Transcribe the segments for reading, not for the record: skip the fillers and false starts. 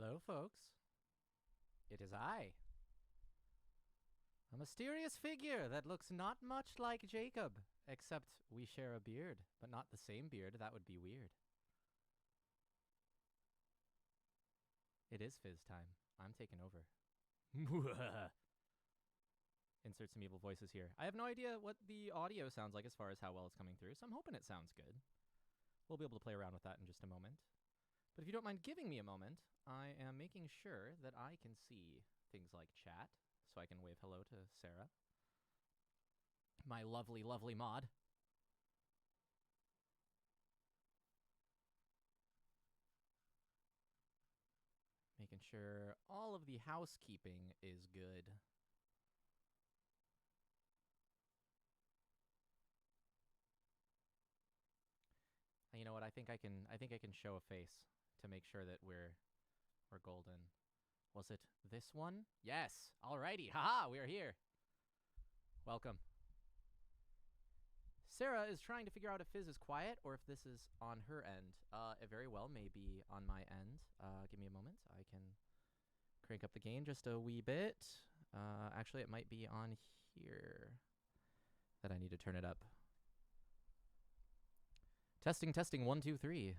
Hello, folks. It is I. A mysterious figure that looks not much like Jacob, except we share a beard, but not the same beard. That would be weird. It is fizz time. I'm taking over. Insert some evil voices here. I have no idea what the audio sounds like as far as how well it's coming through, so I'm hoping it sounds good. We'll be able to play around with that in just a moment. But if you don't mind giving me a moment, I am making sure that I can see things like chat, so I can wave hello to Sarah, my lovely, lovely mod. Making sure all of the housekeeping is good. You know what? I think I can show a face to make sure that we're golden. Was it this one? Yes. Alrighty. Haha, we are here. Welcome. Sarah is trying to figure out if Fizz is quiet or if this is on her end. It very well may be on my end. Give me a moment. I can crank up the gain just a wee bit. Actually, it might be on here that I need to turn it up. Testing, testing, 1, 2, 3.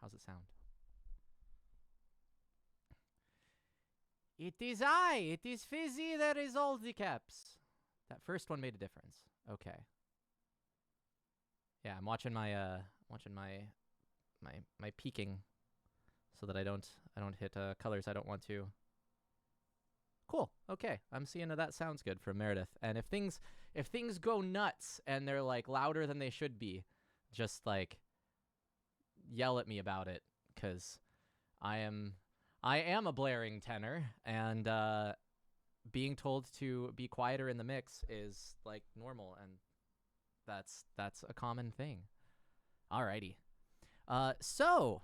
How's it sound? It is I. It is Fizzy. There is all the caps. That first one made a difference. Okay. Yeah, I'm watching my my peaking so that I don't hit colors I don't want to. Cool. Okay. I'm seeing that sounds good from Meredith. And if things go nuts and they're like louder than they should be, just like yell at me about it, because I am a blaring tenor, and being told to be quieter in the mix is like normal, and that's a common thing. Alrighty. So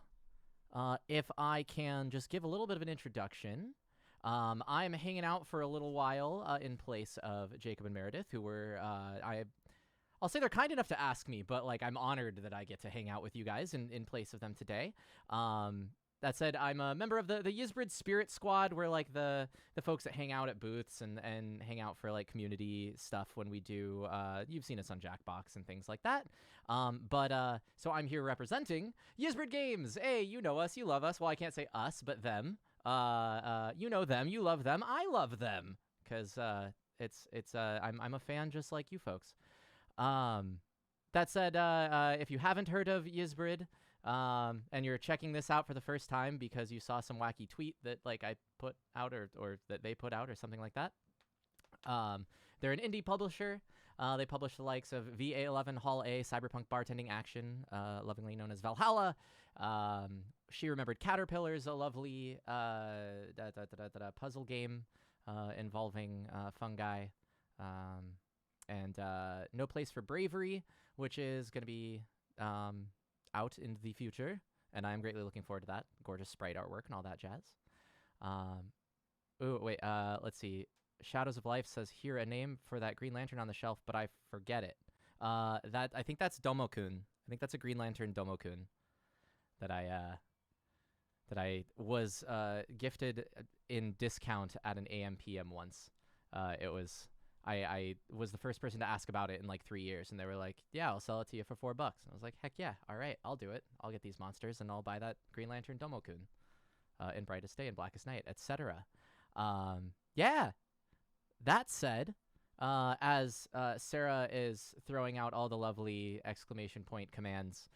if I can just give a little bit of an introduction. I'm hanging out for a little while in place of Jacob and Meredith, who were I'll say they're kind enough to ask me, but like I'm honored that I get to hang out with you guys in place of them today. That said, I'm a member of the Yizbrid Spirit Squad. We're like the folks that hang out at booths and hang out for like community stuff when we do. You've seen us on Jackbox and things like that. So I'm here representing Yizbrid Games. Hey, you know us, you love us. Well, I can't say us, but them. You know them, you love them, I love them, because I'm a fan just like you folks. That said, if you haven't heard of Yizbrid, and you're checking this out for the first time because you saw some wacky tweet that like I put out or that they put out or something like that, they're an indie publisher. They publish the likes of VA11, Hall A, Cyberpunk Bartending Action, lovingly known as Valhalla. She Remembered Caterpillars, a lovely puzzle game involving fungi. And No Place for Bravery, which is going to be out in the future, and I'm greatly looking forward to that. Gorgeous sprite artwork and all that jazz. Let's see. Shadows of Life says, here a name for that Green Lantern on the shelf, but I forget it. I think that's Domokun. I think that's a Green Lantern Domokun that I was gifted in discount at an AM/PM once. I was the first person to ask about it in like 3 years, and they were like, yeah, I'll sell it to you for $4. And I was like, heck yeah, all right, I'll do it. I'll get these monsters, and I'll buy that Green Lantern Domokun in Brightest Day and Blackest Night, etc. Yeah. That said, as Sarah is throwing out all the lovely exclamation point commands,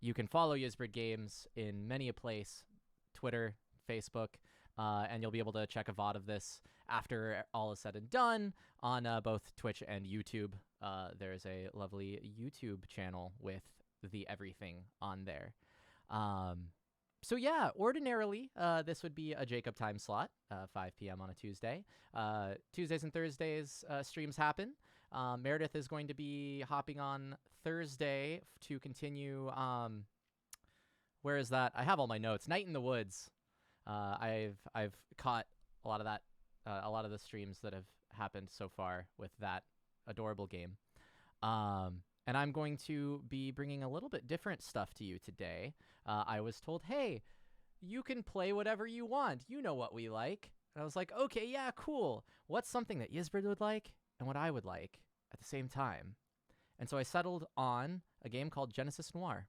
you can follow Yizbrid Games in many a place, Twitter, Facebook, and you'll be able to check a VOD of this after all is said and done on both Twitch and YouTube. There's a lovely YouTube channel with the everything on there. So yeah, ordinarily, this would be a Jacob time slot, 5 p.m. on a Tuesday. Tuesdays and Thursdays, streams happen. Meredith is going to be hopping on Thursday to continue, where is that? I have all my notes. Night in the Woods. I've caught a lot of that, a lot of the streams that have happened so far with that adorable game. And I'm going to be bringing a little bit different stuff to you today. I was told, hey, you can play whatever you want. You know what we like. And I was like, okay, yeah, cool. What's something that Yizbrid would like and what I would like at the same time? And so I settled on a game called Genesis Noir.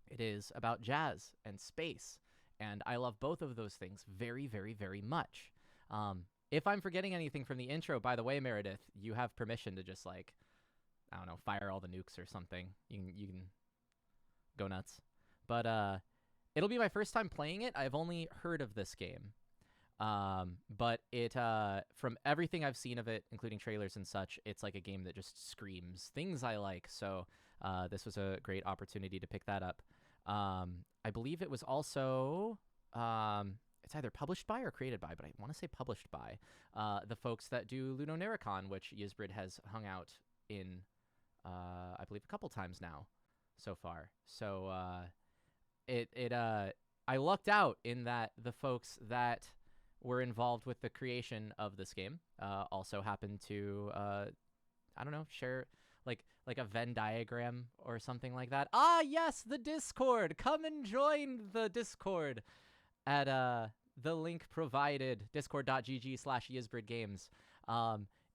It is about jazz and space, and I love both of those things very, very, very much. If I'm forgetting anything from the intro, by the way, Meredith, you have permission to just, like, I don't know, fire all the nukes or something. You can go nuts. But it'll be my first time playing it. I've only heard of this game. But it, from everything I've seen of it, including trailers and such, it's like a game that just screams things I like. So this was a great opportunity to pick that up. I believe it was also, it's either published by or created by, but I want to say published by the folks that do Ludonarracon, which Yizbrid has hung out in, I believe, a couple times now so far. So I lucked out in that the folks that were involved with the creation of this game also happened to, I don't know, share like a Venn diagram or something like that. Ah, yes, the Discord. Come and join the Discord at the link provided, discord.gg/YizbridGames.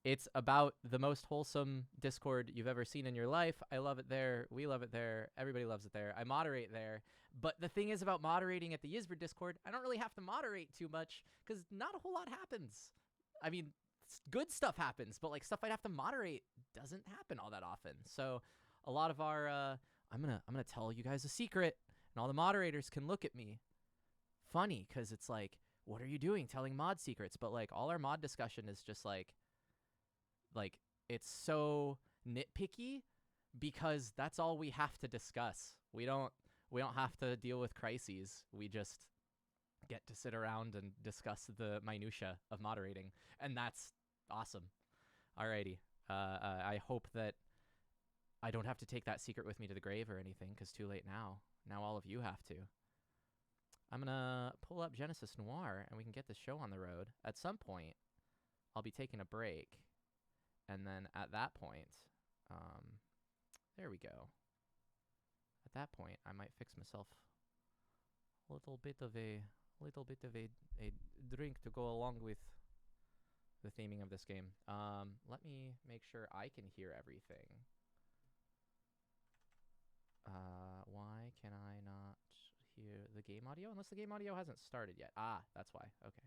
It's about the most wholesome Discord you've ever seen in your life. I love it there. We love it there. Everybody loves it there. I moderate there. But the thing is about moderating at the Yizbrid Discord, I don't really have to moderate too much because not a whole lot happens. I mean, good stuff happens, but like stuff I'd have to moderate doesn't happen all that often. So a lot of our, I'm gonna tell you guys a secret, and all the moderators can look at me funny because it's like, what are you doing telling mod secrets? But like all our mod discussion is just like it's so nitpicky because that's all we have to discuss. We don't have to deal with crises. We just get to sit around and discuss the minutia of moderating, and that's awesome. Alrighty. I hope that I don't have to take that secret with me to the grave or anything, because too late now. Now all of you have to. I'm gonna pull up Genesis Noir, and we can get this show on the road. At some point, I'll be taking a break, and then at that point, there we go. At that point, I might fix myself a little bit of a drink to go along with the theming of this game. Let me make sure I can hear everything. Why can I not hear the game audio? Unless the game audio hasn't started yet. Ah, that's why. Okay.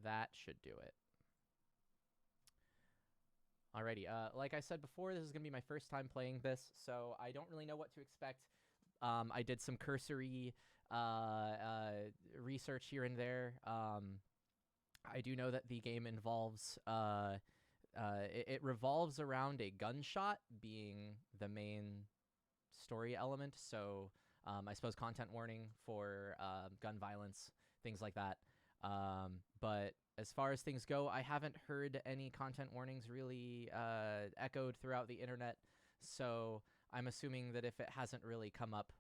That should do it. Alrighty, like I said before, this is going to be my first time playing this, so I don't really know what to expect. I did some cursory research here and there. I do know that the game involves, it revolves around a gunshot being the main story element, so I suppose content warning for gun violence, things like that. But as far as things go, I haven't heard any content warnings really echoed throughout the internet, so I'm assuming that if it hasn't really come up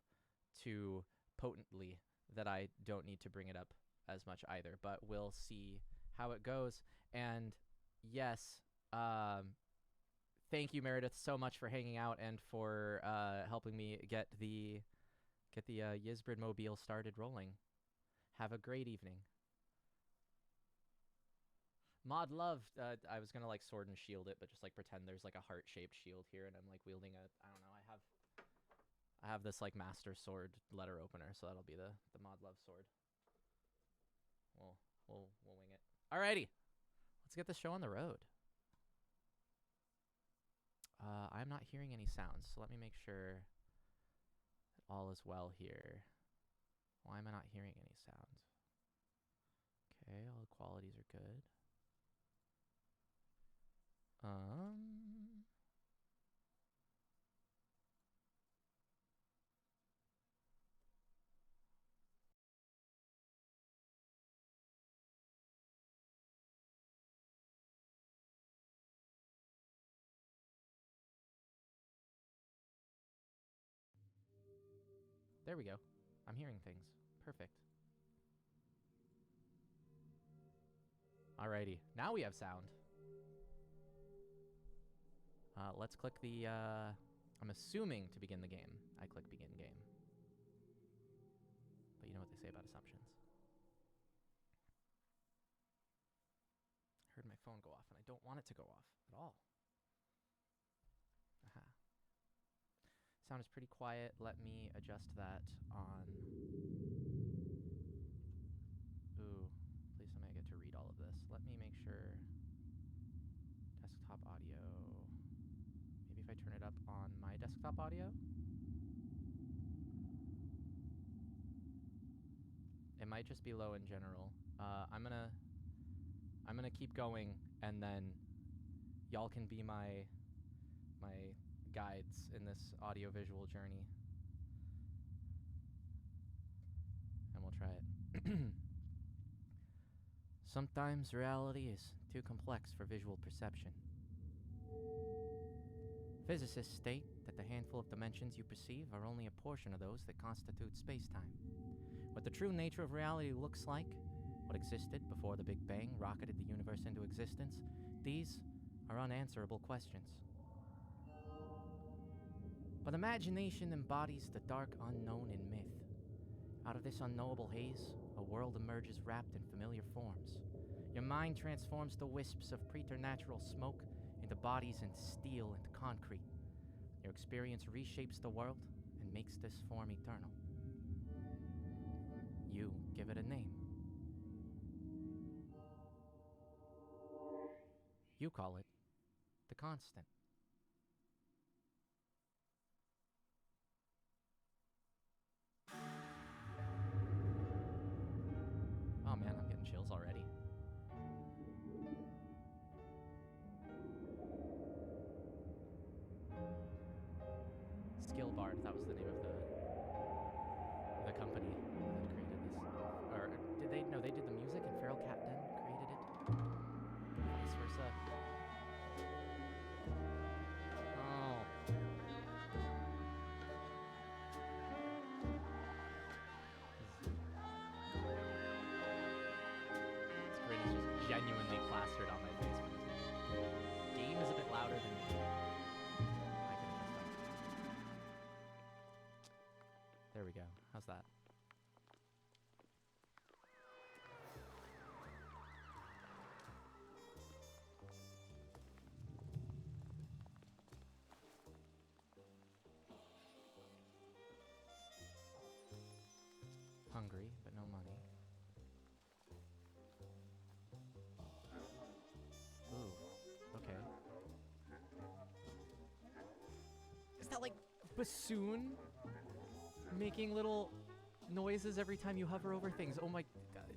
too potently, that I don't need to bring it up as much either, but we'll see how it goes. And yes, thank you, Meredith, so much for hanging out and for helping me get the Yizbrid mobile started rolling. Have a great evening. Mod love, I was gonna like sword and shield it, but just like pretend there's like a heart-shaped shield here, and I'm like wielding a, I don't know, I have this like master sword letter opener, so that'll be the mod love sword. We'll wing it. Alrighty, let's get this show on the road. I'm not hearing any sounds, so let me make sure that all is well here. Why am I not hearing any sounds? Okay, all the qualities are good. There we go. I'm hearing things. Perfect. Alrighty, now we have sound. Let's click the, I'm assuming to begin the game. I click begin game. say about assumptions. Heard my phone go off, and I don't want it to go off at all. Aha. Sound is pretty quiet. Let me adjust that on... Ooh, please tell me I get to read all of this. Let me make sure... Desktop audio... Maybe if I turn it up on my desktop audio? It might just be low in general. I'm gonna keep going, and then y'all can be my guides in this audio-visual journey. And we'll try it. Sometimes reality is too complex for visual perception. Physicists state that the handful of dimensions you perceive are only a portion of those that constitute space-time. What the true nature of reality looks like, what existed before the Big Bang rocketed the universe into existence, these are unanswerable questions. But imagination embodies the dark unknown in myth. Out of this unknowable haze, a world emerges wrapped in familiar forms. Your mind transforms the wisps of preternatural smoke into bodies and steel and concrete. Your experience reshapes the world and makes this form eternal. You give it a name. You call it the constant. Oh man, I'm getting chills already. Skill Bard, that was the name of the company that created this. Or did they? No, they did the music and Feral Cat Den created it. Vice versa. Oh. This grin is just genuinely plastered on my face. Game is a bit louder than me. I can adjust that. There we go. How's that? Hungry, but no money. Ooh, okay. Is that like bassoon? Making little noises every time you hover over things. Oh my god.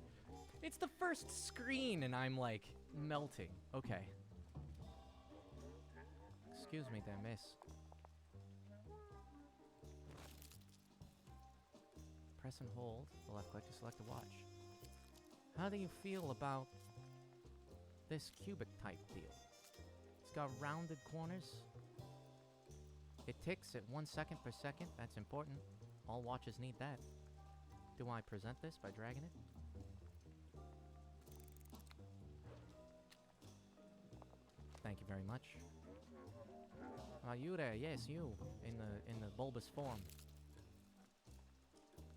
It's the first screen and I'm like melting. Okay. Excuse me there, miss. Press and hold the left click to select a watch. How do you feel about this cubic type deal? It's got rounded corners. It ticks at 1 second per second. That's important. All watches need that. Do I present this by dragging it? Thank you very much. You there, yes, you, in the bulbous form.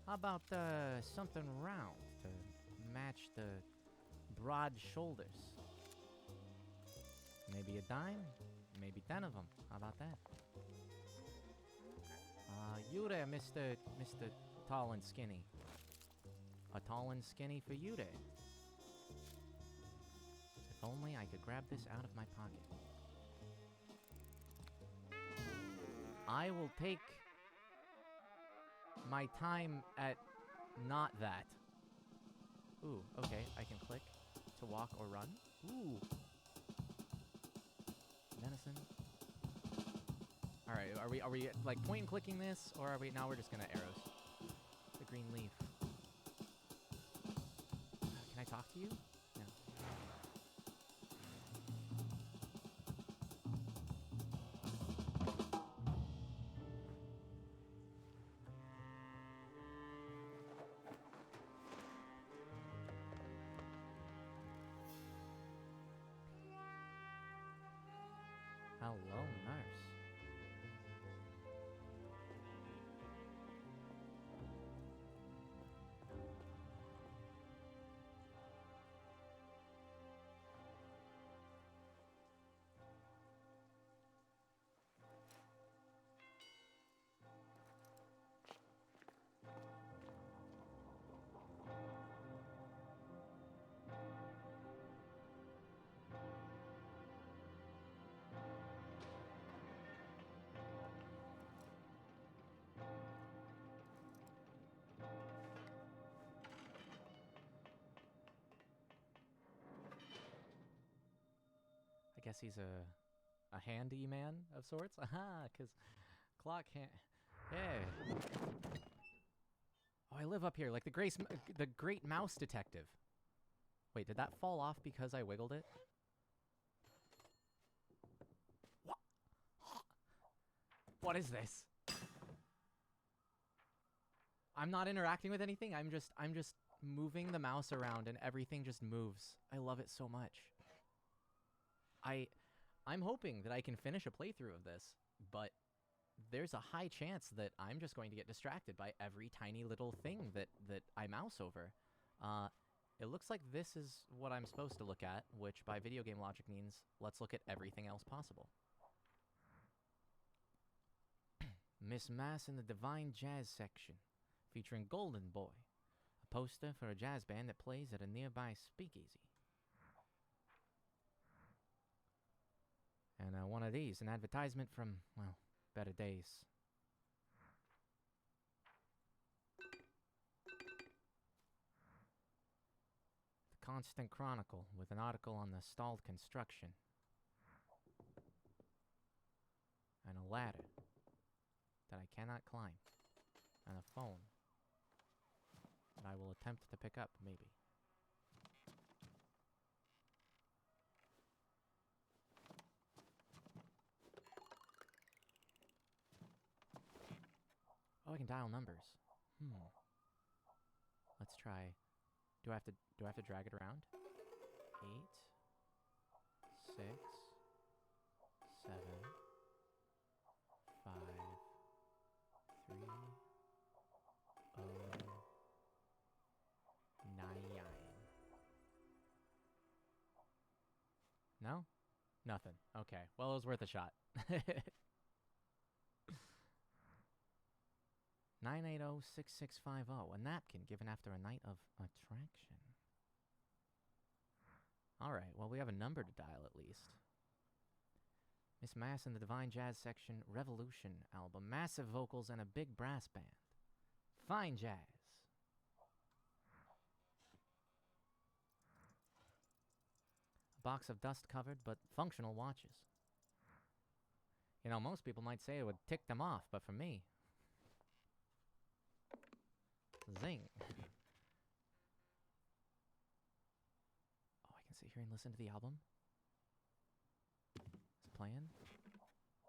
How about something round to match the broad shoulders? Maybe a dime, maybe 10 of them. How about that? You there, Mr. Tall and Skinny. A tall and skinny for you there. If only I could grab this out of my pocket. I will take my time at not that. Ooh, okay, I can click to walk or run. Ooh. Venison. Alright, are we like point and clicking this, or are we now we're just gonna arrows? The green leaf. Can I talk to you? No. Hello, nurse. guess he's a handyman of sorts. Aha, because clock hand. Yeah. Oh, I live up here like the great mouse detective. Wait, did that fall off because I wiggled it? What is this? I'm not interacting with anything. I'm just moving the mouse around and everything just moves. I love it so much. I'm hoping that I can finish a playthrough of this, but there's a high chance that I'm just going to get distracted by every tiny little thing that I mouse over. It looks like this is what I'm supposed to look at, which by video game logic means let's look at everything else possible. Miss Mass in the Divine Jazz section, featuring Golden Boy, a poster for a jazz band that plays at a nearby speakeasy. And one of these, an advertisement from, well, better days. The Constant Chronicle, with an article on the stalled construction. And a ladder that I cannot climb. And a phone that I will attempt to pick up, maybe. Oh, I can dial numbers. Let's try. Do I have to drag it around? 8, 6, 7, 5, 3, 0, 9. No? Nothing. Okay. Well, it was worth a shot. 980-6650. A napkin given after a night of attraction. Alright, well, we have a number to dial at least. Miss Mass in the Divine Jazz section, Revolution album. Massive vocals and a big brass band. Fine jazz. A box of dust-covered but functional watches. You know, most people might say it would tick them off, but for me... Zing. Oh, I can sit here and listen to the album. It's playing.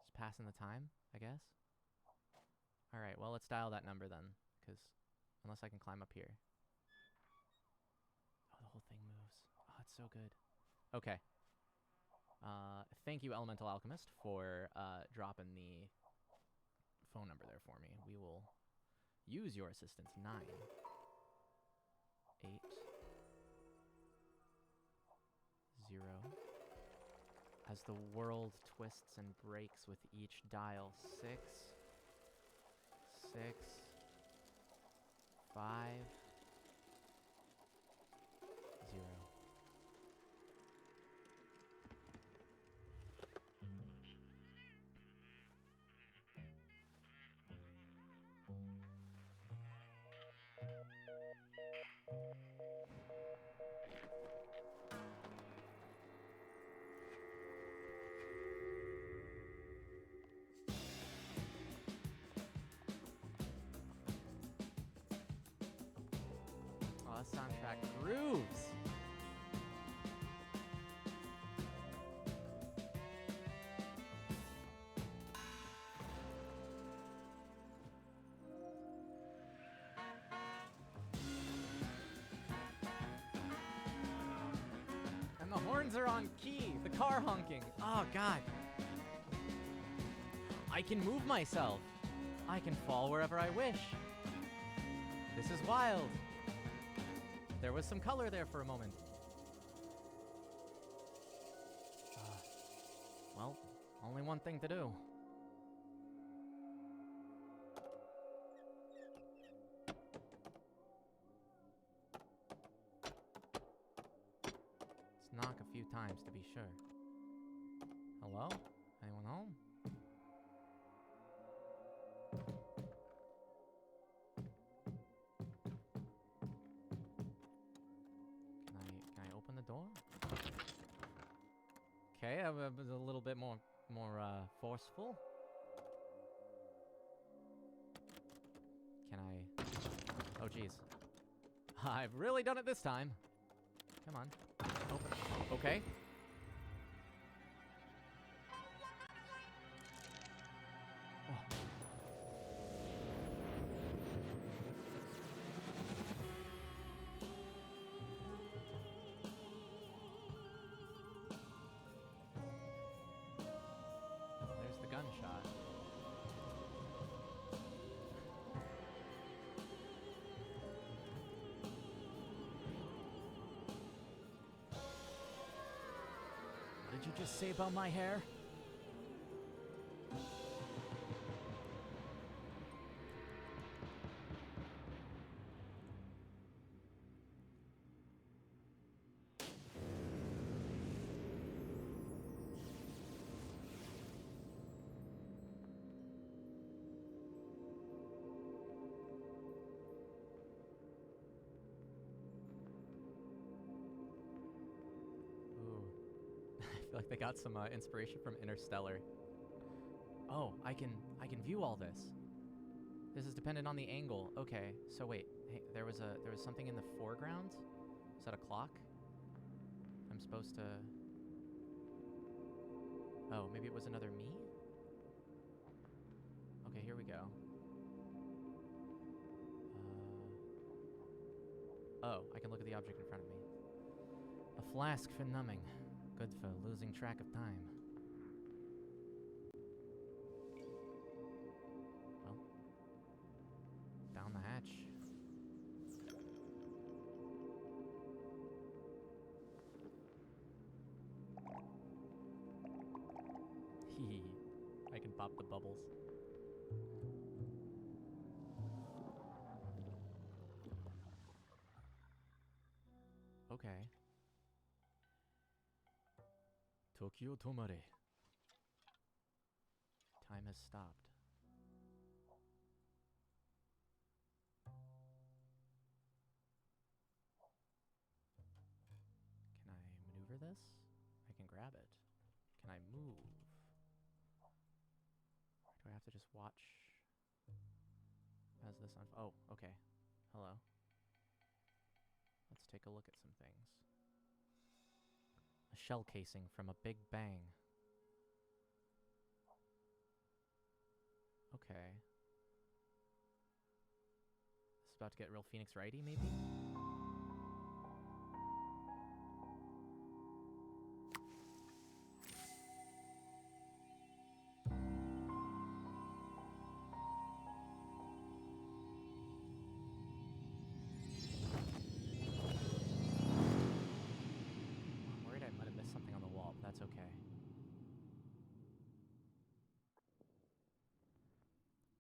It's passing the time, I guess. Alright, well, let's dial that number then. Because, unless I can climb up here. Oh, the whole thing moves. Oh, it's so good. Okay. Thank you, Elemental Alchemist, for dropping the phone number there for me. We will... use your assistance. 9, 8, 0. As the world twists and breaks with each dial. 6, 6, 5, 0. Oh, that soundtrack grooves. And the horns are on key. The car honking. Oh, God. I can move myself. I can fall wherever I wish. This is wild. There was some color there for a moment. Well, only one thing to do. Let's knock a few times to be sure. Hello? Anyone home? Can I open the door? Okay, I'm a little bit more forceful. Can I? Oh, jeez. I've really done it this time. Come on. Open. Okay. Oh. There's the gunshot. What did you just say about my hair? I feel like they got some inspiration from Interstellar. Oh, I can view all this. This is dependent on the angle. Okay, so wait, hey, there was something in the foreground. Is that a clock? I'm supposed to. Oh, maybe it was another me. Okay, here we go. Oh, I can look at the object in front of me. A flask for numbing. Good for losing track of time. Well, down the hatch. Hee. I can pop the bubbles. Okay. Tokyo Tomare. Time has stopped. Can I maneuver this? I can grab it. Can I move? Or do I have to just watch as this oh, okay. Hello. Let's take a look at some things. A shell casing from a Big Bang. Okay. This is about to get real Phoenix Wrighty, maybe? I'm worried I might have missed something on the wall, but that's okay.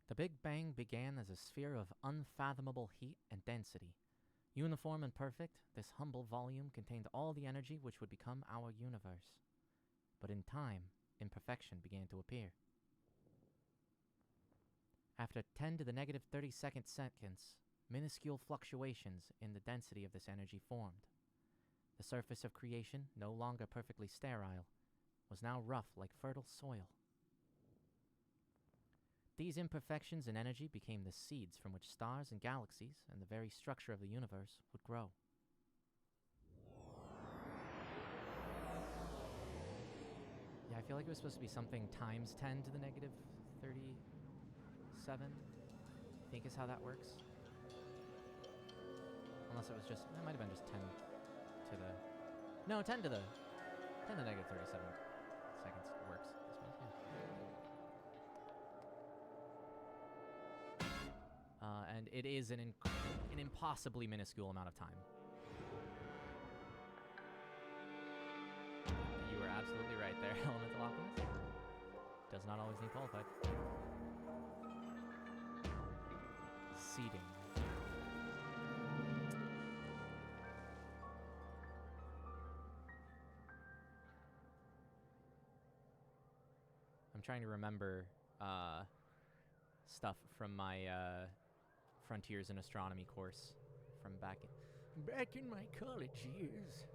The Big Bang began as a sphere of unfathomable heat and density. Uniform and perfect, this humble volume contained all the energy which would become our universe. But in time, imperfection began to appear. After 10 to the negative 32nd seconds, minuscule fluctuations in the density of this energy formed. The surface of creation, no longer perfectly sterile, was now rough like fertile soil. These imperfections in energy became the seeds from which stars and galaxies and the very structure of the universe would grow. Yeah, I feel like it was supposed to be something times 10 to the negative 37, I think is how that works. Unless it was just, it might have been just 10 to the, no, 10 to the negative 37 seconds works, I suppose, yeah. And it is an impossibly minuscule amount of time. You were absolutely right there, Elemental Alchemist. Does not always need qualified. Seeding. I'm trying to remember stuff from my Frontiers in Astronomy course from back in my college years.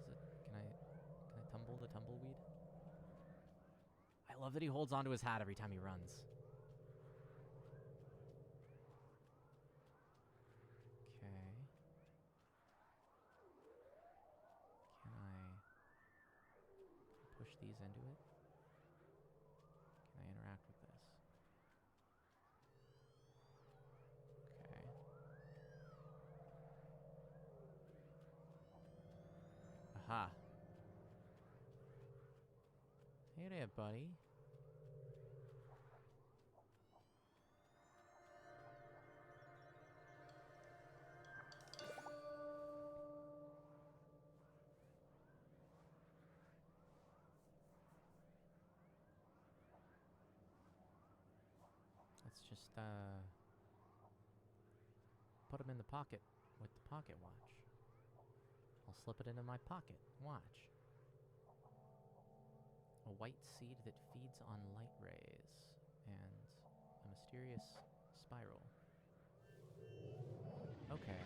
Can I tell love that he holds onto his hat every time he runs. Okay. Can I push these into it? Can I interact with this? Okay. Aha. Hey there, buddy. Let's just, put him in the pocket with the pocket watch. I'll slip it into my pocket. Watch. A white seed that feeds on light rays. And a mysterious spiral. Okay.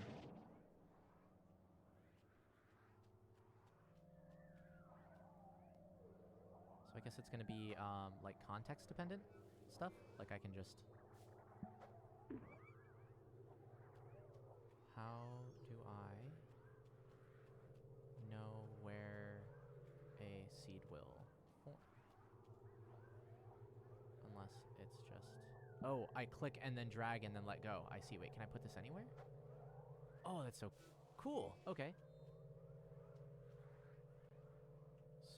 So I guess it's gonna be, like, context-dependent stuff? Like, I can just... How do I know where a seed will form? Unless it's just... Oh, I click and then drag and then let go. I see. Wait, can I put this anywhere? Oh, that's so cool. Okay.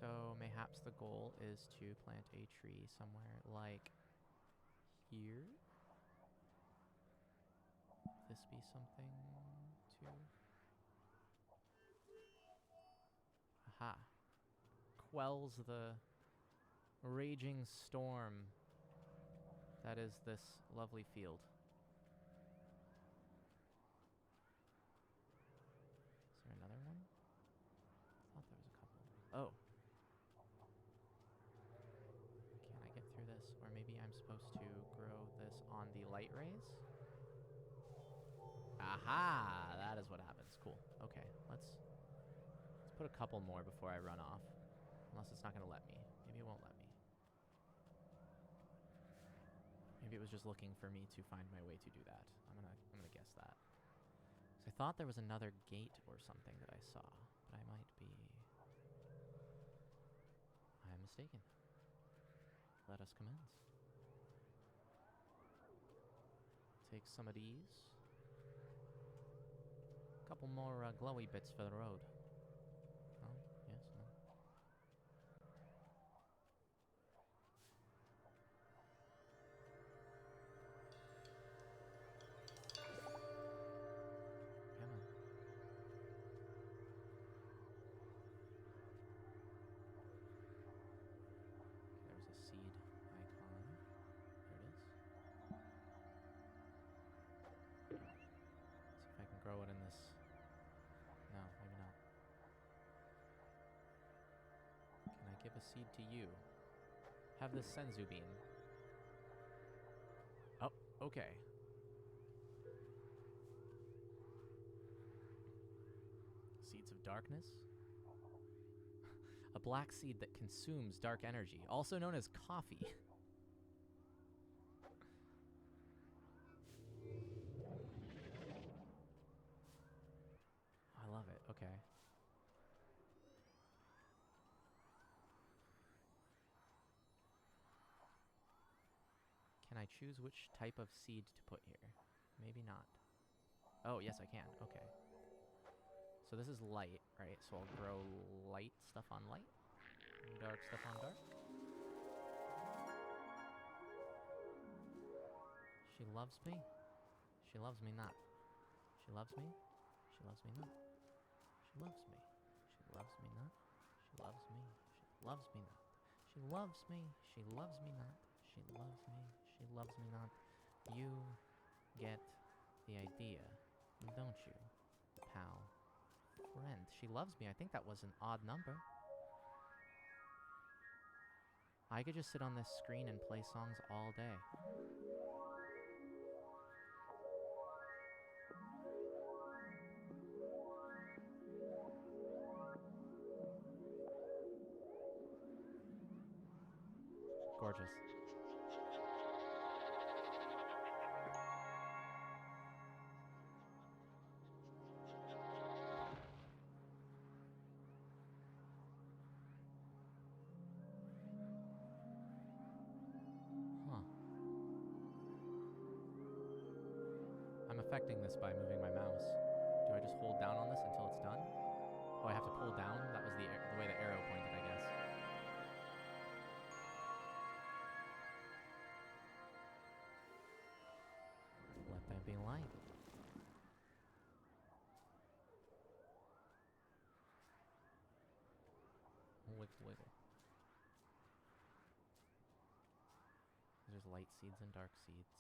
So mayhaps the goal is to plant a tree somewhere like here. This be something to... Aha. Quells the raging storm that is this lovely field. Is there another one? I thought there was a couple. Oh. Can I get through this? Or maybe I'm supposed to grow this on the light rays? Aha! That is what happens. Cool. Okay, let's put a couple more before I run off. Unless it's not going to let me. Maybe it won't let me. Maybe it was just looking for me to find my way to do that. I'm gonna guess that. So I thought there was another gate or something that I saw, but I might be... I am mistaken. Let us commence. Take some of these. Couple more glowy bits for the road. Oh, yes, no. Come on. There's a seed icon. There it is. See if I can grow it in this. No, maybe not. Can I give a seed to you? Have this senzu bean. Oh, okay. Seeds of darkness. A black seed that consumes dark energy, also known as coffee. I love it. Okay. Can I choose which type of seed to put here? Maybe not. Oh, yes, I can. Okay. So this is light, right? So I'll grow light stuff on light, dark stuff on dark. She loves me. She loves me not. She loves me. She loves me not. She loves me. She loves me not. She loves me. She loves me not. She loves me. She loves me not. She loves me. She loves me not. You get the idea, don't you, pal? Friend. She loves me. I think that was an odd number. I could just sit on this screen and play songs all day. gorgeous. Huh. I'm affecting this by moving my mouse. Do I just hold down on this until it's done? Oh, I have to pull down? That was the way the arrow pointed, I guess. Let there be light. Wiggle, wiggle. There's light seeds and dark seeds.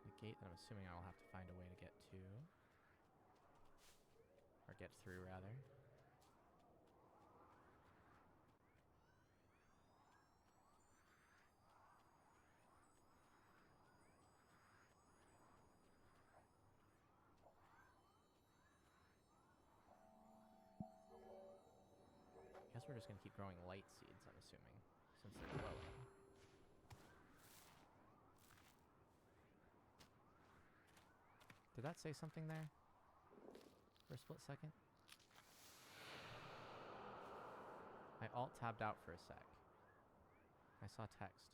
The gate that I'm assuming I'll have to find a way to get to. Or get through, rather. I guess we're just gonna keep growing light seeds, I'm assuming, since they're glowing. Did that say something there? For a split second? I alt-tabbed out for a sec. I saw text.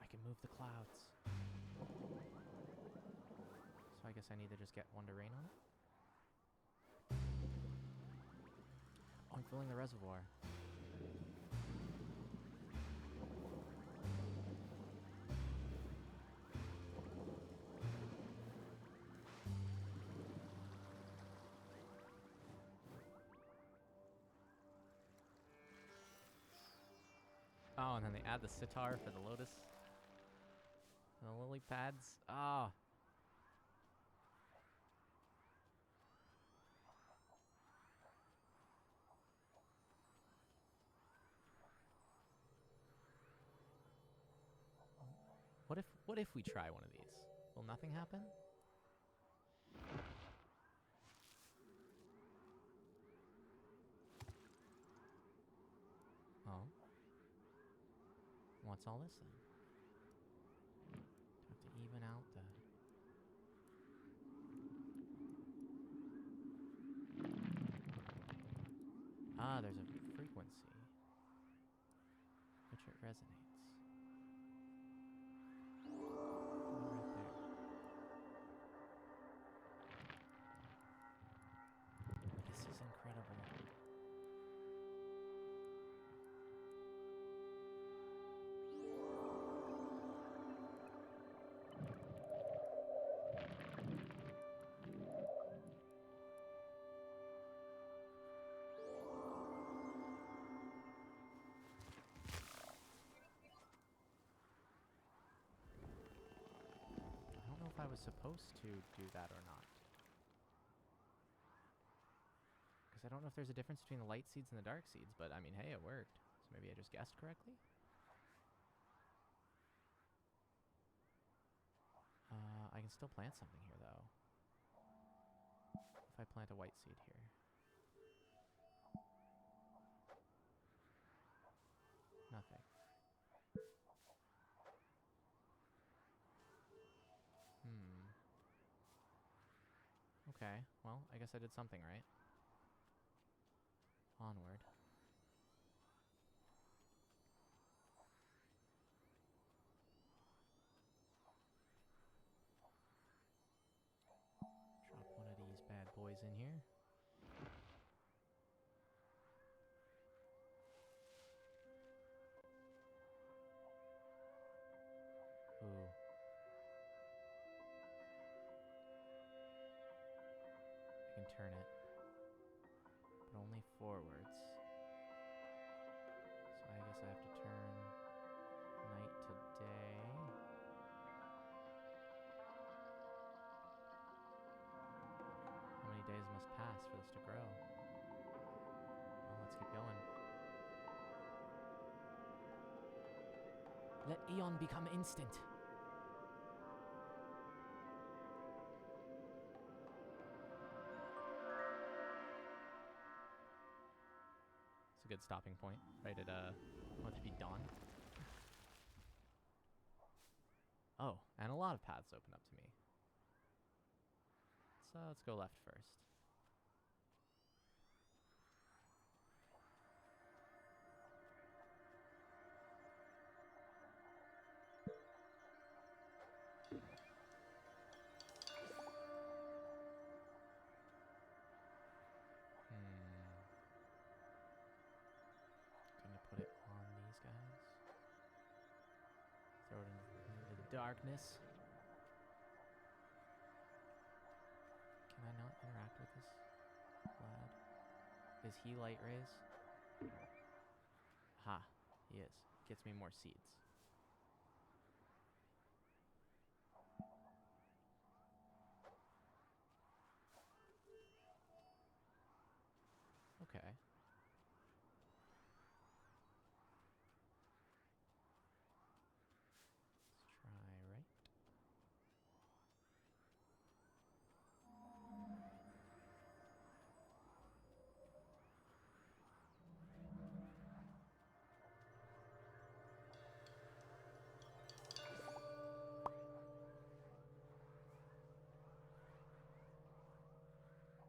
I can move the clouds. So I guess I need to just get one to rain on it? Oh, I'm filling the reservoir. Oh, and then they add the sitar for the lotus. And the lily pads. Ah. What if we try one of these? Will nothing happen? Oh. What's all this then? Have to even out the... Ah, there's a frequency which it resonates. Right there. This is incredible. I don't know if I was supposed to do that or not. Because I don't know if there's a difference between the light seeds and the dark seeds, but I mean, hey, it worked. So maybe I just guessed correctly? I can still plant something here, though. If I plant a white seed here. Nothing. Okay, well, I guess I did something right. Onward. Drop one of these bad boys in here. Ooh. I can turn it, but only forwards. So I guess I have to turn night to day. How many days must pass for this to grow? Well, let's keep going. Let Eon become instant. good stopping point, right at would that be dawn? Oh, and a lot of paths open up to me. So let's go left first. Gonna put it on these guys. Throw it into the darkness. Can I not interact with this lad? Is he light rays? Ha, he is. Gets me more seeds. Okay. Let's try right.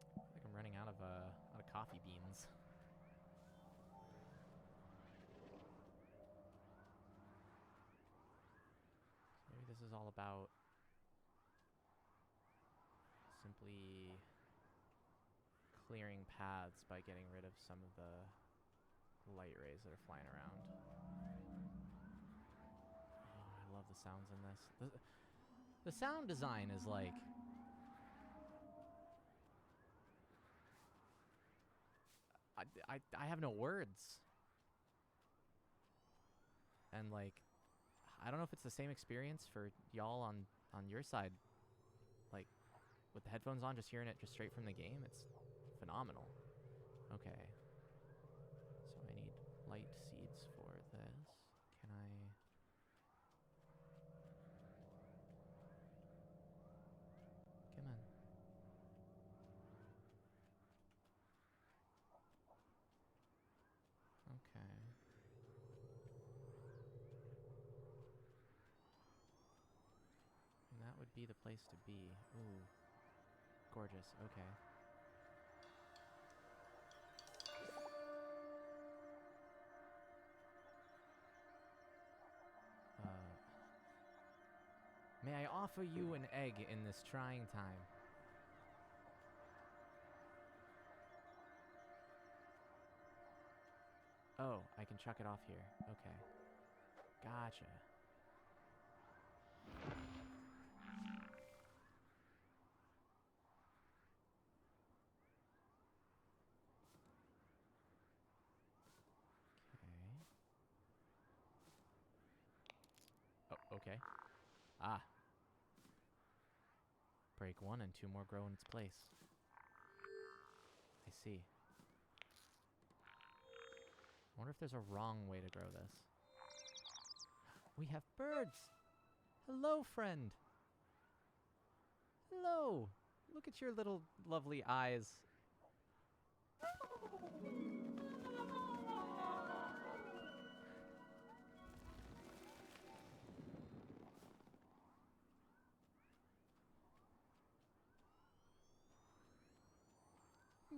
I feel like I'm running out of coffee beans. Maybe this is all about simply clearing paths by getting rid of some of the light rays that are flying around. Oh, I love the sounds in this. The sound design is like... I have no words. And like, I don't know if it's the same experience for y'all on your side. Like, with the headphones on, just hearing it just straight from the game, it's phenomenal. Okay. So I need light seeds for this. Can I... Come on. Okay. And that would be the place to be. Ooh. Gorgeous. Okay. May I offer you an egg in this trying time? Oh, I can chuck it off here. Okay. Gotcha. Okay. Oh, okay. Ah. Break one and two more grow in its place. I see. I wonder if there's a wrong way to grow this. We have birds! Hello, friend! Hello! Look at your little lovely eyes.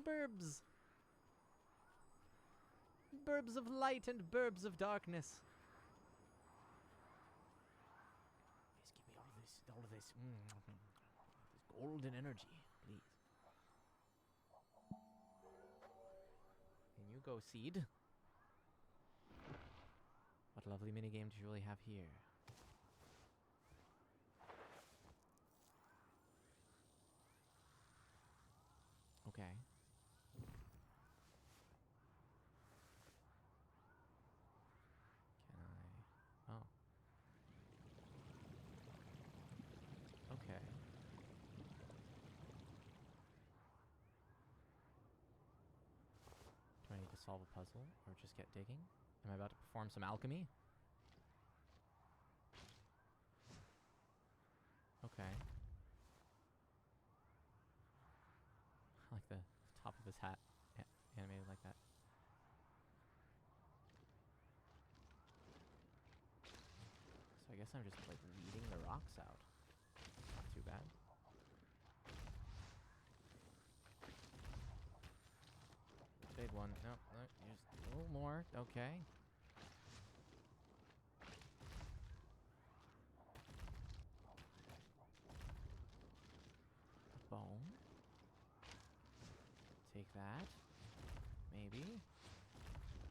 Burbs! Burbs of light and burbs of darkness. Please give me all of this golden energy, please. And you go, seed. What lovely minigame do you really have here? Okay. Can I... Oh. Okay. Do I need to solve a puzzle or just get digging? Am I about to perform some alchemy? Okay. I like the top of his hat animated like that. guess I'm just like weeding the rocks out. Not too bad. Big one. No, no, just a little more. Okay. A bone. Take that. Maybe.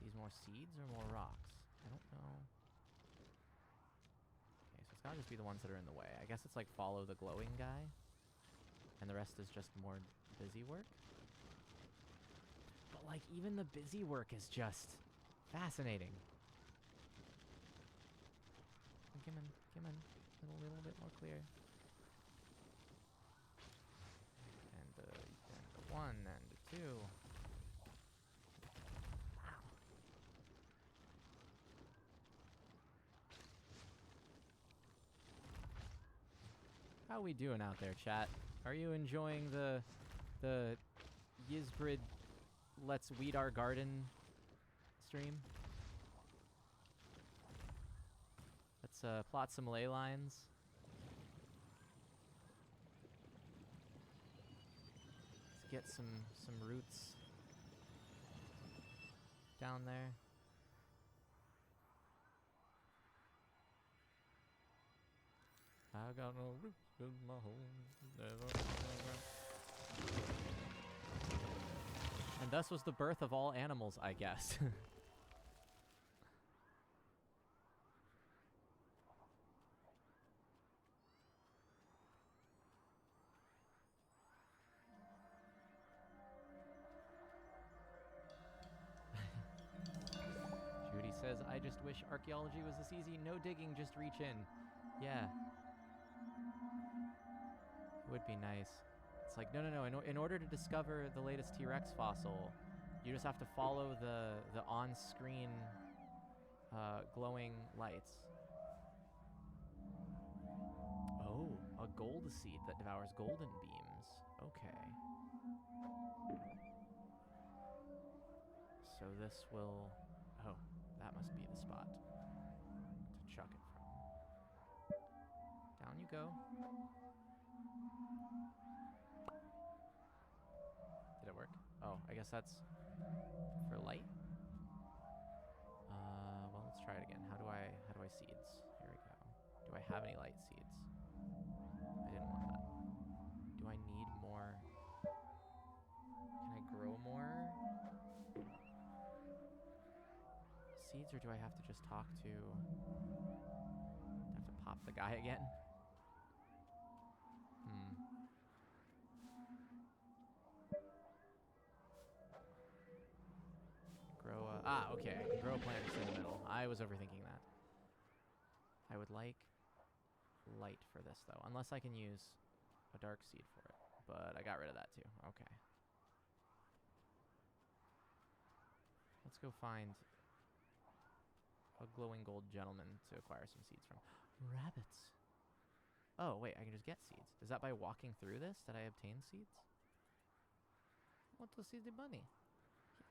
These more seeds or more rocks? I don't know. Okay, so it's gotta just be the ones that are in the way. I guess it's like follow the glowing guy. And the rest is just more busy work. But like even the busy work is just fascinating. Come in. A little bit more clear. And the one and the two. How we doing out there, chat? Are you enjoying the Yizbrid Let's Weed Our Garden stream? Let's plot some ley lines. Let's get some roots down there. I got no roots in my home. And thus was the birth of all animals, I guess. Judy says, I just wish archaeology was this easy. No digging, just reach in. Yeah. It would be nice. It's like, no. In order to discover the latest T-Rex fossil, you just have to follow the on-screen glowing lights. Oh, a gold seed that devours golden beams. Okay. So this will... Oh, that must be the spot to chuck it from. Down you go. Did it work? Oh, I guess that's for light. Well, let's try it again. How do I seeds? Here we go. Do I have any light seeds? I didn't want that. Do I need more? Can I grow more seeds, or do I have to just talk to... Do I have to pop the guy again? Grow a... okay. I can grow a plant just in the middle. I was overthinking that. I would like light for this, though. Unless I can use a dark seed for it. But I got rid of that, too. Okay. Let's go find a glowing gold gentleman to acquire some seeds from. Rabbits. Oh, wait. I can just get seeds. Is that by walking through this that I obtain seeds? I want to see the bunny.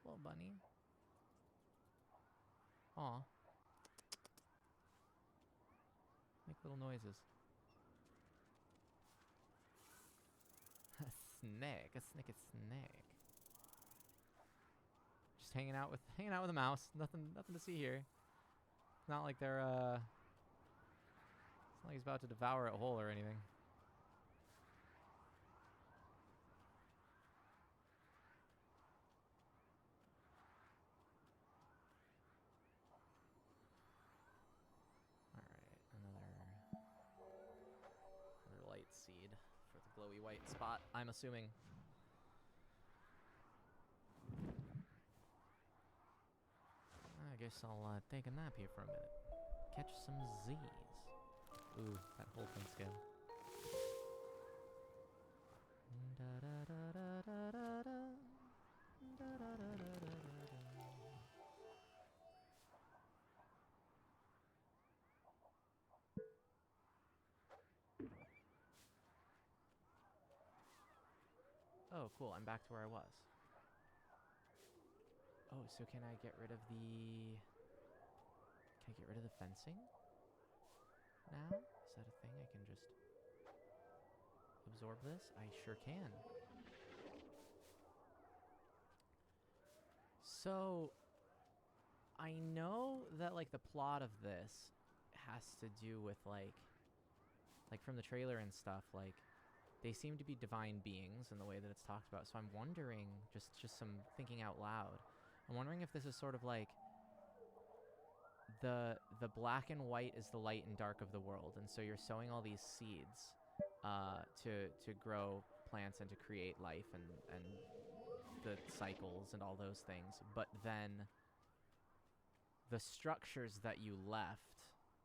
Hello, bunny. Aw. Make little noises. A snake. A snake. Just hanging out with a mouse. Nothing to see here. It's not like they're it's not like he's about to devour it whole or anything. Another light seed for the glowy white spot, I'm assuming. I guess I'll take a nap here for a minute. Catch some Z's. Ooh, that whole thing's good. Oh, cool. I'm back to where I was. Oh, so can I get rid of the... Can I get rid of the fencing? now? Is that a thing? I can just absorb this? I sure can. So, I know that, like, the plot of this has to do with, like from the trailer and stuff, like, they seem to be divine beings in the way that it's talked about. So I'm wondering, just some thinking out loud, I'm wondering if this is sort of like the black and white is the light and dark of the world, and so you're sowing all these seeds to grow plants and to create life and the cycles and all those things. But then the structures that you left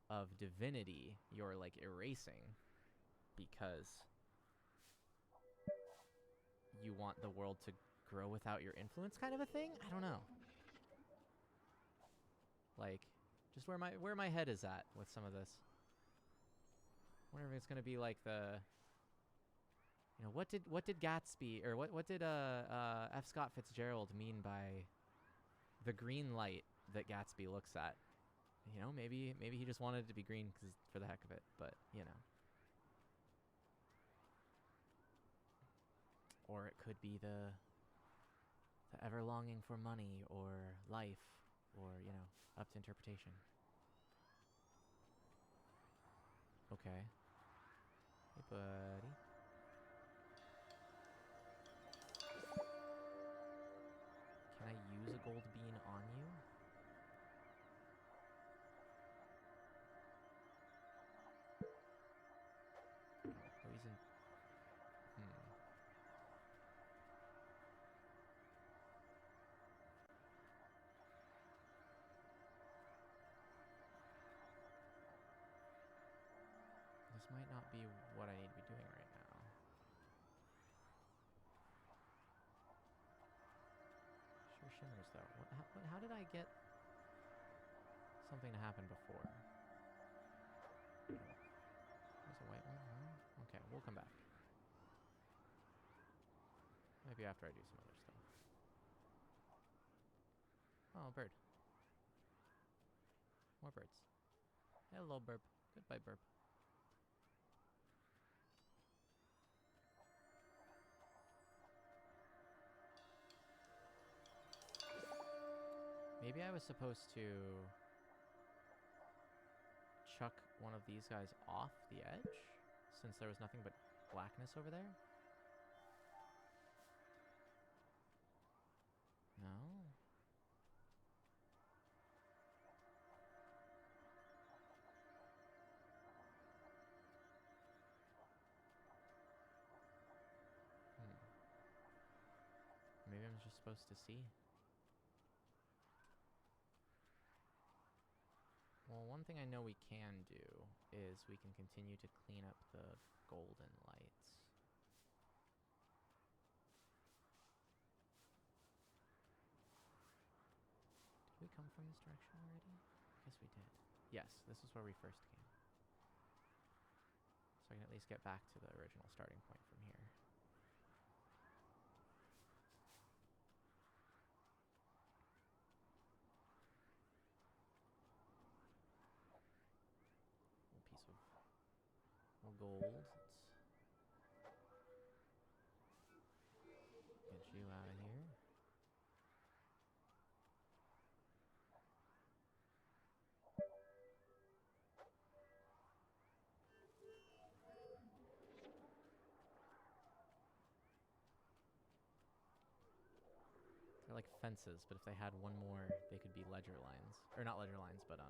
of divinity, you're like erasing because you want the world to grow without your influence, kind of a thing? I don't know. Like, just where my head is at with some of this. I wonder if it's gonna be like the, you know, what did Gatsby, or what did F. Scott Fitzgerald mean by the green light that Gatsby looks at? You know, maybe he just wanted it to be green for the heck of it, but you know. Or it could be the ever longing for money or life, or, you know, up to interpretation. Okay. Hey, buddy. Can I use a gold bean on you? Oh, he's in... This might not be what I need to be doing right now. Sure shimmers, though. How did I get something to happen before? There's a white one? Huh? Okay, we'll come back. Maybe after I do some other stuff. Oh, a bird. More birds. Hello, burp. Goodbye, burp. Maybe I was supposed to chuck one of these guys off the edge, since there was nothing but blackness over there? No? Maybe I'm just supposed to see. Well, one thing I know we can do is we can continue to clean up the golden lights. Did we come from this direction already? Yes, we did. Yes, this is where we first came. So I can at least get back to the original starting point from here. Gold. Let's get you out of here. They're like fences, but if they had one more, they could be ledger lines. Or not ledger lines, but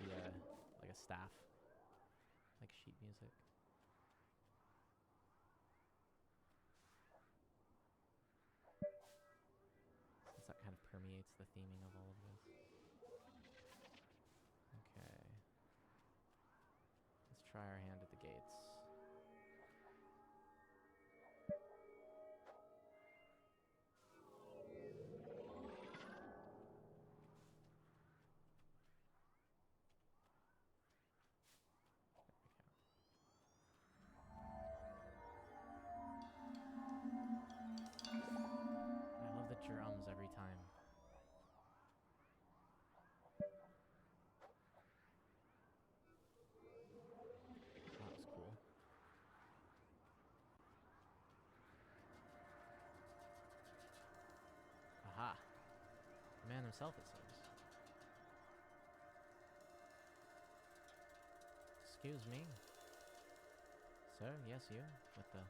be like a staff. Like sheet music. Since that kind of permeates the theming of all of this. Okay. Let's try our hand at the gates. Drums every time. himself, it seems. Excuse me. Sir, yes, you. With the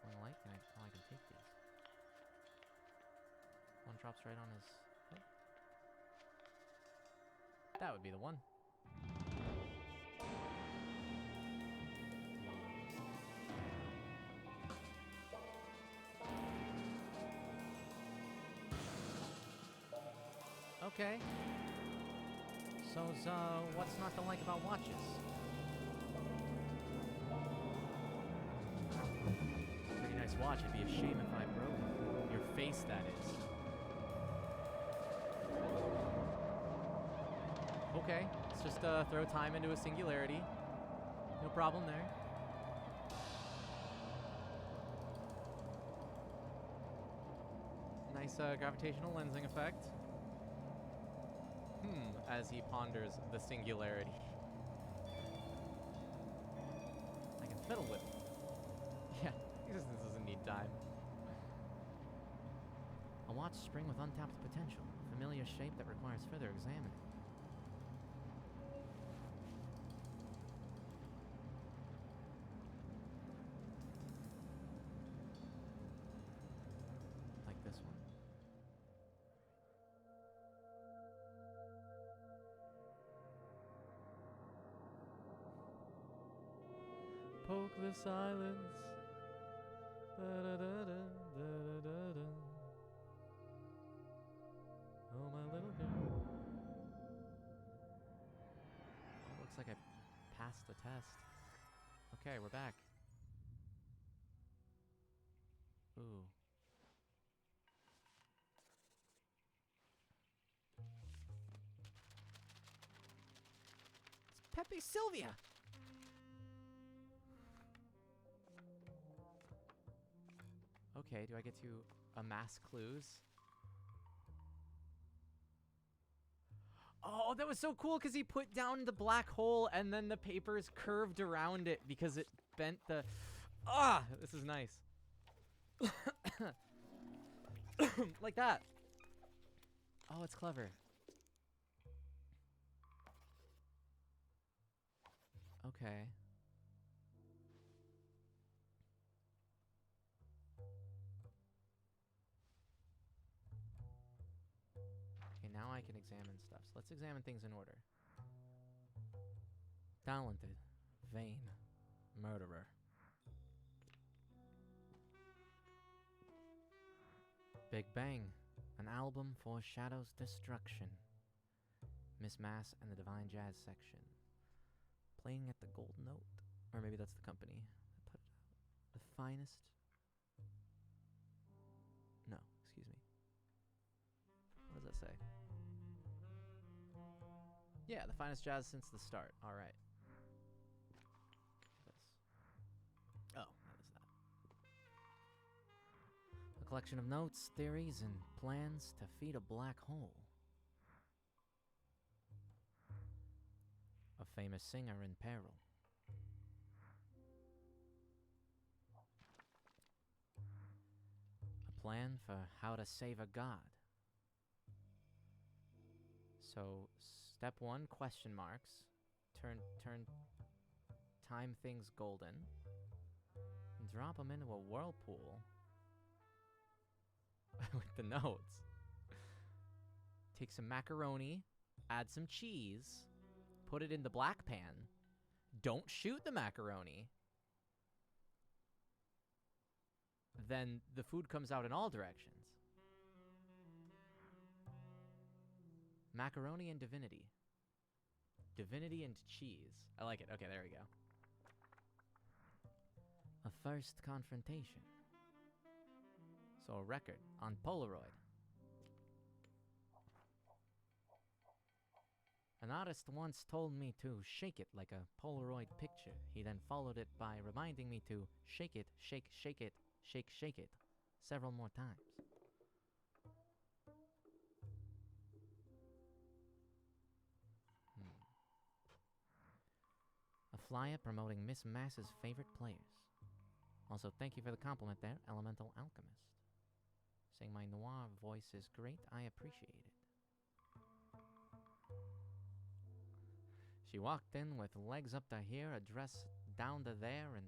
one light, I can take these. One drops right on his head. That would be the one. Okay. So, what's not to like about watches? Pretty nice watch. It'd be a shame if I broke it. Your face, that is. Okay. Let's just throw time into a singularity. No problem there. Nice gravitational lensing effect. As he ponders the singularity. I can fiddle with it. Yeah, this doesn't need time. A watch spring with untapped potential. A familiar shape that requires further examining. Like this one. Poke the silence. Da-da-da-da-da-da-da. Oh, my little girl. Oh, looks like I passed the test. Okay, we're back. Ooh. It's Pepe Sylvia! Okay, do I get to amass clues? Oh, that was so cool because he put down the black hole and then the papers curved around it because it bent the... Ah! This is nice. Like that. Oh, it's clever. Okay. Okay, now I can examine stuff. So let's examine things in order. Talented, vain, murderer. Big Bang, an album foreshadows destruction. Miss Mass and the Divine Jazz section. Playing at the Gold Note. Or maybe that's the company that put it out. The finest... No, excuse me. What does that say? Yeah, the finest jazz since the start. All right. Oh, what is that? A collection of notes, theories, and plans to feed a black hole. A famous singer in peril. A plan for how to save a god. So, step 1, question marks. Turn time things golden. Drop them into a whirlpool. With the notes. Take some macaroni. Add some cheese. Put it in the black pan. Don't shoot the macaroni. Then the food comes out in all directions. Macaroni and divinity. Divinity and cheese. I like it. Okay, there we go. A first confrontation. So a record on Polaroid. An artist once told me to shake it like a Polaroid picture. He then followed it by reminding me to shake it, shake, shake it, shake, shake it, several more times. A flyer promoting Miss Mass's favorite players. Also, thank you for the compliment there, Elemental Alchemist. Saying my noir voice is great, I appreciate it. She walked in with legs up to here, a dress down to there, and...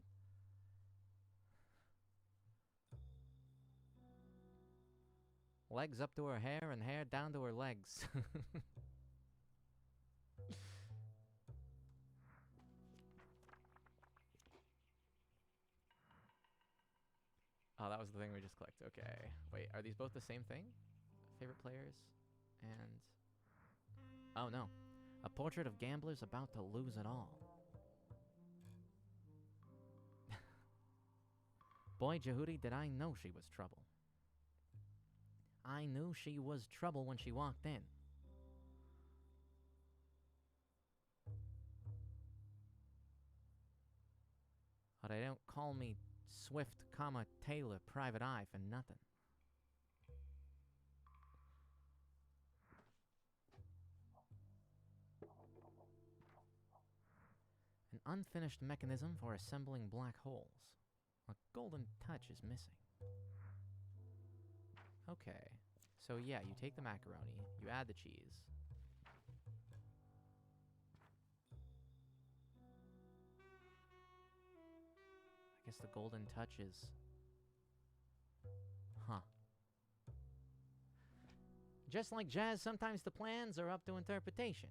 legs up to her hair and hair down to her legs. Oh, that was the thing we just clicked. Okay. Wait, are these both the same thing? Favorite players? And... oh, no. A portrait of gamblers about to lose it all. Boy, Jehudi, did I know she was trouble. I knew she was trouble when she walked in. But they don't call me Swift, Taylor, Private Eye for nothing. An unfinished mechanism for assembling black holes. A golden touch is missing. Okay. So yeah, you take the macaroni, you add the cheese. I guess the golden touch is... huh. Just like jazz, sometimes the plans are up to interpretation.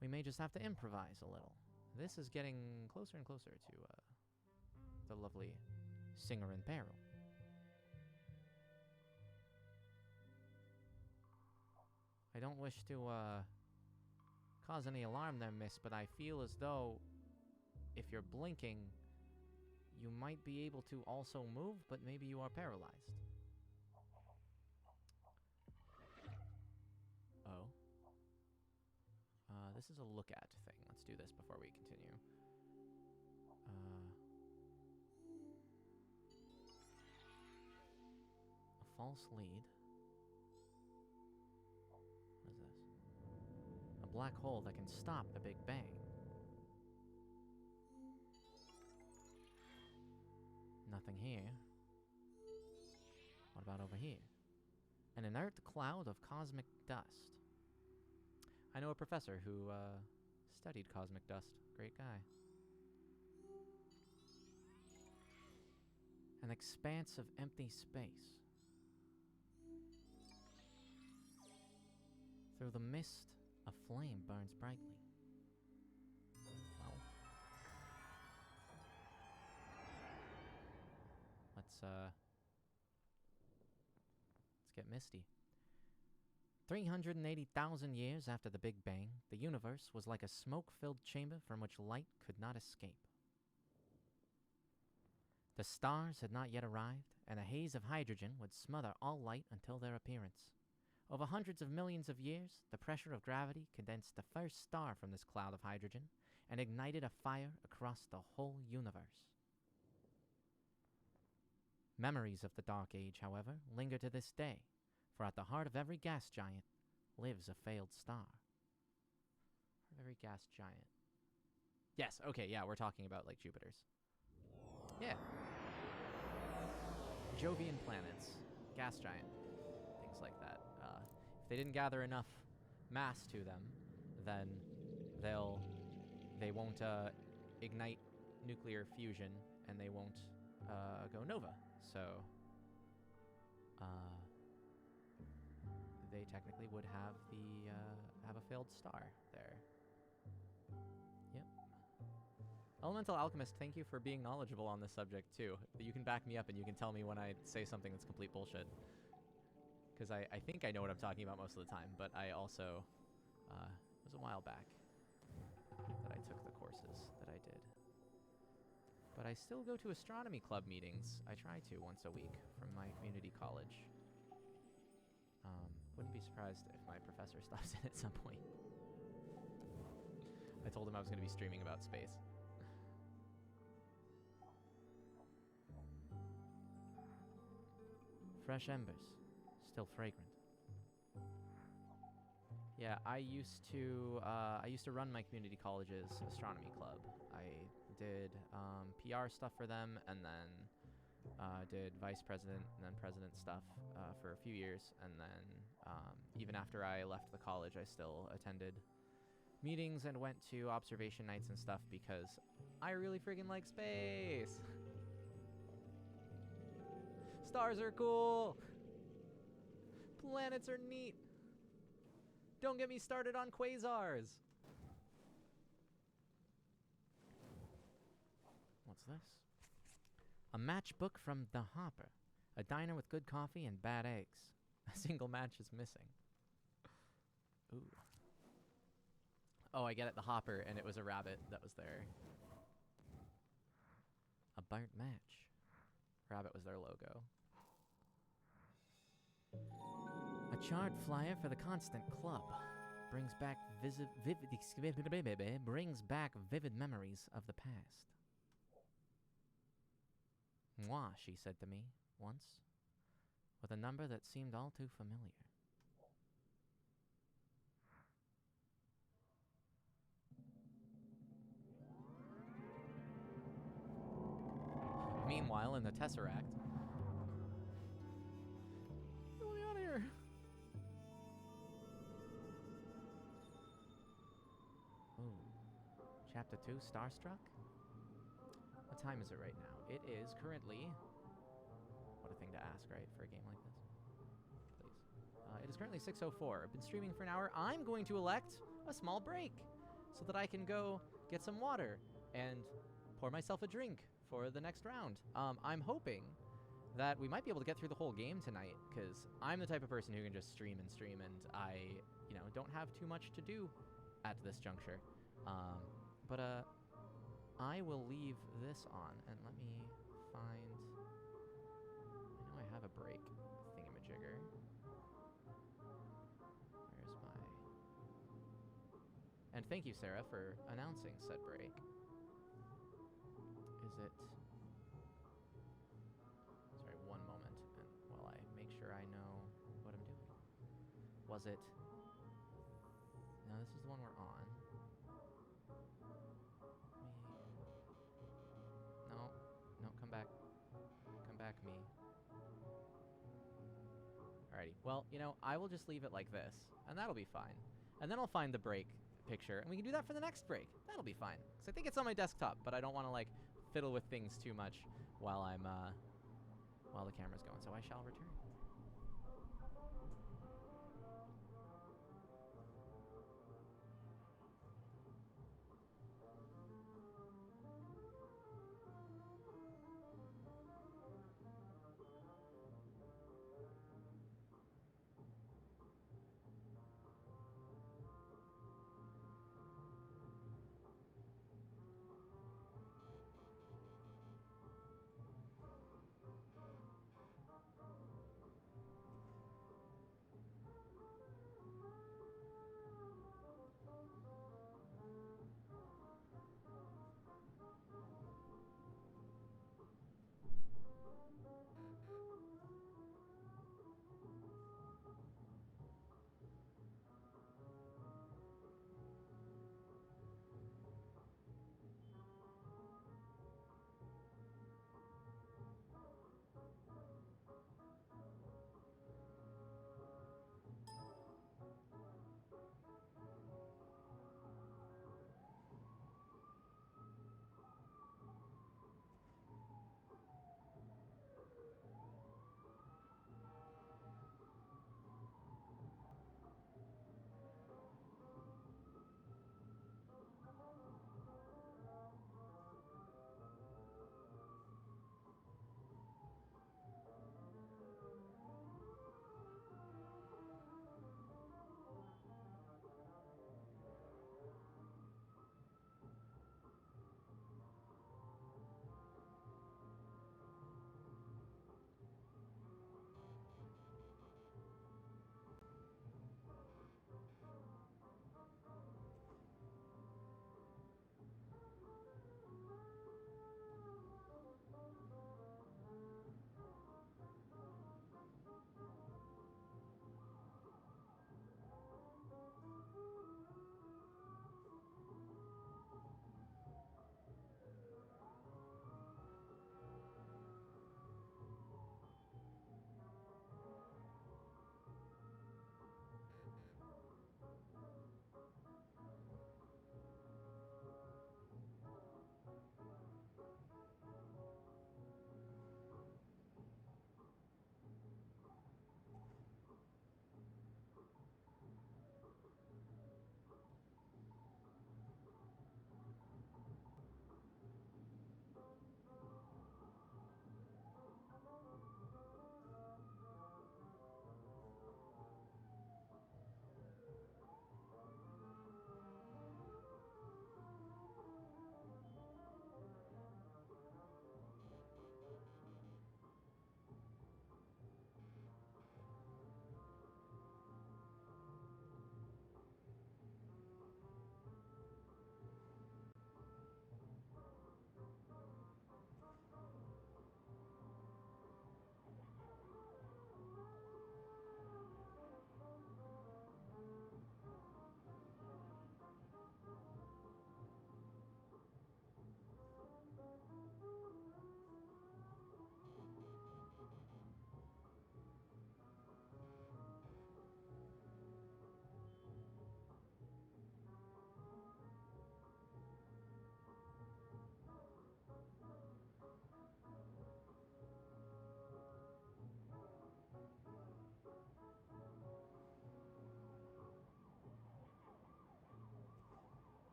We may just have to improvise a little. This is getting closer and closer to the lovely singer in peril. I don't wish to cause any alarm there, miss, but I feel as though if you're blinking, you might be able to also move, but maybe you are paralyzed. Oh. This is a look at thing. Let's do this before we continue. A false lead. What is this? A black hole that can stop the Big Bang. Nothing here. What about over here? An inert cloud of cosmic dust. I know a professor who studied cosmic dust. Great guy. An expanse of empty space. Through the mist, a flame burns brightly. Well, let's get misty. 380,000 years after the Big Bang, the universe was like a smoke-filled chamber from which light could not escape. The stars had not yet arrived, and a haze of hydrogen would smother all light until their appearance. Over hundreds of millions of years, the pressure of gravity condensed the first star from this cloud of hydrogen and ignited a fire across the whole universe. Memories of the Dark Age, however, linger to this day, for at the heart of every gas giant lives a failed star. Every gas giant. Yes, okay, yeah, we're talking about, like, Jupiter's. Yeah. Jovian planets, gas giant, things like that. If they didn't gather enough mass to them, then they won't ignite nuclear fusion, and they won't go nova. So, they technically would have have a failed star there. Yep. Elemental Alchemist, thank you for being knowledgeable on this subject too. You can back me up and you can tell me when I say something that's complete bullshit. Because I think I know what I'm talking about most of the time, but I also, it was a while back that I took the courses that I did. But I still go to astronomy club meetings. I try to once a week from my community college. Wouldn't be surprised if my professor stops in at some point. I told him I was going to be streaming about space. Fresh embers, still fragrant. Yeah, I used to run my community college's astronomy club. I did PR stuff for them, and then Did vice president and then president stuff for a few years, and then even after I left the college, I still attended meetings and went to observation nights and stuff because I really freaking like space. Stars are cool. Planets are neat. Don't get me started on quasars. What's this? A matchbook from the Hopper. A diner with good coffee and bad eggs. A single match is missing. Ooh. Oh, I get it. The Hopper, and it was a rabbit that was there. A burnt match. Rabbit was their logo. A charred flyer for the Constant Club. Brings back vivid memories of the past. Moi, she said to me once, with a number that seemed all too familiar. Meanwhile, in the Tesseract... Get me out of here! Ooh. Chapter 2, Starstruck? What time is it right now? It is currently... What a thing to ask, right, for a game like this? Please. It is currently 6:04. I've been streaming for an hour. I'm going to elect a small break so that I can go get some water and pour myself a drink for the next round. I'm hoping that we might be able to get through the whole game tonight, because I'm the type of person who can just stream, and I, don't have too much to do at this juncture. But I will leave this on, and let me find... I know I have a break thingamajigger. Where's my... And thank you, Sarah, for announcing said break. Is it... Sorry, one moment, and while I make sure I know what I'm doing. Was it... No, this is the one we're on. No, come back. Come back, me. Alrighty, well, I will just leave it like this, and that'll be fine. And then I'll find the break picture, and we can do that for the next break. That'll be fine. Because I think it's on my desktop, but I don't want to, fiddle with things too much while while the camera's going, so I shall return.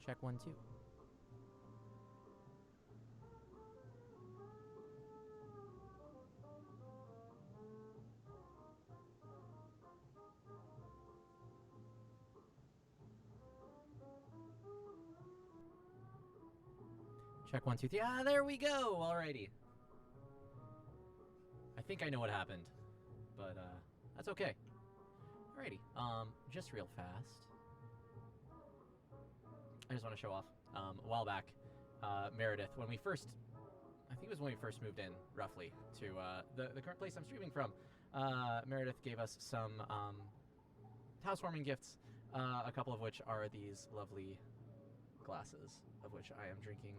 Check 1 2. Check 1 2 3. Ah, there we go. Alrighty. I think I know what happened, but that's okay. Alrighty. Just real fast, I just want to show off. A while back, Meredith, when we first, I think it was when we first moved in, roughly, to the current place I'm streaming from, Meredith gave us some housewarming gifts, a couple of which are these lovely glasses, of which I am drinking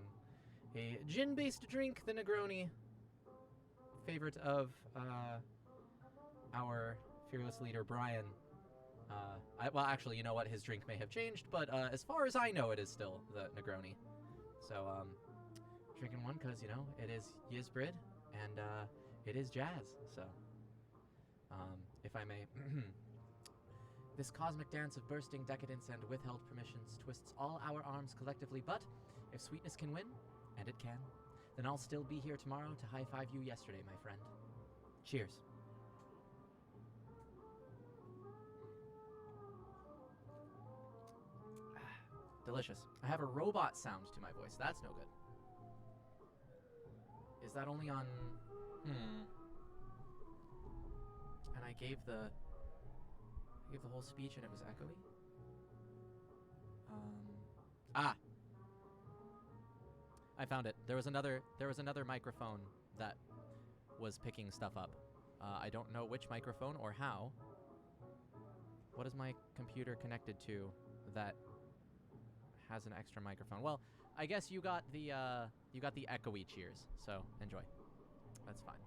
a gin-based drink, the Negroni, favorite of our fearless leader, Brian. Well, actually, you know what? His drink may have changed, but as far as I know, it is still the Negroni. So, drinking one because, you know, it is Yizbrid, and it is jazz. So, if I may, this cosmic dance of bursting decadence and withheld permissions twists all our arms collectively, but if sweetness can win, and it can, then I'll still be here tomorrow to high-five you yesterday, my friend. Cheers. Delicious. I have a robot sound to my voice. That's no good. Is that only on... And I gave the whole speech and it was echoey? I found it. There was another microphone that was picking stuff up. I don't know which microphone or how. What is my computer connected to that has an extra microphone? Well, I guess you got the echoey cheers, so enjoy. That's fine.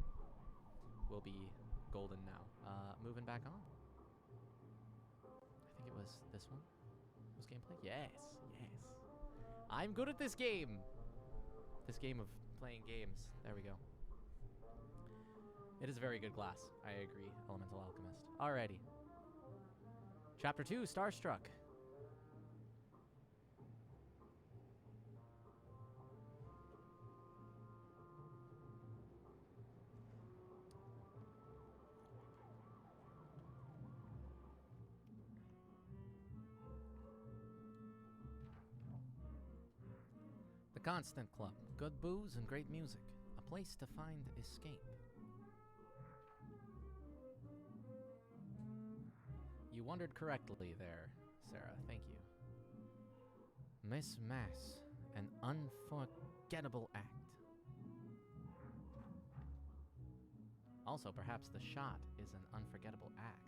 We'll be golden now. Moving back on. I think it was this one. Was gameplay? Yes. I'm good at this game. This game of playing games. There we go. It is a very good glass. I agree, Elemental Alchemist. Alrighty. Chapter 2, Starstruck. The Constant Club. Good booze and great music. A place to find escape. You wondered correctly there, Sarah. Thank you. Miss Mass. An unforgettable act. Also, perhaps the shot is an unforgettable act.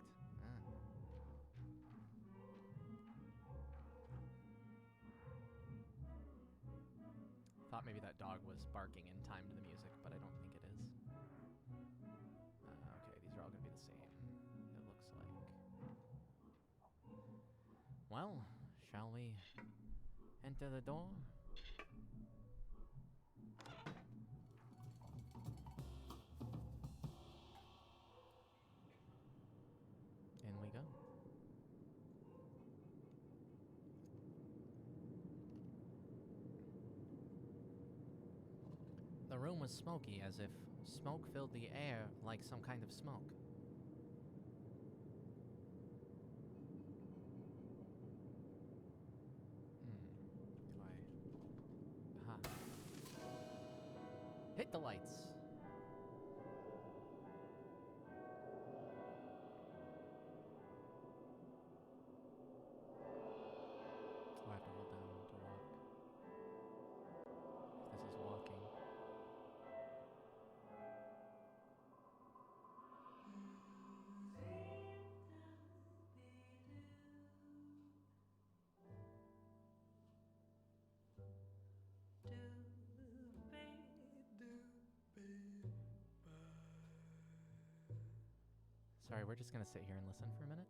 Thought maybe that dog was barking in time to the music, but I don't think it is. Okay, these are all going to be the same, it looks like. Well, shall we enter the door? In we go. The room was smoky, as if smoke filled the air like some kind of smoke. Aha. Hit the lights. Oh, I have to hold down to walk. This is walking. Sorry, we're just gonna sit here and listen for a minute.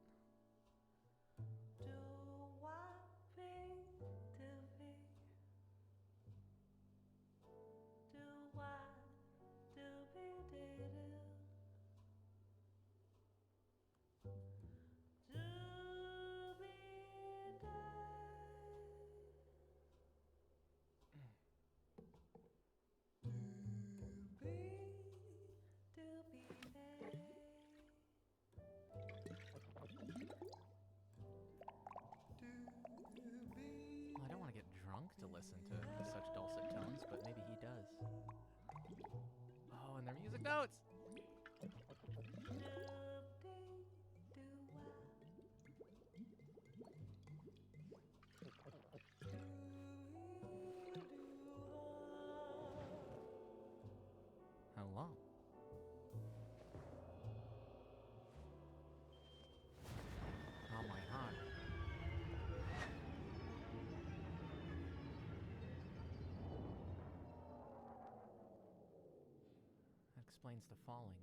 explains the falling.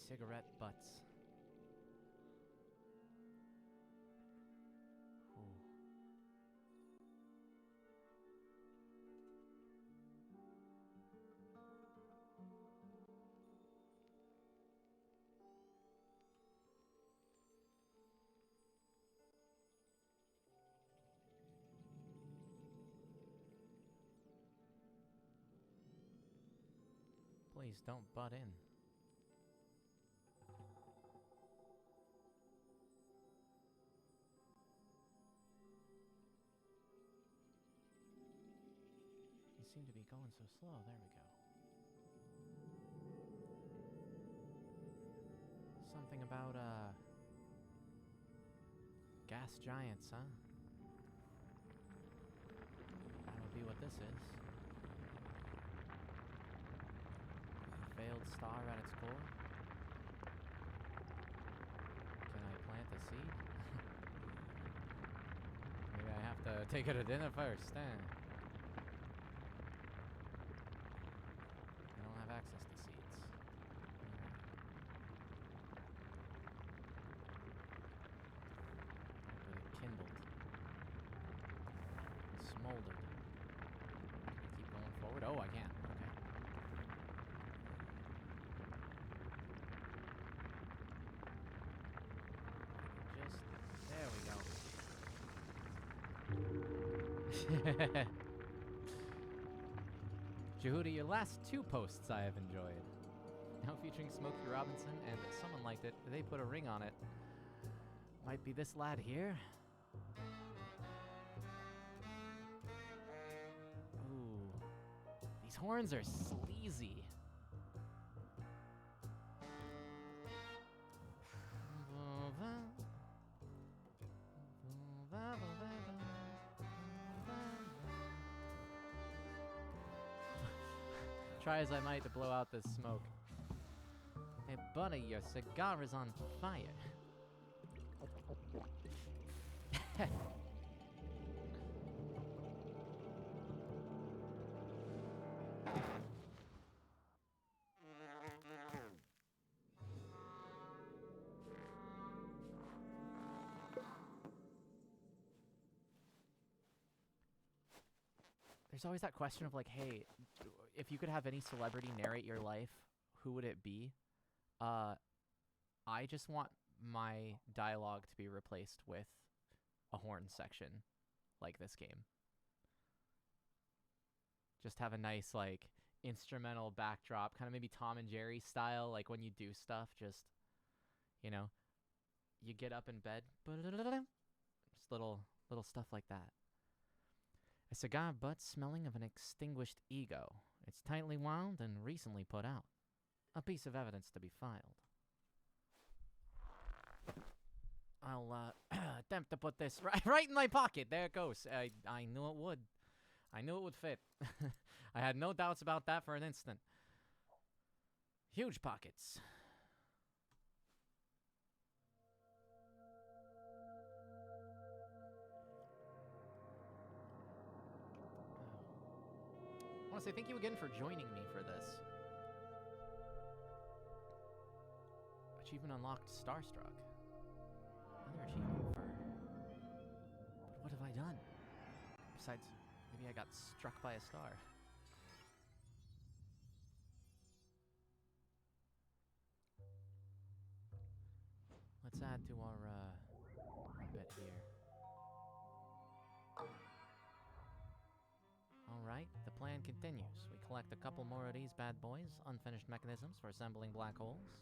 Cigarette butts. Ooh. Please don't butt in. You seem to be going so slow. There we go. Something about, gas giants, huh? That would be what this is. A failed star at its core. Can I plant the seed? Maybe I have to take it to dinner first, eh? I don't have access to seeds. But it kindled. It smoldered. Can I keep going forward? Oh, I can. Okay. Just... there we go. Jehudi, your last 2 posts I have enjoyed. Now featuring Smokey Robinson, and someone liked it. They put a ring on it. Might be this lad here. Ooh. These horns are sleazy. Try as I might to blow out this smoke. Hey, buddy, your cigar is on fire. There's always that question of like, hey, if you could have any celebrity narrate your life, who would it be? I just want my dialogue to be replaced with a horn section like this game. Just have a nice like instrumental backdrop, kind of maybe Tom and Jerry style, like when you do stuff, just, you know, you get up in bed, just little stuff like that. A cigar butt smelling of an extinguished ego. It's tightly wound and recently put out. A piece of evidence to be filed. I'll attempt to put this right in my pocket. There it goes. I knew it would. I knew it would fit. I had no doubts about that for an instant. Huge pockets. I want to say thank you again for joining me for this. Achievement unlocked, Starstruck. Another achievement for... But what have I done? Besides, maybe I got struck by a star. Let's add to our bit here. Alright, the plan continues. We collect a couple more of these bad boys, unfinished mechanisms for assembling black holes.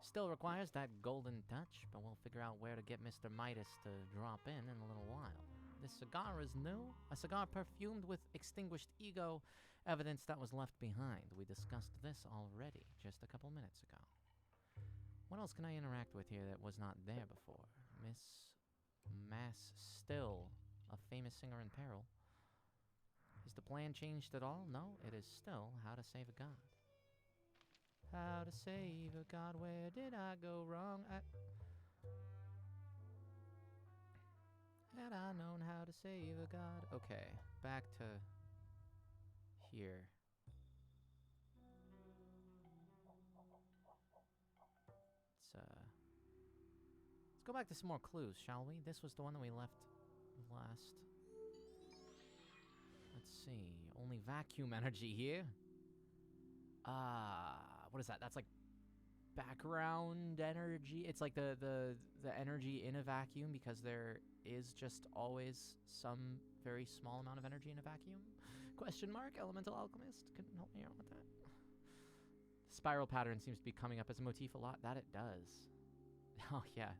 Still requires that golden touch, but we'll figure out where to get Mr. Midas to drop in a little while. This cigar is new, a cigar perfumed with extinguished ego, evidence that was left behind. We discussed this already, just a couple minutes ago. What else can I interact with here that was not there before? Miss Mass Still, a famous singer in peril. Is the plan changed at all? No, it is still how to save a god. How to save a god, where did I go wrong? Had I known how to save a god. Okay, back to here. let's go back to some more clues, shall we? This was the one that we left last. Let's see. Only vacuum energy here. What is that? That's like background energy. It's like the energy in a vacuum, because there is just always some very small amount of energy in a vacuum. Question mark. Elemental alchemist, couldn't help me out with that. Spiral pattern seems to be coming up as a motif a lot. That it does. Oh yeah.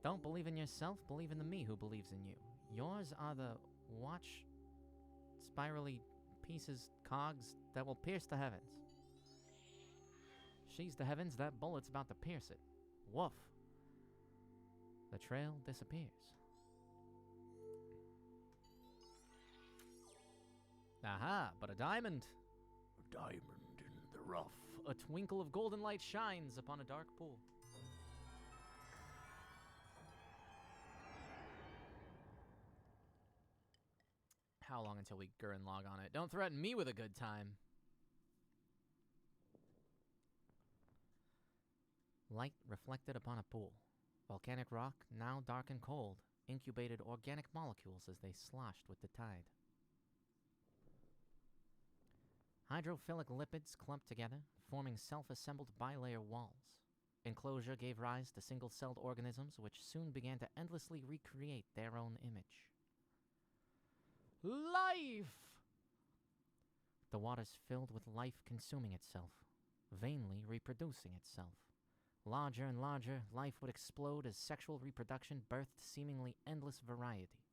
Don't believe in yourself, believe in the me who believes in you. Yours are the watch spirally pieces, cogs, that will pierce the heavens. She's the heavens, that bullet's about to pierce it. Woof. The trail disappears. Aha, but a diamond. A diamond in the rough. A twinkle of golden light shines upon a dark pool. How long until we Gurren log on it? Don't threaten me with a good time. Light reflected upon a pool. Volcanic rock, now dark and cold, incubated organic molecules as they sloshed with the tide. Hydrophilic lipids clumped together, forming self-assembled bilayer walls. Enclosure gave rise to single-celled organisms which soon began to endlessly recreate their own image. Life! The waters filled with life consuming itself, vainly reproducing itself. Larger and larger, life would explode as sexual reproduction birthed seemingly endless variety.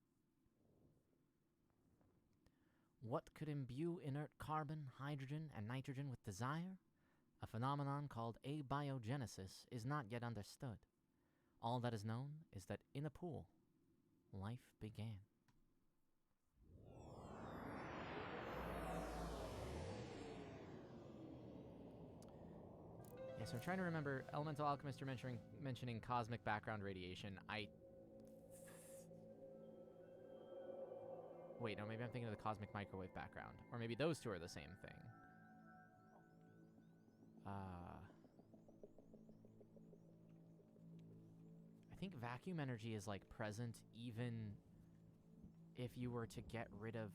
What could imbue inert carbon, hydrogen, and nitrogen with desire? A phenomenon called abiogenesis is not yet understood. All that is known is that in a pool, life began. So I'm trying to remember, Elemental Alchemist, you're mentioning cosmic background radiation. Wait, no, maybe I'm thinking of the cosmic microwave background. Or maybe those two are the same thing. I think vacuum energy is, like, present even if you were to get rid of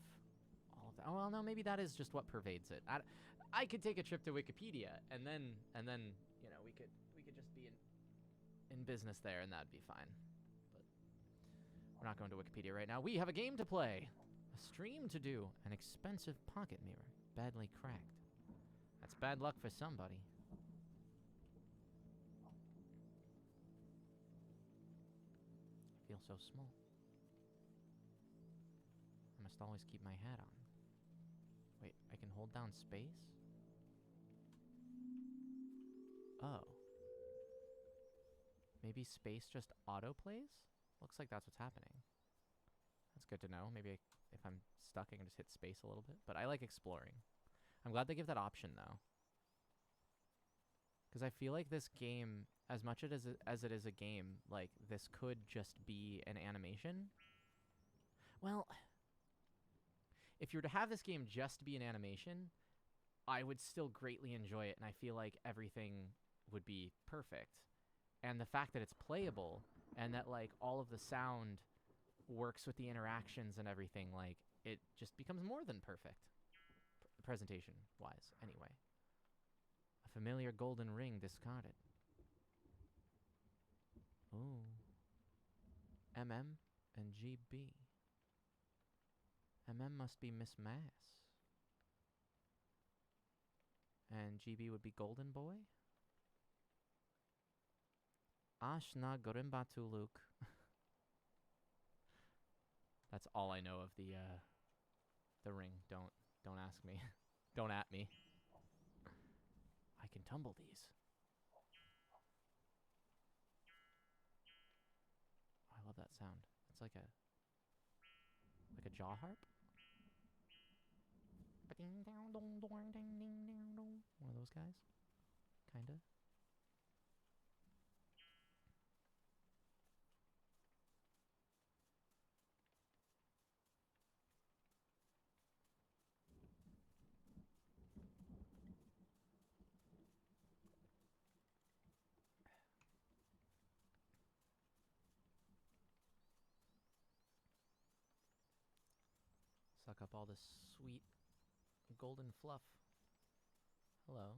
all of that. Oh, well, no, maybe that is just what pervades it. I could take a trip to Wikipedia, and then you know, we could just be in business there, and that'd be fine. But we're not going to Wikipedia right now. We have a game to play, a stream to do, an expensive pocket mirror, badly cracked. That's bad luck for somebody. I feel so small. I must always keep my hat on. Wait, I can hold down space? Oh. Maybe space just autoplays? Looks like that's what's happening. That's good to know. Maybe if I'm stuck, I can just hit space a little bit. But I like exploring. I'm glad they give that option, though. Because I feel like this game, as much as it is a game, like, this could just be an animation. Well, if you were to have this game just be an animation, I would still greatly enjoy it, and I feel like everything would be perfect. And the fact that it's playable, and that, like, all of the sound works with the interactions and everything, like, it just becomes more than perfect. Presentation-wise, anyway. A familiar golden ring discarded. Ooh. MM and GB. MM must be Miss Mass. And GB would be Golden Boy? Ashna Gorimbatu Luke. That's all I know of the ring. Don't ask me. Don't at me. I can tumble these. Oh, I love that sound. It's like a jaw harp. One of those guys? Kinda. Suck up all this sweet golden fluff. Hello.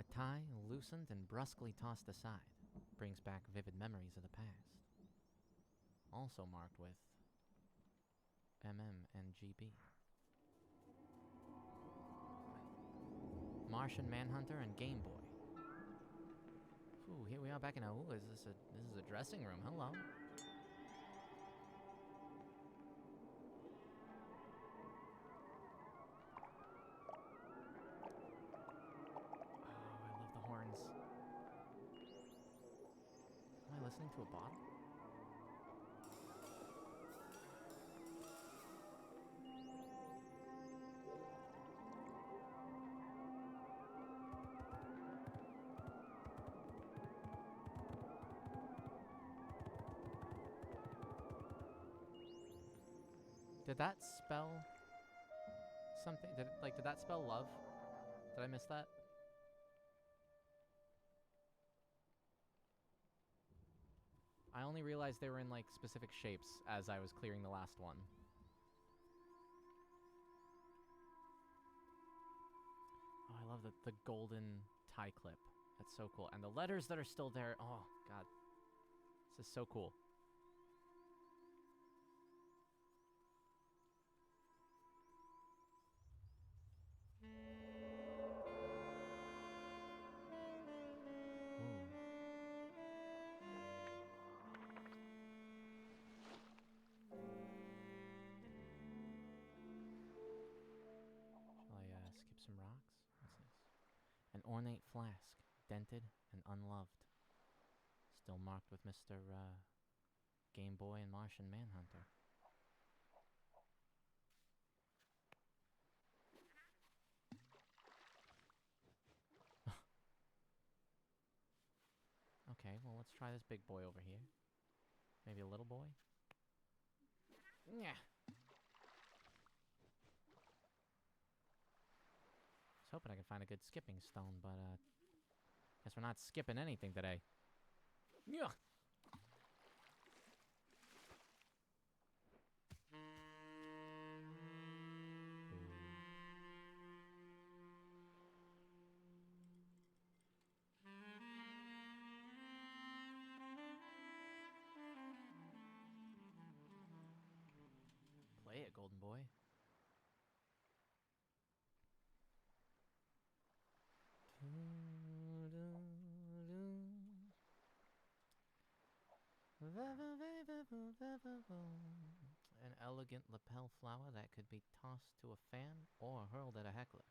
A tie loosened and brusquely tossed aside brings back vivid memories of the past. Also marked with MM and GB. Martian Manhunter and Game Boy. Ooh, here we are back in a. Ooh, this is a dressing room. Hello. Oh, I love the horns. Am I listening to a bottle? Did that spell something? Did that spell love? Did I miss that? I only realized they were in like specific shapes as I was clearing the last one. Oh, I love the golden tie clip. That's so cool. And the letters that are still there. Oh, God. This is so cool. Skip some rocks? What's this? An ornate flask, dented and unloved. Still marked with Mr. Game Boy and Martian Manhunter. Okay, well, let's try this big boy over here. Maybe a little boy? Yeah. I was hoping I could find a good skipping stone, but guess we're not skipping anything today. Yeah. Play it, golden boy. An elegant lapel flower that could be tossed to a fan or hurled at a heckler.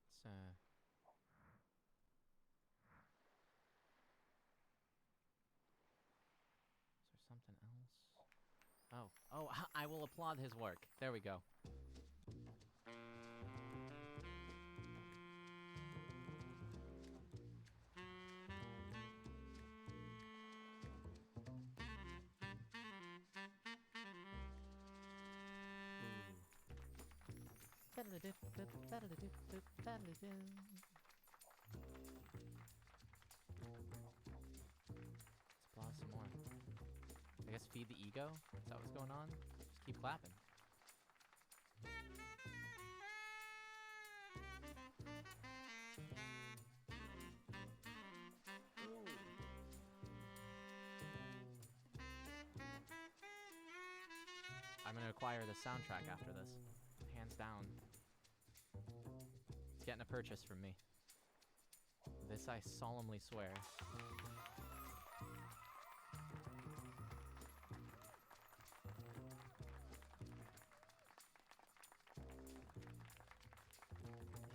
It's Is there something else? Oh, I will applaud his work. There we go. Let's applause some more. I guess feed the ego? Is that what's going on? Just keep clapping. I'm gonna acquire the soundtrack after this. Hands down. It's getting a purchase from me. This I solemnly swear.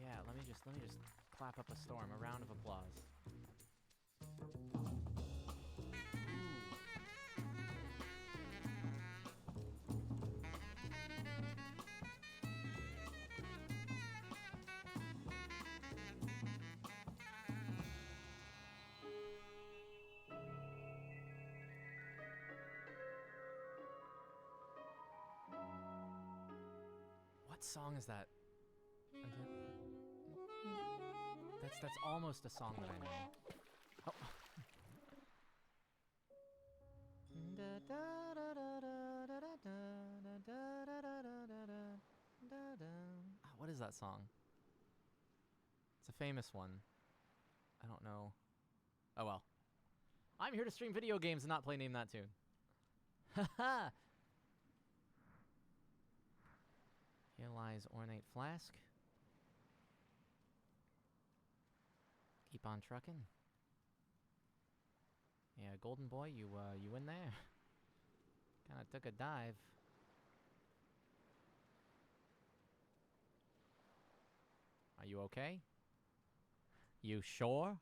Yeah, let me just clap up a storm, a round of applause. What song is that? That's almost a song that I know. Oh. What is that song? It's a famous one. I don't know. Oh well. I'm here to stream video games and not play Name That Tune. Haha! Here lies ornate flask. Keep on trucking. Yeah, Golden Boy, you in there? Kinda took a dive. Are you okay? You sure?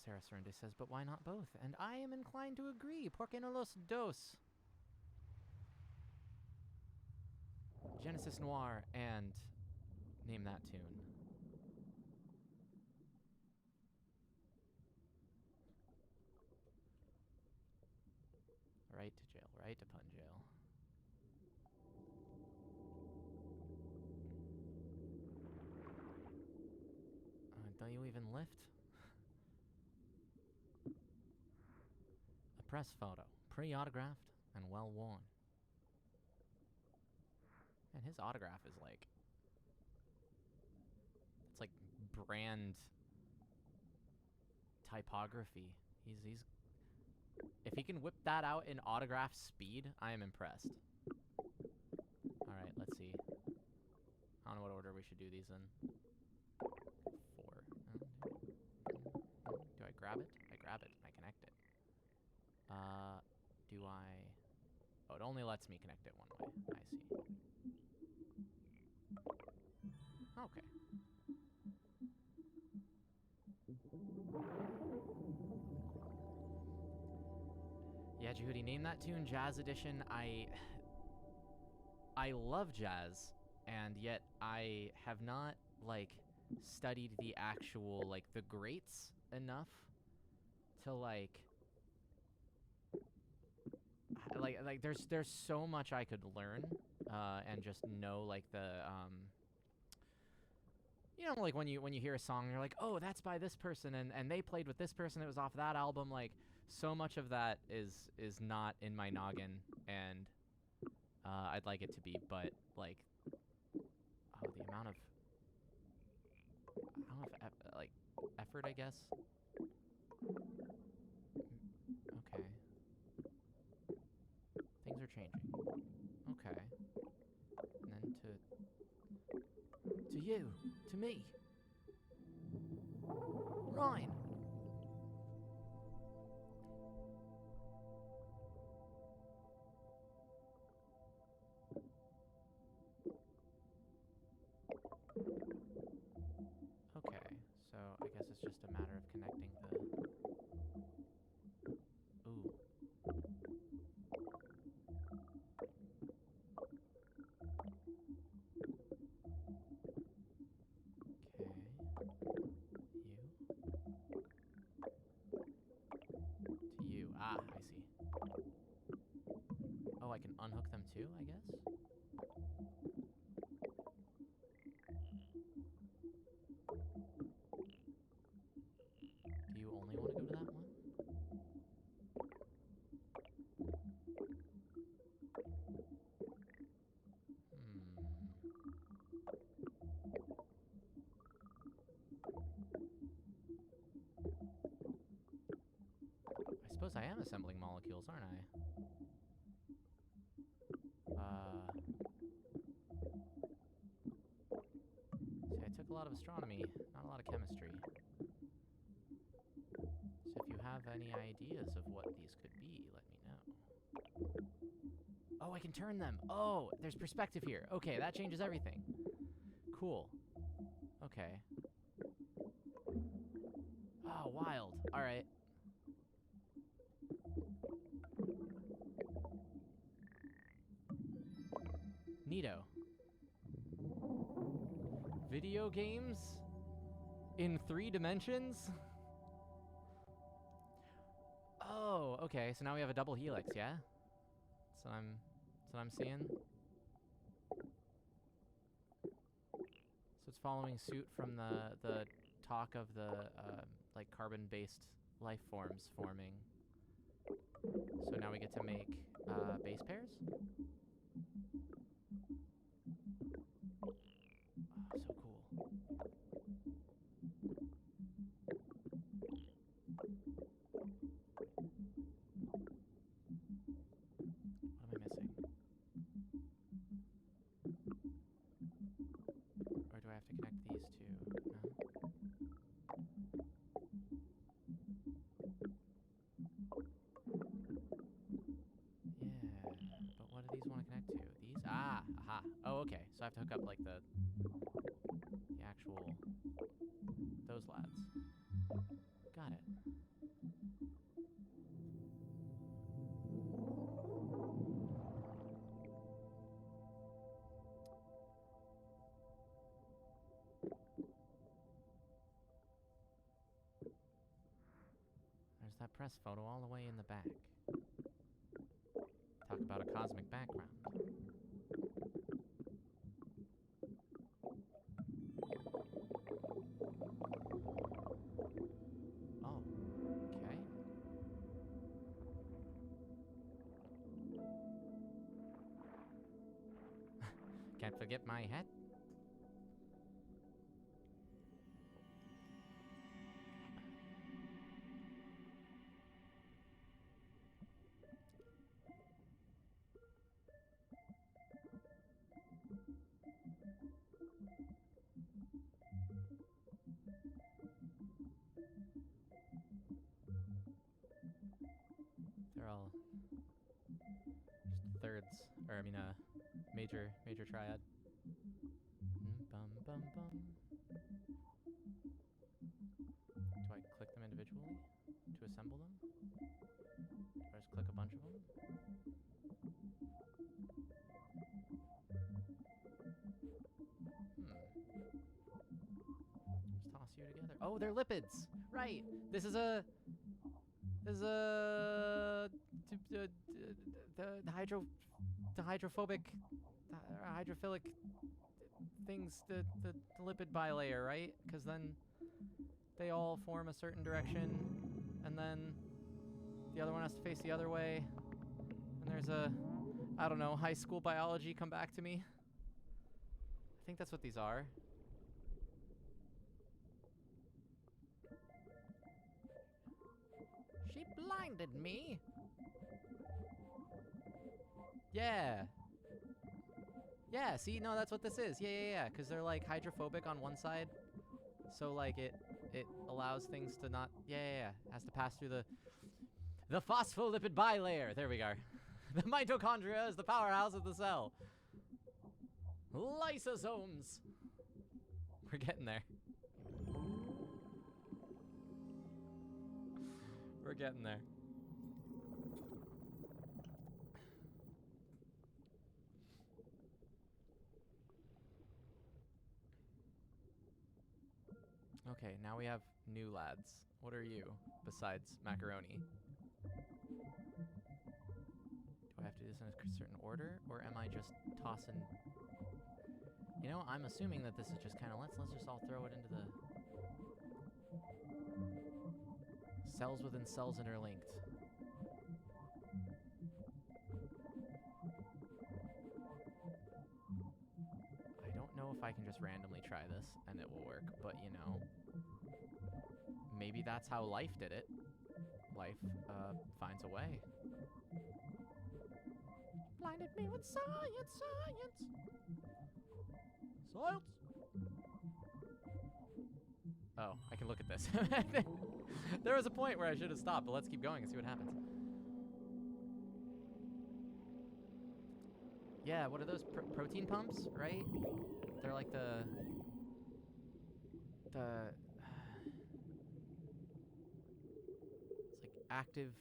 Sarah Surrender says, but why not both? And I am inclined to agree. Por qué no los dos? Genesis Noir and Name That Tune. Right to jail, right to pun jail. Don't you even lift? A press photo, pre-autographed and well worn. And his autograph is like, it's like brand typography. He's if he can whip that out in autograph speed, I am impressed. All right, let's see. I don't know what order we should do these in. 4. Do I grab it? I grab it. I connect it. Do I? Oh, it only lets me connect it one way. I see. Okay. Yeah, Judy, Name That Tune Jazz Edition. I love jazz, and yet I have not, like, studied the actual, like, the greats enough to, like, there's so much I could learn, and just know, like, the, you know, like, when you hear a song, you're like, oh, that's by this person, and they played with this person, it was off that album, like, so much of that is not in my noggin, and I'd like it to be, but, like, oh, the amount of like, effort, I guess. Okay. Things are changing. Okay. And then to you, to me. Ryan. Okay, so I guess it's just a matter of connecting the... Ooh. Okay. To you. Ah, I see. Oh, I can unhook them too, I guess? Do you only want to go to that one? I suppose I am assembling molecules, aren't I? See, I took a lot of astronomy, not a lot of chemistry. So if you have any ideas of what these could be, let me know. Oh, I can turn them. Oh, there's perspective here. Okay, that changes everything. Cool. Okay. Oh, wild. All right. Neato. Video games in 3 dimensions? Oh, okay. So now we have a double helix, yeah? That's what I'm seeing. So So it's following suit from the talk of the like carbon-based life forms forming. So now we get to make base pairs. Oh, so cool. What am I missing? Or do I have to connect these two? No. Yeah, but what do these want to connect to? These? Ah, aha. Oh, okay. So I have to hook up like the actual those lads. Got it. There's that press photo all the way in the back. Talk about a cosmic background. Oh, okay. Can't forget my hat. They're all just thirds, or I mean, major triad. Bum bum bum. Do I click them individually to assemble them? Do I just click a bunch of them? Just toss you together. Oh, they're lipids. Right. This is the hydrophobic, hydrophilic things, the lipid bilayer, right? Because then they all form a certain direction, and then the other one has to face the other way, and there's a, I don't know, high school biology come back to me. I think that's what these are. She blinded me. Yeah. Yeah, see, no, that's what this is. Yeah, because they're like hydrophobic on one side. So like it allows things to not, yeah, has to pass through the phospholipid bilayer. There we go. The mitochondria is the powerhouse of the cell. Lysosomes. We're getting there. We're getting there. Okay, now we have new lads. What are you, besides macaroni? Do I have to do this in a certain order, or am I just tossing? You know, I'm assuming that this is just kind of, let's just all throw it into the cells within cells interlinked. I don't know if I can just randomly try this and it will work, but you know, maybe that's how life did it. Life finds a way. Blinded me with science. Science! Oh, I can look at this. There was a point where I should have stopped, but let's keep going and see what happens. Yeah, what are those protein pumps, right? They're like the it's like active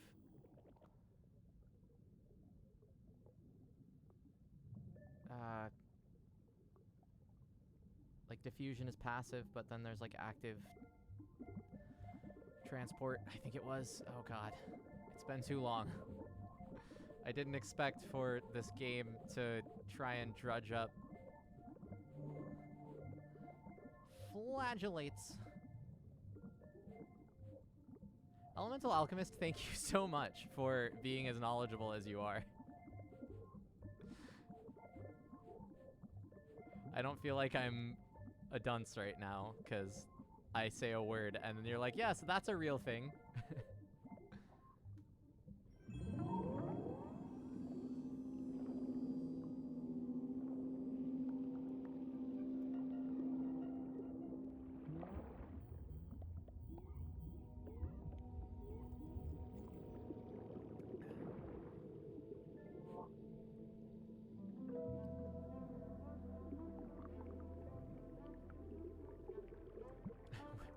like diffusion is passive, but then there's like active transport, I think it was. Oh god, it's been too long. I didn't expect for this game to try and drudge up flagellates. Elemental Alchemist, thank you so much for being as knowledgeable as you are. I don't feel like I'm a dunce right now, because I say a word, and then you're like, yeah, so that's a real thing.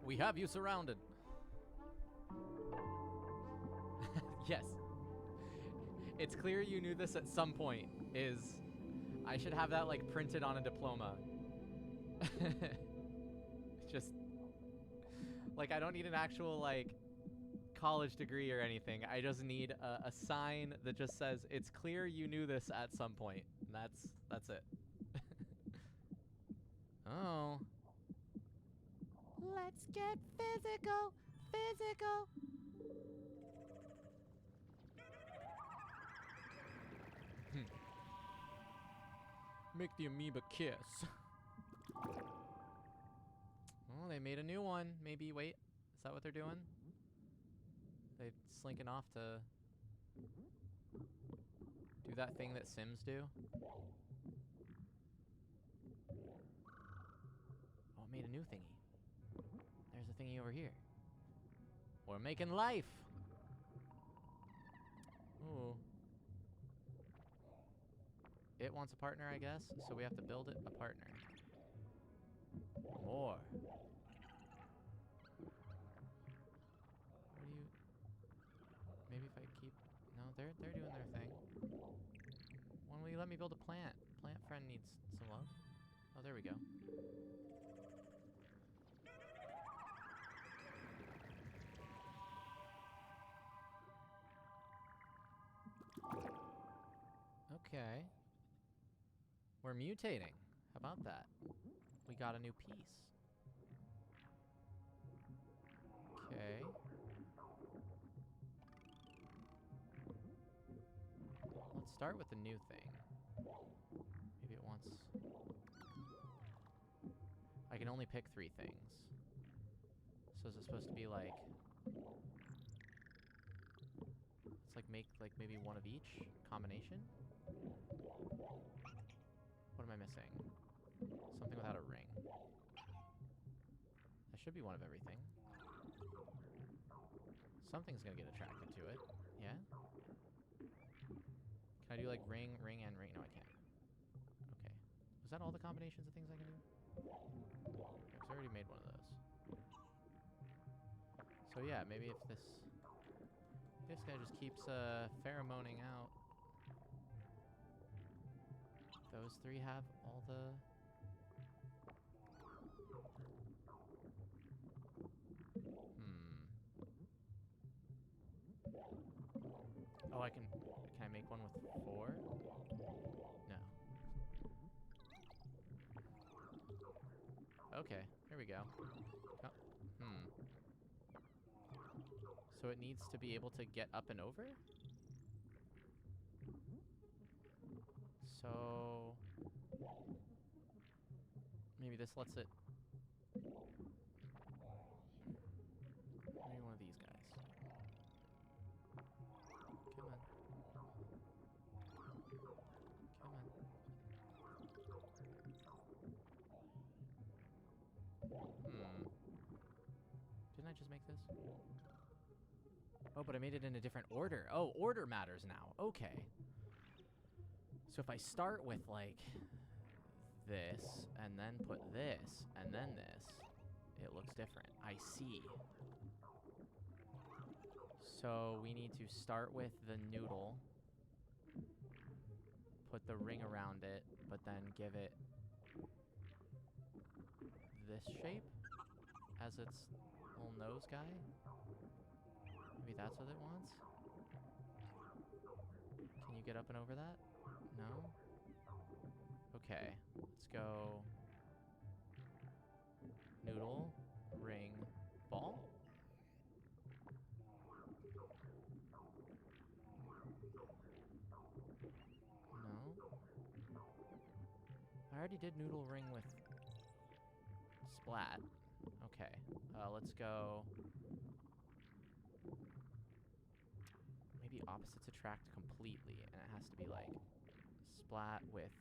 We have you surrounded. Yes. It's clear you knew this at some point. I should have that like printed on a diploma. Just like I don't need an actual like college degree or anything. I just need a sign that just says it's clear you knew this at some point. And that's it. Oh. Let's get physical. Physical. Make the amoeba kiss. Oh, they made a new one. Maybe, wait. Is that what they're doing? They slinking off to do that thing that Sims do? Oh, it made a new thingy. There's a thingy over here. We're making life. Ooh. It wants a partner, I guess, so we have to build it a partner. More. What do you... Maybe if I keep... No, they're doing their thing. When will you let me build a plant? Plant friend needs some love. Oh, there we go. Okay. We're mutating. How about that? We got a new piece. Okay. Let's start with the new thing. Maybe it wants... I can only pick 3 things. So is it supposed to be like... It's like make like maybe one of each combination? What am I missing? Something without a ring. That should be one of everything. Something's gonna get attracted to it. Yeah? Can I do like ring, ring, and ring? No, I can't. Okay. Was that all the combinations of things I can do? Okay, so I already made one of those. So yeah, maybe if this guy just keeps pheromoning out. Those 3 have all the... Oh, can I make one with 4? No. Okay, here we go. Oh, So it needs to be able to get up and over? So... Maybe this lets it... Maybe one of these guys. Come on. Come on. Didn't I just make this? Oh, but I made it in a different order. Oh, order matters now. Okay. So if I start with, like, this, and then put this, and then this, it looks different. I see. So we need to start with the noodle, put the ring around it, but then give it this shape as its little nose guy. Maybe that's what it wants? Can you get up and over that? No? Okay, let's go noodle, ring, ball. No. I already did noodle, ring with splat. Okay. Let's go. Maybe opposites attract completely, and it has to be like splat with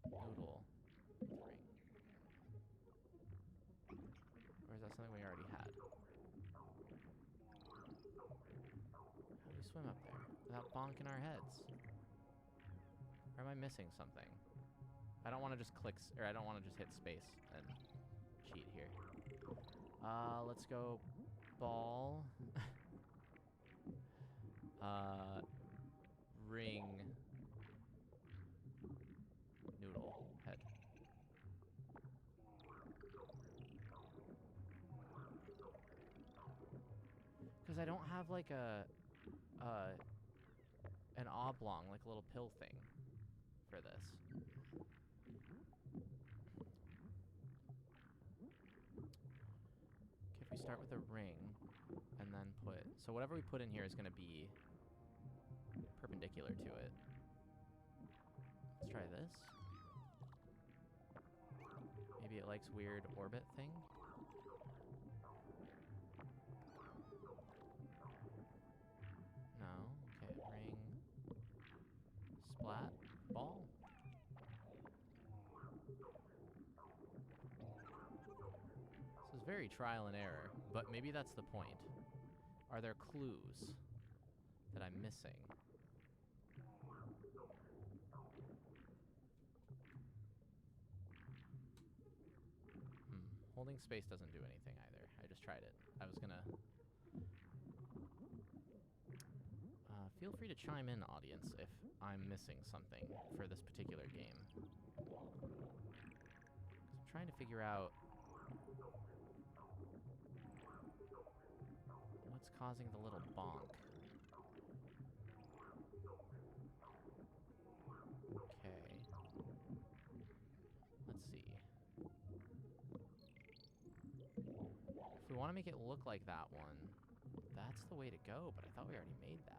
noodle with ring. Or is that something we already had? How do we swim up there without bonking our heads? Or am I missing something? I don't want to just click, or I don't want to just hit space and cheat here. Let's go ball. Ring. Noodle. Head. Because I don't have like an oblong, like a little pill thing for this. Okay, if we start with a ring and then put, so whatever we put in here is going to be perpendicular to it. Let's try this. Maybe it likes weird orbit thing. No. Okay, ring. Splat. Ball. This is very trial and error, but maybe that's the point. Are there clues that I'm missing? Holding space doesn't do anything either. I just tried it. I was gonna... feel free to chime in, audience, if I'm missing something for this particular game. 'Cause I'm trying to figure out what's causing the little bonk. Okay. Let's see. If we want to make it look like that one, that's the way to go, but I thought we already made that.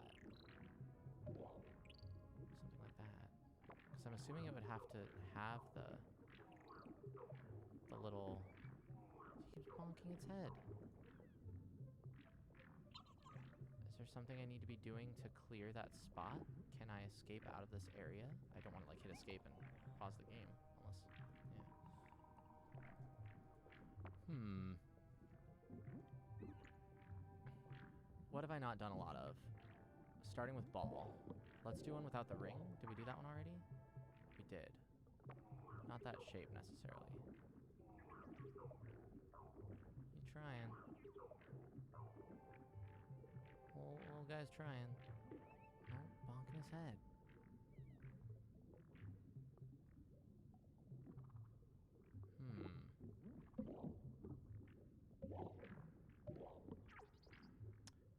Something like that. Because I'm assuming it would have to have the little... It keeps bonking its head. Is there something I need to be doing to clear that spot? Can I escape out of this area? I don't want to like hit escape and pause the game, unless... Yeah. What have I not done a lot of? Starting with ball. Let's do one without the ring. Did we do that one already? We did. Not that shape necessarily. You trying. Old guy's trying. Oh, bonking his head.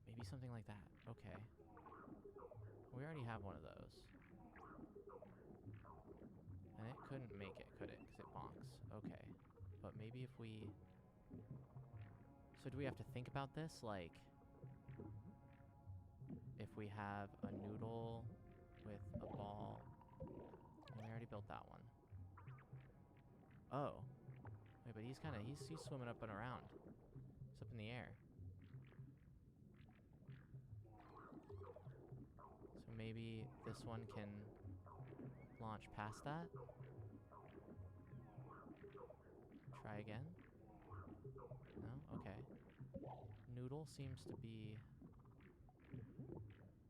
Maybe something like that. Okay. We already have one of those. And it couldn't make it, could it? Because it bonks. Okay. But maybe if we... So do we have to think about this? Like, if we have a noodle with a ball... And we already built that one. Oh. Wait, but he's kind of... He's swimming up and around. He's up in the air. So maybe this one can launch past that. Try again. No? Okay. Noodle seems to be...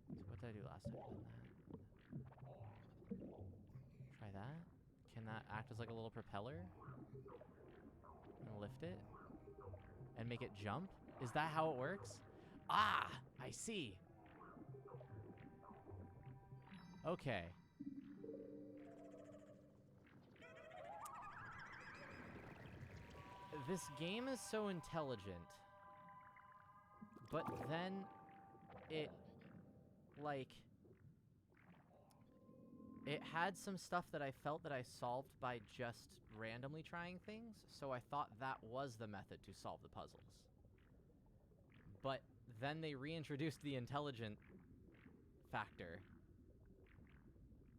So what did I do last time? Try that. Can that act as like a little propeller? And lift it? And make it jump? Is that how it works? Ah! I see! Okay. This game is so intelligent. But then it, like, It had some stuff that I felt that I solved by just randomly trying things, so I thought that was the method to solve the puzzles. But then they reintroduced the intelligent factor.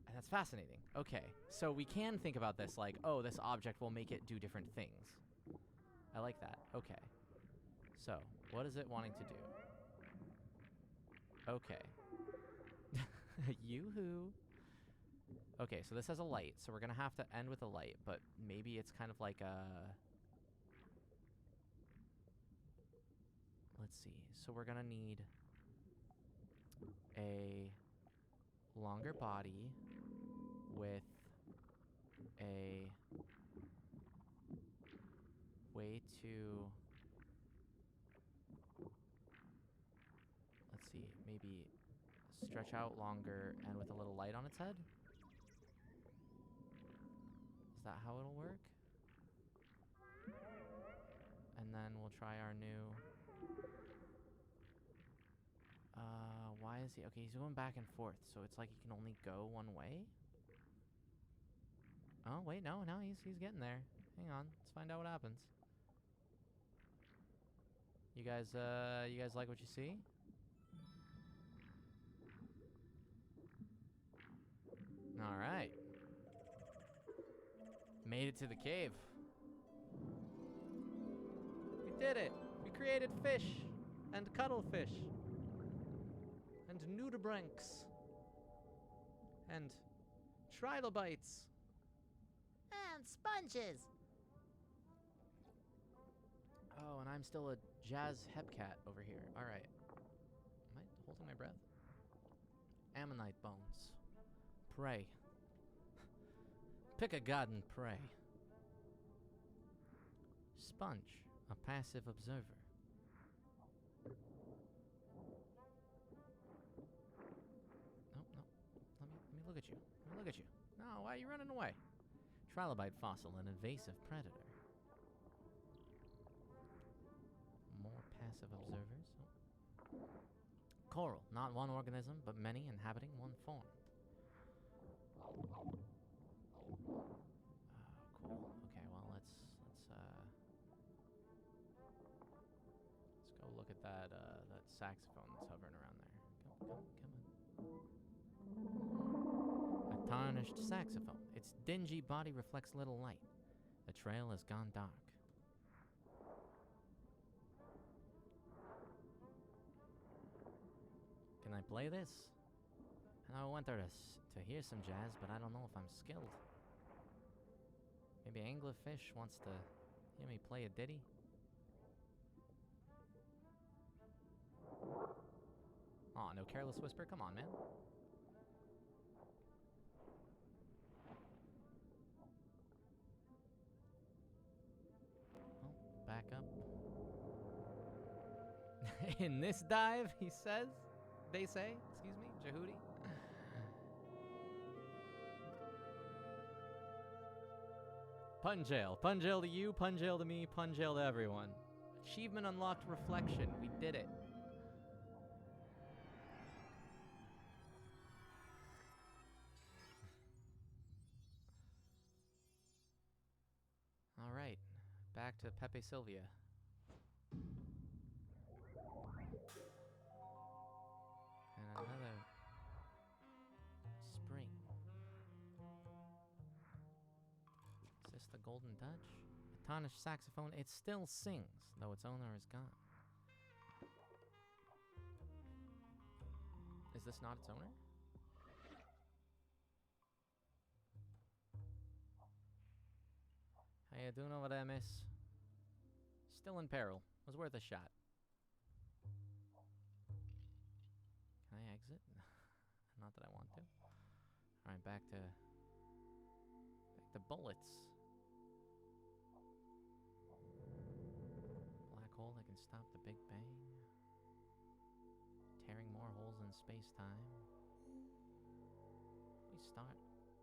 And that's fascinating. Okay, so we can think about this like, oh, this object will make it do different things. I like that. Okay. So, what is it wanting to do? Okay. Yoo-hoo. Okay, so this has a light, so we're gonna have to end with a light, but maybe it's kind of like a... Let's see. So we're gonna need a longer body with a way to... Let's see, maybe stretch out longer and with a little light on its head? Is that how it'll work? And then we'll try our new... why is he... Okay, he's going back and forth, so it's like he can only go one way? Oh, wait, no, he's getting there. Hang on, let's find out what happens. You guys like what you see? Alright. Made it to the cave. We did it! We created fish! And cuttlefish! And nudibranchs! And trilobites! And sponges. Oh, and I'm still a jazz hepcat over here. Alright. Am I holding my breath? Ammonite bones. Pray. Pick a god and pray. Sponge, a passive observer. Nope. Let me look at you. Let me look at you. No, why are you running away? Trilobite fossil, an invasive predator. More passive observers. Oh. Coral, not one organism, but many inhabiting one form. Cool. Okay, well, let's go look at that saxophone that's hovering around there. Come on. A tarnished saxophone. Its dingy body reflects little light. The trail has gone dark. Can I play this? I know I went there to hear some jazz, but I don't know if I'm skilled. Maybe Anglerfish wants to hear me play a ditty? Aw, no Careless Whisper? Come on, man. Well, back up. In this dive, he says? They say? Excuse me? Jehudi? Punjail. Punjail to you, Punjail to me, Punjail to everyone. Achievement unlocked reflection. We did it. All right. Back to Pepe Sylvia. And another spring. Is this the Golden Touch? A tarnished saxophone. It still sings, though its owner is gone. Is this not its owner? How you doing over there, miss? Still in peril. Was worth a shot. Can I exit? Not that I want to. Alright, back to bullets. Black hole that can stop the Big Bang. Tearing more holes in space-time. We start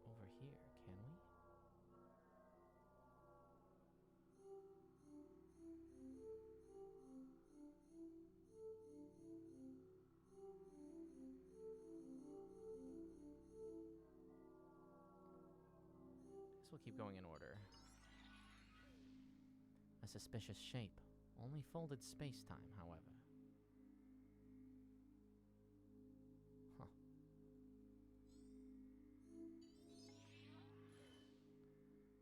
over here, can we? guess we'll keep going in order. A suspicious shape. Only folded space-time, however. Huh.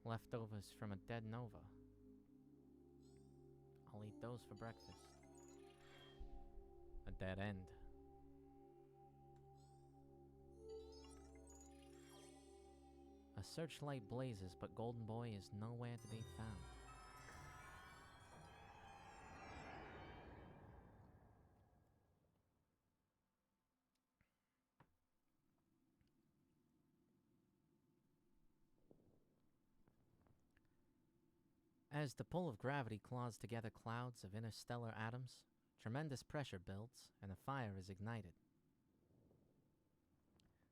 Leftovers from a dead nova. I'll eat those for breakfast. A dead end. A searchlight blazes, but Golden Boy is nowhere to be found. As the pull of gravity claws together clouds of interstellar atoms, tremendous pressure builds, and a fire is ignited.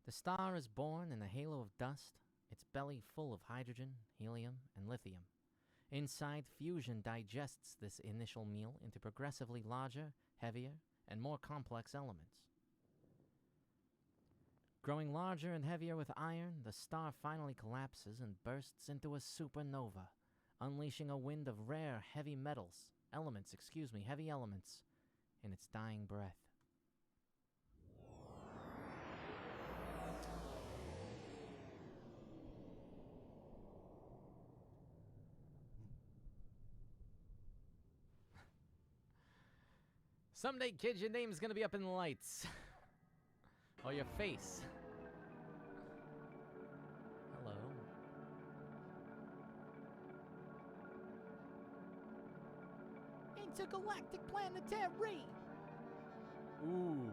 The star is born in a halo of dust, its belly full of hydrogen, helium, and lithium. Inside, fusion digests this initial meal into progressively larger, heavier, and more complex elements. Growing larger and heavier with iron, the star finally collapses and bursts into a supernova, unleashing a wind of rare heavy elements, in its dying breath. Someday, kid, your name's gonna be up in the lights. Or your face. Hello. Intergalactic planetary. Ooh.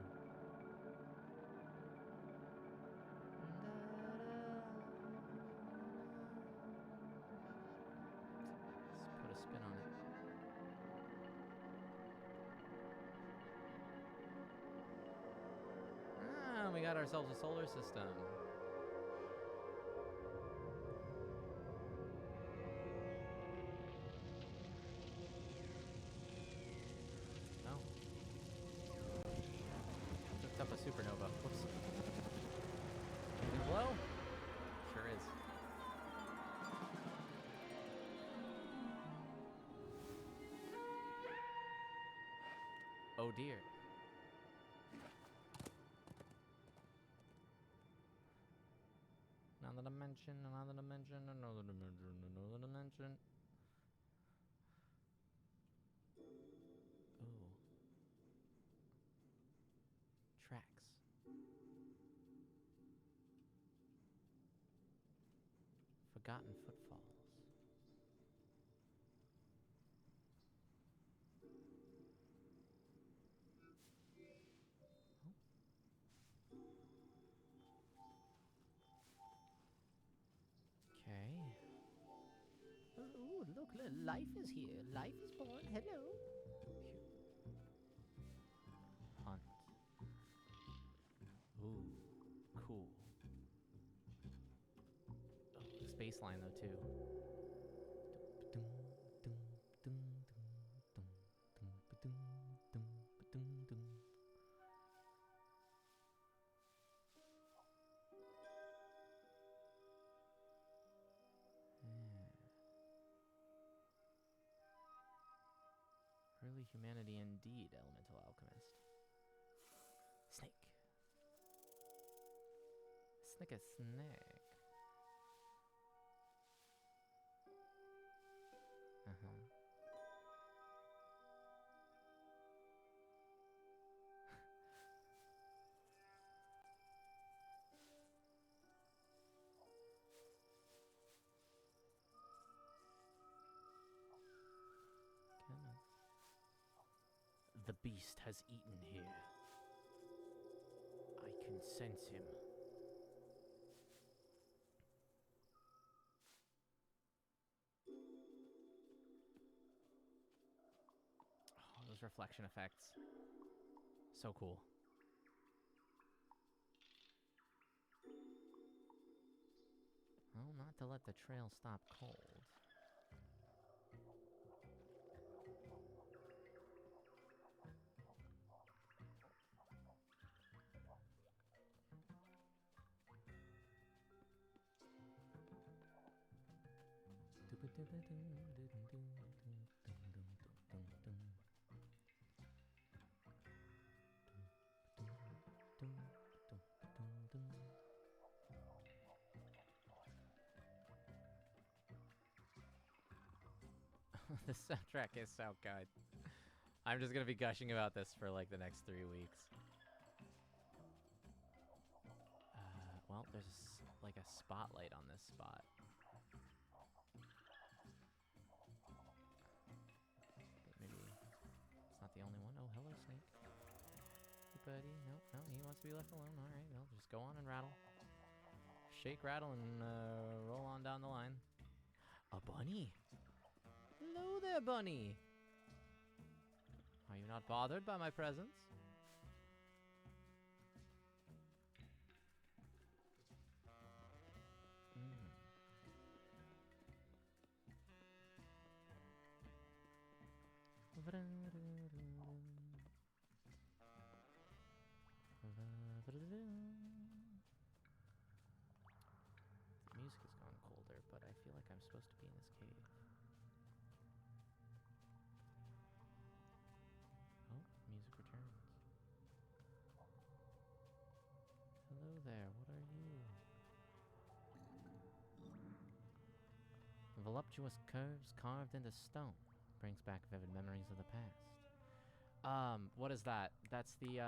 Let's put a spin on it. Ah, we got ourselves a solar system. Oh. Hooked up a supernova. Whoops. Is it blow? Sure is. Oh dear. Another dimension, another dimension, another dimension, another dimension. Ooh. Tracks. Forgotten footfalls. Okay. Oh, look, life is here. Life is born. Hello. Hunt. Ooh, cool. Oh, space line though too. Early humanity indeed, elemental alchemist. Snake. Snake a snake. Uh-huh. Come on. The beast has eaten here. I can sense him. Oh, those reflection effects. So cool. Well, not to let the trail stop cold. The soundtrack is so good. I'm just gonna be gushing about this for like the next 3 weeks. Well, there's like a spotlight on this spot. But maybe it's not the only one. Oh, hello, Snake. Hey, buddy. No, he wants to be left alone. All right, well, just go on and rattle. Shake, rattle, and roll on down the line. A bunny. Hello there, bunny. Are you not bothered by my presence? The music has gone colder, but I feel like I'm supposed to be in this cave. Oh, music returns. Hello there, what are you? Voluptuous curves carved into stone brings back vivid memories of the past. What is that? That's the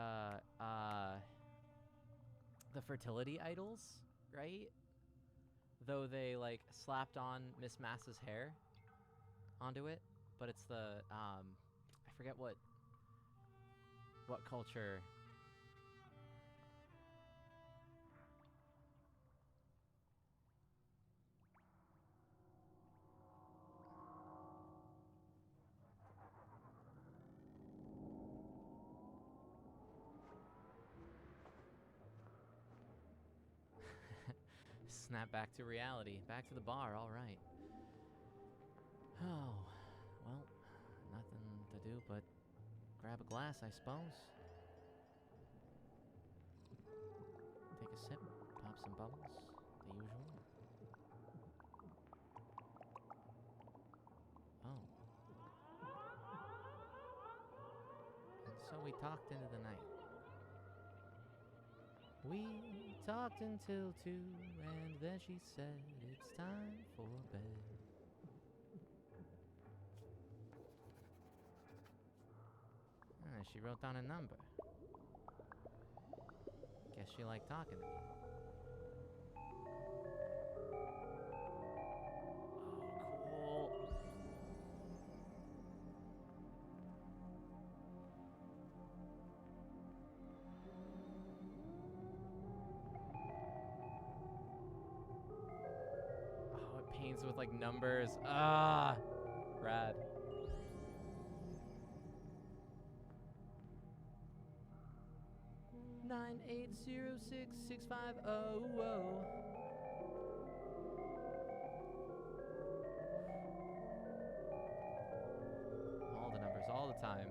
fertility idols, right? Though they like slapped on Miss Mass's hair onto it, but it's the I forget what culture. Snap back to reality. Back to the bar, all right. Oh, well, nothing to do but grab a glass, I suppose. Take a sip, pop some bubbles, the usual. Oh. And so we talked into the night. We talked until 2, and then she said it's time for bed. She wrote down a number. Guess she liked talking to me. Oh, cool. Oh, it paints with like numbers. Ah, rad. Nine 806-650. All the numbers, all the time.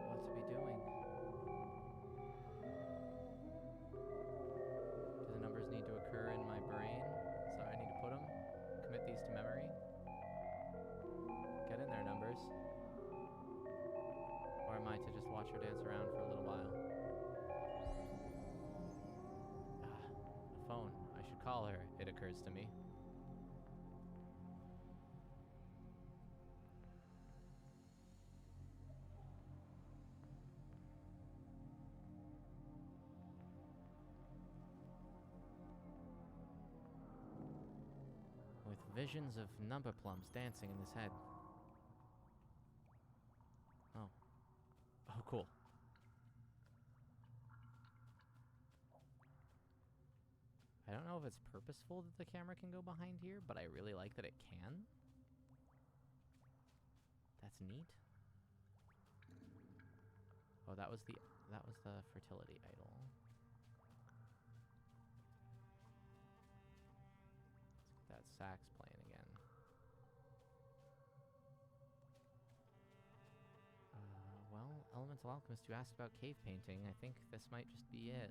What to be doing? Do the numbers need to occur in my brain? So I need to put them? Commit these to memory? Get in there, numbers. Or am I to just watch her dance around for a little while? Ah, a phone. I should call her, it occurs to me. With visions of number plums dancing in his head. Oh. Oh, cool. I don't know if it's purposeful that the camera can go behind here, but I really like that it can. That's neat. Oh, that was the fertility idol. Let's get that sax playing again. elemental alchemist who asked about cave painting. I think this might just be it.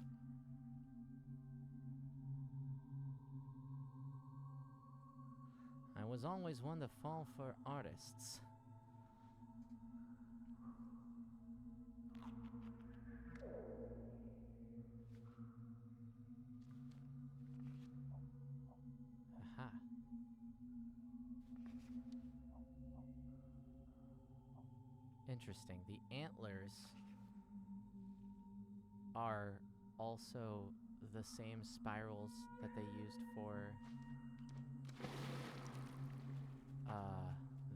I was always one to fall for artists. Aha. Interesting. The antlers are also the same spirals that they used for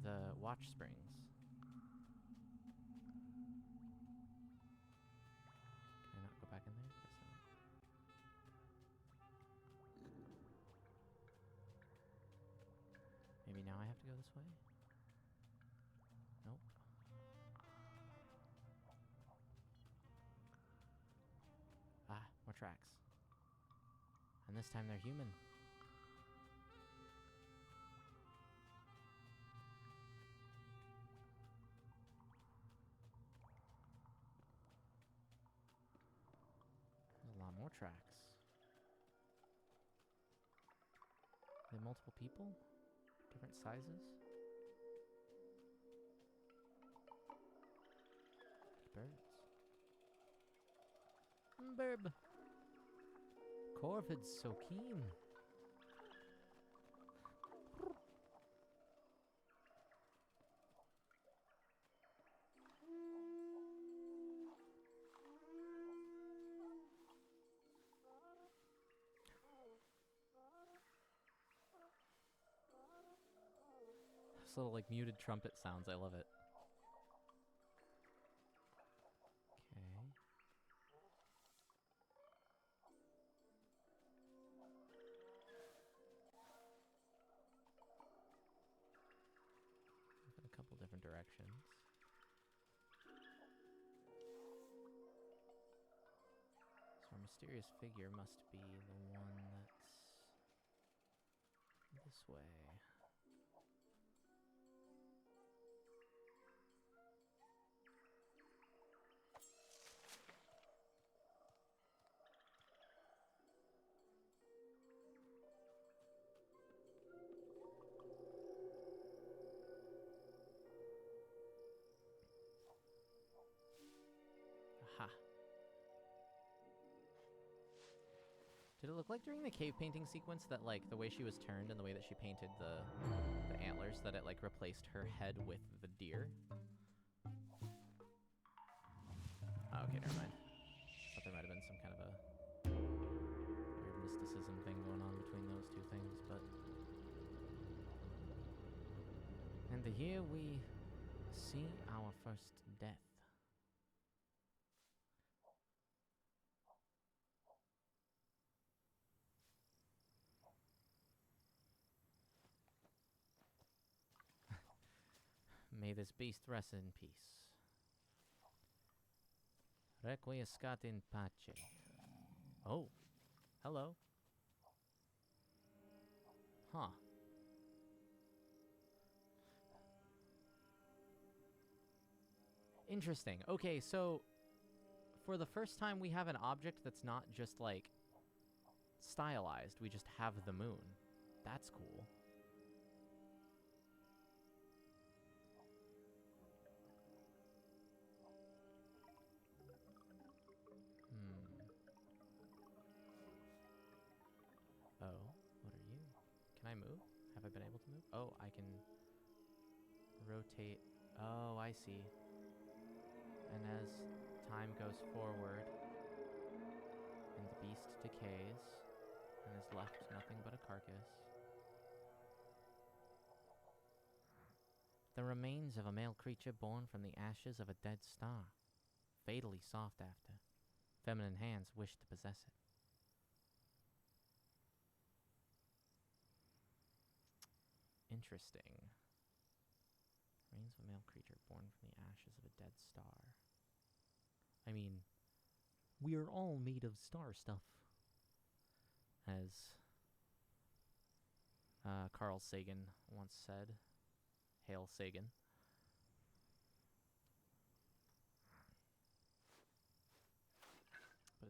the watch springs. Can I not go back in there? Guess not. Maybe now I have to go this way? Nope. Ah, more tracks. And this time they're human. There's a lot more tracks. Are they multiple people? Different sizes? Birds. Burb. Corvid's so keen. This little like muted trumpet sounds, I love it. Okay. In a couple different directions. So our mysterious figure must be the one that's this way. Aha. Did it look like during the cave painting sequence that, like, the way she was turned and the way that she painted the antlers, that it, like, replaced her head with the deer? Oh, okay, never mind. Thought there might have been some kind of a weird mysticism thing going on between those two things, but... And here we see our first death. May this beast rest in peace. Requiescat in pace. Oh, hello. Huh. Interesting. Okay, so for the first time we have an object that's not just like stylized. We just have the moon. That's cool. Oh, what are you? Can I move? Have I been able to move? Oh, I can rotate. Oh, I see. And as time goes forward, and the beast decays, and is left nothing but a carcass, the remains of a male creature born from the ashes of a dead star, fatally sought after. Feminine hands wish to possess it. Interesting. Remains of a male creature born from the ashes of a dead star. I mean, we are all made of star stuff. As Carl Sagan once said. Hail Sagan.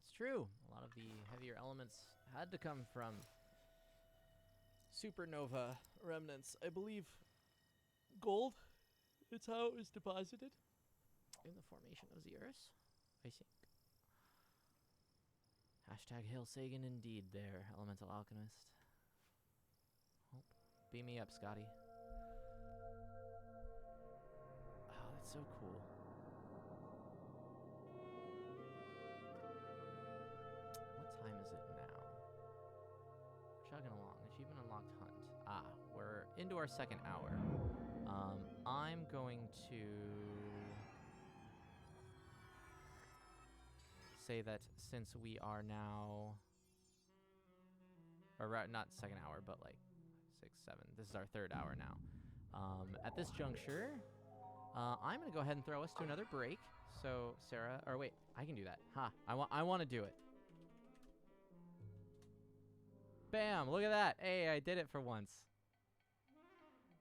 It's true. A lot of the heavier elements had to come from supernova remnants. I believe gold is how it was deposited in the formation of the Earth, I think. Hashtag Hail Sagan indeed there, Elemental Alchemist. Oh, beam me up, Scotty. Oh, that's so cool. What time is it now? Chugging along. Achievement unlocked hunt. Ah, we're into our second hour. I'm going to say that since we are now, or not second hour, but like 6, 7. This is our third hour now. At this juncture, I'm gonna go ahead and throw us to another break. So Sarah, or wait, I can do that. Ha! I want to do it. Bam! Look at that. Hey, I did it for once.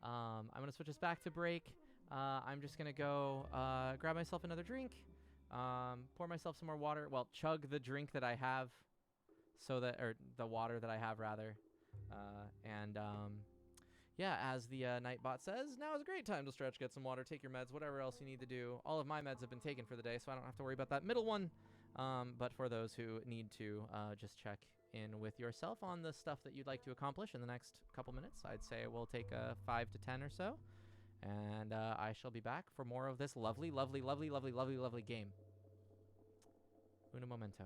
I'm gonna switch us back to break. I'm just gonna go grab myself another drink. Pour myself some more water. Well, chug the drink that I have, so that, or the water that I have rather. Yeah, as the Nightbot says, now is a great time to stretch, get some water, take your meds, whatever else you need to do. All of my meds have been taken for the day, so I don't have to worry about that middle one. But for those who need to, just check in with yourself on the stuff that you'd like to accomplish in the next couple minutes. I'd say we'll take 5 to 10 or so. And I shall be back for more of this lovely, lovely, lovely, lovely, lovely, lovely game. Uno momento.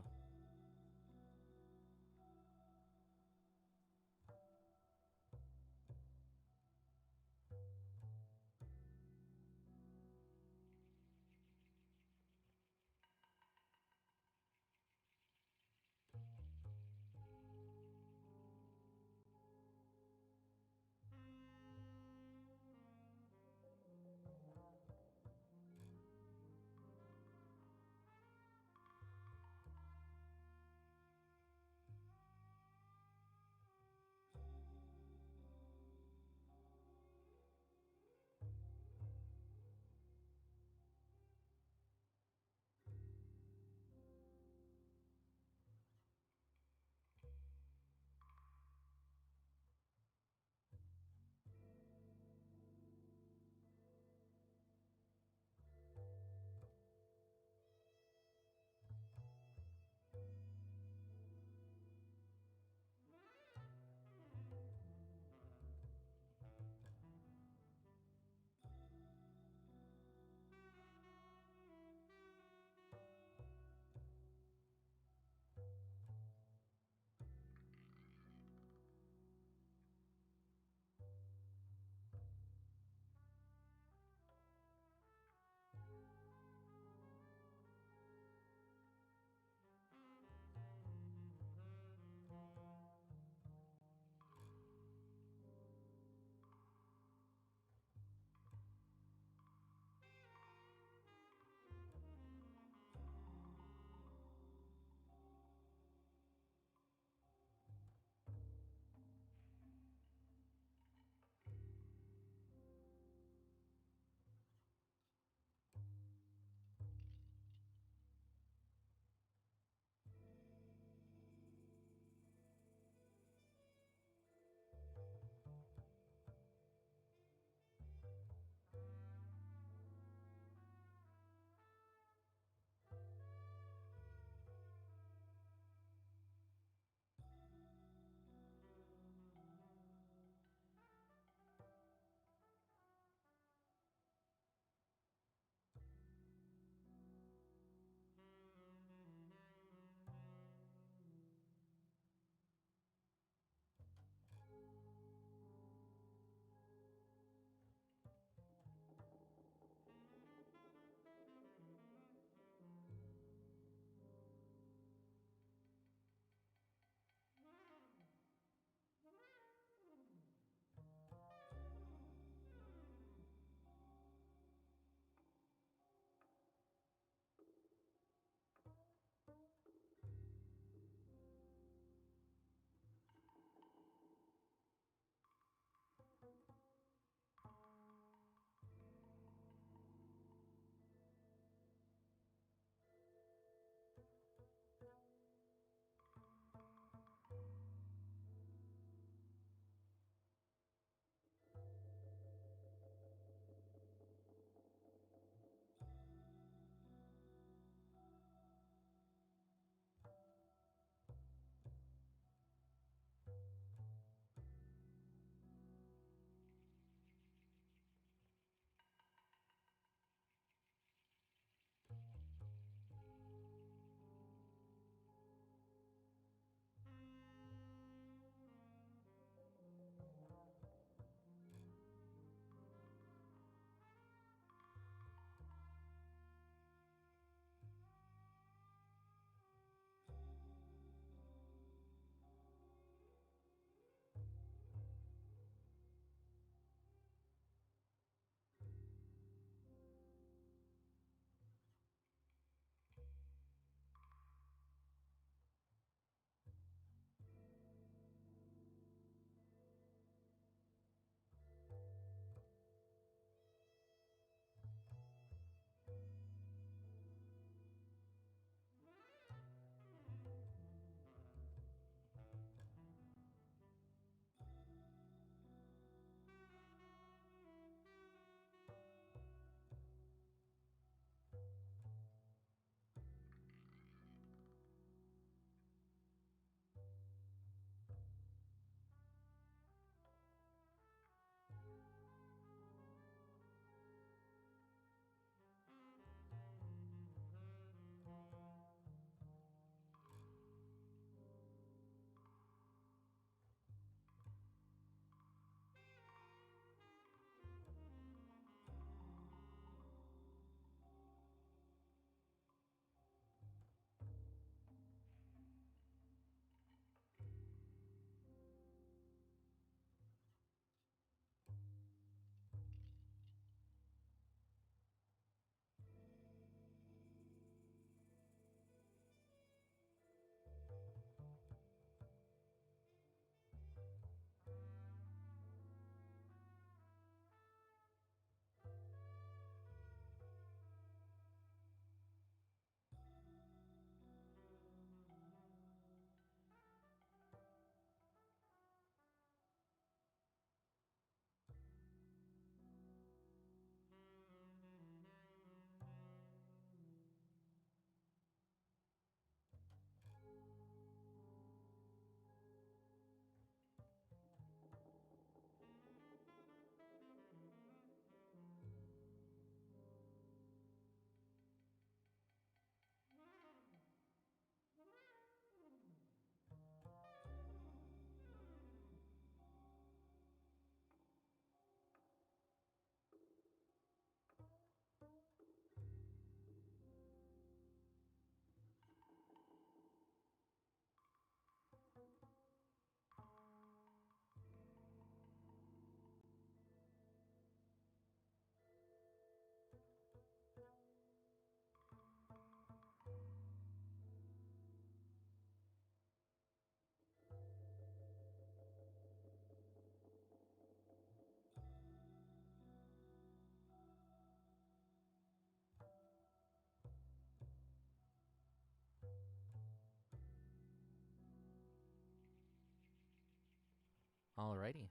Alrighty.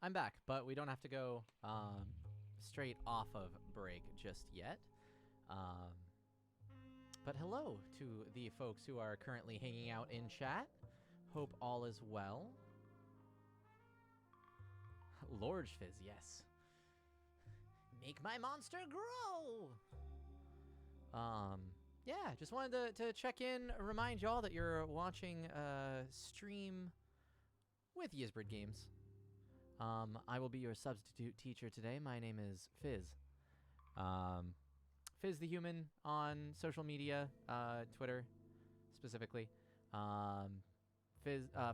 I'm back, but we don't have to go straight off of break just yet. But hello to the folks who are currently hanging out in chat. Hope all is well. Lord Fizz, yes. Make my monster grow. Yeah, just wanted to check in, remind y'all that you're watching a stream with Yizbrid Games. I will be your substitute teacher today. My name is Fizz. FizztheHuman on social media, Twitter specifically.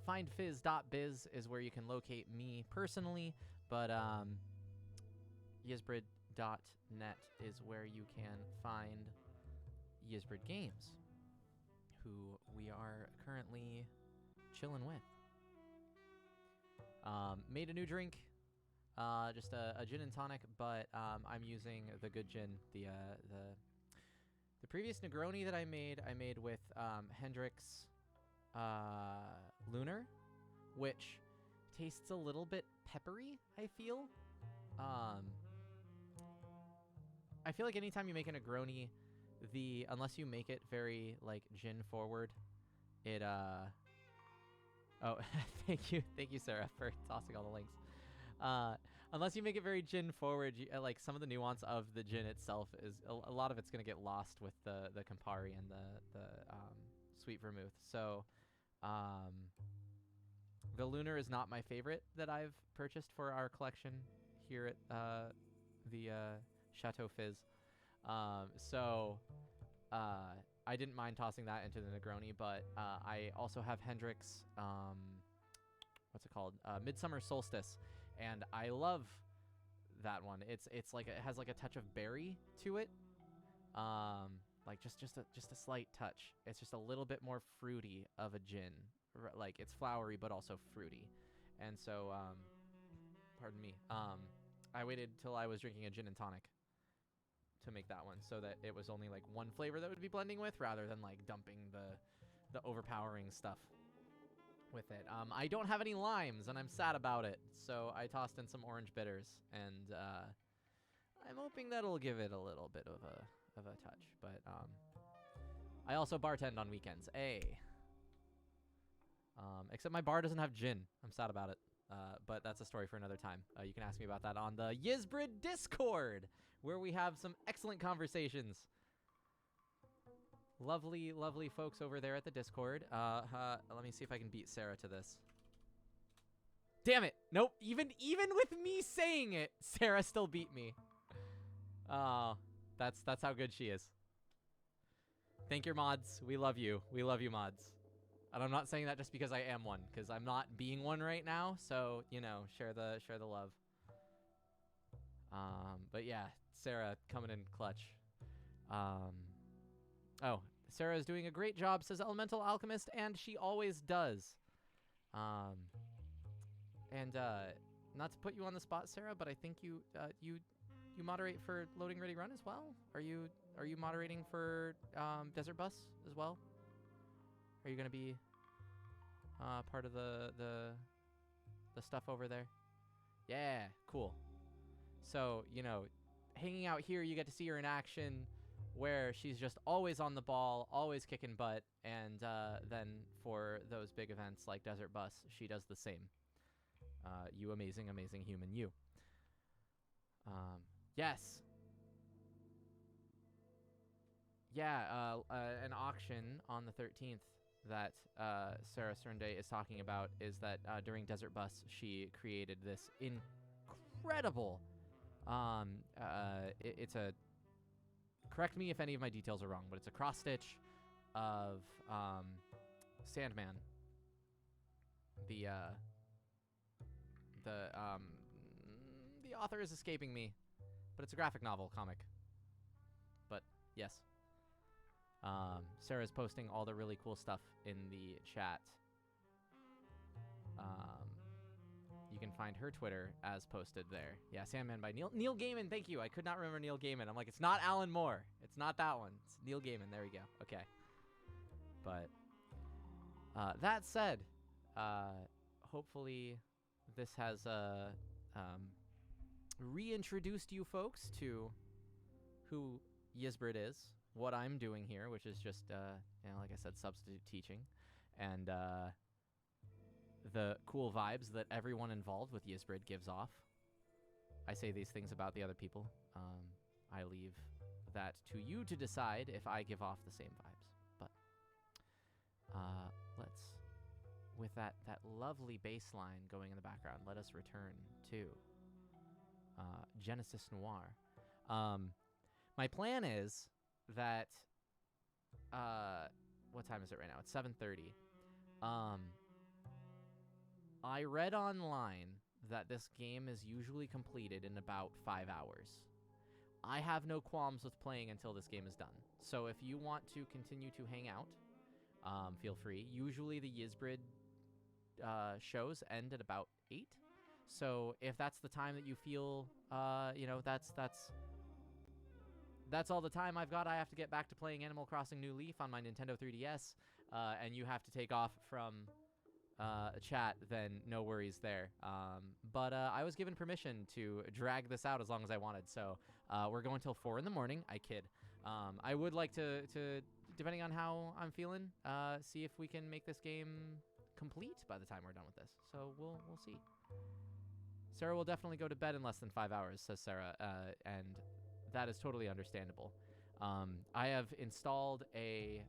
Find fizz.biz is where you can locate me personally, but Yizbrid.net is where you can find Yizbrid Games, who we are currently chilling with. Made a new drink, just a gin and tonic, but I'm using the good gin. The previous Negroni that I made with Hendrix Lunar, which tastes a little bit peppery, I feel. I feel like anytime you make a Negroni, unless you make it very like gin forward, it oh, thank you, Sarah, for tossing all the links. Unless you make it very gin forward, like some of the nuance of the gin itself is a lot of it's gonna get lost with the Campari and the sweet vermouth. So, the Lunar is not my favorite that I've purchased for our collection here at the Chateau Fizz. So I didn't mind tossing that into the Negroni, but I also have Hendrix, what's it called? Midsummer Solstice, and I love that one. It's like it has like a touch of berry to it, like just a slight touch. It's just a little bit more fruity of a gin. Like it's flowery but also fruity, and so pardon me. I waited till I was drinking a gin and tonic to make that one, so that it was only like one flavor that would be blending with, rather than like dumping the overpowering stuff with it. I don't have any limes, and I'm sad about it, so I tossed in some orange bitters, and I'm hoping that'll give it a little bit of a touch. But I also bartend on weekends. Except my bar doesn't have gin. I'm sad about it. But that's a story for another time. You can ask me about that on the Yizbrid Discord, where we have some excellent conversations. Lovely, lovely folks over there at the Discord. Let me see if I can beat Sarah to this. Damn it! Nope. Even with me saying it, Sarah still beat me. Oh, that's how good she is. Thank your mods. We love you. We love you, mods. And I'm not saying that just because I am one, because I'm not being one right now. So, you know, share the love. But yeah, Sarah coming in clutch. Oh, Sarah is doing a great job, says Elemental Alchemist, and she always does. And not to put you on the spot, Sarah, but I think you moderate for Loading Ready Run as well. Are you moderating for Desert Bus as well? Are you gonna be part of the stuff over there? Yeah, cool. So, you know, hanging out here, you get to see her in action, where she's just always on the ball, always kicking butt, and then for those big events like Desert Bus, she does the same. You amazing, amazing human, you. Yes. Yeah, an auction on the 13th that Sarah Cernday is talking about is that during Desert Bus, she created this incredible, it's a, correct me if any of my details are wrong, but it's a cross stitch of Sandman. The author is escaping me, but it's a graphic novel comic. But yes. Sarah's posting all the really cool stuff in the chat. You can find her Twitter as posted there. Yeah, Sandman by Neil Gaiman. Thank you. I could not remember Neil Gaiman. I'm like, it's not Alan Moore. It's not that one. It's Neil Gaiman. There we go. Okay. But that said, hopefully this has reintroduced you folks to who Yisbrid is, what I'm doing here, which is just, like I said, substitute teaching, and the cool vibes that everyone involved with Yisbrid gives off. I say these things about the other people. I leave that to you to decide if I give off the same vibes. But let's, with that lovely bass line going in the background, let us return to Genesis Noir. My plan is that, what time is it right now? It's 7:30. I read online that this game is usually completed in about 5 hours. I have no qualms with playing until this game is done. So if you want to continue to hang out, feel free. Usually the Yisbrid shows end at about 8. So if that's the time that you feel, that's all the time I've got. I have to get back to playing Animal Crossing New Leaf on my Nintendo 3DS, and you have to take off from chat, then no worries there. But I was given permission to drag this out as long as I wanted, so we're going till 4 in the morning. I kid. I would like to, depending on how I'm feeling, see if we can make this game complete by the time we're done with this. So we'll see. Sarah will definitely go to bed in less than 5 hours, says Sarah, and that is totally understandable. I have installed a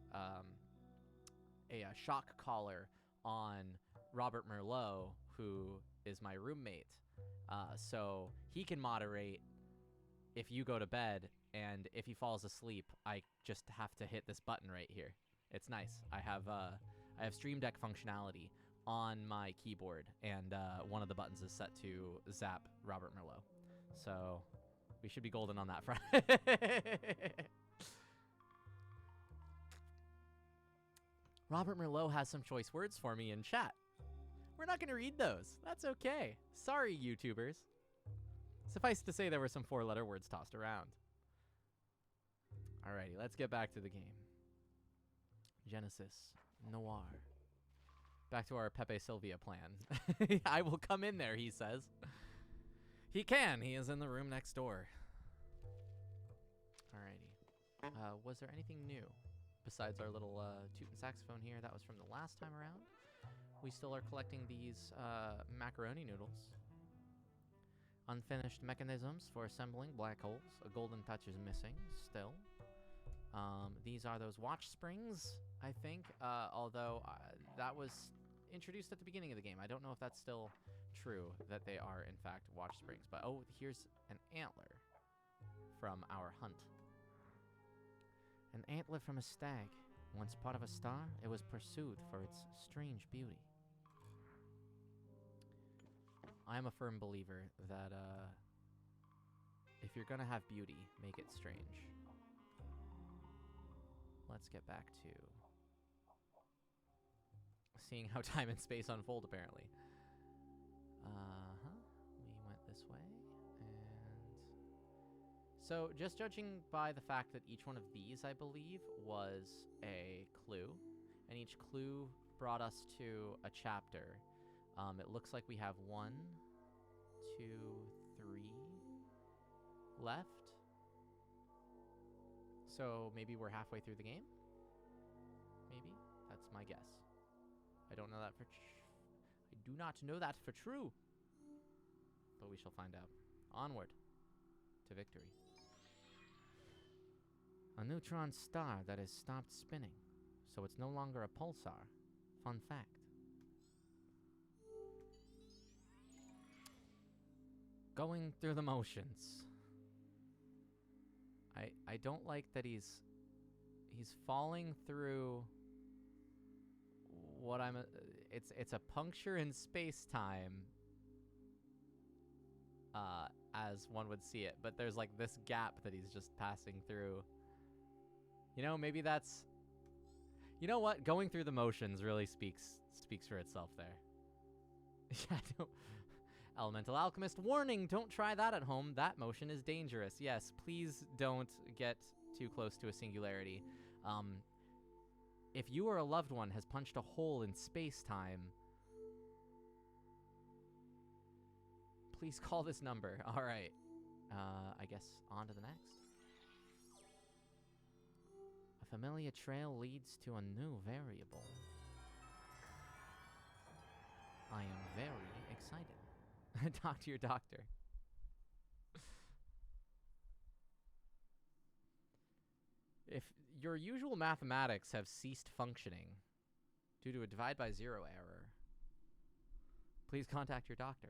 shock collar on Robert Merlot, who is my roommate, so he can moderate if you go to bed, and if he falls asleep, I just have to hit this button right here. It's nice. I have Stream Deck functionality on my keyboard, and one of the buttons is set to zap Robert Merlot. So we should be golden on that front. Robert Merlot has some choice words for me in chat. We're not going to read those. That's okay. Sorry, YouTubers. Suffice to say, there were some 4-letter words tossed around. Alrighty, let's get back to the game. Genesis Noir. Back to our Pepe Sylvia plan. I will come in there, he says. He can. He is in the room next door. Alrighty. Was there anything new besides our little tootin' saxophone here? That was from the last time around. We still are collecting these macaroni noodles. Unfinished mechanisms for assembling black holes. A golden touch is missing still. These are those watch springs, I think, although that was introduced at the beginning of the game. I don't know if that's still true, that they are, in fact, watch springs. But, oh, here's an antler from our hunt. An antler from a stag. Once part of a star, it was pursued for its strange beauty. I am a firm believer that if you're gonna have beauty, make it strange. Let's get back to seeing how time and space unfold, apparently. We went this way, and so just judging by the fact that each one of these, I believe, was a clue, and each clue brought us to a chapter. It looks like we have 1, 2, 3 left. So maybe we're halfway through the game? Maybe? That's my guess. I don't know that for I do not know that for true. But we shall find out. Onward to victory. A neutron star that has stopped spinning, so it's no longer a pulsar. Fun fact. Going through the motions. I don't like that he's falling through what it's a puncture in space-time, as one would see it, but there's like this gap that he's just passing through. You know, maybe that's, you know what, going through the motions really speaks for itself there. Yeah, I don't. Elemental Alchemist, warning, don't try that at home. That motion is dangerous. Yes, please don't get too close to a singularity. If you or a loved one has punched a hole in space-time, Please call this number. All right. I guess on to the next. A familiar trail leads to a new variable. I am very excited. Talk to your doctor. If your usual mathematics have ceased functioning due to a divide by zero error, please contact your doctor.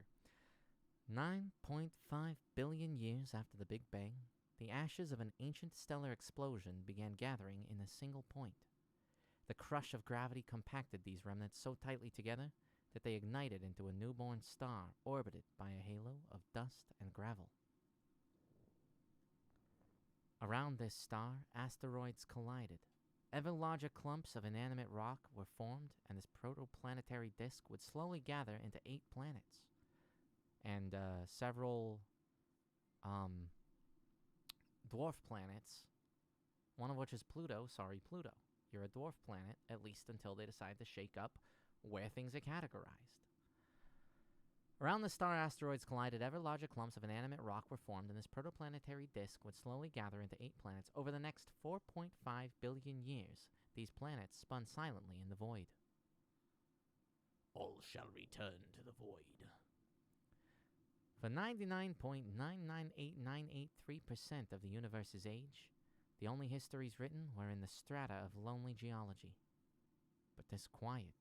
9.5 billion years after the Big Bang, the ashes of an ancient stellar explosion began gathering in a single point. The crush of gravity compacted these remnants so tightly together that they ignited into a newborn star orbited by a halo of dust and gravel. Around this star, asteroids collided. Ever larger clumps of inanimate rock were formed, and this protoplanetary disk would slowly gather into 8 planets. And several dwarf planets, one of which is Pluto. Sorry, Pluto. You're a dwarf planet, at least until they decide to shake up where things are categorized. Around the star, asteroids collided. Ever larger clumps of inanimate rock were formed, and this protoplanetary disk would slowly gather into 8 planets. Over the next 4.5 billion years, these planets spun silently in the void. All shall return to the void. For 99.998983% of the universe's age, the only histories written were in the strata of lonely geology. But this quiet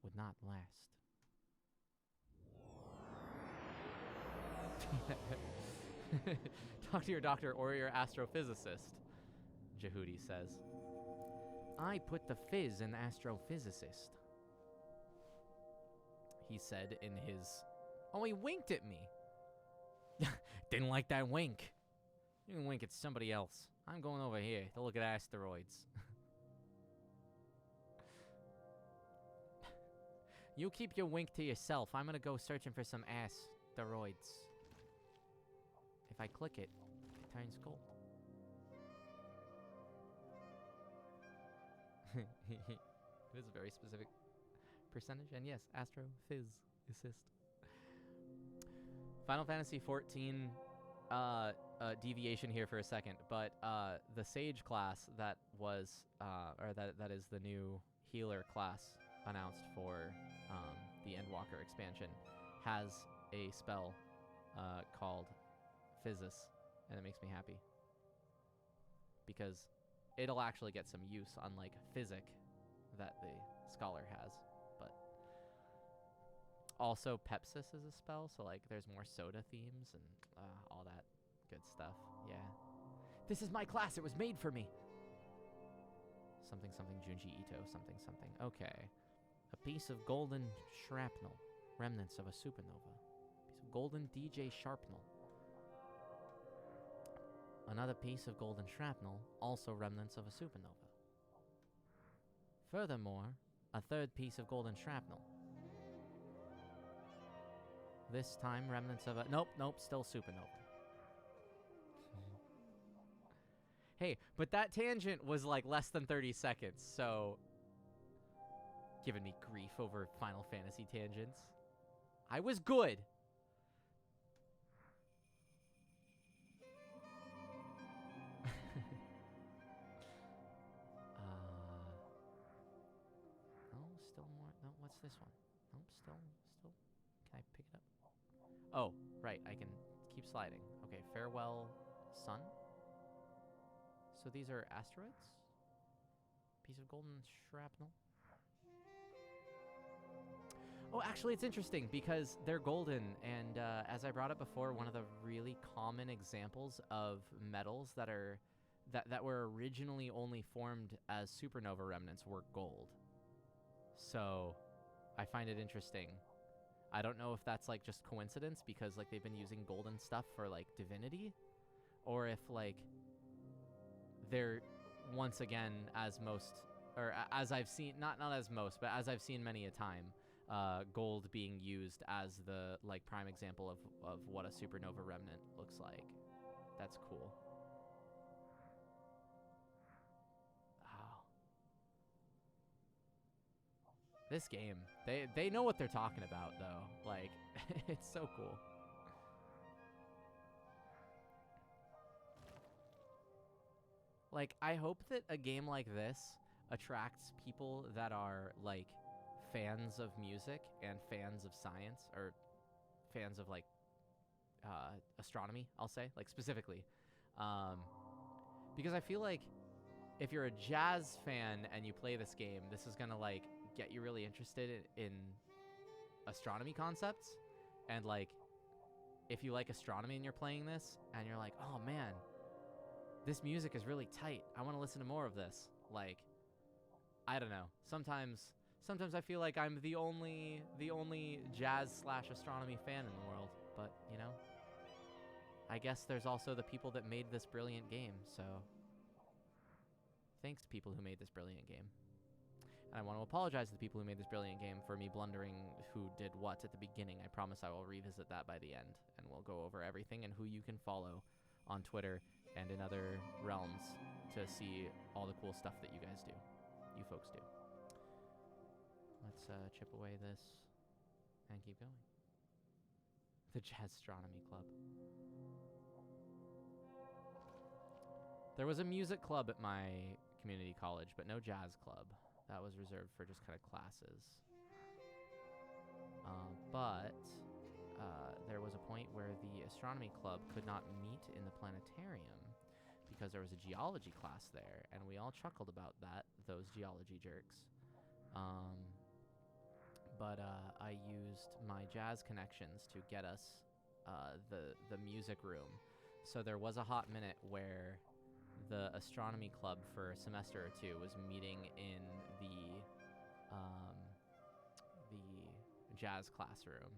would not last. Talk to your doctor or your astrophysicist, Jehudi says. I put the fizz in astrophysicist, he said in his... Oh, he winked at me. Didn't like that wink. You can wink at somebody else. I'm going over here to look at asteroids. You keep your wink to yourself. I'm gonna go searching for some asteroids. If I click it, it turns gold. It is a very specific percentage, and yes, astrophyz assist. Final Fantasy XIV deviation here for a second, but the Sage class that was, or that is the new healer class announced for the Endwalker expansion, has a spell called Physis, and it makes me happy because it'll actually get some use, unlike Physic that the Scholar has. But also Pepsis is a spell, so like there's more soda themes and all that good stuff. Yeah. This is my class. It was made for me. Something something Junji Ito something something. Okay. A piece of golden shrapnel, remnants of a supernova. Piece of golden DJ sharpnel. Another piece of golden shrapnel, also remnants of a supernova. Furthermore, a third piece of golden shrapnel. This time, remnants of a... Nope, still supernova. Hey, but that tangent was like less than 30 seconds, so... Giving me grief over Final Fantasy tangents. I was good! No, still more. No, what's this one? Nope, still. Can I pick it up? Oh, right, I can keep sliding. Okay, farewell, sun. So these are asteroids? Piece of golden shrapnel. Oh, actually, it's interesting because they're golden, and as I brought up before, one of the really common examples of metals that were originally only formed as supernova remnants were gold. So, I find it interesting. I don't know if that's like just coincidence because like they've been using golden stuff for like divinity, or if like they're once again as I've seen, not as most, but as I've seen many a time, gold being used as the like prime example of what a supernova remnant looks like. That's cool. Oh. This game, they know what they're talking about though. Like, it's so cool. Like, I hope that a game like this attracts people that are, like, fans of music and fans of science, or fans of, like, astronomy, I'll say, like, specifically. Because I feel like if you're a jazz fan and you play this game, this is going to, like, get you really interested in astronomy concepts. And, like, if you like astronomy and you're playing this and you're like, oh, man, this music is really tight, I want to listen to more of this. Like, I don't know. Sometimes I feel like I'm the only jazz/astronomy fan in the world. But, you know, I guess there's also the people that made this brilliant game. So thanks to people who made this brilliant game. And I want to apologize to the people who made this brilliant game for me blundering who did what at the beginning. I promise I will revisit that by the end, and we'll go over everything and who you can follow on Twitter and in other realms to see all the cool stuff that you guys do. You folks do. Let's chip away this and keep going. The Jazz Astronomy Club. There was a music club at my community college, but no jazz club. That was reserved for just kind of classes. But there was a point where the astronomy club could not meet in the planetarium because there was a geology class there, and we all chuckled about that, those geology jerks. But I used my jazz connections to get us the music room. So there was a hot minute where the astronomy club for a semester or two was meeting in the jazz classroom.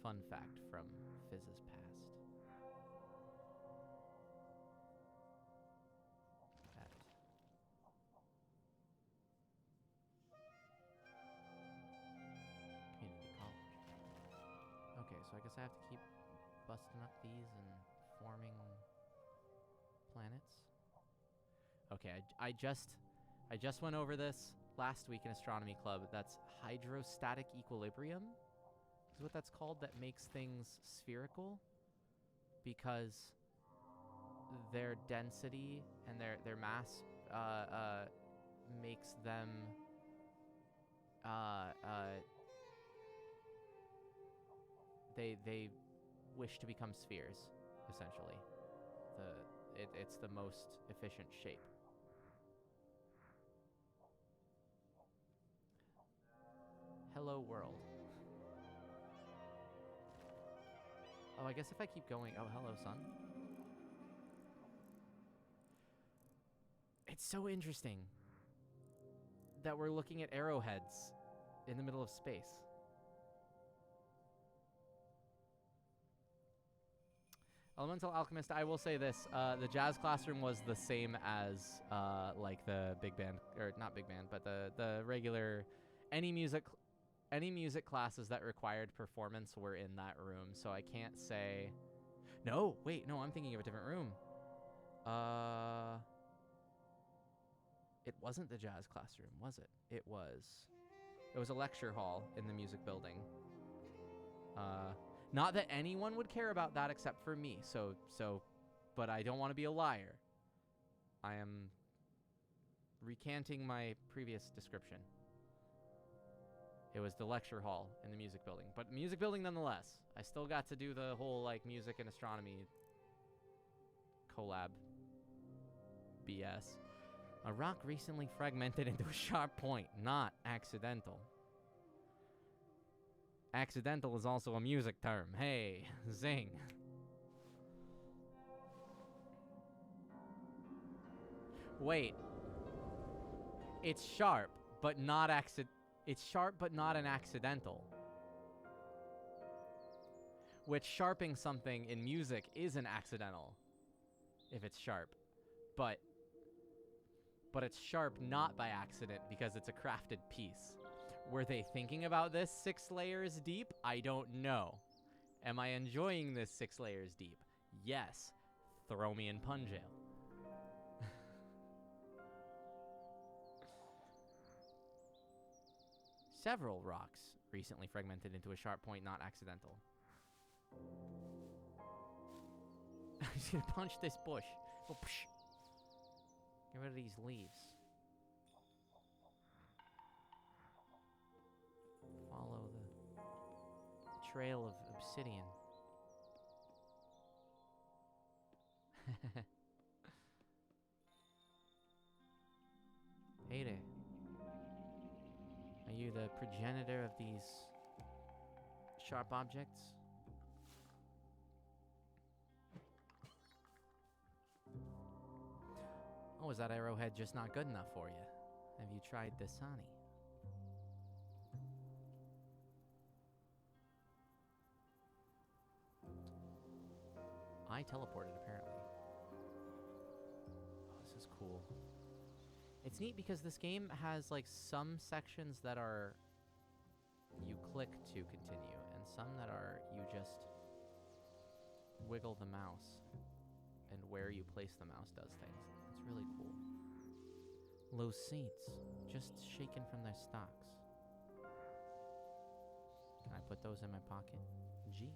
Fun fact from Fizz's past. At community college. Okay, so I guess I have to keep busting up these and forming planets. Okay, I just went over this last week in astronomy club. That's hydrostatic equilibrium is what that's called, that makes things spherical, because their density and their mass makes them they wish to become spheres, essentially. It's the most efficient shape. Hello world. Oh, I guess if I keep going. Oh, hello sun. It's so interesting that we're looking at arrowheads in the middle of space. Elemental Alchemist, I will say this. The jazz classroom was the same as like the big band, or not big band, but the regular, any music classes that required performance were in that room. So I can't say, no, wait, no, I'm thinking of a different room. It wasn't the jazz classroom, was it? It was a lecture hall in the music building. Not that anyone would care about that except for me. So, but I don't want to be a liar. I am recanting my previous description. It was the lecture hall in the music building, but music building nonetheless. I still got to do the whole like music and astronomy collab BS. A rock recently fragmented into a sharp point, not accidental. Accidental is also a music term. Hey, zing. Wait. It's sharp, but not It's sharp, but not an accidental. Which sharping something in music is an accidental, if it's sharp. But it's sharp not by accident because it's a crafted piece. Were they thinking about this 6 layers deep? I don't know. Am I enjoying this 6 layers deep? Yes. Throw me in pun jail. Several rocks recently fragmented into a sharp point, not accidental. He's gonna punch this bush. Oh, psh. Get rid of these leaves. Follow the trail of obsidian. Hey there. Are you the progenitor of these sharp objects? Oh, is that arrowhead just not good enough for you? Have you tried Dasani? I teleported, apparently. Oh, this is cool. It's neat because this game has, like, some sections that are you click to continue, and some that are you just wiggle the mouse, and where you place the mouse does things. It's really cool. Loose seeds, just shaken from their stalks. Can I put those in my pocket? G.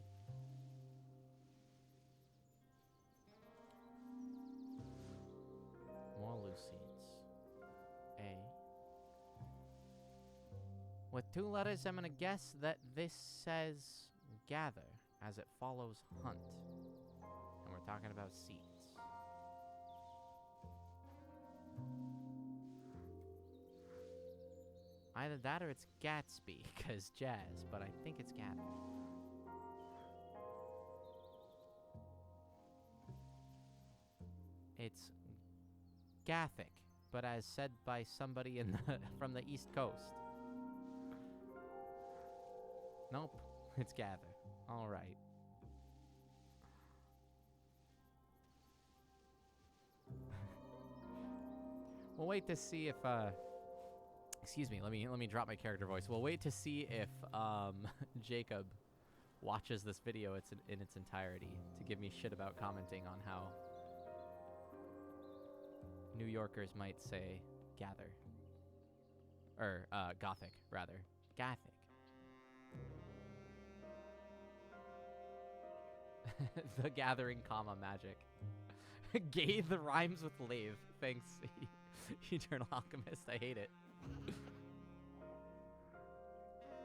More loose seeds. A. With 2 letters, I'm gonna guess that this says gather, as it follows hunt. And we're talking about seeds. Either that or it's Gatsby, because jazz, but I think it's gather. It's Gathic, but as said by somebody in the from the East Coast. Nope, it's gather. All right. We'll wait to see if excuse me, let me drop my character voice. We'll wait to see if Jacob watches this video in its entirety to give me shit about commenting on how New Yorkers might say gather. Or Gothic, rather. Gathic. The gathering, comma, magic. Gay the rhymes with lave. Thanks, Eternal Alchemist. I hate it.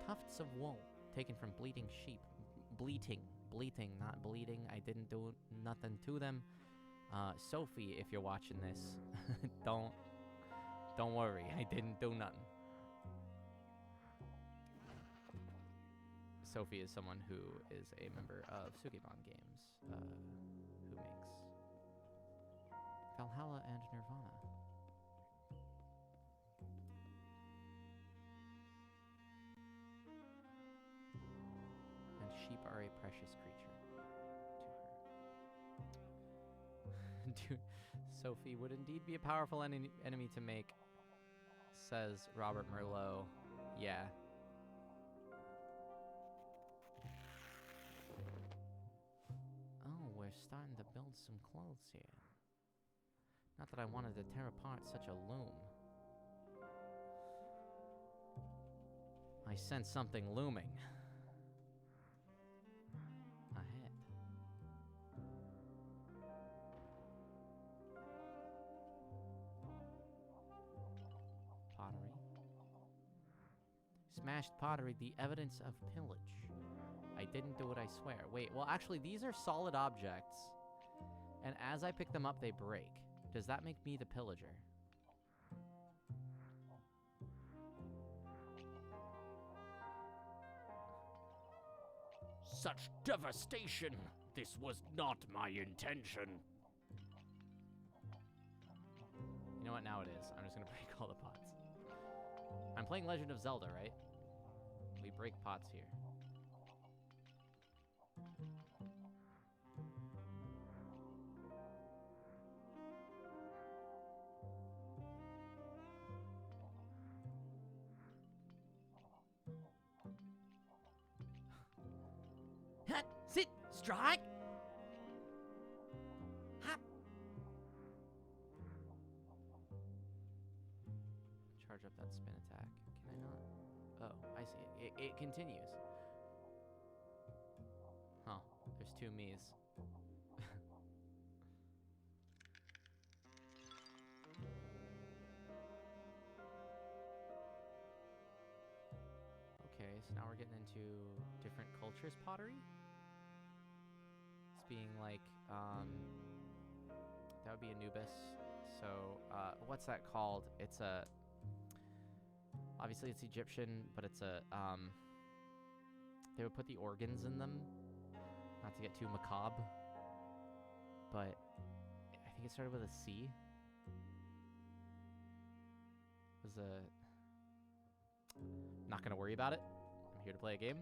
Tufts of wool taken from bleating sheep. Bleating, not bleeding. I didn't do nothing to them. Sophie, if you're watching this, don't worry. I didn't do nothing. Sophie is someone who is a member of Sukeiban Games, who makes Valhalla and Nirvana. And sheep are a precious creature to her. Sophie would indeed be a powerful enemy to make, says Robert Merlot. Yeah. Oh, we're starting to build some clothes here. Not that I wanted to tear apart such a loom. I sense something looming. Ahead. Pottery. Smashed pottery, the evidence of pillage. I didn't do it, I swear. Wait, well, actually, these are solid objects. And as I pick them up, they break. Does that make me the pillager? Such devastation! This was not my intention. You know what? Now it is. I'm just gonna break all the pots. I'm playing Legend of Zelda, right? We break pots here. Hut! Sit! Strike! Hop! Charge up that spin attack. Can I not? Oh, I see. It continues. Huh. There's 2 me's. So now we're getting into different cultures pottery. It's being like, that would be Anubis. So, what's that called? It's a, obviously it's Egyptian, but it's a, they would put the organs in them, not to get too macabre, but I think it started with a C. It was a, not gonna worry about it. I'm here to play a game.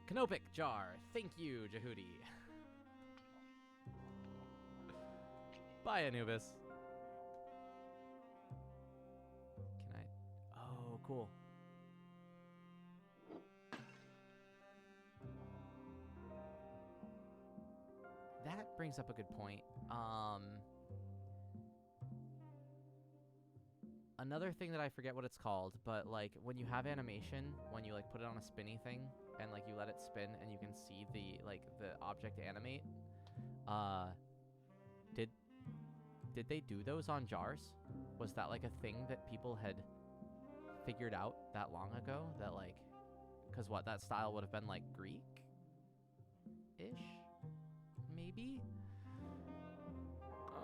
Canopic jar. Thank you, Jehudi. Bye, Anubis. Can I? Oh, cool. That brings up a good point. Another thing that I forget what it's called, but like when you have animation, when you like put it on a spinny thing and like you let it spin and you can see the object animate, did they do those on jars? Was that like a thing that people had figured out that long ago? That like, cause what, that style would have been like Greek-ish? Maybe?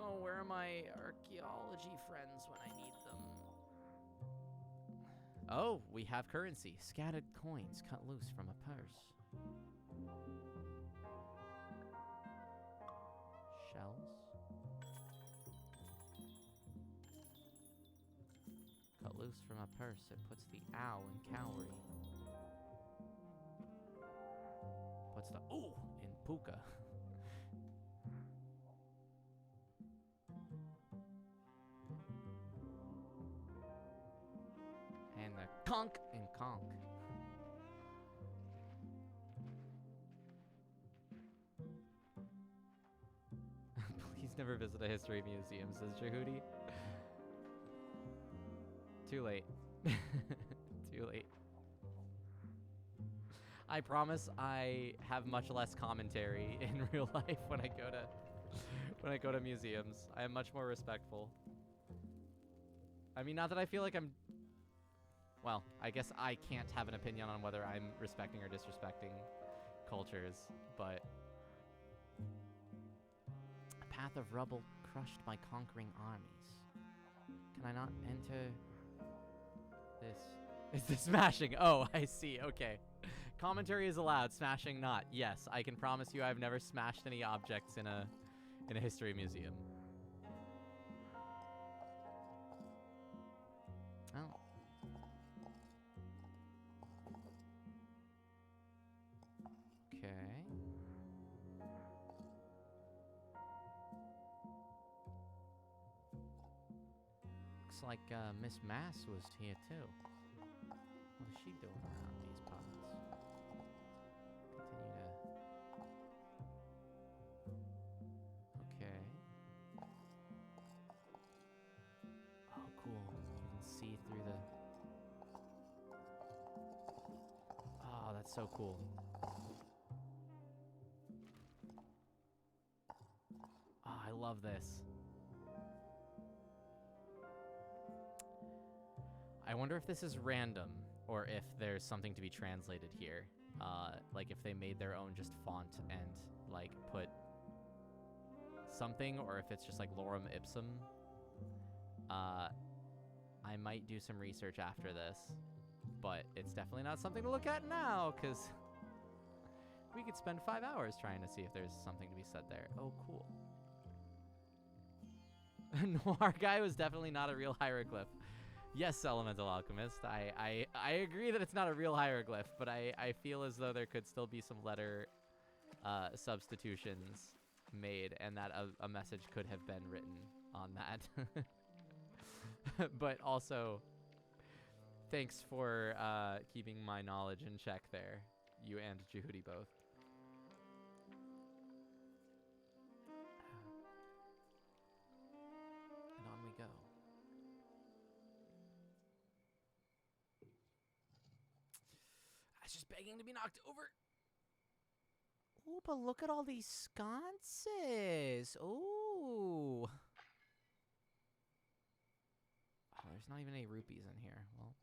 Oh, where are my archaeology friends when I need them? Oh, we have currency. Scattered coins cut loose from a purse. Shells. Cut loose from a purse. It puts the ow in cowrie. Puts the ooh in puka. And the conch in conch. Please never visit a history museum, says Jehudi. Too late. Too late. I promise I have much less commentary in real life when I go to museums. I am much more respectful. I mean, not that I feel like I'm... Well, I guess I can't have an opinion on whether I'm respecting or disrespecting cultures, but... A path of rubble crushed by conquering armies. Can I not enter this? Is this smashing? Oh, I see. Okay. Commentary is allowed, smashing not. Yes, I can promise you I've never smashed any objects in a history museum. Oh. Okay. Looks like Miss Mass was here too. What is she doing around these parts? Continue to... Okay. Oh, cool. You can see through the... Oh, that's so cool. Oh, I love this. I wonder if this is random, or if there's something to be translated here. Like if they made their own just font and like put something, or if it's just like lorem ipsum. I might do some research after this, but it's definitely not something to look at now, because we could spend 5 hours trying to see if there's something to be said there. Oh, cool. Noir guy was definitely not a real hieroglyph. Yes, Elemental Alchemist, I agree that it's not a real hieroglyph, but I feel as though there could still be some letter substitutions made, and that a message could have been written on that. But also, thanks for keeping my knowledge in check there, you and Jehudi both. And on we go. Just begging to be knocked over. Ooh, but look at all these sconces. Ooh. Oh, there's not even any rupees in here. Well,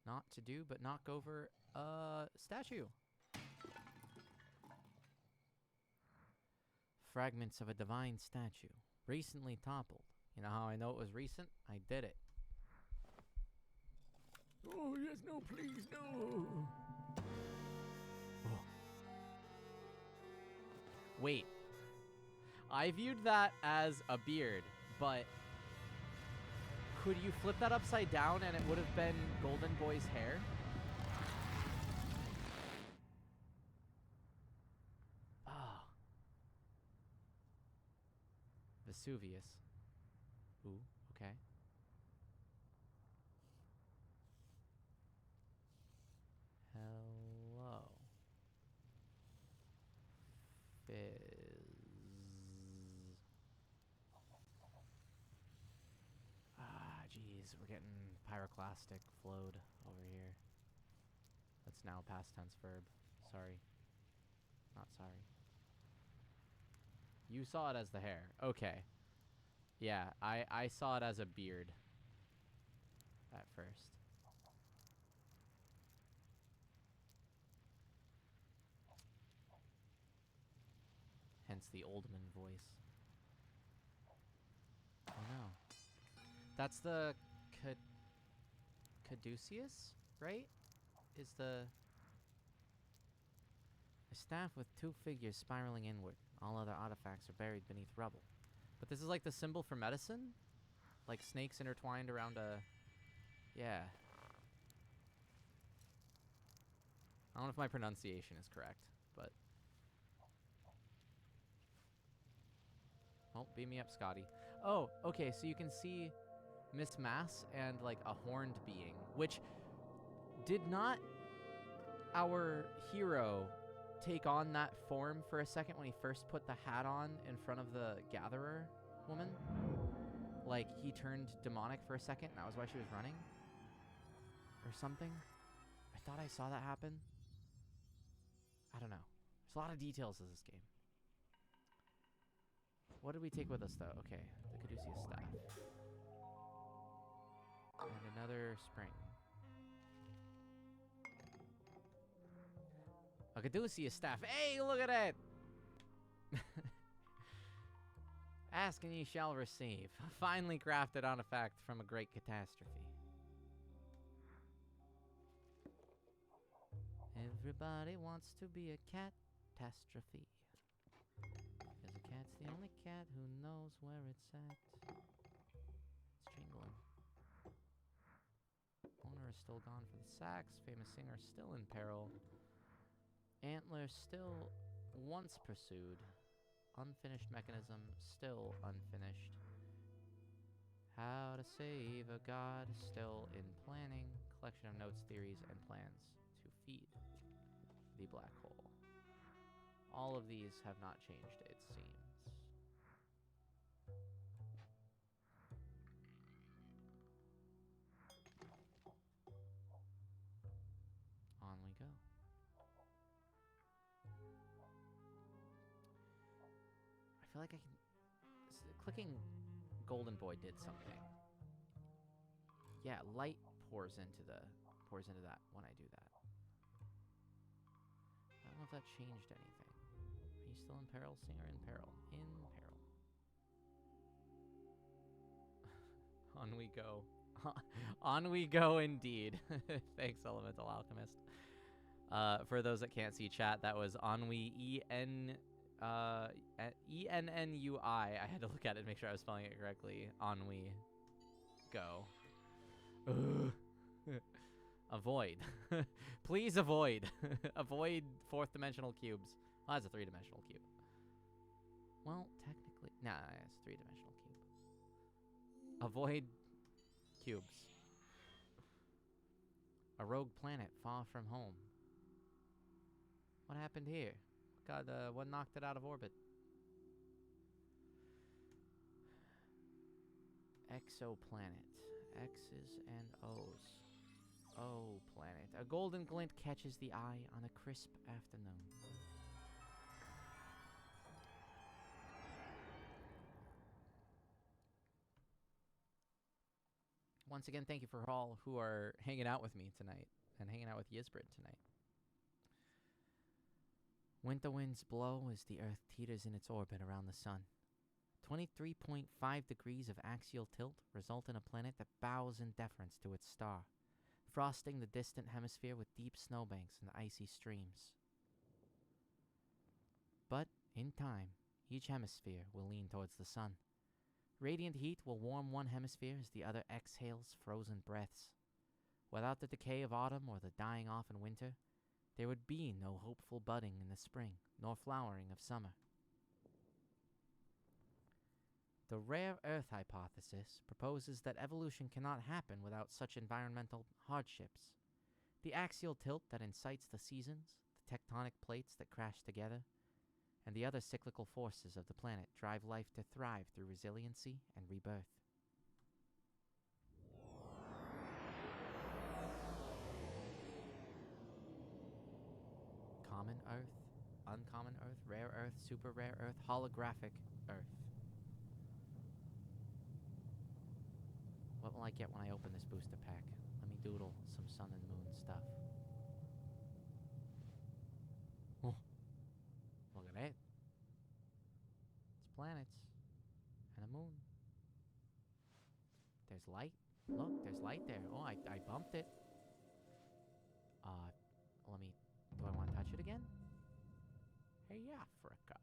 not to do, but knock over a statue. Fragments of a divine statue, recently toppled. You know how I know it was recent? I did it. Oh, yes, no, please, no. Oh. Wait. I viewed that as a beard, but could you flip that upside down and it would have been Golden Boy's hair? Oh. Vesuvius. Ooh, okay. Hello. Fizz. Jeez, we're getting pyroclastic flowed over here. That's now a past tense verb. Sorry. Not sorry. You saw it as the hair. Okay. Yeah, I saw it as a beard at first. Hence the Oldman voice. Oh no. That's the caduceus, right? Is the... A staff with two figures spiraling inward. All other artifacts are buried beneath rubble. But this is like the symbol for medicine? Like snakes intertwined around a... Yeah. I don't know if my pronunciation is correct, but... Oh, beam me up, Scotty. Oh, okay, so you can see Miss Mass and, like, a horned being, which did not our hero take on that form for a second when he first put the hat on in front of the gatherer woman? Like, he turned demonic for a second, and that was why she was running? Or something? I thought I saw that happen. I don't know. There's a lot of details to this game. What did we take with us, though? Okay, the caduceus staff. And another spring. A caduceus staff. Hey, look at it! Ask and ye shall receive. A finely crafted artifact from a great catastrophe. Everybody wants to be a catastrophe. Because a cat's the only cat who knows where it's at. It's jingling. Owner is still gone for the sax. Famous singer still in peril. Antler still once pursued. Unfinished mechanism still unfinished. How to save a god still in planning. Collection of notes, theories, and plans to feed the black hole. All of these have not changed, it seems. On we go. I feel like I can... Clicking Golden Boy did something. Yeah, light pours into that when I do that. I don't know if that changed anything. Are you still in peril? Singer in peril. In peril. On we go. On we go indeed. Thanks, Elemental Alchemist. For those that can't see chat, that was Ennui, E-N-N-U-I. I had to look at it and make sure I was spelling it correctly. Ennui. Go. Avoid. Please avoid. Avoid fourth dimensional cubes. Well, that's a three-dimensional cube. Well, technically... Nah, it's a three-dimensional cube. Avoid cubes. A rogue planet far from home. What happened here? What knocked it out of orbit? Exoplanet. X's and O's. Oh, planet. A golden glint catches the eye on a crisp afternoon. once again, thank you for all who are hanging out with me tonight and hanging out with Yisbrid tonight. Winter winds blow as the Earth teeters in its orbit around the sun. 23.5 degrees of axial tilt result in a planet that bows in deference to its star, frosting the distant hemisphere with deep snowbanks and icy streams. But, in time, each hemisphere will lean towards the sun. Radiant heat will warm one hemisphere as the other exhales frozen breaths. Without the decay of autumn or the dying off in winter, there would be no hopeful budding in the spring, nor flowering of summer. The rare Earth hypothesis proposes that evolution cannot happen without such environmental hardships. The axial tilt that incites the seasons, the tectonic plates that crash together, and the other cyclical forces of the planet drive life to thrive through resiliency and rebirth. Common Earth, uncommon Earth, rare Earth, super rare Earth, holographic Earth. What will I get when I open this booster pack? Let me doodle some sun and moon stuff. Oh, look at that. It's planets and a moon. There's light. Look, there's light there. Oh, I bumped it. Let me... Do I want to touch it again? Hey, Africa.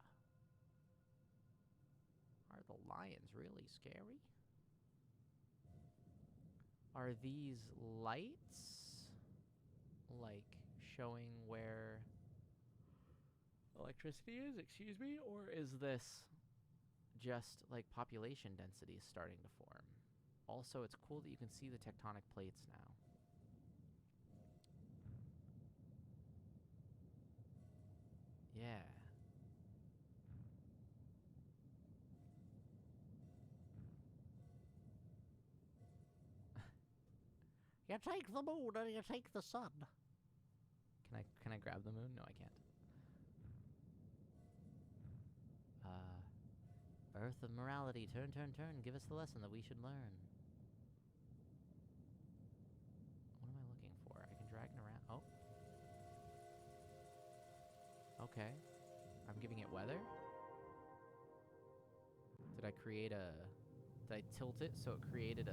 Are the lions really scary? Are these lights, like, showing where electricity is, excuse me? Or is this just, like, population density is starting to form? Also, it's cool that you can see the tectonic plates now. Yeah. You take the moon or you take the sun. Can I grab the moon? No, I can't. Earth of morality, turn, turn, turn. Give us the lesson that we should learn. What am I looking for? I can drag it around. Oh. Okay. I'm giving it weather. Did I tilt it so it created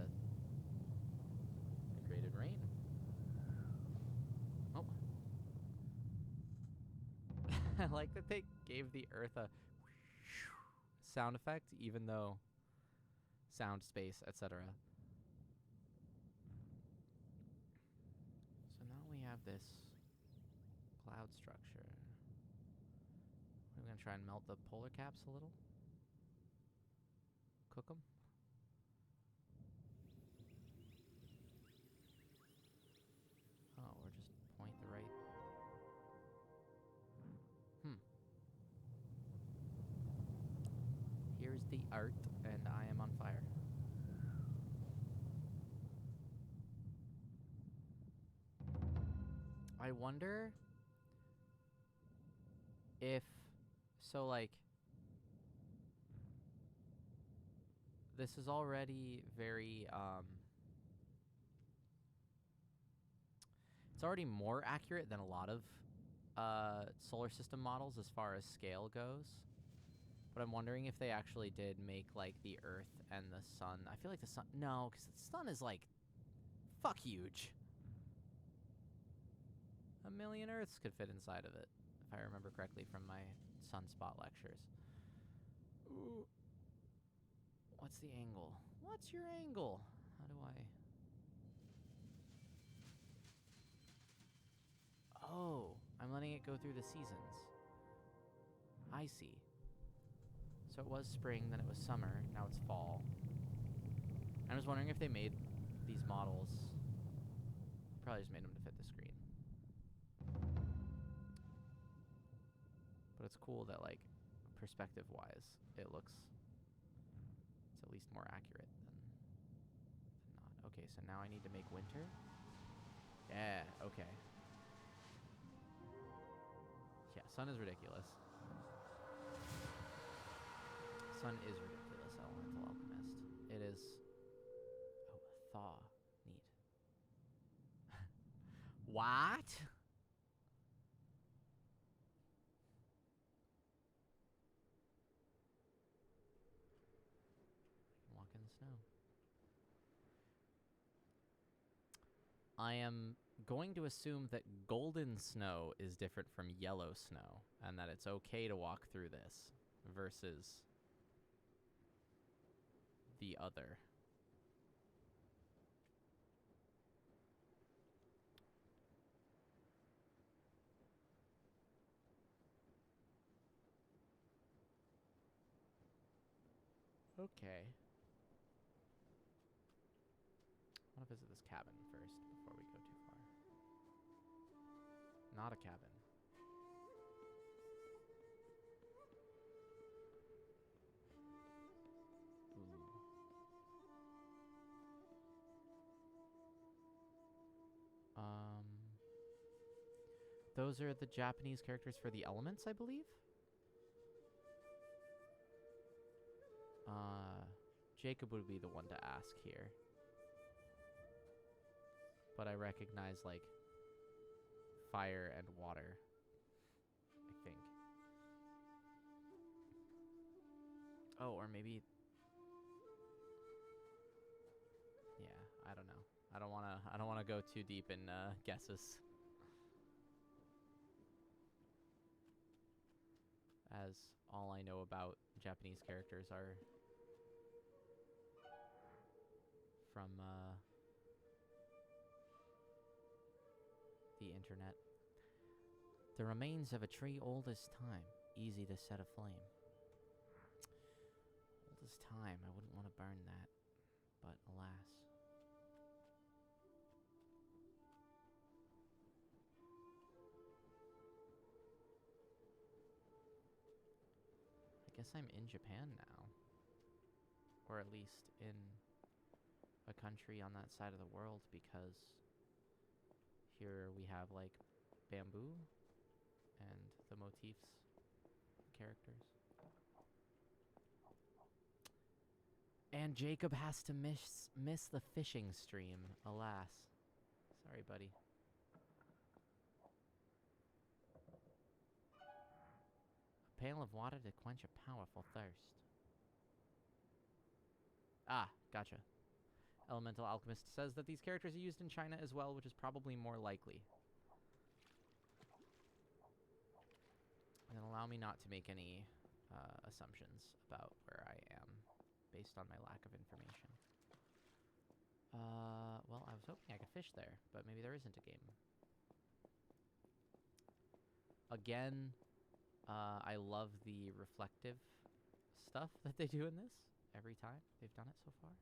rain? Oh. I like that they gave the Earth a sound effect, even though sound, space, etc. So now we have this cloud structure. We're going to try and melt the polar caps a little. Cook them. Oh, or just point the right. Here's the art, and I am on fire. I wonder if, so like, this is already very, it's already more accurate than a lot of solar system models as far as scale goes. But I'm wondering if they actually did make, like, the Earth and the Sun. I feel like the Sun... No, because the Sun is, like, fuck huge. 1 million Earths could fit inside of it, if I remember correctly from my sunspot lectures. Ooh. What's the angle? What's your angle? How do I... Oh, I'm letting it go through the seasons. I see. So it was spring, then it was summer, now it's fall. I was wondering if they made these models... Probably just made them to fit the screen. But it's cool that, like, perspective-wise, it looks... It's at least more accurate than not. Okay, so now I need to make winter. Yeah, okay. Yeah, sun is ridiculous. Sun is ridiculous, Elemental Alchemist. It is... Oh, a thaw. What? Walk in the snow. I am going to assume that golden snow is different from yellow snow, and that it's okay to walk through this versus the other. Okay. I want to visit this cabin first before we go too far. Not a cabin. Ooh. Those are the Japanese characters for the elements, I believe? Jacob would be the one to ask here. But I recognize, like, fire and water, I think. Oh, or maybe... Yeah, I don't know. I don't wanna go too deep in guesses. As all I know about Japanese characters are from the internet. The remains of a tree old as time, easy to set aflame. Old as time, I wouldn't want to burn that, but alas. I guess I'm in Japan now. Or at least in a country on that side of the world, because here we have, like, bamboo and the motifs characters. And Jacob has to miss the fishing stream, alas. Sorry, buddy. A pail of water to quench a powerful thirst. Ah, gotcha. Elemental Alchemist says that these characters are used in China as well, which is probably more likely. And allow me not to make any assumptions about where I am based on my lack of information. Well, I was hoping I could fish there, but maybe there isn't a game. Again, I love the reflective stuff that they do in this every time they've done it so far.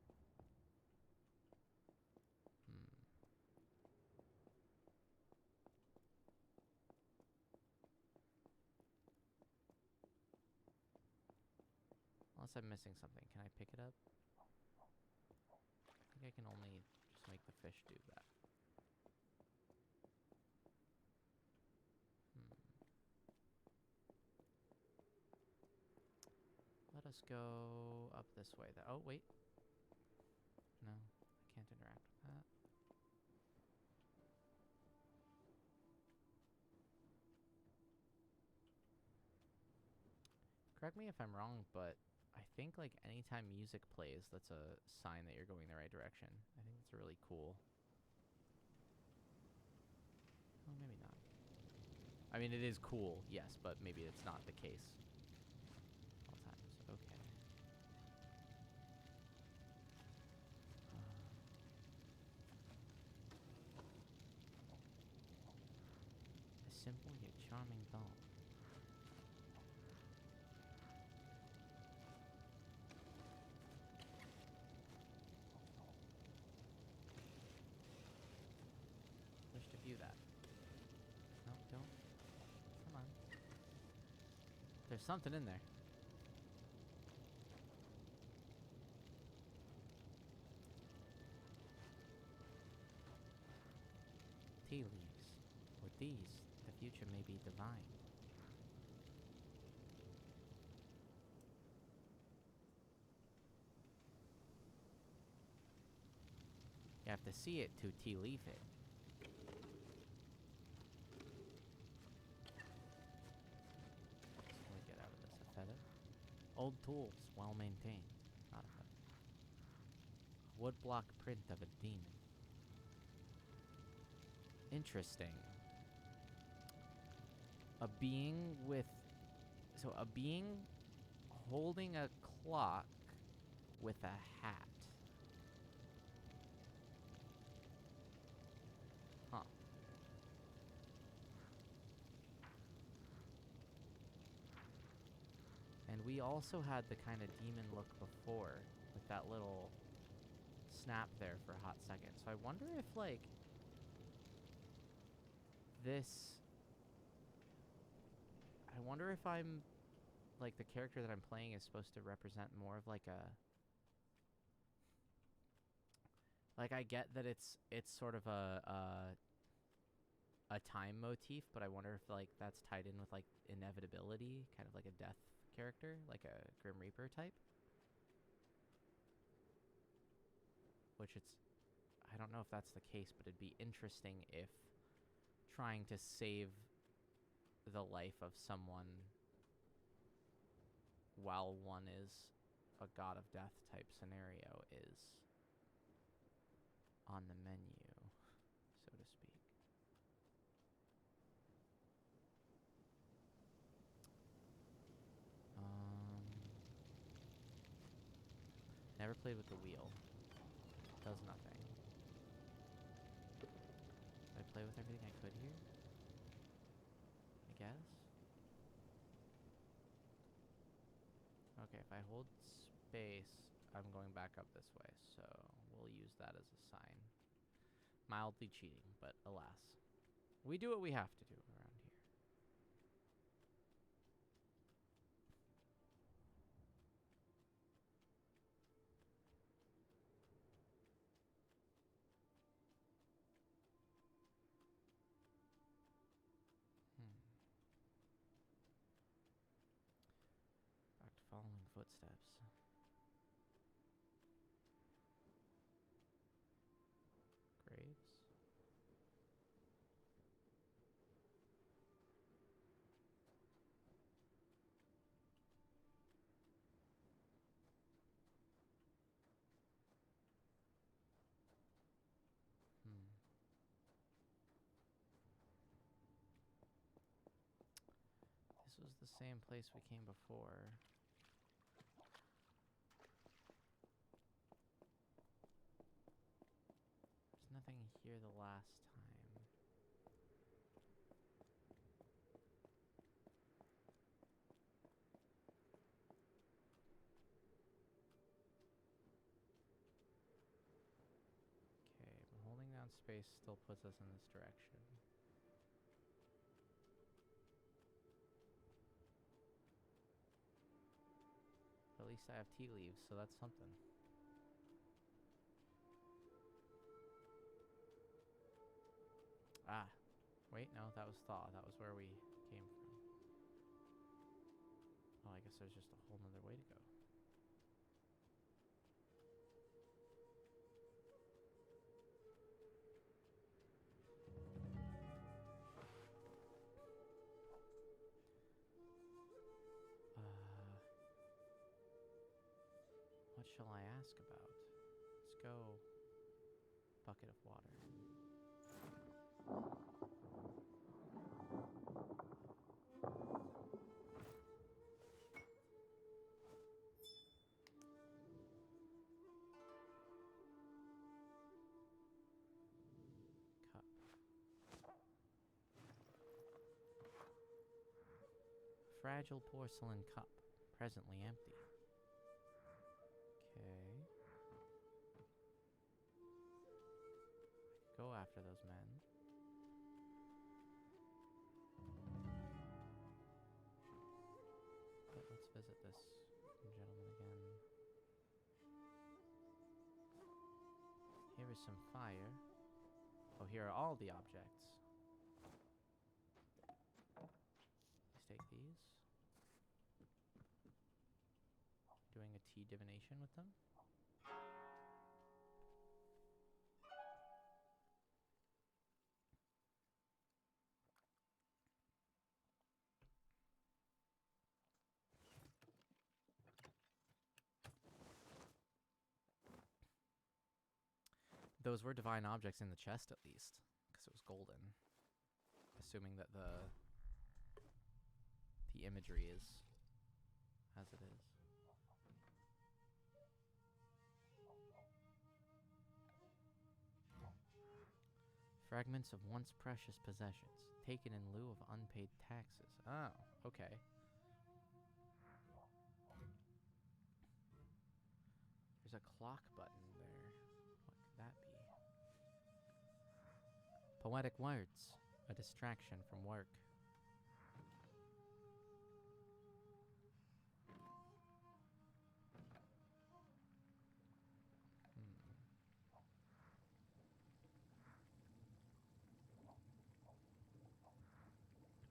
Unless I'm missing something. Can I pick it up? I think I can only just make the fish do that. Let us go up this way. Oh, wait. No, I can't interact with that. Correct me if I'm wrong, but I think, like, anytime music plays, that's a sign that you're going the right direction. I think it's really cool. Well, maybe not. I mean, it is cool, yes, but maybe it's not the case all times. Okay. A simple yet charming doll. Wish to view that. No, don't. Come on. There's something in there. Tea leaves. With these, the future may be divine. You have to see it to tea leaf it. Old tools, well maintained. Not a woodblock print of a demon. Interesting. A being with... So, a being holding a clock with a hat. Huh. And we also had the kind of demon look before, with that little snap there for a hot second. So I wonder if, like, this... I wonder if I'm... Like, the character that I'm playing is supposed to represent more of, like, a... Like, I get that it's sort of a time motif, but I wonder if, like, that's tied in with, like, inevitability, kind of like a death character, like a Grim Reaper type. Which it's... I don't know if that's the case, but it'd be interesting if trying to save the life of someone while one is a god of death type scenario is on the menu, so to speak. Never played with the wheel. Does nothing. Did I play with everything I could here? I guess? Okay, if I hold space, I'm going back up this way, so we'll use that as a sign. Mildly cheating, but alas. We do what we have to do around here. Back to following footsteps. Graves. This was the same place we came before. There's nothing here the last time. Okay, but holding down space still puts us in this direction. But at least I have tea leaves, so that's something. Ah, wait, no, that was Thaw. That was where we came from. Oh, I guess there's just a whole nother way to go. What shall I ask about? Let's go. Bucket of water. Cup. Fragile porcelain cup, presently empty. Okay. Go after those men. But let's visit this gentleman again. Here is some fire. Oh, here are all the objects. Let's take these. Doing a tea divination with them. Those were divine objects in the chest, at least, because it was golden. Assuming that the imagery is as it is. Fragments of once precious possessions, taken in lieu of unpaid taxes. Oh, okay. There's a clock button there. What could that be? Poetic words, a distraction from work.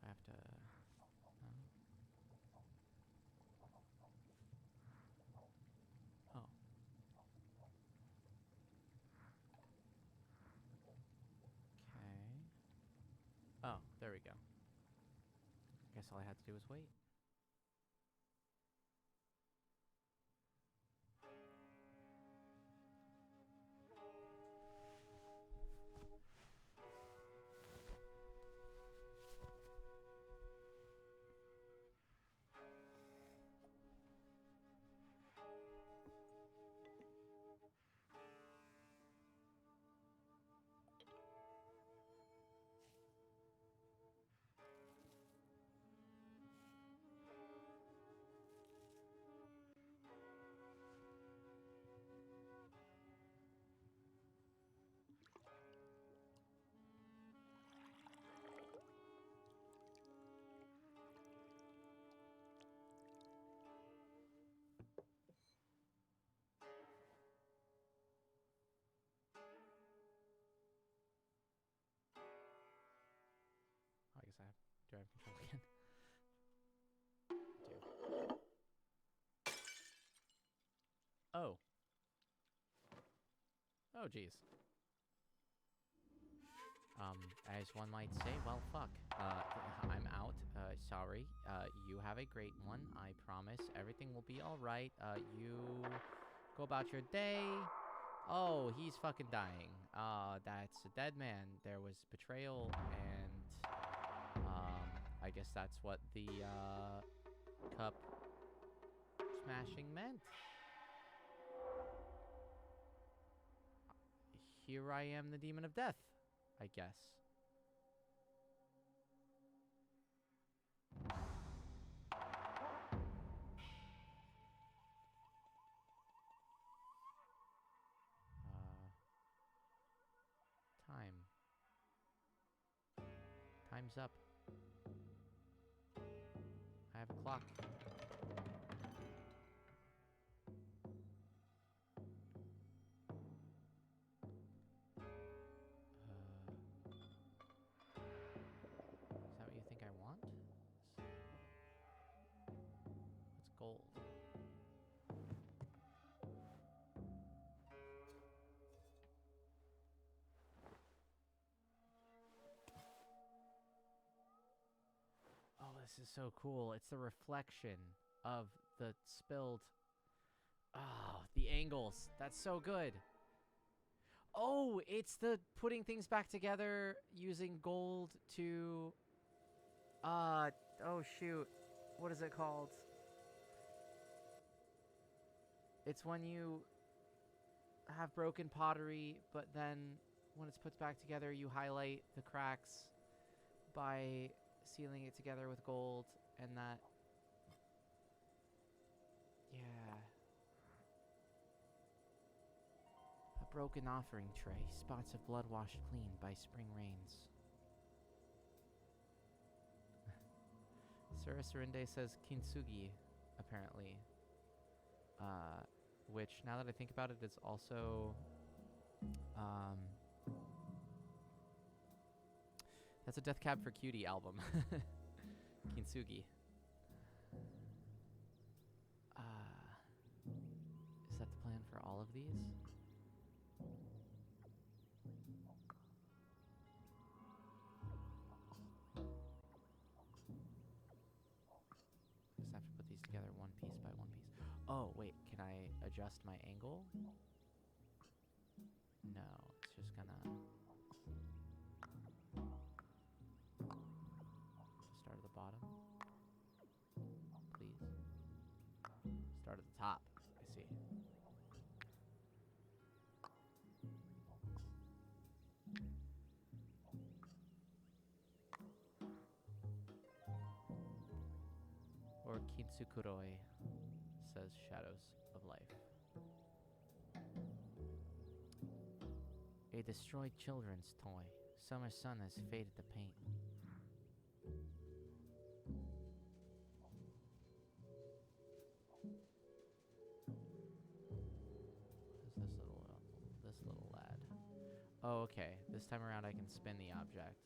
I have to... Oh. Okay. Oh, there we go. Guess all I had to do was wait. I guess do I have control again? I do. Oh. Oh, jeez. As one might say, well, fuck. I'm out. Sorry. You have a great one. I promise everything will be alright. You go about your day. Oh, he's fucking dying. That's a dead man. There was betrayal, and, I guess that's what the, cup smashing meant. Here I am, the demon of death, I guess. Time. Time's up. I have a clock. Is that what you think I want? What's gold? Oh, this is so cool. It's the reflection of the spilled... Oh, the angles. That's so good. Oh, it's the putting things back together using gold to... oh shoot. What is it called? It's when you have broken pottery, but then when it's put back together, you highlight the cracks by sealing it together with gold, and that... Yeah. A broken offering tray, spots of blood washed clean by spring rains. Sura Surinde says kintsugi, apparently. Which, now that I think about it, is also... that's a Death Cab for Cutie album. Kintsugi. Is that the plan for all of these? Just have to put these together one piece by one piece. Oh, wait, can I adjust my angle? No, Kintsukuroi, says Shadows of Life. A destroyed children's toy. Summer sun has faded the paint. What is this little lad? Oh, okay. This time around I can spin the object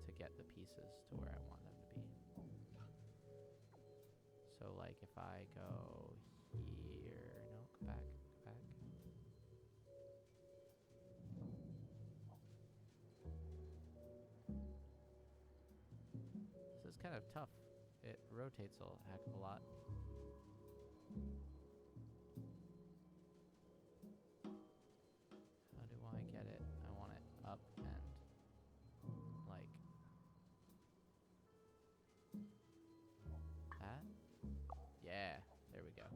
to get the pieces to where I want them to be. So like if I go here, no, go back, go back. This is kind of tough. It rotates a heck of a lot. How do I get it? I want it up and like that. Yeah, there we go.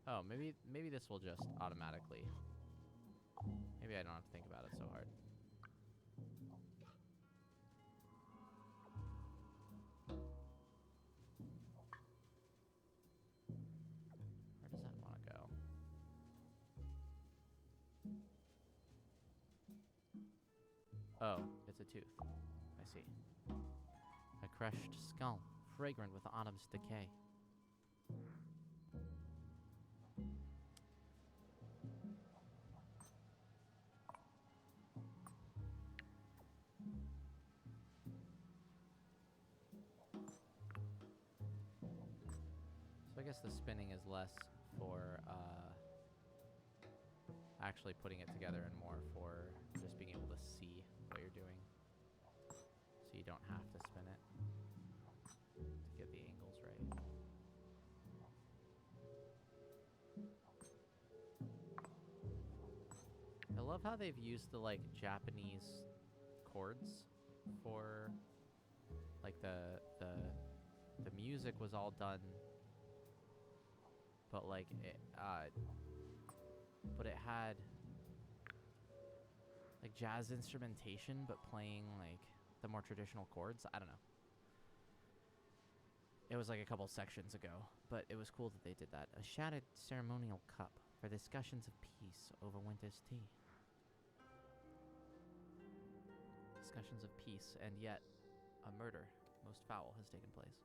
Oh, maybe this will just automatically. Maybe I don't have to think about it so hard. Where does that want to go? Oh, it's a tooth. I see. A crushed skull, fragrant with autumn's decay. So I guess the spinning is less for actually putting it together and more for just being able to see what you're doing. So you don't have to spin it to get the angles right. I love how they've used the like Japanese chords for like the music was all done, but like it had like jazz instrumentation but playing like the more traditional chords. I don't know. It was like a couple sections ago, but it was cool that they did that. A shattered ceremonial cup for discussions of peace over winter's tea. Discussions of peace, and yet a murder, most foul, has taken place.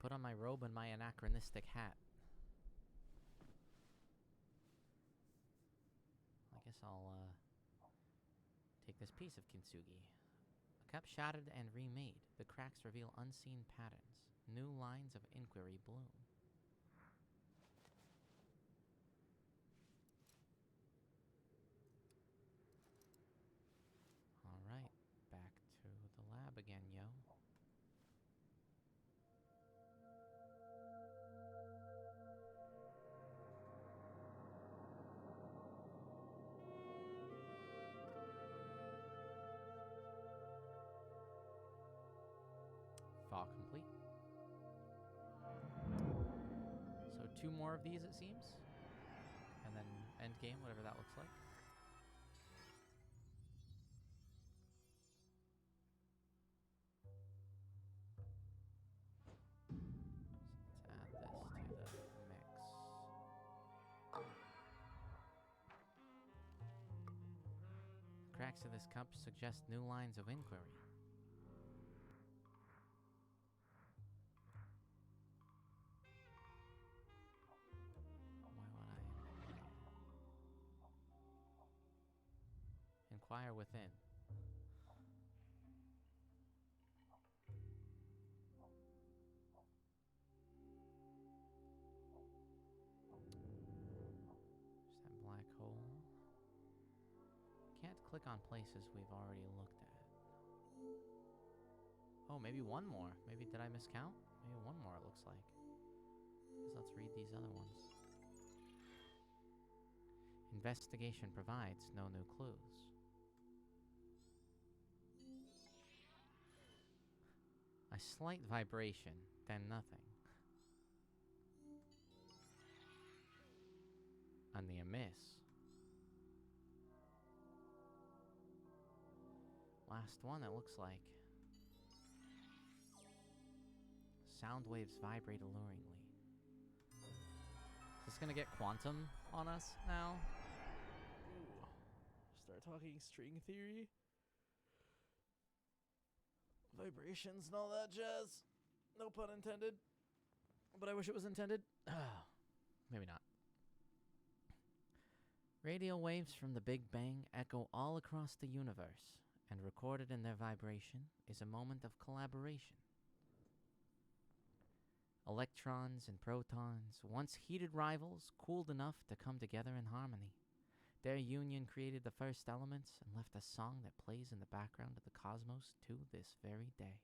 Put on my robe and my anachronistic hat. I guess I'll take this piece of kintsugi. A cup shattered and remade. The cracks reveal unseen patterns. New lines of inquiry bloom. Alright, back to the lab again, yo. Fog complete. So 2 more of these, it seems. And then end game, whatever that looks like. So let's add this to the mix. The cracks of this cup suggest new lines of inquiry. Inquire within. There's that black hole. on places we've already looked at. Oh, maybe one more. Maybe did I miscount? Maybe one more it looks like. Let's read these other ones. Investigation provides no new clues. A slight vibration, then nothing. On the amiss. Last one, it looks like. Sound waves vibrate alluringly. Is this gonna get quantum on us now? Ooh. Start talking string theory. Vibrations and all that jazz. No pun intended. But I wish it was intended. Maybe not. Radio waves from the Big Bang echo all across the universe, and recorded in their vibration is a moment of collaboration. Electrons and protons, once heated rivals, cooled enough to come together in harmony. Their union created the first elements and left a song that plays in the background of the cosmos to this very day.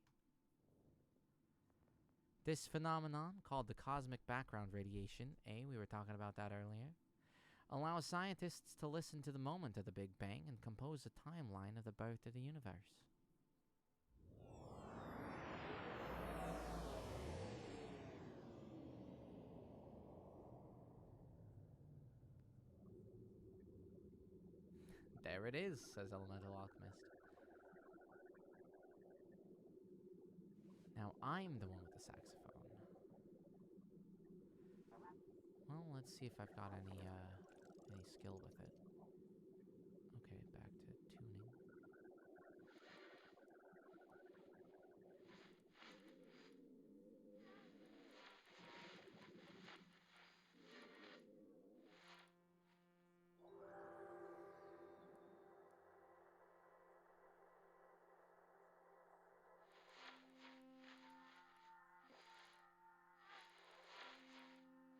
This phenomenon, called the cosmic background radiation, we were talking about that earlier, allows scientists to listen to the moment of the Big Bang and compose a timeline of the birth of the universe. There it is, says Elemental Alchemist. Now I'm the one with the saxophone. Well, let's see if I've got any skill with it. Okay, back to tuning.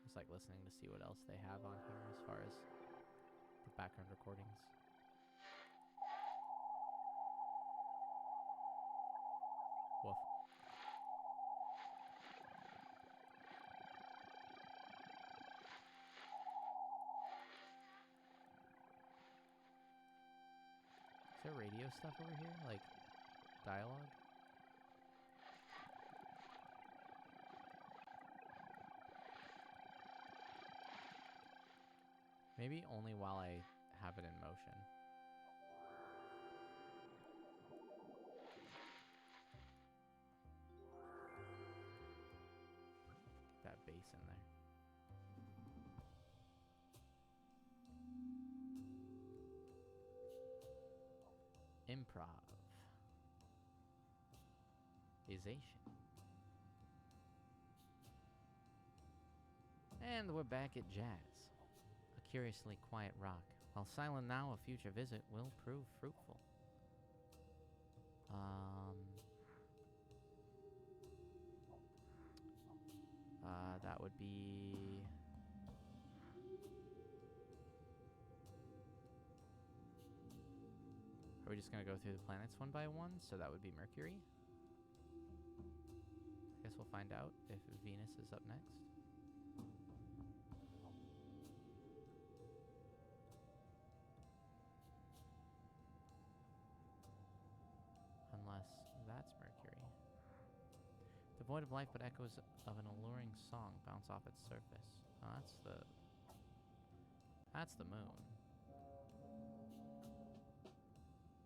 It's like listening to see what else they have on here as far as the background recordings. Woof. Is there radio stuff over here? Like dialogue? Maybe only while I have it in motion. Get that bass in there. Improvisation. And we're back at jazz. A curiously quiet rock. While silent now, a future visit will prove fruitful. That would be... Are we just going to go through the planets one by one? So that would be Mercury. I guess we'll find out if Venus is up next. Unless that's Mercury. Devoid of life, but echoes of an alluring song bounce off its surface. Oh, that's the moon.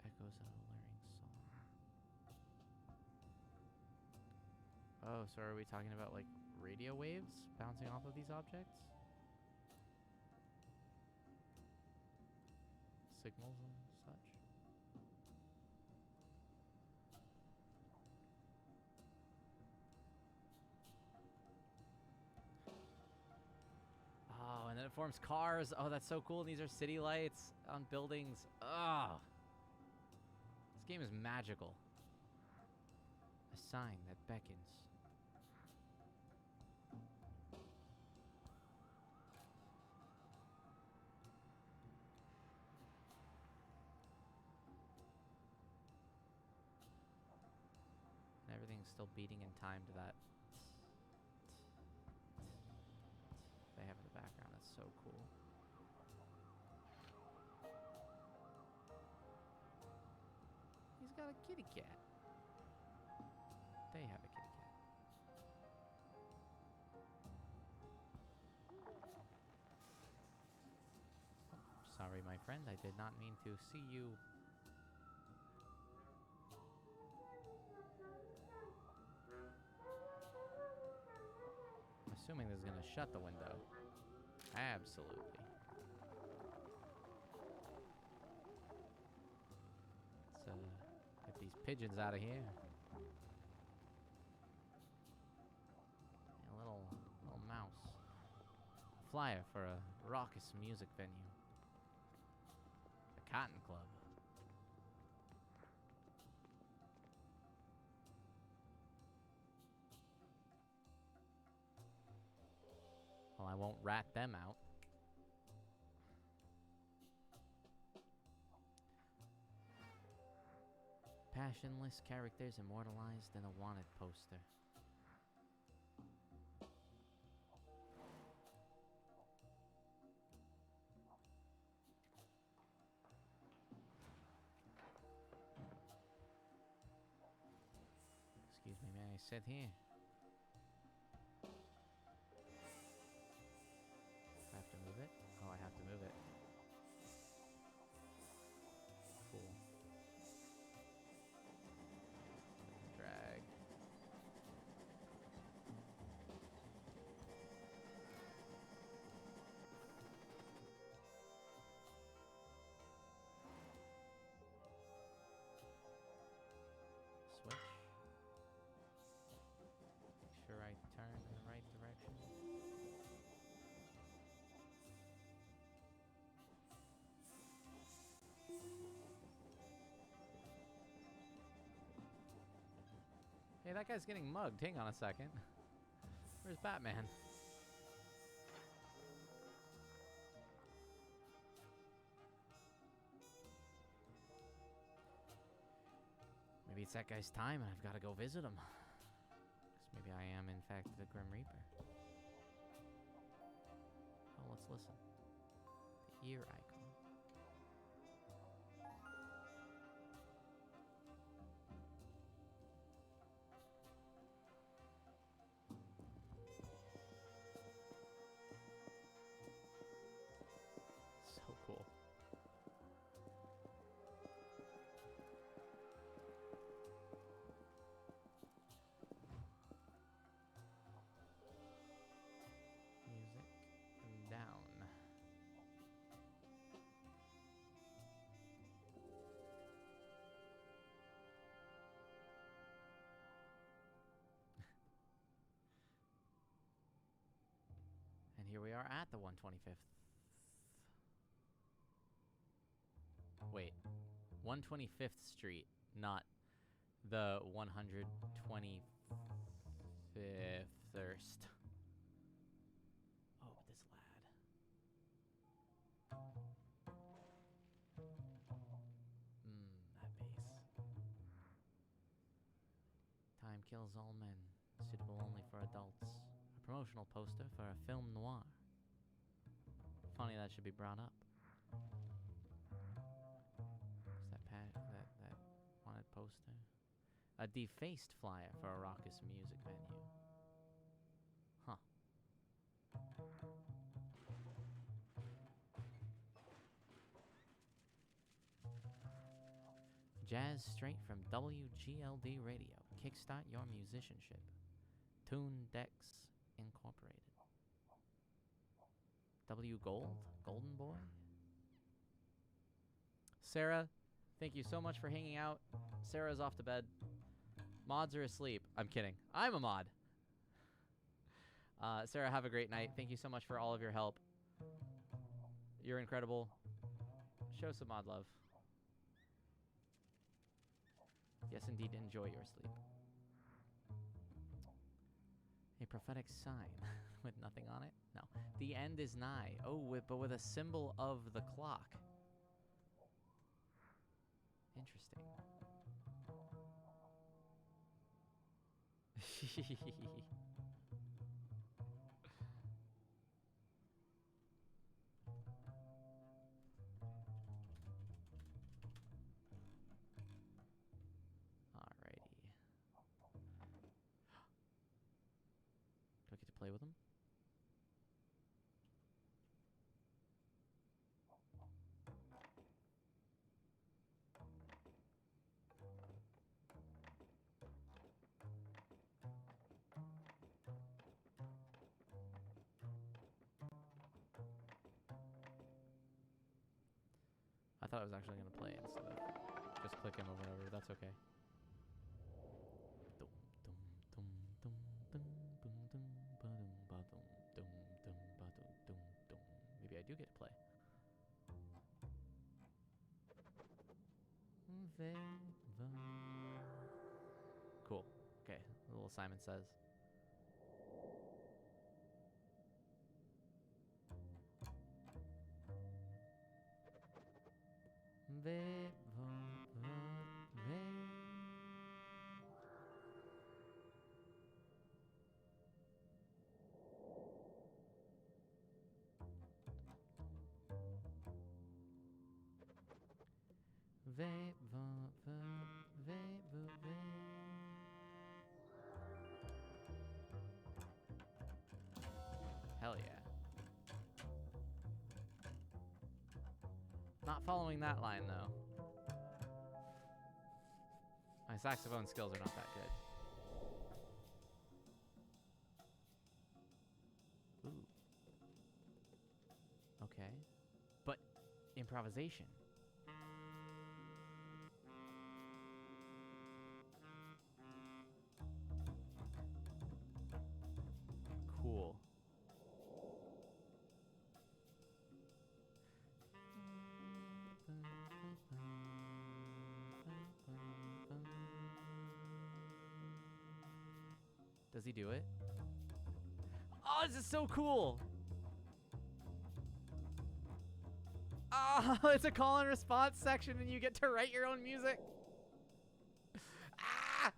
Echoes of an alluring song. Oh, so are we talking about like radio waves bouncing off of these objects? Signals and such? Oh, and then it forms cars. Oh, that's so cool. And these are city lights on buildings. Oh. This game is magical. A sign that beckons. Everything's still beating in time to that. They have in the background. That's so cool. He's got a kitty cat. They have a kitty cat. Sorry, my friend. I did not mean to see you. I'm assuming this is going to shut the window. Absolutely. Let's get these pigeons out of here. A little mouse. Flyer for a raucous music venue. The Cotton Club. Well, I won't rat them out. Passionless characters immortalized in a wanted poster. Excuse me, may I sit here? I have to move it? Oh, I have to move it. Cool. Drag. Switch. Make sure I turn in the right direction. Hey, that guy's getting mugged. Hang on a second. Where's Batman? Maybe it's that guy's time and I've got to go visit him. 'Cause maybe I am, in fact, the Grim Reaper. Oh, let's listen. The ear icon. So cool. Music and down. And here we are at the 125th. Wait, 125th Street, not the 125th Thirst. Oh, this lad. That bass. Time kills all men, suitable only for adults. A promotional poster for a film noir. Funny that should be brought up. That wanted poster. A defaced flyer for a raucous music venue. Huh. Jazz straight from WGLD Radio. Kickstart your musicianship. Tune Decks Incorporated. W Gold? Golden Boy? Sarah, thank you so much for hanging out. Sarah's off to bed. Mods are asleep. I'm kidding. I'm a mod. Sarah, have a great night. Thank you so much for all of your help. You're incredible. Show some mod love. Yes, indeed, enjoy your sleep. A prophetic sign with nothing on it? No. The end is nigh. Oh, but with a symbol of the clock. Interesting. Alrighty. Do I get to play with him? I thought I was actually going to play instead of just click him over and over. That's okay. Maybe I do get to play. Cool. Okay, a little Simon Says. Hell yeah. Not following that line, though. My saxophone skills are not that good. Ooh. Okay. But improvisation. Cool. Does he do it? Oh, this is so cool! Oh, it's a call and response section and you get to write your own music. Ah!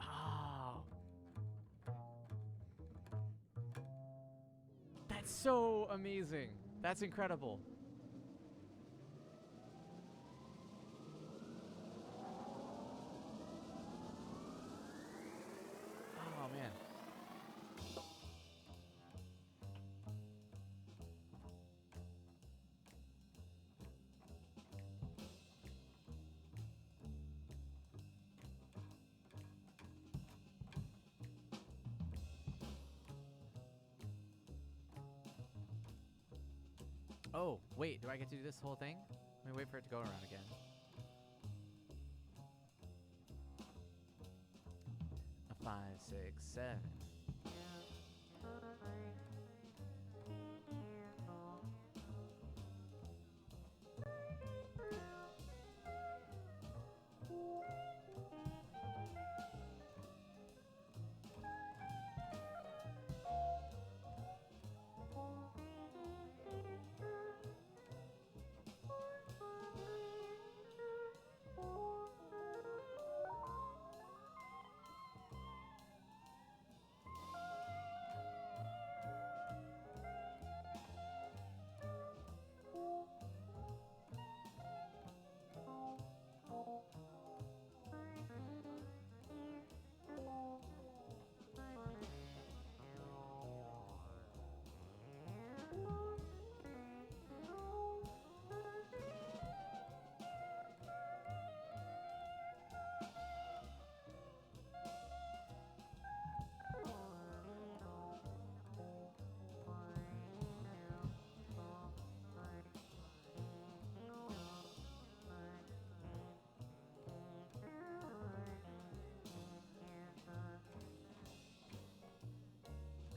Oh. That's so amazing. That's incredible. Oh, man. Oh, wait, do I get to do this whole thing? Let me wait for it to go around again. A 5, 6, 7.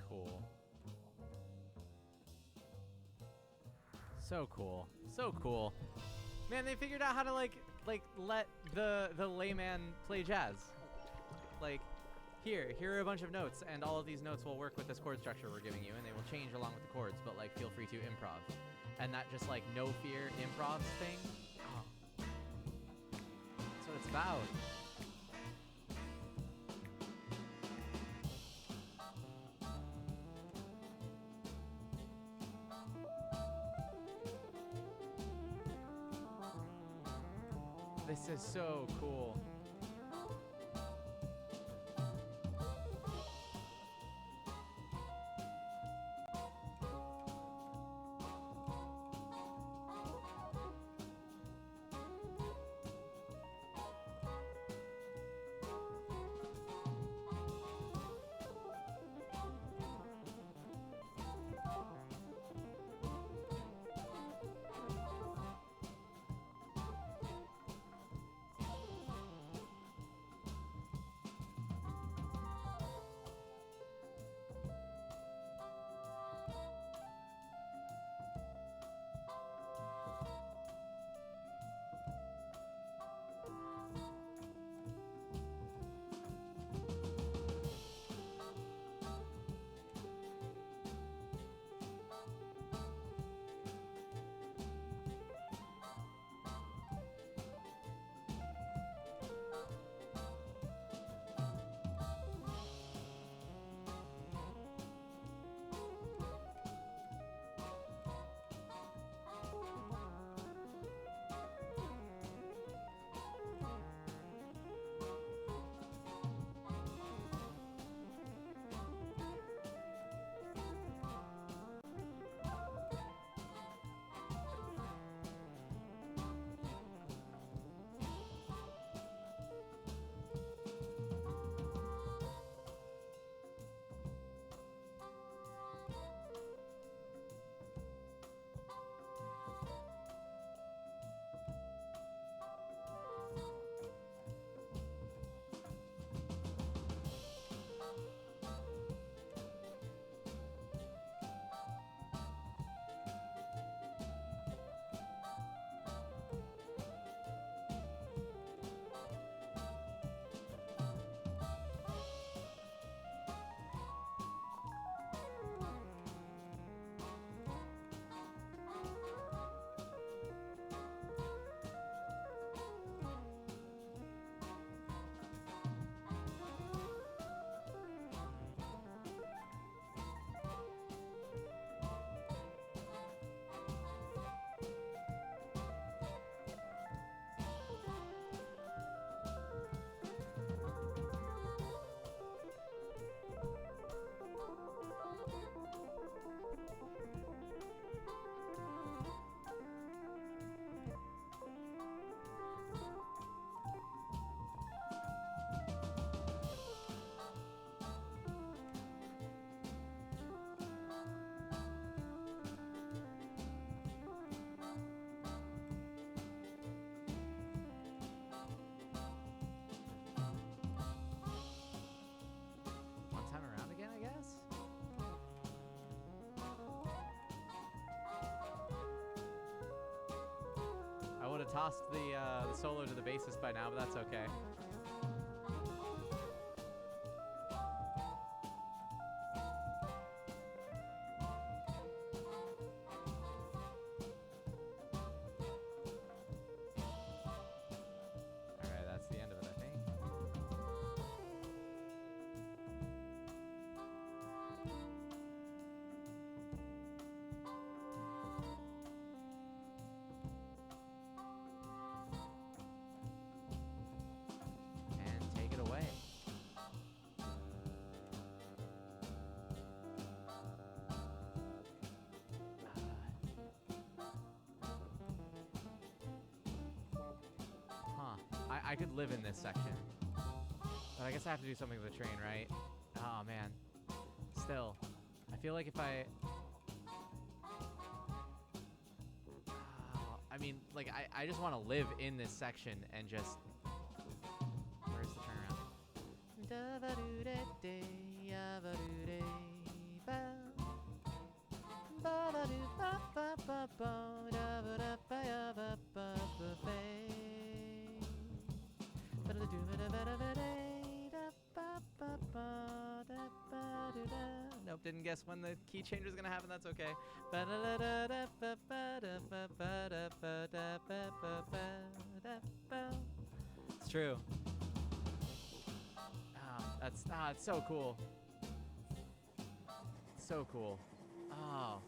Cool. So cool. So cool. Man, they figured out how to, like, like let the layman play jazz. Like, here are a bunch of notes, and all of these notes will work with this chord structure we're giving you, and they will change along with the chords, but like feel free to improv. And that just like no fear improv thing, oh, that's what it's about. This is so cool. I would have tossed the solo to the bassist by now, but that's okay. Alright, that's the end of it, I think. And take it away. I could live in this section. But I guess I have to do something with the train, right? Oh, man. Still. I feel like if I... I mean, like, I just want to live in this section and just... Where's the turnaround? Nope, didn't guess when the key change was gonna happen. That's okay. It's true. It's so cool. So cool. Oh.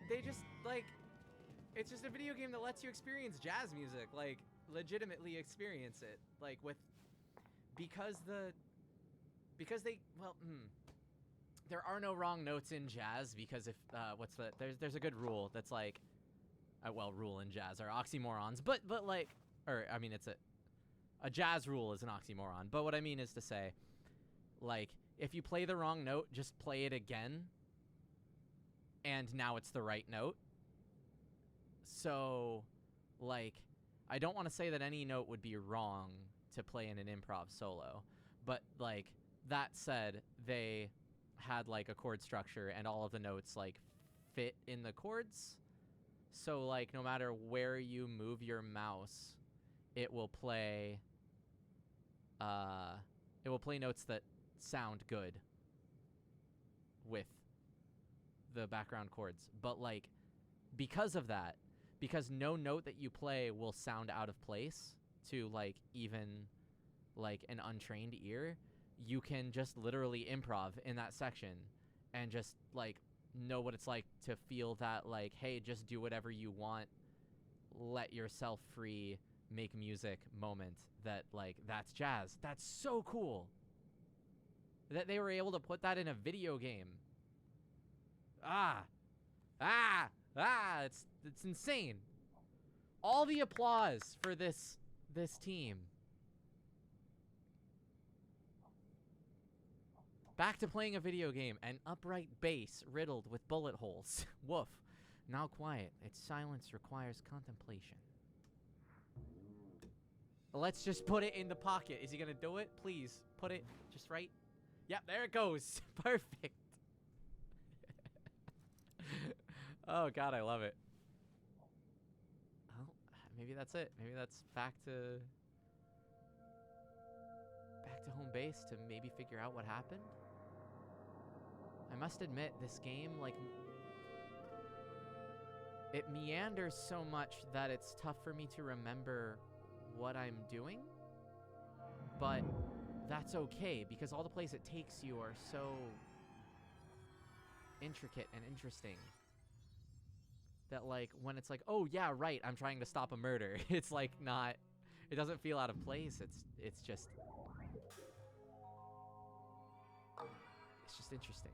They just, like, it's just a video game that lets you experience jazz music, like, legitimately experience it, like, because they, well, there are no wrong notes in jazz, because if, there's a good rule that's like, rule in jazz are oxymorons, but like, or, I mean, it's a jazz rule is an oxymoron, but what I mean is to say, like, if you play the wrong note, just play it again, and now it's the right note. So, like, I don't want to say that any note would be wrong to play in an improv solo, but, like, that said, they had, like, a chord structure, and all of the notes, like, fit in the chords. So, like, no matter where you move your mouse, it will play notes that sound good with the background chords. But, like, because of that, because no note that you play will sound out of place to, like, even, like, an untrained ear, you can just literally improv in that section and just, like, know what it's like to feel that, like, hey, just do whatever you want, let yourself free, make music moment that, like, that's jazz. That's so cool that they were able to put that in a video game. It's insane. All the applause for this team. Back to playing a video game, an upright bass riddled with bullet holes. Woof. Now quiet. Its silence requires contemplation. Let's just put it in the pocket. Is he gonna do it? Please, put it just right. Yep, there it goes. Perfect. Oh god, I love it. Well, maybe that's it. Maybe that's back to home base to maybe figure out what happened. I must admit, this game, like, it meanders so much that it's tough for me to remember what I'm doing, but that's okay, because all the places it takes you are so intricate and interesting that, like, when it's like, oh yeah, right, I'm trying to stop a murder, it's like not, it doesn't feel out of place. It's just interesting.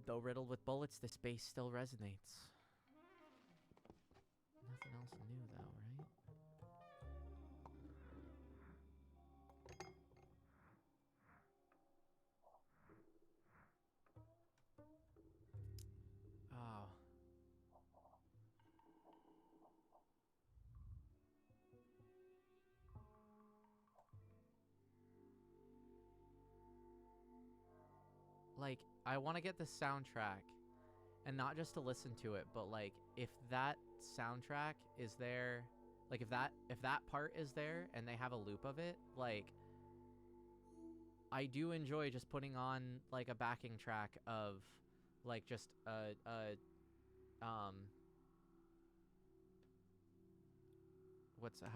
Though riddled with bullets, the space still resonates. Nothing else new, though, right? Oh. Like, I want to get the soundtrack, and not just to listen to it, but, like, if that soundtrack is there, like, if that part is there and they have a loop of it, like, I do enjoy just putting on, like, a backing track of, like, just how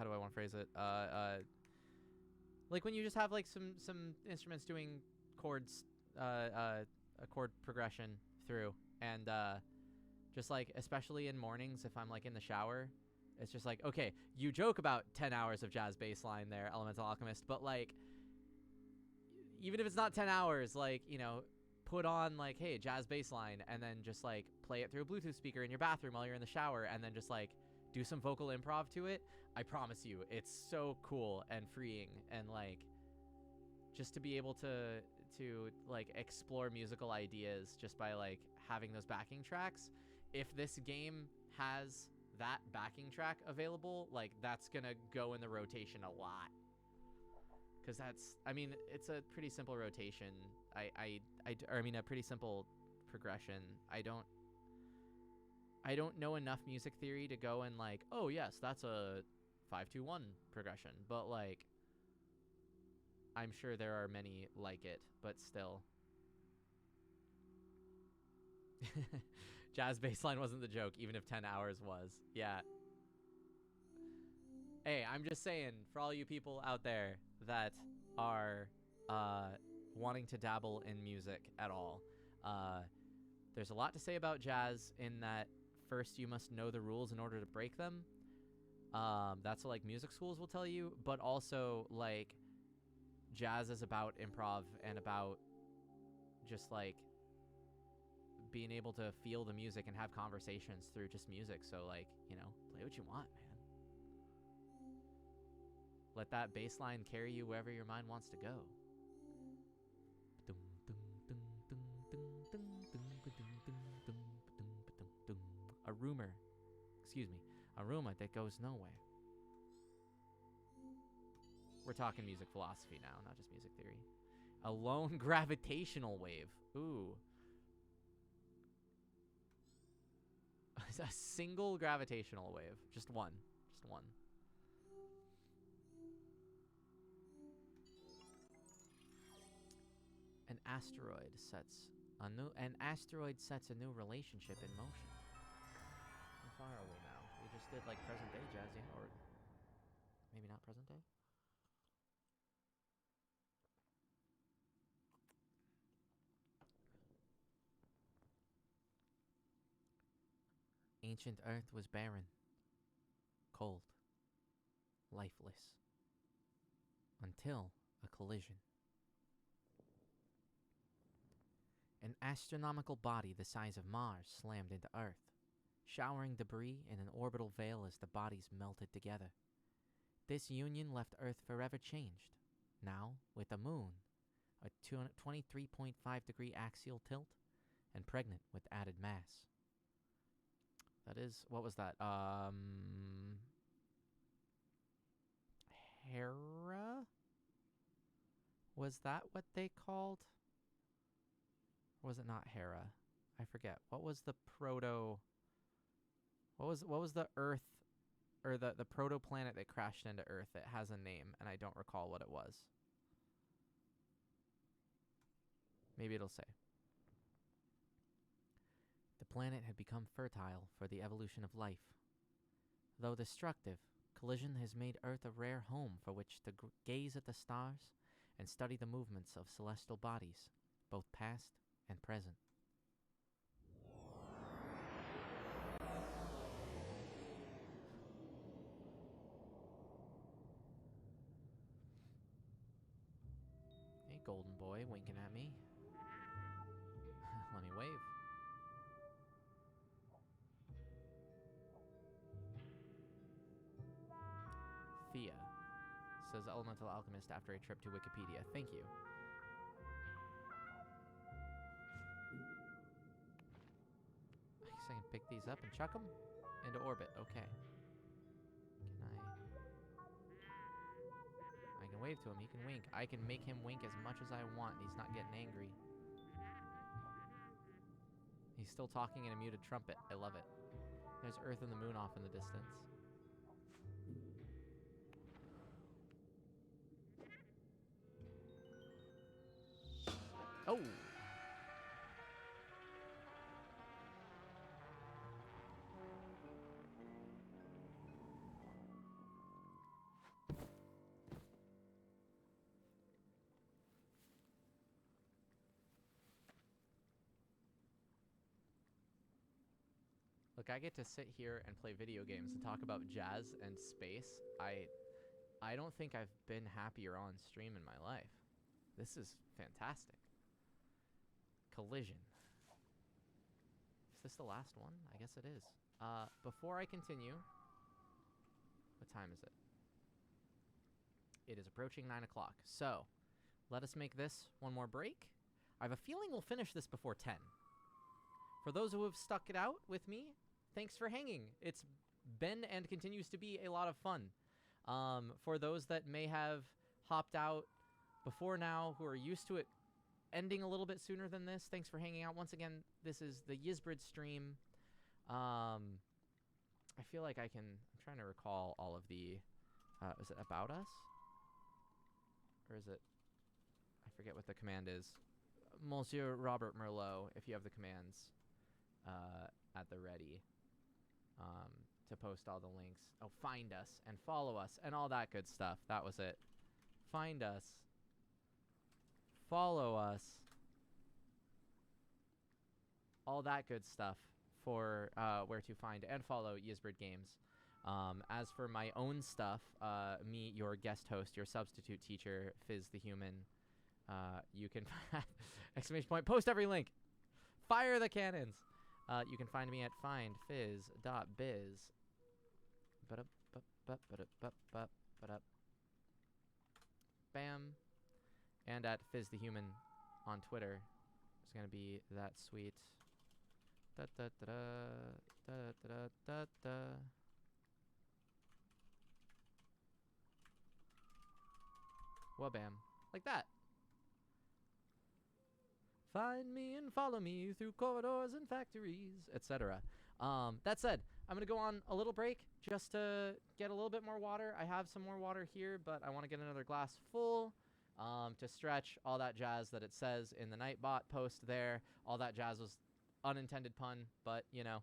do I want to phrase it? Like, when you just have, like, some instruments doing chords, a chord progression through, and just, like, especially in mornings, if I'm, like, in the shower, it's just like, okay, you joke about 10 hours of jazz bass line there, Elemental Alchemist, but, like, even if it's not 10 hours, like, you know, put on, like, hey, jazz bass line, and then just, like, play it through a Bluetooth speaker in your bathroom while you're in the shower, and then just, like, do some vocal improv to it. I promise you, it's so cool and freeing, and, like, just to be able to like, explore musical ideas just by, like, having those backing tracks. If this game has that backing track available, like, that's gonna go in the rotation a lot, Because that's, I mean, it's a pretty simple rotation. Or I mean, a pretty simple progression. I don't know enough music theory to go and like, oh yes, that's a 5-2-1 progression. But like, I'm sure there are many like it, but still. Jazz bassline wasn't the joke, even if 10 hours was. Yeah. Hey, I'm just saying, for all you people out there that are wanting to dabble in music at all, there's a lot to say about jazz in that first you must know the rules in order to break them. That's what like music schools will tell you, but also like jazz is about improv and about just like being able to feel the music and have conversations through just music. So like, you know, play what you want, man. Let that bass line carry you wherever your mind wants to go. A rumor that goes nowhere. We're talking music philosophy now, not just music theory. A lone gravitational wave. Ooh. A single gravitational wave. Just one. Just one. An asteroid sets a new relationship in motion. How far are we now? We just did like present day jazz, yeah? Or maybe not present day? Ancient Earth was barren, cold, lifeless, until a collision. An astronomical body the size of Mars slammed into Earth, showering debris in an orbital veil as the bodies melted together. This union left Earth forever changed, now with a moon, a 23.5-degree axial tilt, and pregnant with added mass. That is, what was that? Hera? Was that what they called? Or was it not Hera? I forget. What was the proto... What was the Earth... Or the proto-planet that crashed into Earth? It has a name, and I don't recall what it was. Maybe it'll say. The planet had become fertile for the evolution of life. Though destructive, collision has made Earth a rare home for which to gaze at the stars and study the movements of celestial bodies, both past and present. Hey, golden boy, winking at me. Let me wave. Thea says Elemental Alchemist after a trip to Wikipedia. Thank you. I guess I can pick these up and chuck them into orbit. Okay. I can wave to him. He can wink. I can make him wink as much as I want. He's not getting angry. He's still talking in a muted trumpet. I love it. There's Earth and the moon off in the distance. Oh! Look, I get to sit here and play video games and talk about jazz and space. I don't think I've been happier on stream in my life. This is fantastic. Collision. Is this the last one? I guess it is. Before I continue, what time is it? It is approaching 9 o'clock. So, let us make this one more break. I have a feeling we'll finish this before 10. For those who have stuck it out with me, thanks for hanging. It's been and continues to be a lot of fun. For those that may have hopped out before now who are used to it ending a little bit sooner than this, thanks for hanging out. Once again, this is the Yizbrid stream. I feel like I'm trying to recall all of the, is it about us? Or is it, I forget what the command is. Monsieur Robert Merlot, if you have the commands at the ready, to post all the links. Oh, find us and follow us and all that good stuff. That was it. Find us. Follow us. All that good stuff for where to find and follow Yizbrid Games. As for my own stuff, me, your guest host, your substitute teacher, FizztheHuman, you can exclamation point, post every link. Fire the cannons. You can find me at findfizz.biz. Bam. And at FizztheHuman on Twitter. It's going to be that sweet. Da da da da da da da da. Well, bam. Like that. Find me and follow me through corridors and factories, etc. That said, I'm going to go on a little break just to get a little bit more water. I have some more water here, but I want to get another glass full to stretch, all that jazz that it says in the Nightbot post there. All that jazz was unintended pun, but, you know.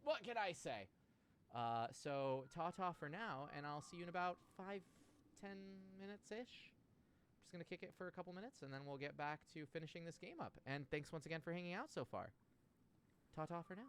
What can I say? So, ta-ta for now, and I'll see you in about 5-10 minutes-ish. Just going to kick it for a couple minutes, and then we'll get back to finishing this game up. And thanks once again for hanging out so far. Ta-ta for now.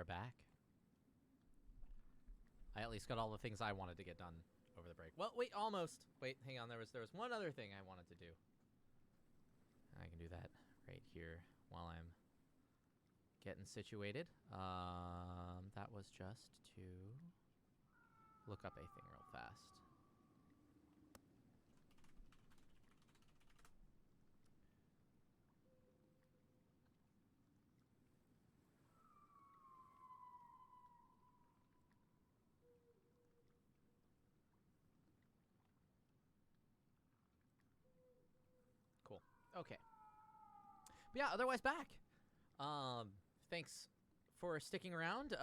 we're back. I at least got all the things I wanted to get done over the break. Well, wait, almost. Wait, hang on. There was one other thing I wanted to do. I can do that right here while I'm getting situated. That was just to look up a thing real fast. Cool. Okay. But yeah, otherwise back. Thanks for sticking around.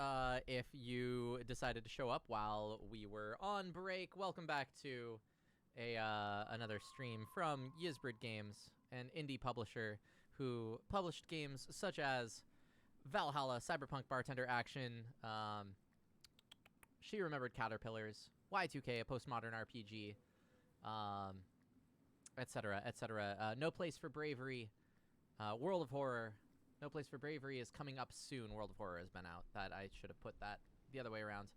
If you decided to show up while we were on break, welcome back to another stream from Yizbrid Games, an indie publisher who published games such as Valhalla, Cyberpunk Bartender Action, She Remembered Caterpillars, Y2K, a postmodern RPG, etc., etc. No Place for Bravery, World of Horror. No Place for Bravery is coming up soon. World of Horror has been out. That I should have put that the other way around,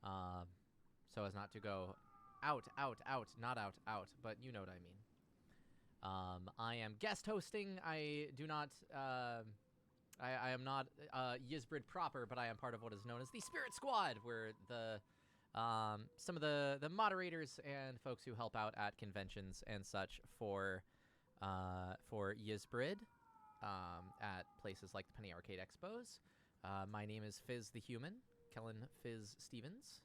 so as not to go out, not out, but you know what I mean. I am guest hosting. I do not. I am not Yizbrid proper, but I am part of what is known as the Spirit Squad, where the some of the moderators and folks who help out at conventions and such for Yizbrid. At places like the Penny Arcade Expos. My name is FizztheHuman, Kellen Fizz Stevens,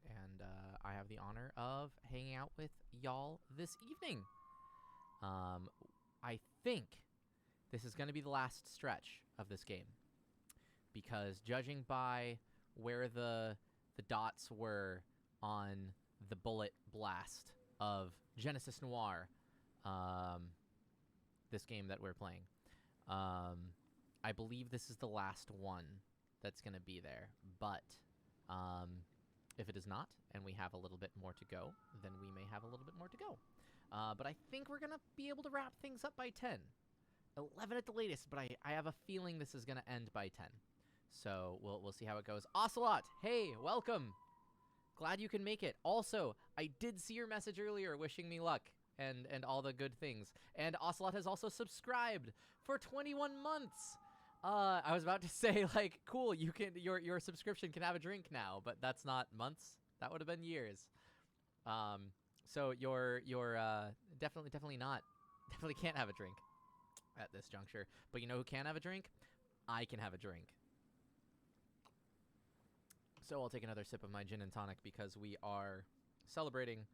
and I have the honor of hanging out with y'all this evening. I think this is going to be the last stretch of this game, because judging by where the dots were on the bullet blast of Genesis Noir, this game that we're playing, I believe this is the last one that's going to be there. But if it is not, and we have a little bit more to go, then we may have a little bit more to go. But I think we're going to be able to wrap things up by 10. 11 at the latest, but I have a feeling this is going to end by 10. So we'll see how it goes. Ocelot, hey, welcome. Glad you can make it. Also, I did see your message earlier wishing me luck and all the good things. And Ocelot has also subscribed for 21 months. I was about to say, like, cool, you can your subscription can have a drink now, but that's not months. That would have been years. So you're definitely not. Definitely can't have a drink at this juncture. But you know who can have a drink? I can have a drink. So I'll take another sip of my gin and tonic because we are celebrating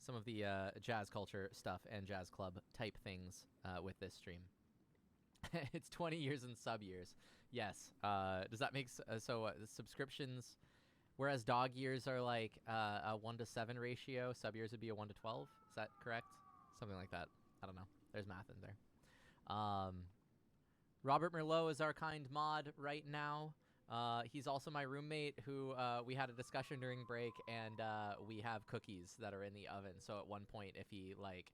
some of the jazz culture stuff and jazz club type things with this stream. It's 20 years and sub years. Yes. Does that make subscriptions? Whereas dog years are like a 1-to-7 ratio, sub years would be a 1-to-12. Is that correct? Something like that. I don't know. There's math in there. Robert Merlot is our kind mod right now. He's also my roommate who we had a discussion during break, and we have cookies that are in the oven. So at one point, if he like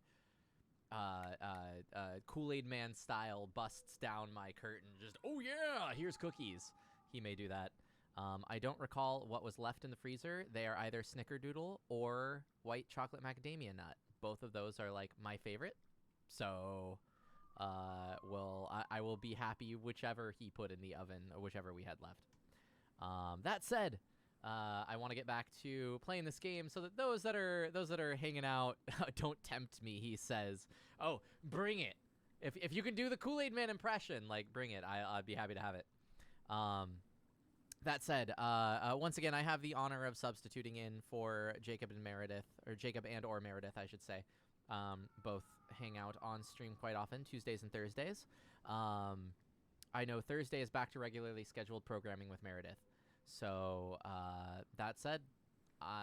Kool-Aid Man style busts down my curtain, just, oh yeah, here's cookies, he may do that. I don't recall what was left in the freezer. They are either Snickerdoodle or white chocolate macadamia nut. Both of those are like my favorite. So I will be happy whichever he put in the oven or whichever we had left. That said, I want to get back to playing this game so that those that are hanging out don't tempt me. He says, "Oh, bring it! If you can do the Kool-Aid Man impression, like bring it. I'd be happy to have it." That said, once again, I have the honor of substituting in for Jacob and Meredith, or Jacob and or Meredith, I should say. Both hang out on stream quite often, Tuesdays and Thursdays. I know Thursday is back to regularly scheduled programming with Meredith. So that said,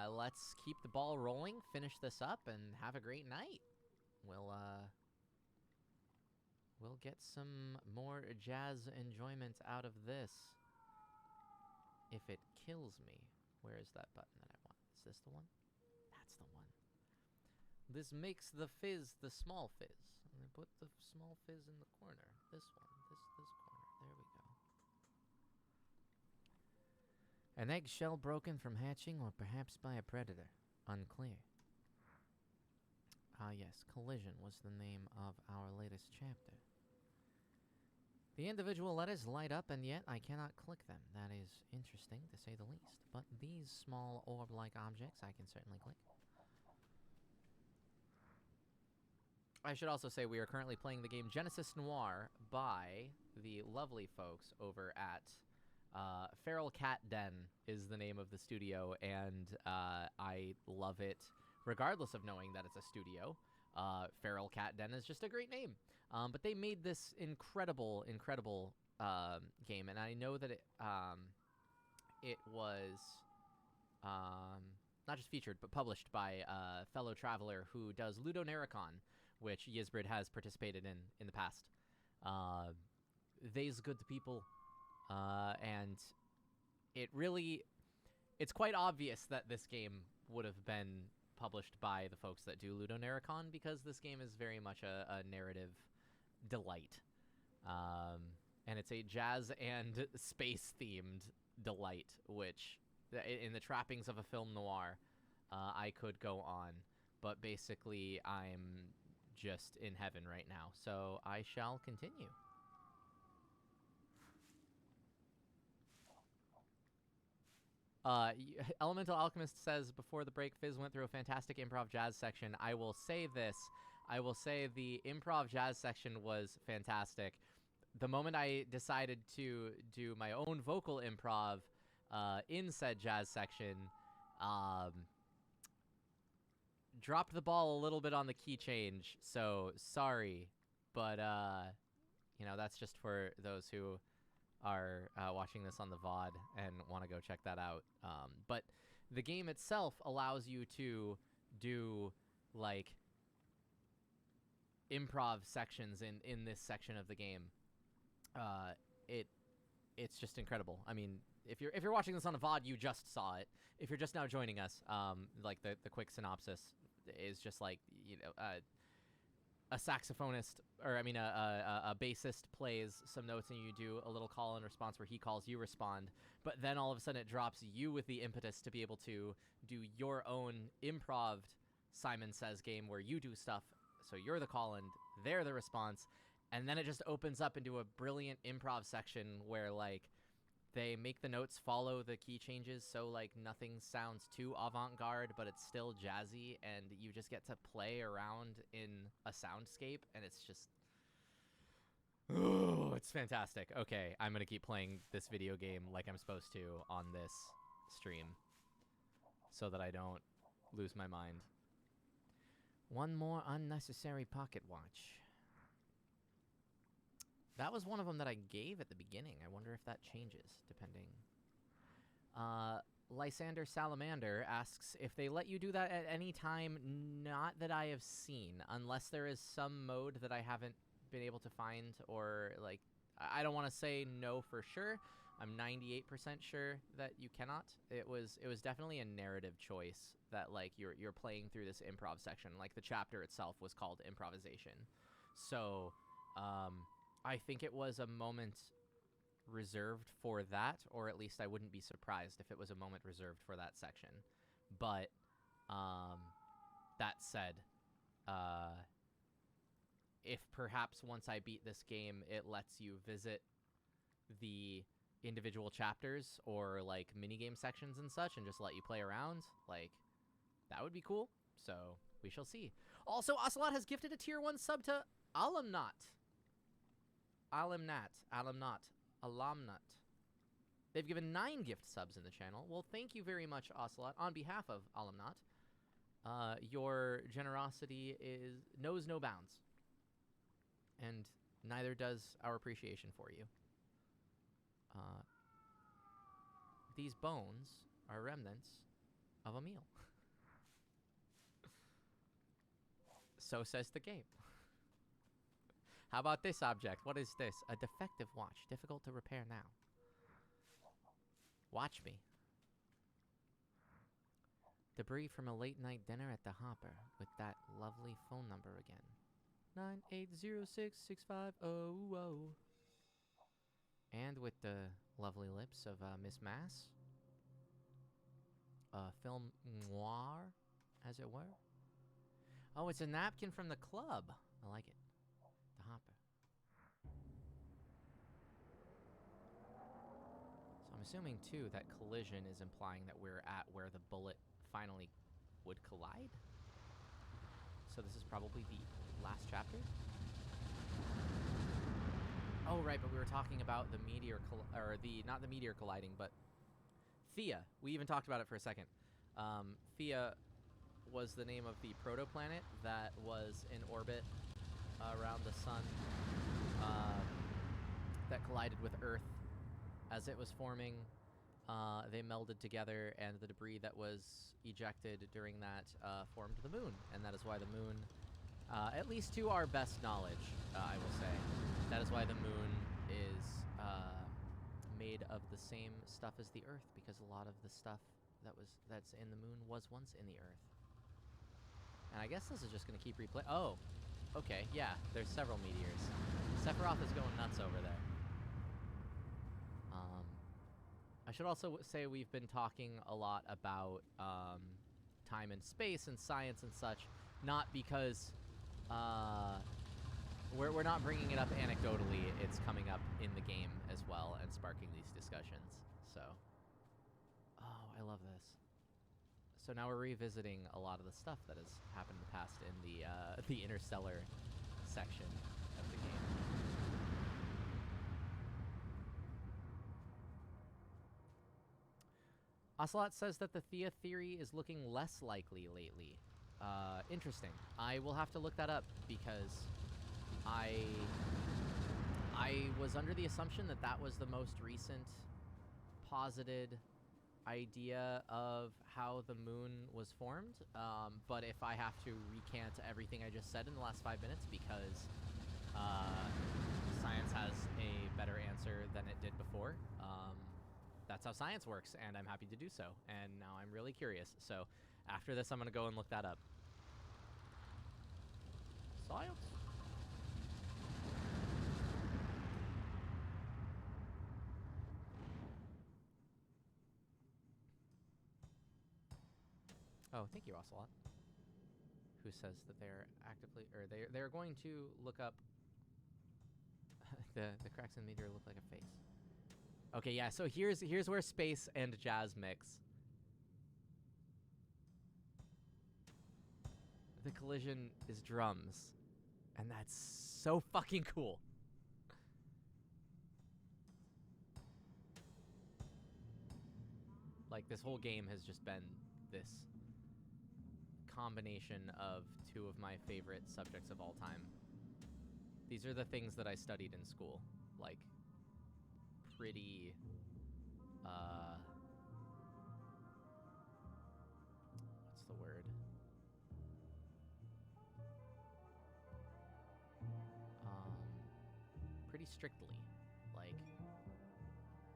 let's keep the ball rolling, finish this up, and have a great night. We'll get some more jazz enjoyment out of this. If it kills me, where is that button that I want? Is this the one? That's the one. This makes the fizz the small fizz. And I put the small fizz in the corner. This one. This corner. There we go. An eggshell broken from hatching or perhaps by a predator. Unclear. Ah yes, Collision was the name of our latest chapter. The individual letters light up and yet I cannot click them. That is interesting to say the least. But these small orb-like objects I can certainly click. I should also say we are currently playing the game Genesis Noir by the lovely folks over at Feral Cat Den is the name of the studio, and I love it regardless of knowing that it's a studio. Feral Cat Den is just a great name. But they made this incredible game, and I know that it was not just featured, but published by a fellow traveler who does Ludonarracon, which Yizbrid has participated in the past. They's good people, and it's quite obvious that this game would have been published by the folks that do Ludonarracon, because this game is very much a narrative delight. And it's a jazz and space-themed delight, which, in the trappings of a film noir, I could go on. But basically, I'm just in heaven right now, so I shall continue. Elemental Alchemist says, before the break, Fizz went through a fantastic improv jazz section. I will say this. I will say the improv jazz section was fantastic. The moment I decided to do my own vocal improv in said jazz section, dropped the ball a little bit on the key change, so sorry. But, you know, that's just for those who are watching this on the VOD and want to go check that out. But the game itself allows you to do, like, improv sections in this section of the game. It's just incredible. I mean, if you're watching this on a VOD, you just saw it. If you're just now joining us, like the quick synopsis is just like, you know, a saxophonist, or I mean a bassist plays some notes and you do a little call and response where he calls, you respond, but then all of a sudden it drops you with the impetus to be able to do your own improv Simon Says game where you do stuff, so you're the call and they're the response, and then it just opens up into a brilliant improv section where, like, they make the notes follow the key changes, so, like, nothing sounds too avant-garde, but it's still jazzy, and you just get to play around in a soundscape, and it's just... Oh, it's fantastic. Okay, I'm gonna keep playing this video game like I'm supposed to on this stream, so that I don't lose my mind. One more unnecessary pocket watch. That was one of them that I gave at the beginning. I wonder if that changes, depending. Lysander Salamander asks if they let you do that at any time, not that I have seen, unless there is some mode that I haven't been able to find, or, like, I don't want to say no for sure. I'm 98% sure that you cannot. It was definitely a narrative choice that, like, you're playing through this improv section. Like, the chapter itself was called Improvisation. So, I think it was a moment reserved for that, or at least I wouldn't be surprised if it was a moment reserved for that section. But, that said, if perhaps once I beat this game, it lets you visit the individual chapters or, like, minigame sections and such and just let you play around, like, that would be cool. So, we shall see. Also, Ocelot has gifted a tier 1 sub to Alamnat. Alamnat. They've given 9 gift subs in the channel. Well, thank you very much, Ocelot, on behalf of Alamnat. Your generosity knows no bounds. And neither does our appreciation for you. These bones are remnants of a meal. So says the game. How about this object? What is this? A defective watch. Difficult to repair now. Watch me. Debris from a late night dinner at the Hopper with that lovely phone number again. 98066500. And with the lovely lips of Miss Mass. film noir, as it were. Oh, it's a napkin from the club. I like it. The hopper. So I'm assuming, too, that collision is implying that we're at where the bullet finally would collide. So this is probably the last chapter? Oh, right, but we were talking about the meteor, not the meteor colliding, but Thea. We even talked about it for a second. Thea was the name of the protoplanet that was in orbit around the sun that collided with Earth. As it was forming, they melded together, and the debris that was ejected during that formed the moon. And that is why the moon, at least to our best knowledge, I will say, that is why the moon is made of the same stuff as the Earth, because a lot of the stuff that's in the moon was once in the Earth. And I guess this is just going to keep replaying. Oh, okay, yeah, there's several meteors. Sephiroth is going nuts over there. I should also say we've been talking a lot about time and space and science and such, not because we're not bringing it up anecdotally. It's coming up in the game as well and sparking these discussions. So, oh, I love this. So now we're revisiting a lot of the stuff that has happened in the past in the interstellar section of the game. Ocelot says that the Thea theory is looking less likely lately. Interesting. I will have to look that up because I was under the assumption that that was the most recent posited idea of how the moon was formed. But if I have to recant everything I just said in the last 5 minutes because science has a better answer than it did before, that's how science works, and I'm happy to do so. And now I'm really curious. So after this, I'm going to go and look that up. Science? Oh, thank you, Ocelot. Who says that they're actively, or they're going to look up the cracks in the meteor look like a face. Okay, yeah, so here's where space and jazz mix. The collision is drums, and that's so fucking cool. Like, this whole game has just been this combination of two of my favorite subjects of all time. These are the things that I studied in school. Like, pretty, what's the word? Pretty strictly. Like,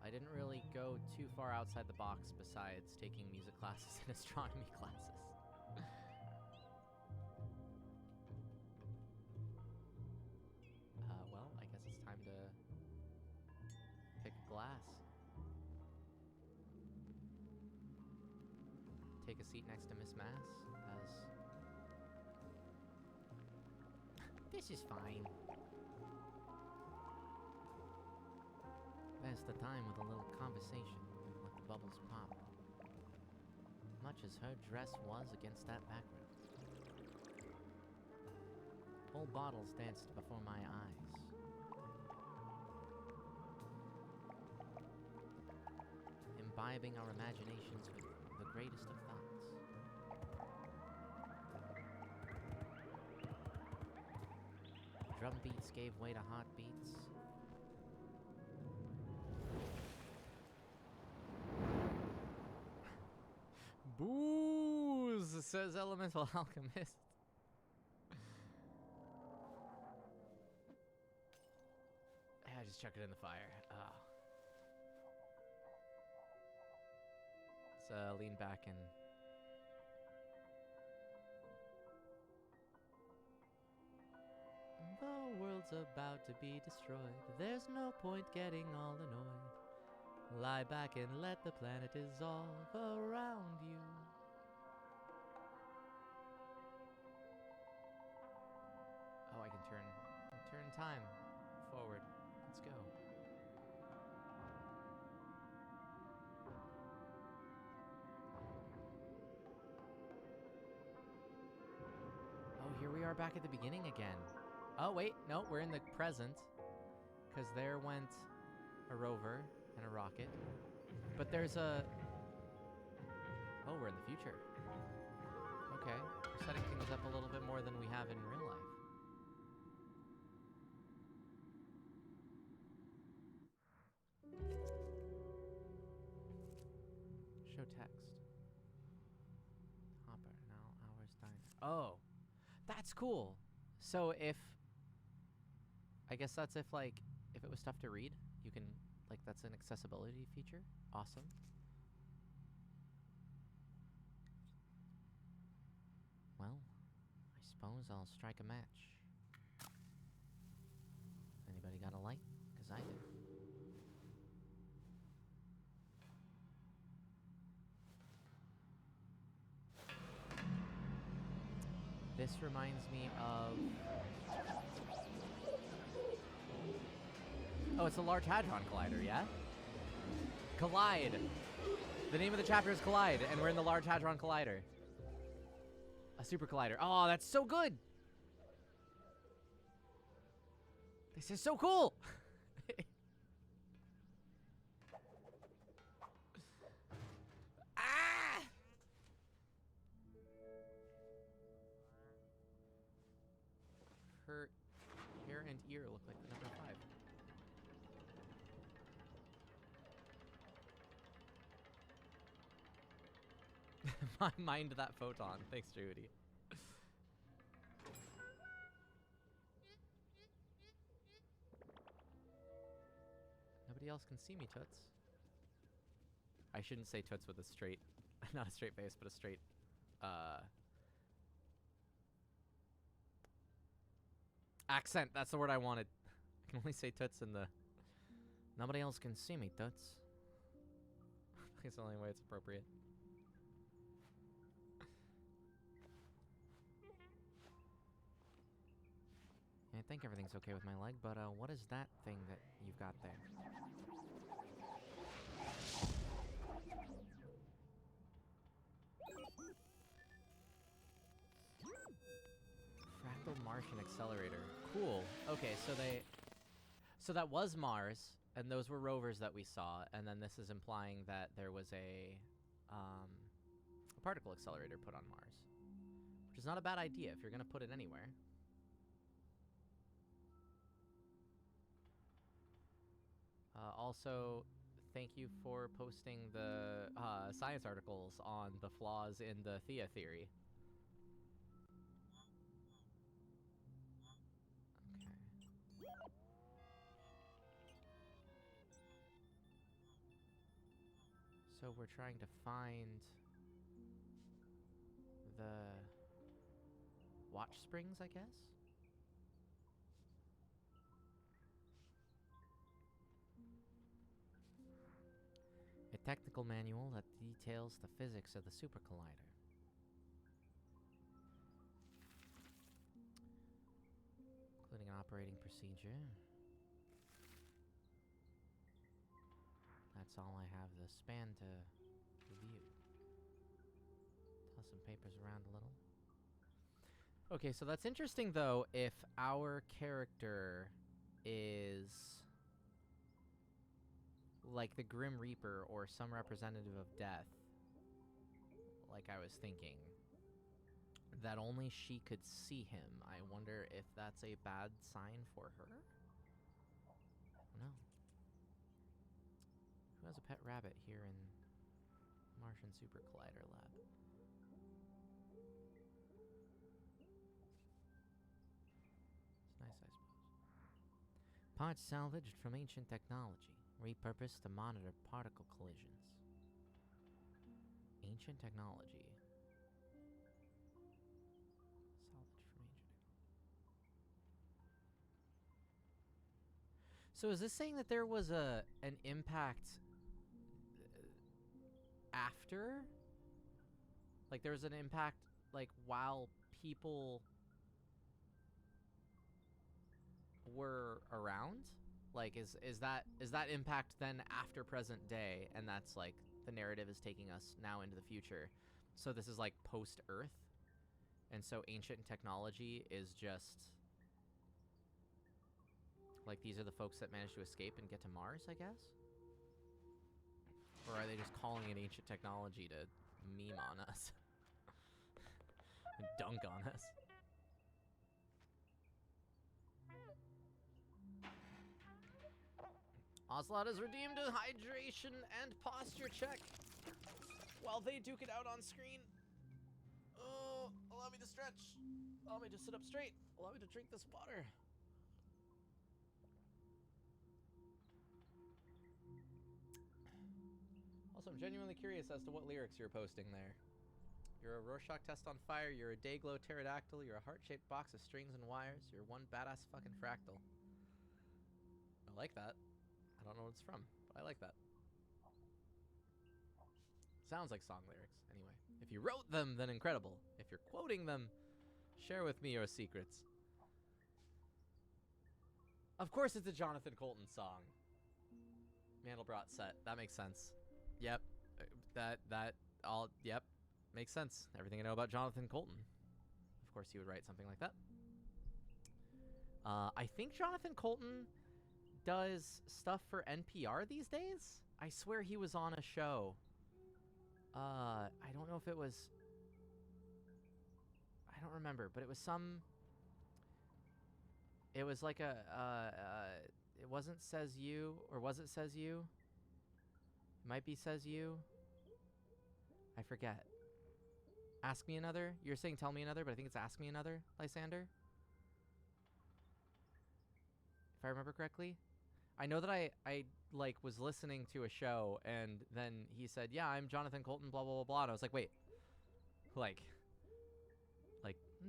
I didn't really go too far outside the box besides taking music classes and astronomy classes. Well, I guess it's time to pick a glass. Take a seat next to Miss Mass, as... This is fine. Pass the time with a little conversation, and let the bubbles pop. Much as her dress was against that background. Whole bottles danced before my eyes. Imbibing our imaginations with the greatest of thoughts. Drum beats gave way to heartbeats. Booze, says Elemental Alchemist. I just chuck it in the fire. Let's lean back and... The world's about to be destroyed. There's no point getting all annoyed. Lie back and let the planet dissolve around you. Oh, I can turn time forward. Let's go. Oh, here we are back at the beginning again. Oh, wait, no, we're in the present. Because there went a rover and a rocket. But there's a... Oh, we're in the future. Okay, we're setting things up a little bit more than we have in real life. Show text. Hopper, now hours diner. Oh, that's cool. So if... I guess that's if, like, if it was tough to read, you can, like, that's an accessibility feature. Awesome. Well, I suppose I'll strike a match. Anybody got a light? 'Cause I do. This reminds me of... Oh, it's a Large Hadron Collider, yeah? Collide! The name of the chapter is Collide, and we're in the Large Hadron Collider. A super collider. Oh, that's so good! This is so cool! Ah! Her hair and ear look like the number 5. Mind that photon. Thanks, Judy. Nobody else can see me, Toots. I shouldn't say Toots with a straight, not a straight face, but a straight, accent. That's the word I wanted. I can only say Toots in the... Nobody else can see me, Toots. It's the only way it's appropriate. I think everything's okay with my leg, but what is that thing that you've got there? Fractal Martian Accelerator. Cool. Okay, so that was Mars, and those were rovers that we saw, and then this is implying that there was a particle accelerator put on Mars, which is not a bad idea if you're gonna put it anywhere. Also, thank you for posting the science articles on the flaws in the Thea theory. Okay. So we're trying to find the watch springs, I guess? A technical manual that details the physics of the super collider. Including an operating procedure. That's all I have the span to review. Toss some papers around a little. Okay, so that's interesting though if our character is like the Grim Reaper or some representative of death, like I was thinking, that only she could see him. I wonder if that's a bad sign for her? No. Who has a pet rabbit here in Martian Super Collider Lab? It's nice, I suppose. Parts salvaged from ancient technology. Repurposed to monitor particle collisions. Ancient technology. Salvaged from ancient technology. So is this saying that there was an impact after? Like there was an impact like while people were around? Like is that impact then after present day, and that's like the narrative is taking us now into the future. So this is like post Earth. And so ancient technology is just like these are the folks that managed to escape and get to Mars, I guess? Or are they just calling it ancient technology to meme on us? And dunk on us? Ocelot has redeemed a hydration and posture check while they duke it out on screen. Oh, allow me to stretch. Allow me to sit up straight. Allow me to drink this water. Also, I'm genuinely curious as to what lyrics you're posting there. You're a Rorschach test on fire, you're a Dayglow pterodactyl, you're a heart-shaped box of strings and wires, you're one badass fucking fractal. I like that. I don't know what it's from, but I like that. Sounds like song lyrics, anyway. If you wrote them, then incredible. If you're quoting them, share with me your secrets. Of course it's a Jonathan Colton song. Mandelbrot set. That makes sense. Yep. Yep. Makes sense. Everything I know about Jonathan Colton. Of course he would write something like that. I think Jonathan Colton does stuff for NPR these days. I swear he was on a show. I don't know if it was... I don't remember, but it was some... It was like a... it wasn't Says You, or was it Says You? It might be Says You. I forget. Ask Me Another? You're saying Tell Me Another, but I think it's Ask Me Another, Lysander. If I remember correctly. I know that I like was listening to a show, and then he said, yeah, I'm Jonathan Colton, blah, blah, blah, blah. And I was like, wait. Like,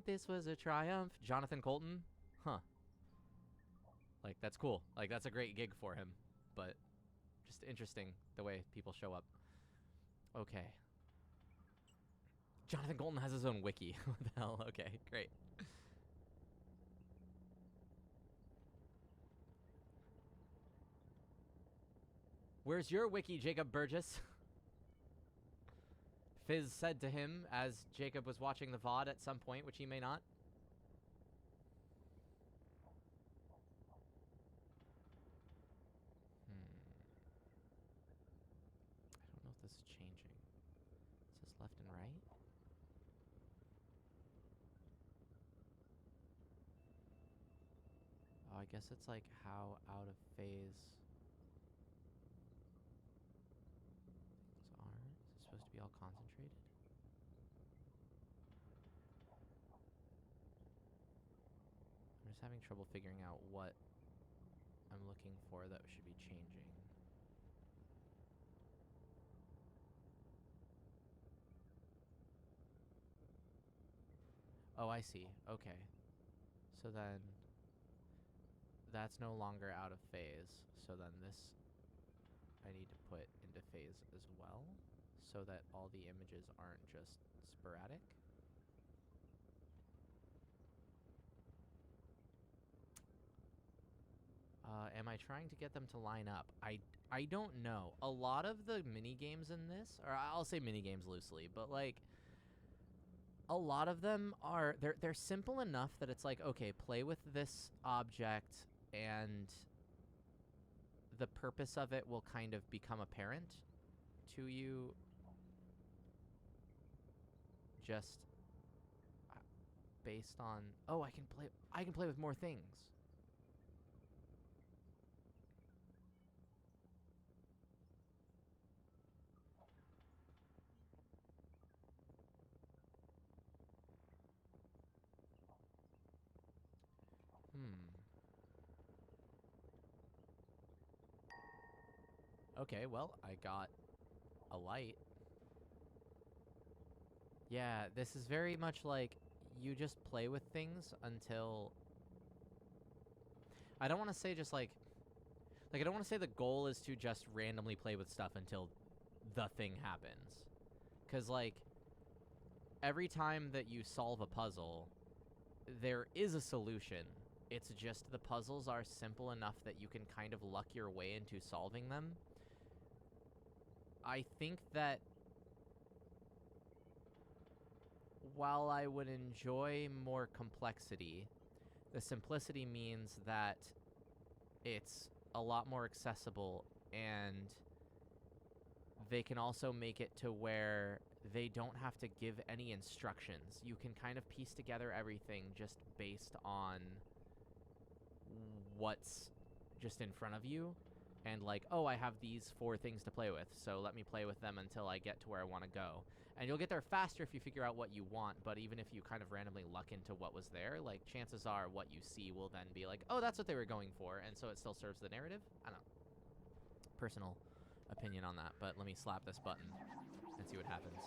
this was a triumph. Jonathan Colton? Huh. Like, that's cool. Like, that's a great gig for him. But just interesting the way people show up. Okay. Jonathan Colton has his own wiki. What the hell? Okay, great. Where's your wiki, Jacob Burgess? Fizz said to him as Jacob was watching the VOD at some point, which he may not. I don't know if this is changing. It says left and right. Oh, I guess it's like how out of phase... Is it supposed to be all concentrated? I'm just having trouble figuring out what I'm looking for that should be changing. Oh, I see. Okay. So then that's no longer out of phase. So then this I need to put into phase as well, so that all the images aren't just sporadic. Am I trying to get them to line up? I don't know. A lot of the mini games in this, or I'll say mini games loosely, but like a lot of them are they're simple enough that it's like, okay, play with this object and the purpose of it will kind of become apparent to you just based on, oh, I can play with more things. Okay, well, I got a light. Yeah, this is very much like you just play with things until... I don't want to say just like I don't want to say the goal is to just randomly play with stuff until the thing happens. 'Cause, like, every time that you solve a puzzle, there is a solution. It's just the puzzles are simple enough that you can kind of luck your way into solving them. I think that while I would enjoy more complexity, the simplicity means that it's a lot more accessible, and they can also make it to where they don't have to give any instructions. You can kind of piece together everything just based on what's just in front of you. And like, oh, I have these 4 things to play with, so let me play with them until I get to where I want to go. And you'll get there faster if you figure out what you want, but even if you kind of randomly luck into what was there, like, chances are what you see will then be like, oh, that's what they were going for, and so it still serves the narrative? I don't know. Personal opinion on that, but let me slap this button and see what happens.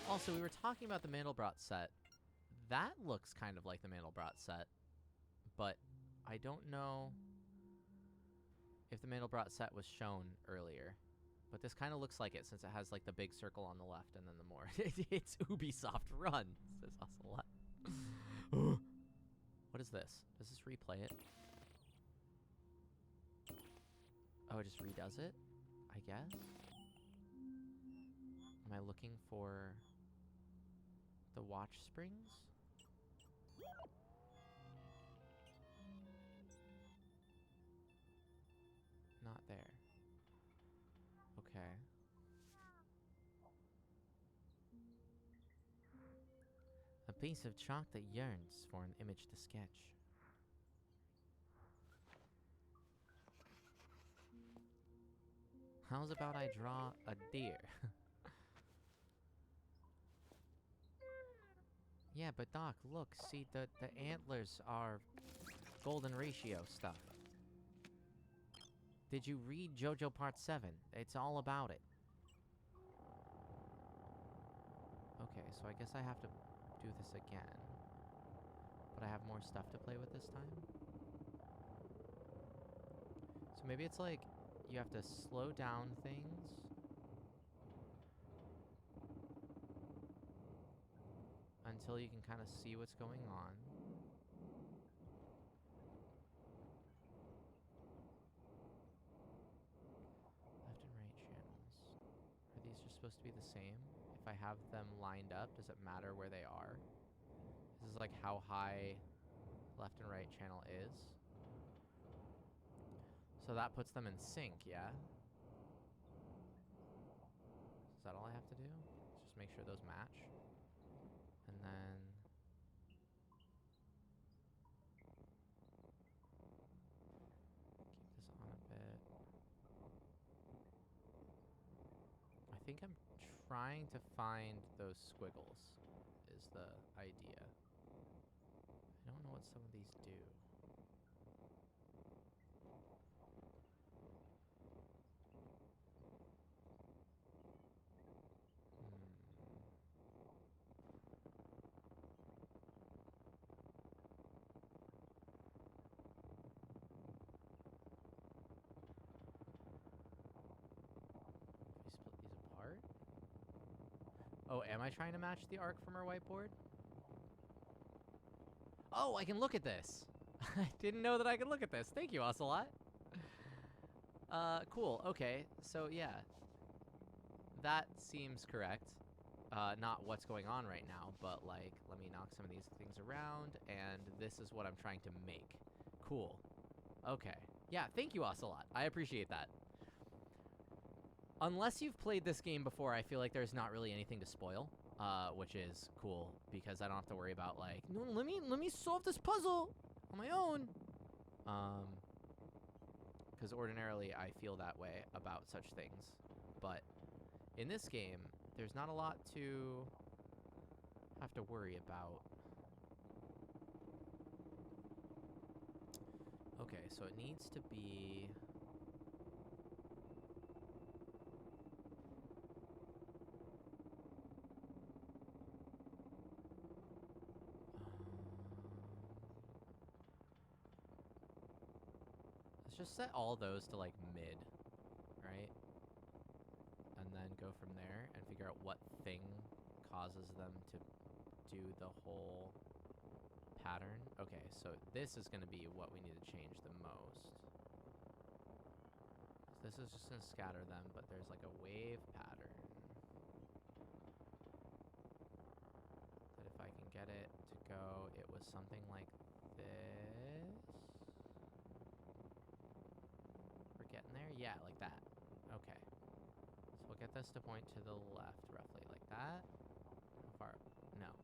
Also, we were talking about the Mandelbrot set. That looks kind of like the Mandelbrot set, but I don't know if the Mandelbrot set was shown earlier. But this kind of looks like it, since it has like the big circle on the left and then the more. It's Ubisoft Run, says Ocelot. What is this? Does this replay it? Oh, it just redoes it, I guess? Am I looking for the watch springs? Not there. Okay. A piece of chalk that yearns for an image to sketch. How's about I draw a deer? Yeah, but Doc, look, see, the antlers are golden ratio stuff. Did you read JoJo Part 7? It's all about it. Okay, so I guess I have to do this again. But I have more stuff to play with this time? So maybe it's like, you have to slow down things. Until you can kind of see what's going on. Left and right channels. Are these just supposed to be the same? If I have them lined up, does it matter where they are? This is like how high left and right channel is. So that puts them in sync, yeah? Is that all I have to do? Just make sure those match. And then keep this on a bit. I think I'm trying to find those squiggles is the idea. I don't know what some of these do. Split these apart? Oh, am I trying to match the arc from our whiteboard? Oh, I can look at this! I didn't know that I could look at this. Thank you, Ocelot. Cool. Okay, so yeah. That seems correct. Not what's going on right now, but like, let me knock some of these things around, and this is what I'm trying to make. Cool. Okay. Yeah, thank you, Ocelot. I appreciate that. Unless you've played this game before, I feel like there's not really anything to spoil, which is cool, because I don't have to worry about, like, no, let me solve this puzzle on my own. Because ordinarily I feel that way about such things. But in this game, there's not a lot to have to worry about. Okay, so it needs to be... Let's just set all those to like mid, right? And then go from there and figure out what thing causes them to do the whole pattern. Okay, so this is going to be what we need to change the most. So this is just going to scatter them, but there's like a wave pattern. That if I can get it to go, it was something like this. We're getting there? Yeah, like that. Okay. So we'll get this to point to the left, roughly like that. How far? No. A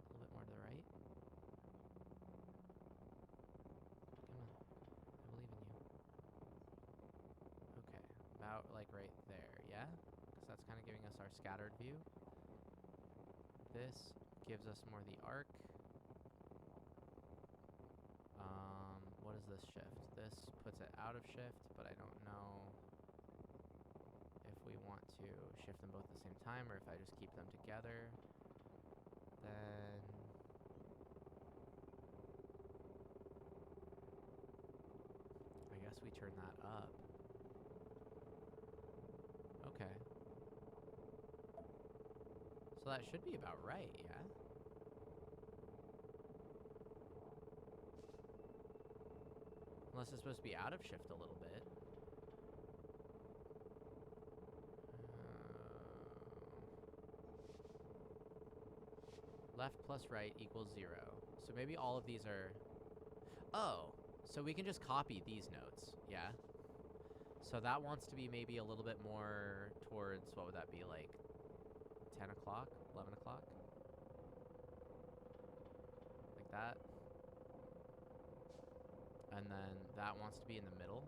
little bit more to the right. Come on. I believe in you. Okay. About like right there, yeah? Because that's kind of giving us our scattered view. This gives us more the arc. What does this shift? This puts it out of shift, but I don't know if we want to shift them both at the same time or if I just keep them together. Then I guess we turn that up. Okay. So that should be about right, yeah? Unless it's supposed to be out of shift a little bit. Left plus right equals 0. So maybe all of these are... Oh, so we can just copy these notes, yeah? So that wants to be maybe a little bit more towards, what would that be, like 10 o'clock, 11 o'clock? Like that. And then that wants to be in the middle.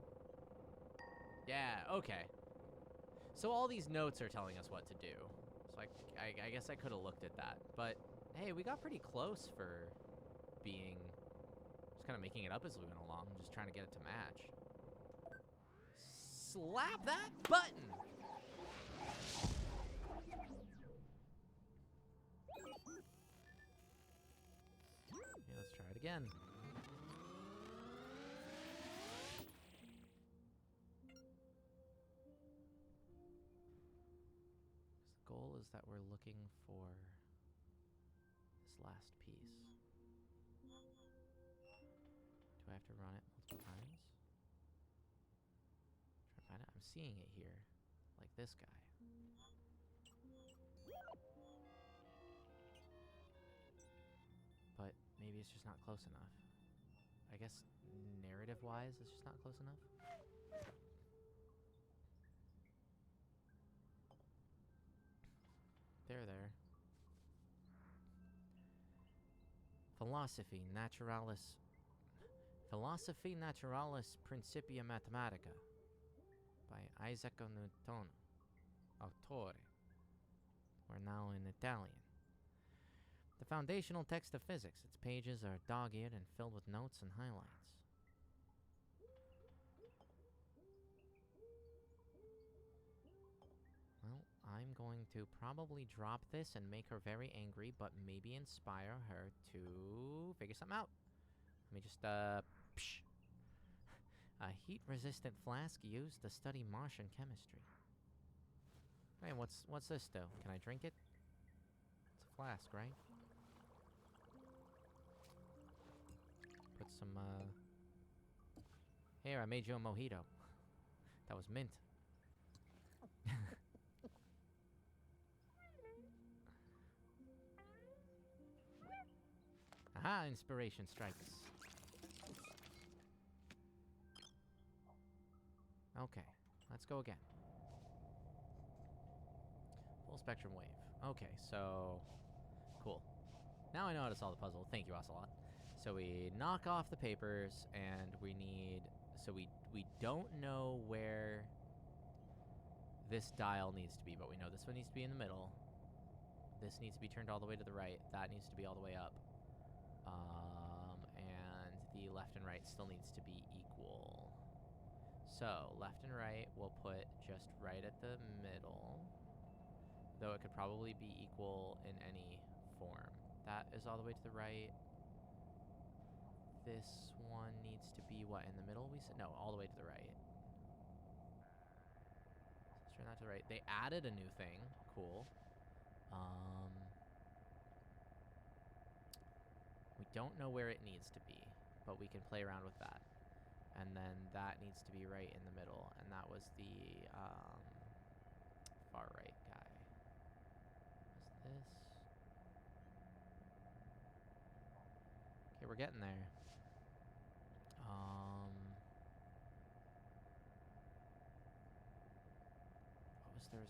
Yeah, okay. So all these notes are telling us what to do. So I guess I could have looked at that. But hey, we got pretty close for being... Just kind of making it up as we went along. Just trying to get it to match. Slap that button! Okay, let's try it again. The goal is that we're looking for this last piece. Do I have to run it multiple times? Try to find it. I'm seeing it here, like this guy. But maybe it's just not close enough. I guess narrative-wise, it's just not close enough. There. Philosophy Naturalis Principia Mathematica by Isaaco Newton, Autore. We're now in Italian. The foundational text of physics. Its pages are dog-eared and filled with notes and highlights. Well, I'm going to probably drop this and make her very angry, but maybe inspire her to figure something out. Let me just, psh. A heat-resistant flask used to study Martian chemistry. Hey, what's this do? Can I drink it? It's a flask, right? Put some, Here, I made you a mojito. That was mint. Aha, inspiration strikes. Okay, let's go again. Full spectrum wave. Okay, so... Cool. Now I know how to solve the puzzle. Thank you, Ocelot. So we knock off the papers, and we need... So we don't know where this dial needs to be, but we know this one needs to be in the middle. This needs to be turned all the way to the right. That needs to be all the way up. And the left and right still needs to be equal. So, left and right, we'll put just right at the middle. Though it could probably be equal in any form. That is all the way to the right. this one needs to be what, in the middle? We said no, all the way to the right. Let's turn that to the right. They added a new thing. Cool. We don't know where it needs to be, but we can play around with that. And then that needs to be right in the middle, and that was the far right guy. What's this? Okay, we're getting there.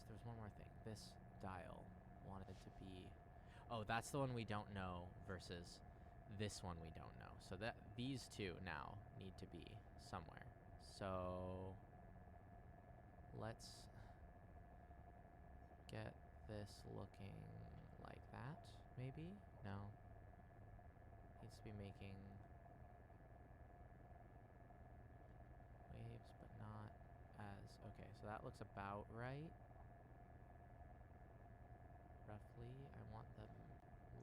There's one more thing. This dial wanted to be, oh, that's the one we don't know versus this one we don't know. So that these two now need to be somewhere. So let's get this looking like that, maybe? No. Needs to be making waves, but not as, okay, so that looks about right. Roughly, I want the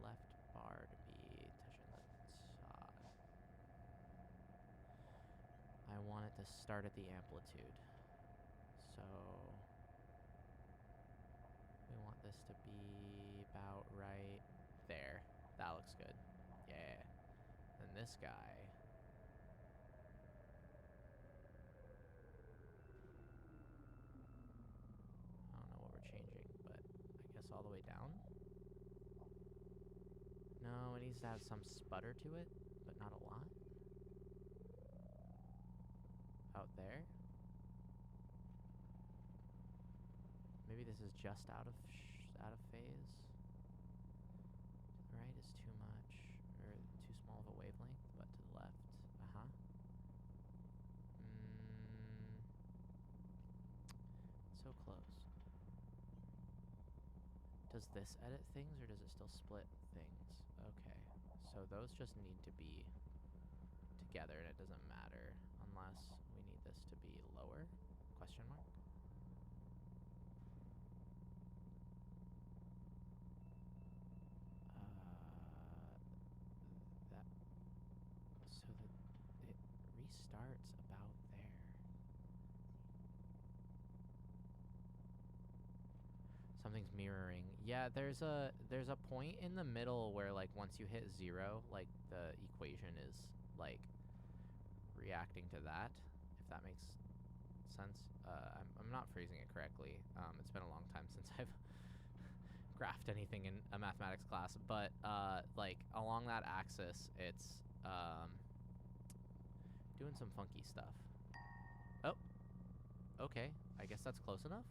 left bar to be touching the top. I want it to start at the amplitude. So we want this to be about right there. That looks good. Yeah. And this guy. I don't know what we're changing, but I guess all the way down. No, it needs to have some sputter to it, but not a lot. Out there. Maybe this is just out of phase. To the right is too much, or too small of a wavelength, but to the left, so close. Does this edit things, or does it still split things? Okay, so those just need to be together, and it doesn't matter unless we need this to be lower? Question mark? That, so that it restarts about there. Something's mirroring. Yeah, there's a point in the middle where, like, once you hit 0, like, the equation is, like, reacting to that, if that makes sense. I'm not phrasing it correctly. It's been a long time since I've graphed anything in a mathematics class, but like, along that axis, it's doing some funky stuff. Oh, okay, I guess that's close enough.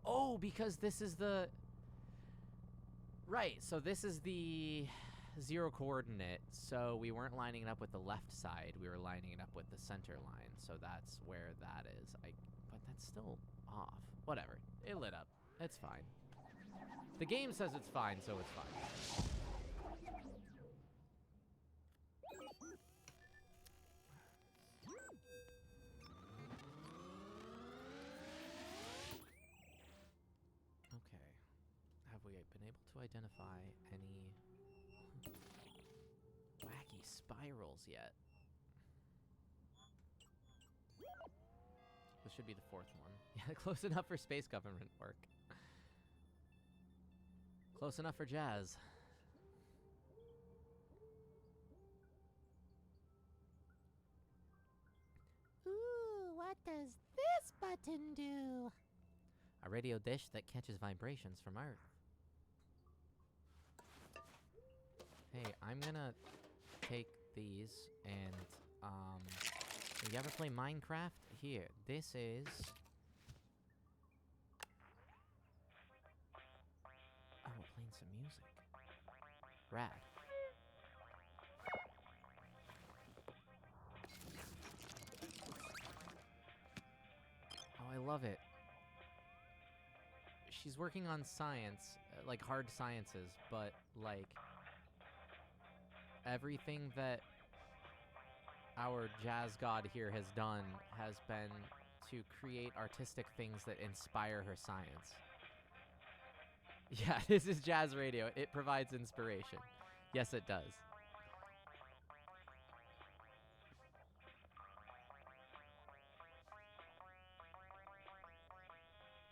Oh, because this is the right, so this is the 0 coordinate, so we weren't lining it up with the left side, we were lining it up with the center line, so that's where that is. But that's still off. Whatever, it lit up. It's fine. The game says it's fine, so it's fine. Okay. Have we been able to identify any wacky spirals yet? This should be the 4th one. Yeah, close enough for space government work. Close enough for jazz. Ooh, what does this button do? A radio dish that catches vibrations from Earth. Hey, I'm gonna take these and, you ever play Minecraft? Here, this is... Oh, we're playing some music. Rad. Oh, I love it. She's working on science, like hard sciences, but like everything that our jazz god here has done has been to create artistic things that inspire her science. Yeah, this is jazz radio. It provides inspiration. Yes, it does.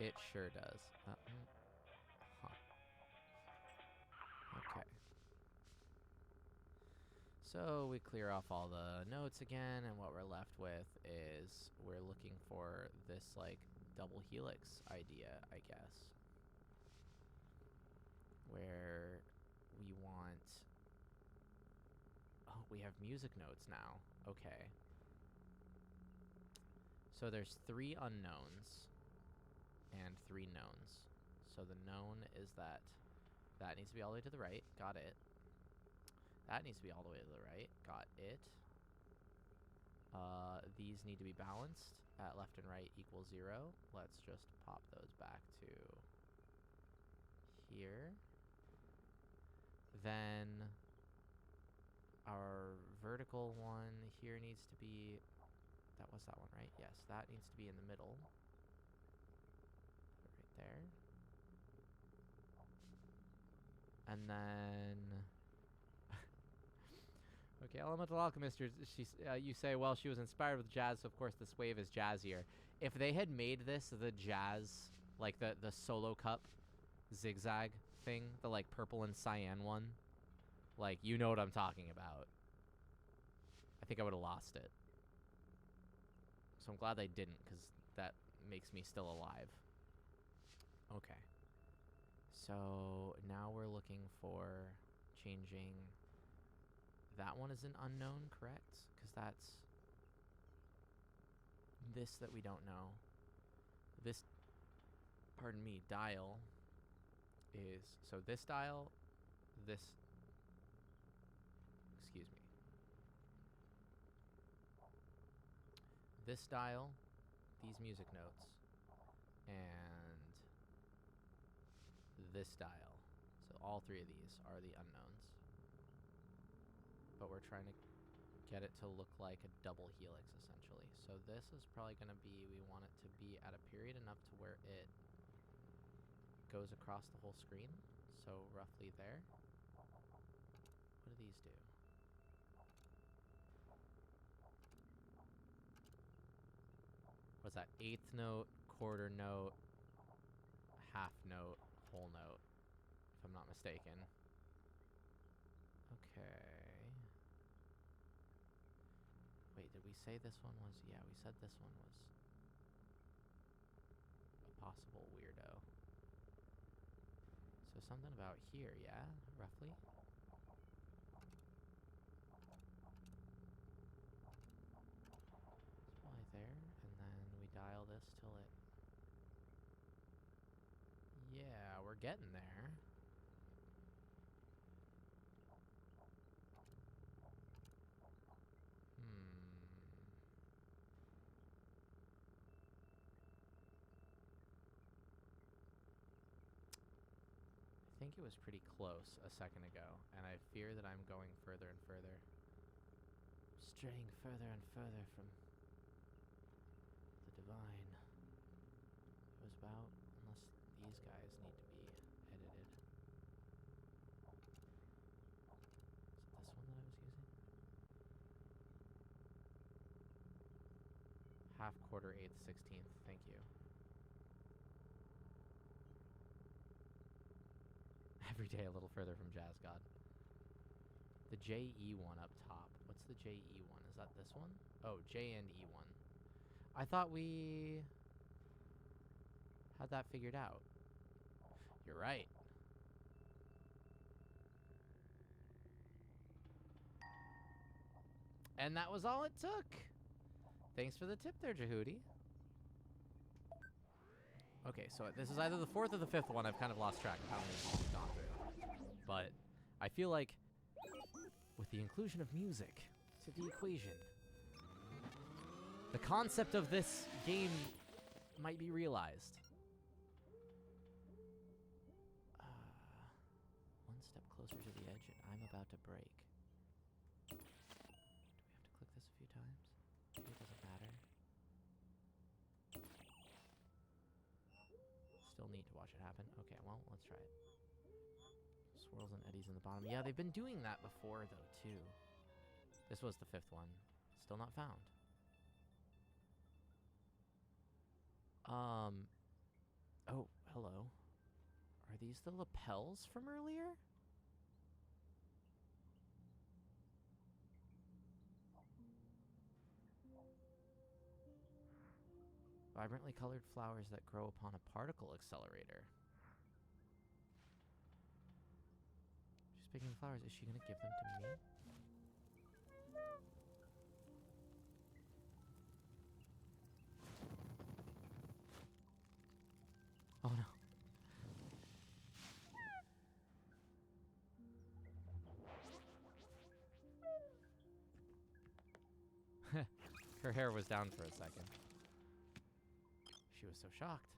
It sure does. Huh. Okay. So we clear off all the notes again, and what we're left with is we're looking for this, like, double helix idea, I guess. Where we want... Oh, we have music notes now. Okay. So there's 3 unknowns and 3 knowns. So the known is that needs to be all the way to the right. Got it. That needs to be all the way to the right. Got it. These need to be balanced at left and right equals 0. Let's just pop those back to here. Then our vertical one here needs to be... That was that one, right? Yes, that needs to be in the middle. Put it right there. And then... Okay, Elemental Alchemist, you say, well, she was inspired with jazz, so of course this wave is jazzier. If they had made this the jazz, like the solo cup zigzag thing, the like purple and cyan one, like, you know what I'm talking about. I think I would have lost it. So I'm glad they didn't, because that makes me still alive. Okay. So now we're looking for changing... That one is an unknown, correct? Because that's this that we don't know. This, pardon me, dial is... So this dial, this... Excuse me. This dial, these music notes, and this dial. So all 3 of these are the unknowns. But we're trying to get it to look like a double helix, essentially. So this is probably going to be, we want it to be at a period enough to where it goes across the whole screen. So roughly there. What do these do? What's that? 8th note, quarter note, half note, whole note, if I'm not mistaken. Okay. Wait, did we say this one was... Yeah, we said this one was a possible weirdo. So something about here, yeah? Roughly? It's probably there, and then we dial this till it... Yeah, we're getting there. I think it was pretty close a second ago, and I fear that I'm going further and further. Straying further and further from the divine. It was about, unless these guys need to be edited. Is it this one that I was using? Half, quarter, 8th, 16th, thank you. Every day a little further from Jazz God. The J-E one up top. What's the J-E one? Is that this one? Oh, J and E one. I thought we had that figured out. You're right. And that was all it took. Thanks for the tip there, Jehudi. Okay, so this is either the 4th or the 5th one. I've kind of lost track of how many we've gone through. But I feel like with the inclusion of music to the equation, the concept of this game might be realized. One step closer to the edge and I'm about to break. Do we have to click this a few times? Maybe it doesn't matter. Still need to watch it happen. Okay, well, let's try it. Swirls and eddies in the bottom. Yeah, they've been doing that before, though, too. This was the 5th one. Still not found. hello. Are these the lapels from earlier? Vibrantly colored flowers that grow upon a particle accelerator. She's picking flowers. Is she gonna give them to me? Oh no. Her hair was down for a second. She was so shocked.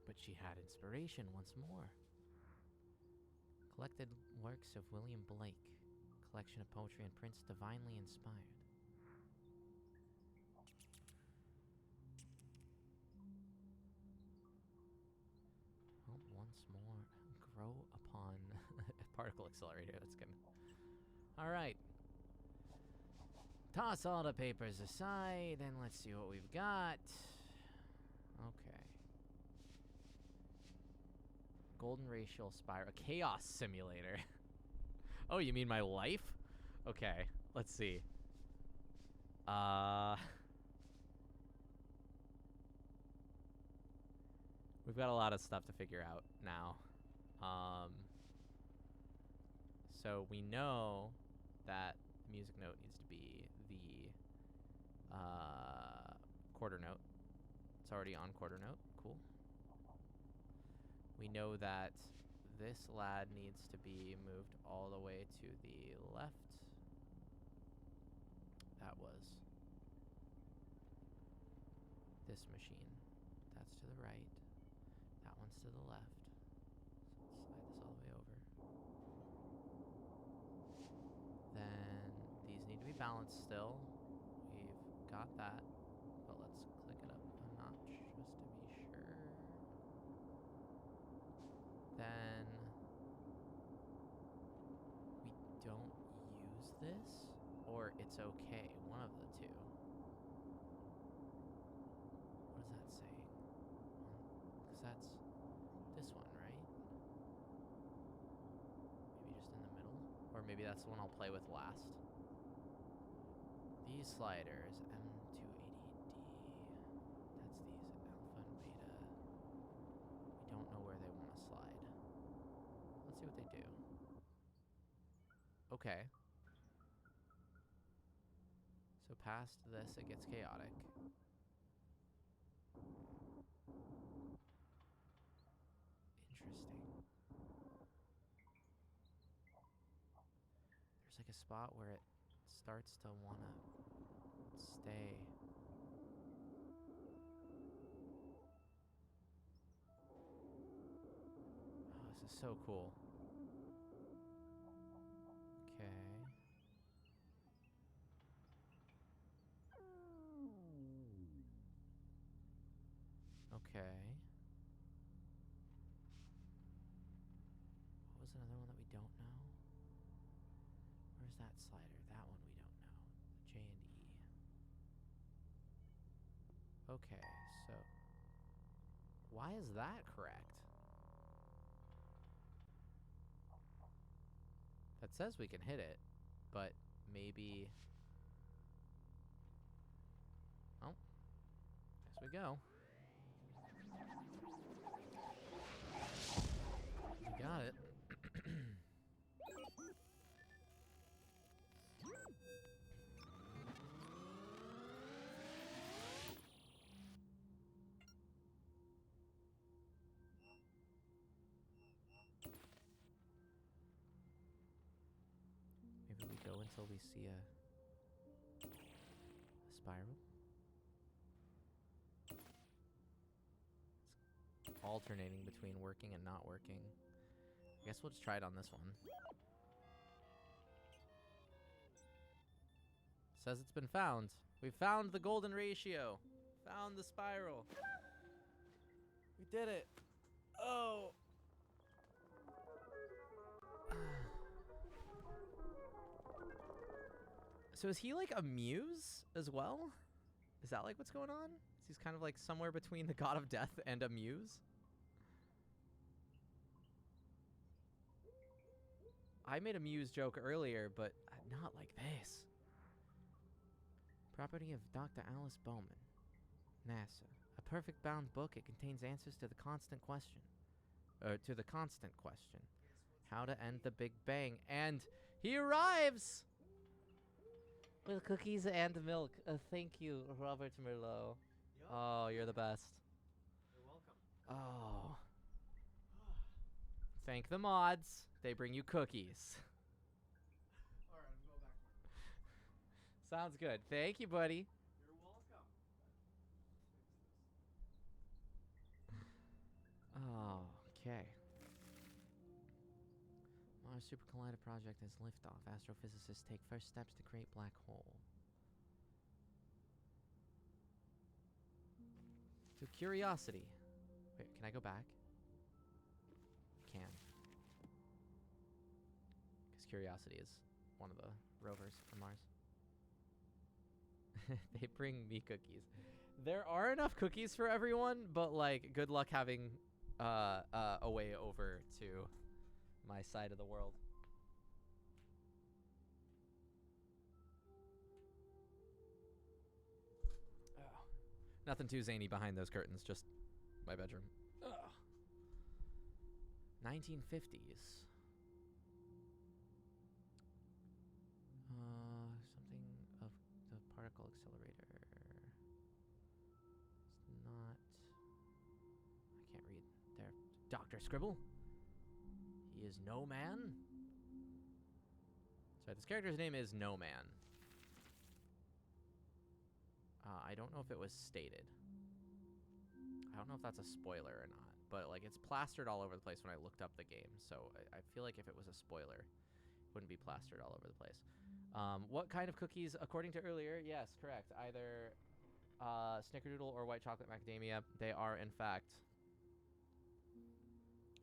But she had inspiration once more. Collected works of William Blake. Collection of poetry and prints divinely inspired. Well, once more. Grow upon a particle accelerator. That's good. Alright. Toss all the papers aside, and let's see what we've got. Okay. Golden Racial Spiral. A chaos simulator. Oh, you mean my life? Okay, let's see. We've got a lot of stuff to figure out now. So we know that the music note needs to be the quarter note. It's already on quarter note. Cool. We know that this lad needs to be moved all the way to the left. That was this machine. That's to the right. That one's to the left. So let's slide this all the way over. Then these need to be balanced still. We've got that. But let's click it up a notch just to be sure. Then we don't use this, or it's okay. One of the two. What is that saying? Because that's this one, right? Maybe just in the middle? Or maybe that's the one I'll play with last. These sliders, M280D. That's these, alpha and beta. We don't know where they want to slide. Let's see what they do. Okay. So past this, it gets chaotic. Interesting. There's like a spot where it starts to want to stay. Oh, this is so cool. Okay. Okay. What was another one that we don't know? Where's that slider? That one we don't know. The J and E. Okay, so why is that correct? That says we can hit it, but maybe... Oh, guess we go. We got it. Maybe we go until we see a spiral. It's alternating between working and not working. I guess we'll just try it on this one. Says it's been found. We found the golden ratio. Found the spiral. We did it. Oh. So is he like a muse as well? Is that like what's going on? He's kind of like somewhere between the god of death and a muse? I made a muse joke earlier, but not like this. Property of Dr. Alice Bowman, NASA. A perfect bound book. It contains answers to the constant question. How to end the Big Bang. And he arrives! With cookies and milk. Thank you, Robert Merlot. Oh, you're the best. You're welcome. Oh. Thank the mods. They bring you cookies. Alright, I'm going back to my room. Sounds good. Thank you, buddy. You're welcome. Oh, okay. Mars Super Collider project has liftoff. Astrophysicists take first steps to create black hole. So curiosity. Wait, can I go back? Can. Because curiosity is one of the rovers from Mars. They bring me cookies. There are enough cookies for everyone, but like, good luck having a way over to my side of the world. Oh. Nothing too zany behind those curtains, just my bedroom. Ugh. 1950s. Something of the particle accelerator. It's not... I can't read there. Dr. Scribble? He is No Man? Sorry, this character's name is No Man. I don't know if it was stated. I don't know if that's a spoiler or not, but like it's plastered all over the place when I looked up the game, so I feel like if it was a spoiler, it wouldn't be plastered all over the place. What kind of cookies, according to earlier? Yes, correct. Either Snickerdoodle or white chocolate macadamia. They are, in fact,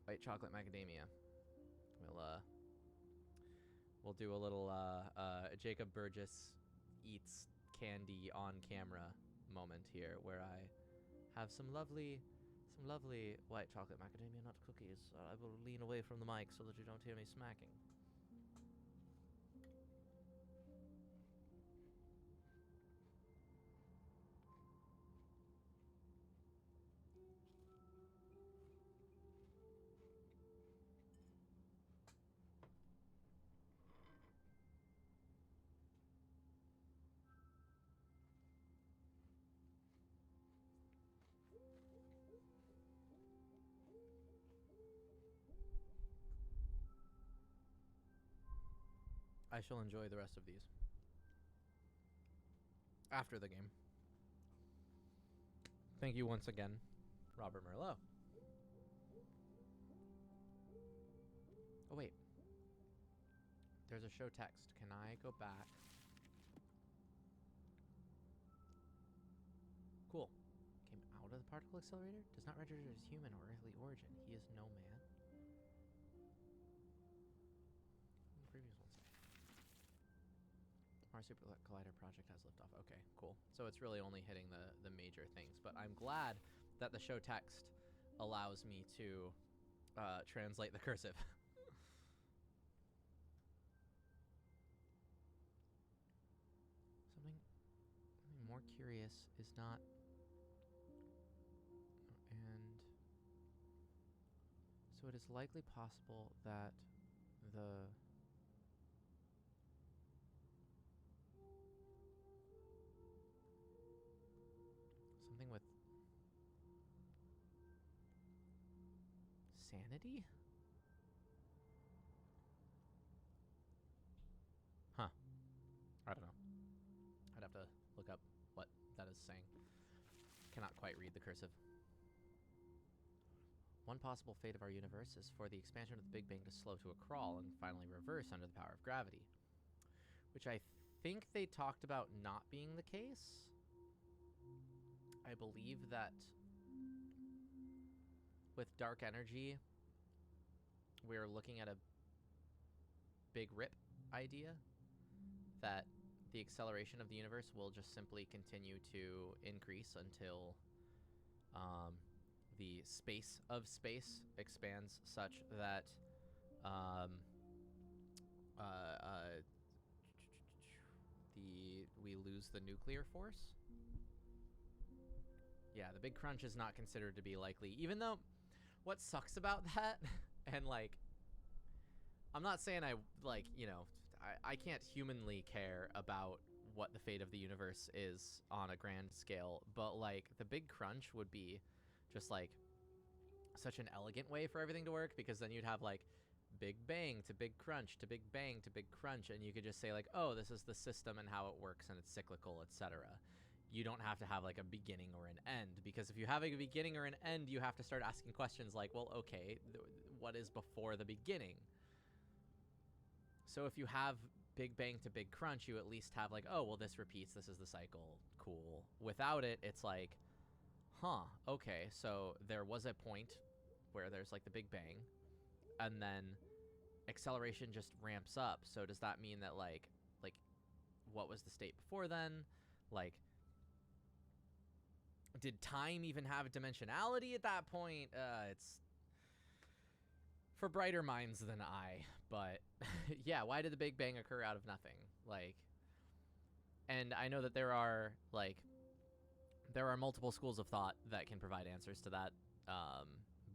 white chocolate macadamia. We'll do a little Jacob Burgess eats candy on camera moment here, where I have some lovely white chocolate macadamia nut cookies. I will lean away from the mic so that you don't hear me smacking. I shall enjoy the rest of these after the game. Thank you once again, Robert Merlot. Oh, wait. There's a show text. Can I go back? Cool. Came out of the particle accelerator? Does not register as human or earthly origin. He is no man. The previous one say. Mars Super Collider project has liftoff. Okay, cool. So it's really only hitting the major things, but I'm glad that the show text allows me to translate the cursive. Something more curious is not... And so it is likely possible that the... Something with sanity? Huh. I don't know. I'd have to look up what that is saying. Cannot quite read the cursive. One possible fate of our universe is for the expansion of the Big Bang to slow to a crawl and finally reverse under the power of gravity. Which I think they talked about not being the case. I believe that with dark energy, we're looking at a big rip idea that the acceleration of the universe will just simply continue to increase until the space of space expands such that we lose the nuclear force. Yeah, the big crunch is not considered to be likely, even though what sucks about that, and like, I'm not saying I, like, you know, I can't humanly care about what the fate of the universe is on a grand scale, but like the big crunch would be just like such an elegant way for everything to work, because then you'd have like big bang to big crunch to big bang to big crunch, and you could just say like, oh, this is the system and how it works and it's cyclical, etc. You don't have to have like a beginning or an end, because if you have a beginning or an end, you have to start asking questions like, well, okay, what is before the beginning? So if you have big bang to big crunch, you at least have like, oh, well, this repeats, this is the cycle, cool. Without it, it's like, huh, okay, so there was a point where there's like the big bang, and then acceleration just ramps up. So does that mean that like what was the state before then? Like, did time even have dimensionality at that point? It's for brighter minds than I, but yeah, why did the Big Bang occur out of nothing? Like, and I know that there are multiple schools of thought that can provide answers to that,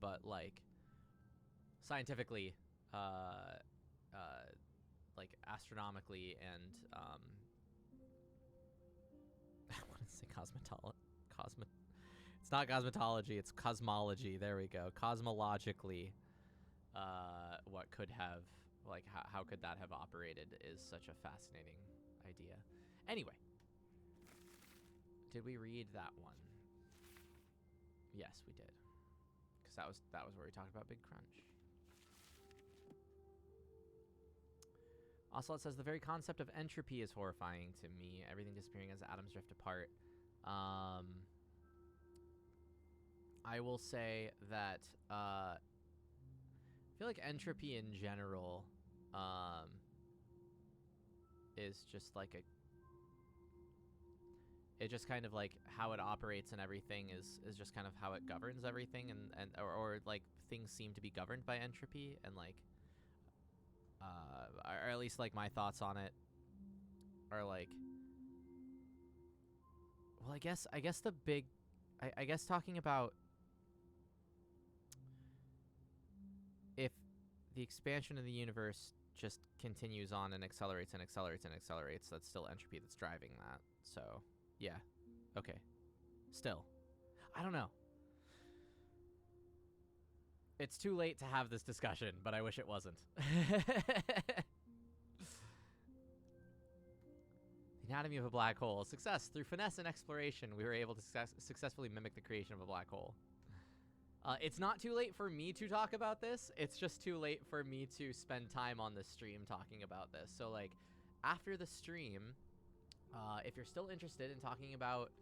but like scientifically, like astronomically, and I want to say it's not cosmetology, it's cosmology. There we go. Cosmologically, what could have, like, how could that have operated is such a fascinating idea. Anyway, did we read that one? Yes, we did, because that was where we talked about Big Crunch. Ocelot says, the very concept of entropy is horrifying to me. Everything disappearing as atoms drift apart. I will say that I feel like entropy in general is just like it just kind of like how it operates and everything is just kind of how it governs everything, or like things seem to be governed by entropy, and like or at least like my thoughts on it are like, well, I guess the big, I guess talking about if the expansion of the universe just continues on and accelerates and accelerates and accelerates, that's still entropy that's driving that. So, yeah. Okay. Still. I don't know. It's too late to have this discussion, but I wish it wasn't. The anatomy of a black hole. Success. Through finesse and exploration, we were able to successfully mimic the creation of a black hole. It's not too late for me to talk about this. It's just too late for me to spend time on the stream talking about this. So, like, after the stream, if you're still interested in talking about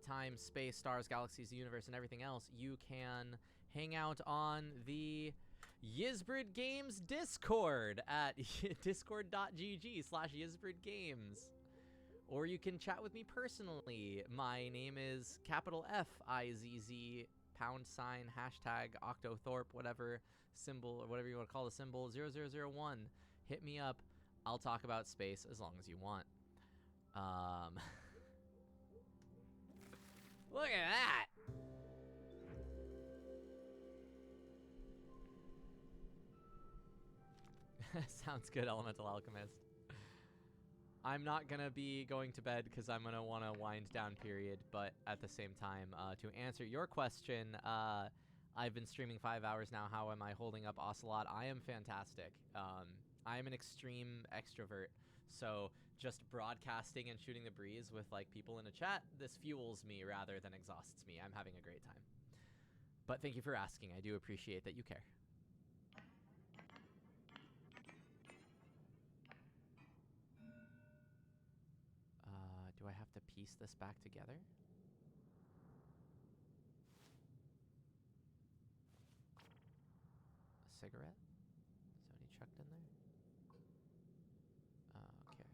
time, space, stars, galaxies, the universe, and everything else, you can hang out on the Yizbrid Games Discord at discord.gg/YizbridGames. Or you can chat with me personally. My name is capital FIZZ # #Octothorpe, whatever symbol, or whatever you want to call the symbol, 0001. Hit me up. I'll talk about space as long as you want. Look at that! Sounds good, Elemental Alchemist. I'm not gonna be going to bed because I'm gonna want to wind down period, but at the same time, to answer your question, I've been streaming 5 hours now. How am I holding up, Ocelot? I am fantastic. I am an extreme extrovert, so just broadcasting and shooting the breeze with like people in a chat, this fuels me rather than exhausts me. I'm having a great time. But thank you for asking. I do appreciate that you care. Do I have to piece this back together? A cigarette? Is that what he chucked in there? Okay.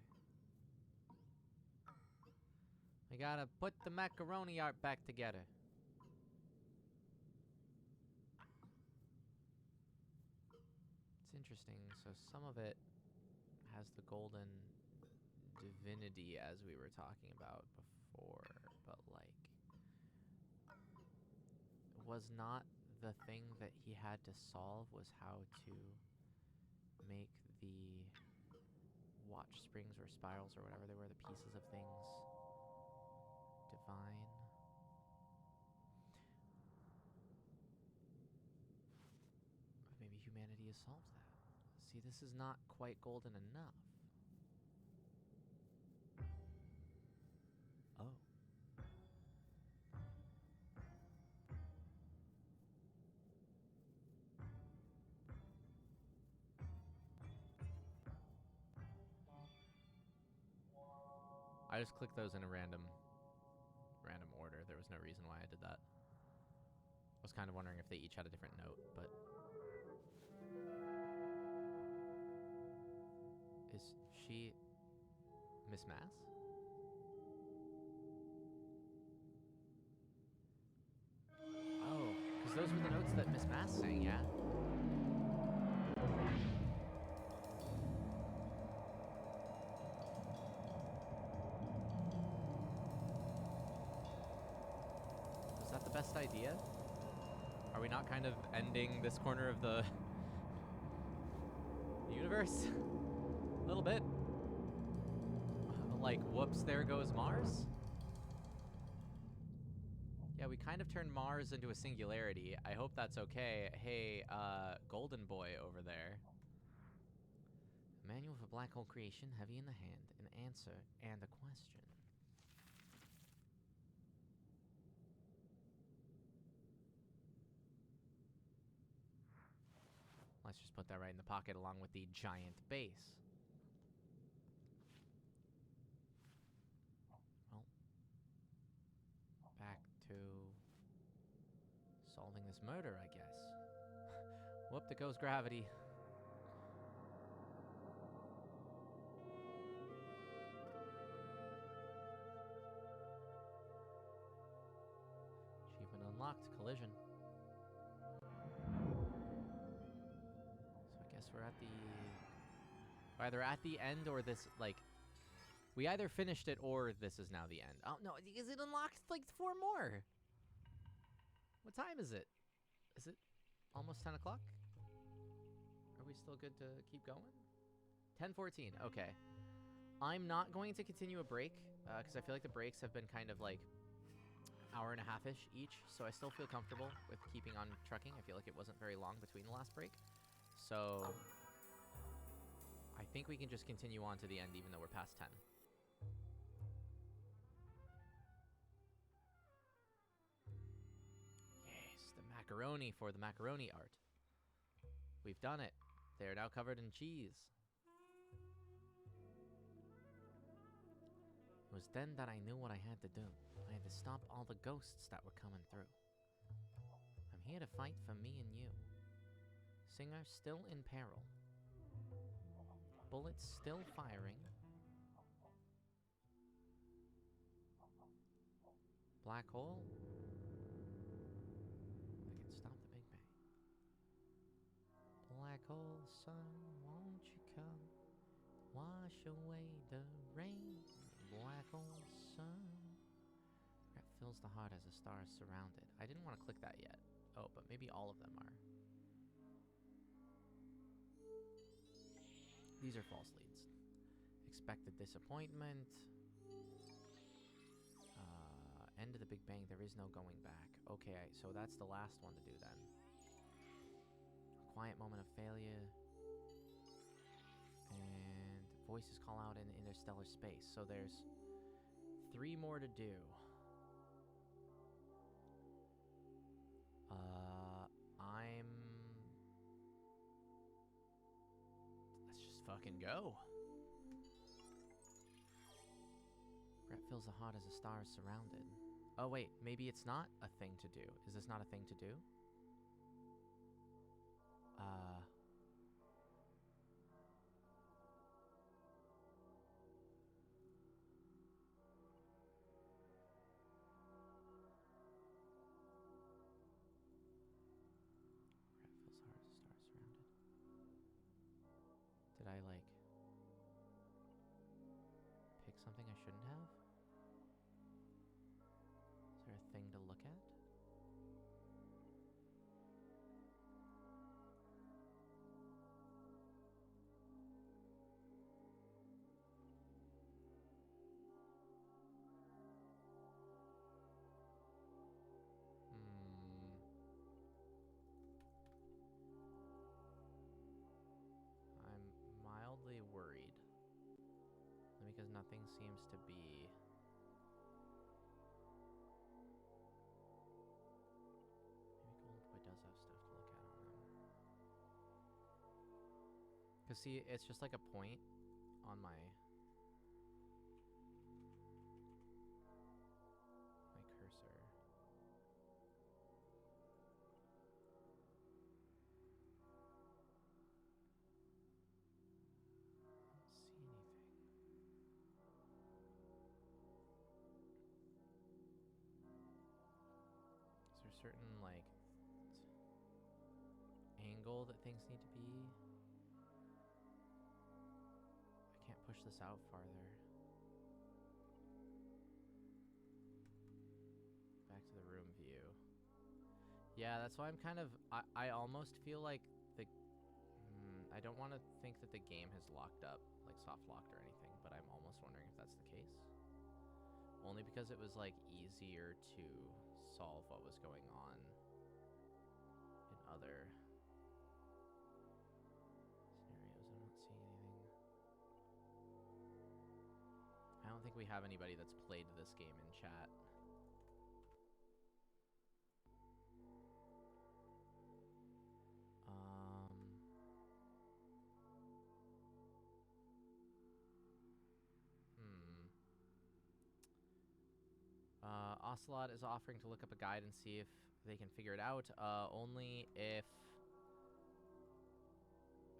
gotta put the macaroni art back together. It's interesting. So some of it has the golden divinity as we were talking about before, but like was not the thing that he had to solve was how to make the watch springs or spirals or whatever they were, the pieces of things, divine. Maybe humanity has solved that. See, this is not quite golden enough. Oh. I just clicked those in a random order. There was no reason why I did that. I was kind of wondering if they each had a different note, but... Is she Miss Mass? Oh, because those were the notes that Miss Mass sang, yeah? Was that the best idea? Are we not kind of ending this corner of the universe? A little bit. Like, whoops, there goes Mars? Yeah, we kind of turned Mars into a singularity. I hope that's okay. Hey, Golden Boy over there. Manual for black hole creation, heavy in the hand, an answer and a question. Let's just put that right in the pocket along with the giant base. Well, back to solving this murder, I guess. Whoop, there goes gravity. Achievement unlocked, collision. We're at the... either at the end or this, like... We either finished it or this is now the end. Oh, no, is it unlocked, like, 4 more? What time is it? Is it almost 10 o'clock? Are we still good to keep going? 10:14, okay. I'm not going to continue a break, because I feel like the breaks have been kind of, like, hour and a half-ish each, so I still feel comfortable with keeping on trucking. I feel like it wasn't very long between the last break. So, I think we can just continue on to the end even though we're past 10. Yes, the macaroni for the macaroni art. We've done it. They are now covered in cheese. It was then that I knew what I had to do. I had to stop all the ghosts that were coming through. I'm here to fight for me and you. Singer still in peril. Bullets still firing. Black hole. I can stop the Big Bang. Black hole sun, won't you come? Wash away the rain. Black hole sun. That fills the heart as a star is surrounded. I didn't want to click that yet. Oh, but maybe all of them are. These are false leads. Expected disappointment. End of the Big Bang. There is no going back. Okay, so that's the last one to do then. A quiet moment of failure. And voices call out in interstellar space. So there's 3 more to do. Let's just fucking go. Regret fills the heart as a star is surrounded. Oh wait, maybe it's not a thing to do. Is this not a thing to do? look at? I'm mildly worried. Because nothing seems to be... Maybe Golden Boy does have stuff to look at on them. Because see, it's just like a point on my cursor. Certain like angle that things need to be. I can't push this out farther. Back to the room view. Yeah, that's why I'm kind of I almost feel like the I don't want to think that the game has locked up, like soft locked or anything, but I'm almost wondering if that's the case. Only because it was like easier to solve what was going on in other scenarios. I'm not seeing anything. I don't think we have anybody that's played this game in chat. Ocelot is offering to look up a guide and see if they can figure it out. Only if...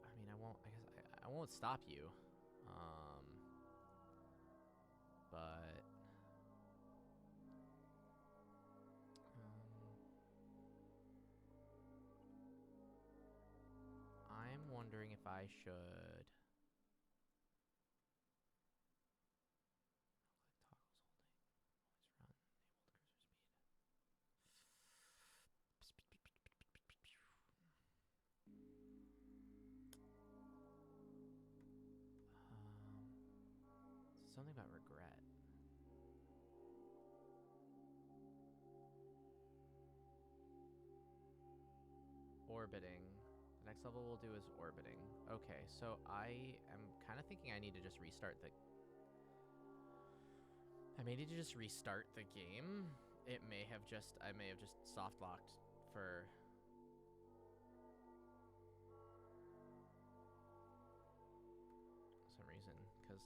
I mean, I won't stop you. But... I'm wondering if I should... Something about regret. Orbiting. The next level we'll do is orbiting. Okay, so I am kind of thinking I need to just restart the... I may need to just restart the game. I may have just soft locked for... some reason, because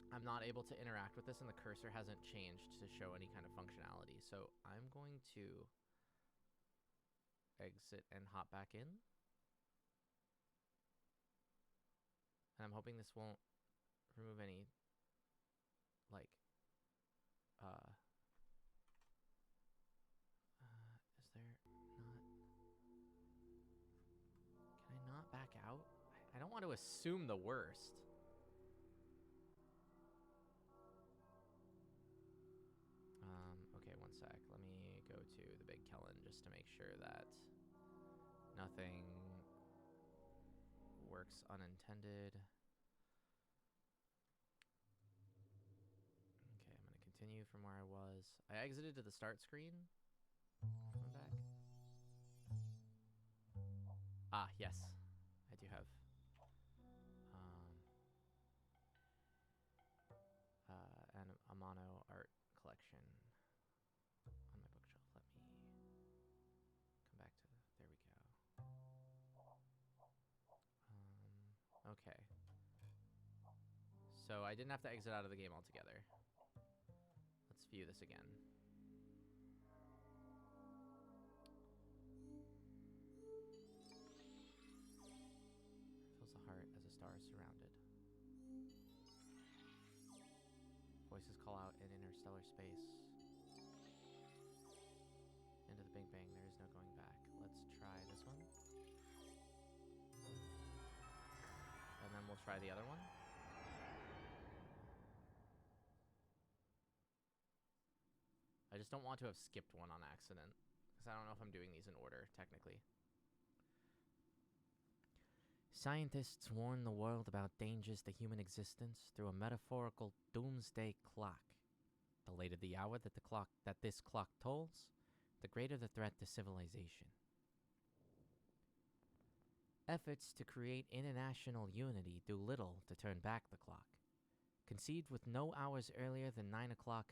I'm not able to interact with this and the cursor hasn't changed to show any kind of functionality. So I'm going to exit and hop back in. And I'm hoping this won't remove any, like, is there not... Can I not back out? I don't want to assume the worst. Okay, one sec. Let me go to the big Kellen just to make sure that nothing works unintended. Okay, I'm going to continue from where I was. I exited to the start screen. Coming back. Ah, yes. I do have an Amano art collection on my bookshelf. Let me come back to, there we go. Okay. So I didn't have to exit out of the game altogether. Let's view this again. Fills the heart as a star is surrounded. Voices call out in interstellar space. Into the Big Bang, there is no going back. Let's try this one. And then we'll try the other one. I I just don't want to have skipped one on accident, because I don't know if I'm doing these in order, technically. Scientists warn the world about dangers to human existence through a metaphorical doomsday clock. The later the hour that this clock tolls, the greater the threat to civilization. Efforts to create international unity do little to turn back the clock. Conceived with no hours earlier than 9 o'clock,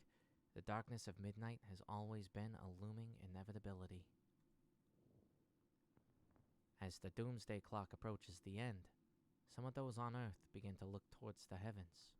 the darkness of midnight has always been a looming inevitability. As the doomsday clock approaches the end, some of those on Earth begin to look towards the heavens.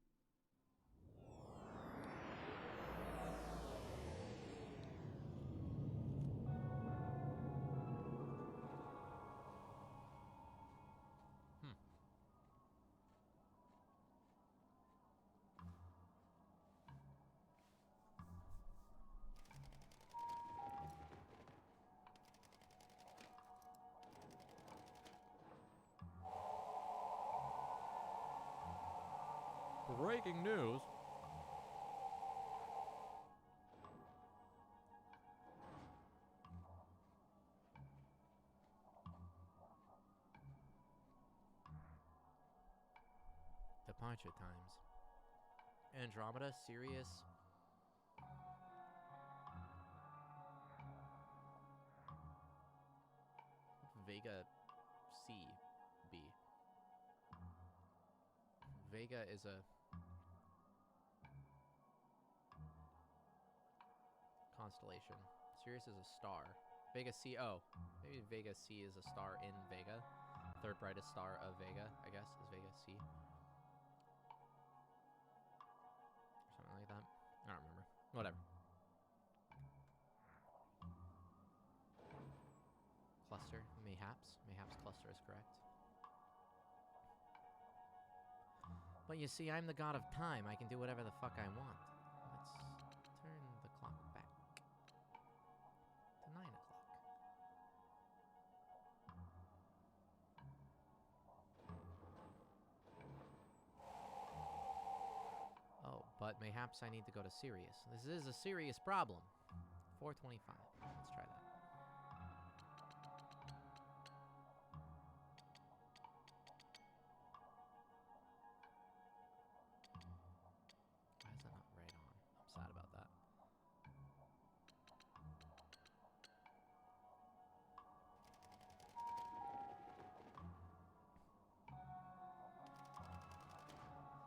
Breaking news. Departure times. Andromeda, Sirius. Vega C, B. Vega is a constellation. Sirius is a star. Vega C, oh, maybe Vega C is a star in Vega. Third brightest star of Vega, I guess, is Vega C. Or something like that. I don't remember. Whatever. Cluster, mayhaps. Mayhaps cluster is correct. But you see, I'm the god of time. I can do whatever the fuck I want. Let's turn the clock back to 9 o'clock. Oh, but mayhaps I need to go to Sirius. This is a serious problem. 4:25. Let's try that. Why is that not right on? I'm sad about that.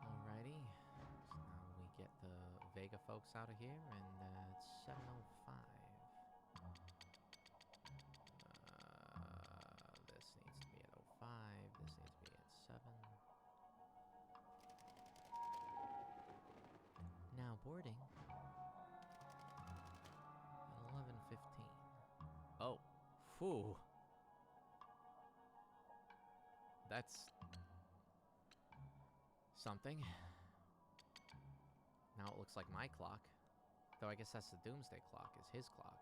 Alrighty. So now we get the Vega folks out of here, and it's 7:05. This needs to be at 05. This needs to be at 7. Now boarding at 11:15. Oh, phew. That's something. Now it looks like my clock. Though I guess that's the doomsday clock, is his clock.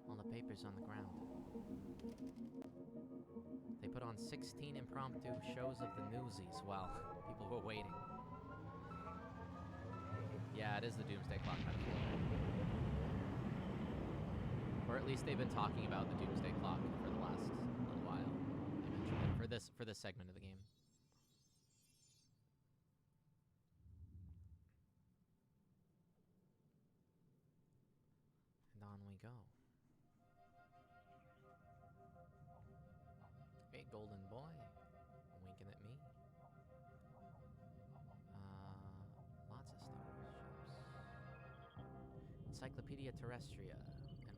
All the papers on the ground. They put on 16 impromptu shows of the newsies while people were waiting. Yeah, it is the doomsday clock metaphor. Or at least they've been talking about the doomsday clock for the last little while. They mentioned it for this segment of the game. And on we go. Hey, golden boy. Winking at me. Lots of starships. Encyclopedia Terrestria.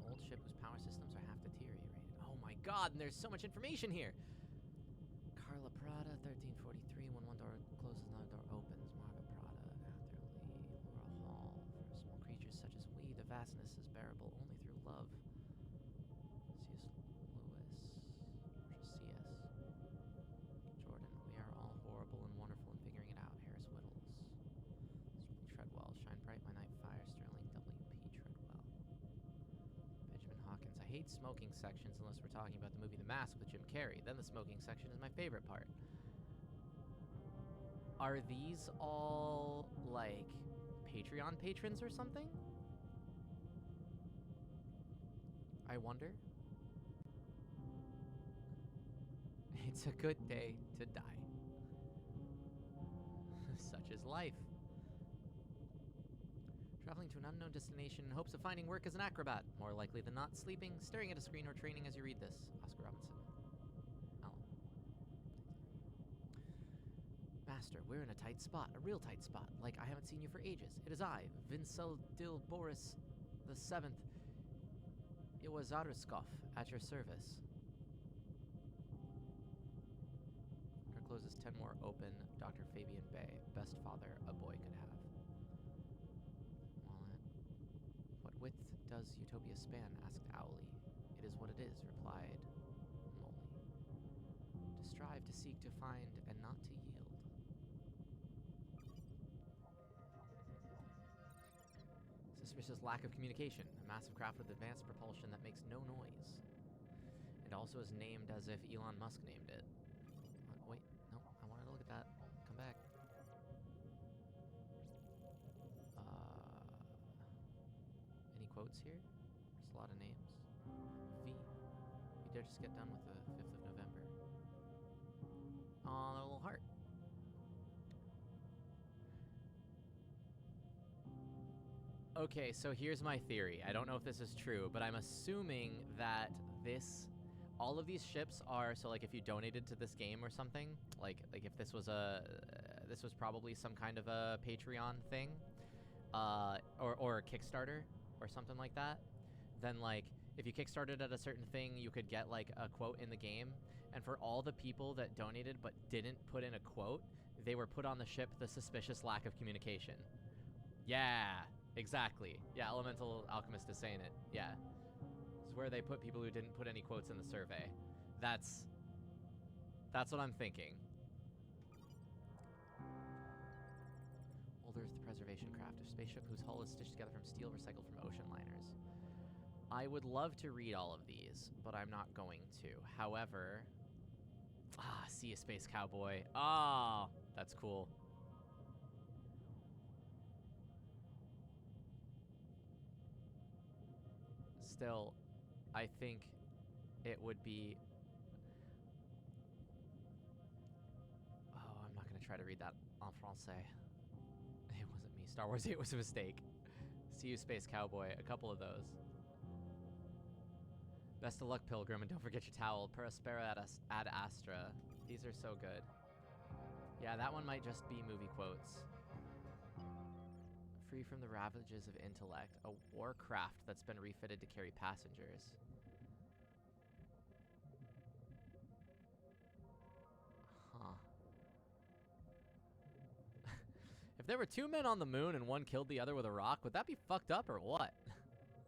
An old ship whose power systems are half deteriorated. Oh my god, and there's so much information here! Carla Prada, 1343. When one door closes, another door opens. Margaret Prada, Atherley, Laura Hall. For small creatures such as we, the vastness is bearable only through love. C.S. Lewis. C.S. Jordan. We are all horrible and wonderful in figuring it out. Harris Whittles. Treadwell. Shine bright, my night fire. Sterling W.P. Treadwell. Benjamin Hawkins. I hate smoking sections unless we're talking about the movie The Mask with Jim Carrey. Then the smoking section is my favorite part. Are these all, like, Patreon patrons or something? I wonder. It's a good day to die. Such is life. Traveling to an unknown destination in hopes of finding work as an acrobat. More likely than not, sleeping, staring at a screen, or training as you read this. Oscar Robinson. Alan. Master, we're in a tight spot. A real tight spot. Like I haven't seen you for ages. It is I, Vincel Dil Boris the Seventh Iwazaruskov, at your service. Door closes 10 more open. Dr. Fabian Bay. Best father a boy could have. Wallet. What width does Utopia span? Asked Owly. It is what it is, replied Molly. To strive, to seek, to find, and not to yield. Suspicious lack of communication. A massive craft with advanced propulsion that makes no noise. It also is named as if Elon Musk named it. Wait, no, I wanted to look at that. Come back. Any quotes here? There's a lot of names. V. We dare just get done with the 5th of November. Aw, a little heart. Okay, so here's my theory. I don't know if this is true, but I'm assuming that all of these ships are, so like if you donated to this game or something, like if this was this was probably some kind of a Patreon thing, or a Kickstarter or something like that, then like if you kickstarted at a certain thing, you could get like a quote in the game, and for all the people that donated but didn't put in a quote, they were put on the ship the suspicious lack of communication. Yeah. Exactly. Yeah, Elemental Alchemist is saying it. Yeah. This is where they put people who didn't put any quotes in the survey. That's what I'm thinking. Old Earth Preservation Craft, a spaceship whose hull is stitched together from steel recycled from ocean liners. I would love to read all of these, but I'm not going to. However... see a space cowboy. That's cool. Still, I think it would be... I'm not going to try to read that en français. It wasn't me. Star Wars 8 was a mistake. See you, Space Cowboy. A couple of those. Best of luck, Pilgrim, and don't forget your towel. Prospera ad Astra. These are so good. Yeah, that one might just be movie quotes. Free from the ravages of intellect, a warcraft that's been refitted to carry passengers. Huh. If there were 2 men on the moon and one killed the other with a rock, would that be fucked up or what?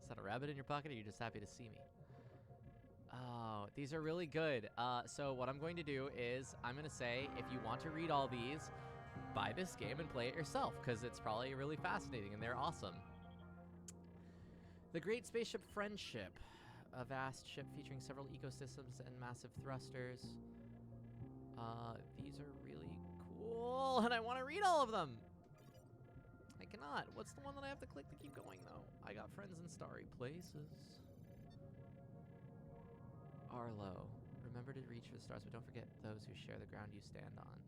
Is that a rabbit in your pocket, or are you just happy to see me? Oh, these are really good. So what I'm going to do is, I'm going to say, if you want to read all these, buy this game and play it yourself, because it's probably really fascinating and they're awesome. The Great Spaceship Friendship. A vast ship featuring several ecosystems and massive thrusters. These are really cool, and I want to read all of them. I cannot. What's the one that I have to click to keep going, though? I got friends in starry places. Arlo. Remember to reach for the stars, but don't forget those who share the ground you stand on.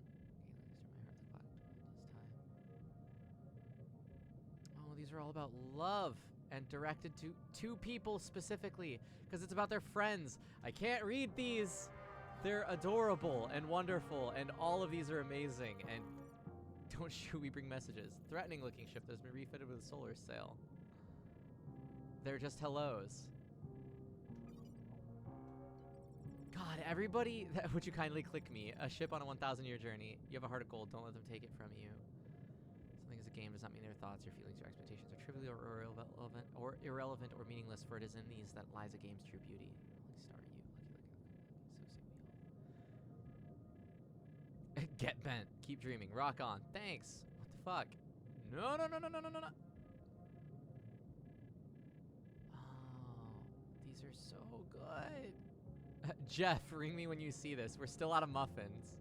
Oh, these are all about love and directed to 2 people specifically, because it's about their friends. I can't read these. They're adorable and wonderful, and all of these are amazing. And don't shoot, we bring messages. Threatening looking ship that's been refitted with a solar sail. They're just hellos. God, everybody, would you kindly click me? A ship on a 1,000-year journey. You have a heart of gold. Don't let them take it from you. Something as a game does not mean their thoughts, your feelings, your expectations are trivial or irrelevant or meaningless, for it is in these that lies a game's true beauty. Lucky star, you. So say we all. Get bent. Keep dreaming. Rock on. Thanks. What the fuck? No. Oh, these are so good. Jeff, ring me when you see this. We're still out of muffins.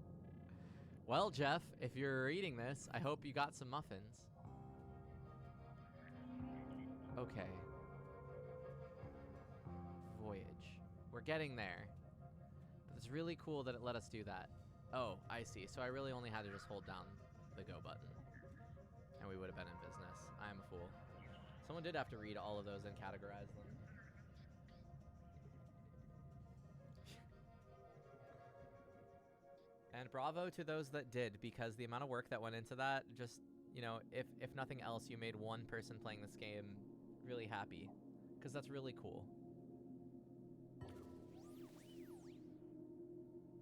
Well, Jeff, if you're reading this, I hope you got some muffins. Okay. Voyage. We're getting there. But it's really cool that it let us do that. Oh, I see. So I really only had to just hold down the go button. And we would have been in business. I am a fool. Someone did have to read all of those and categorize them. And bravo to those that did, because the amount of work that went into that, just, you know, if nothing else, you made one person playing this game really happy. Because that's really cool.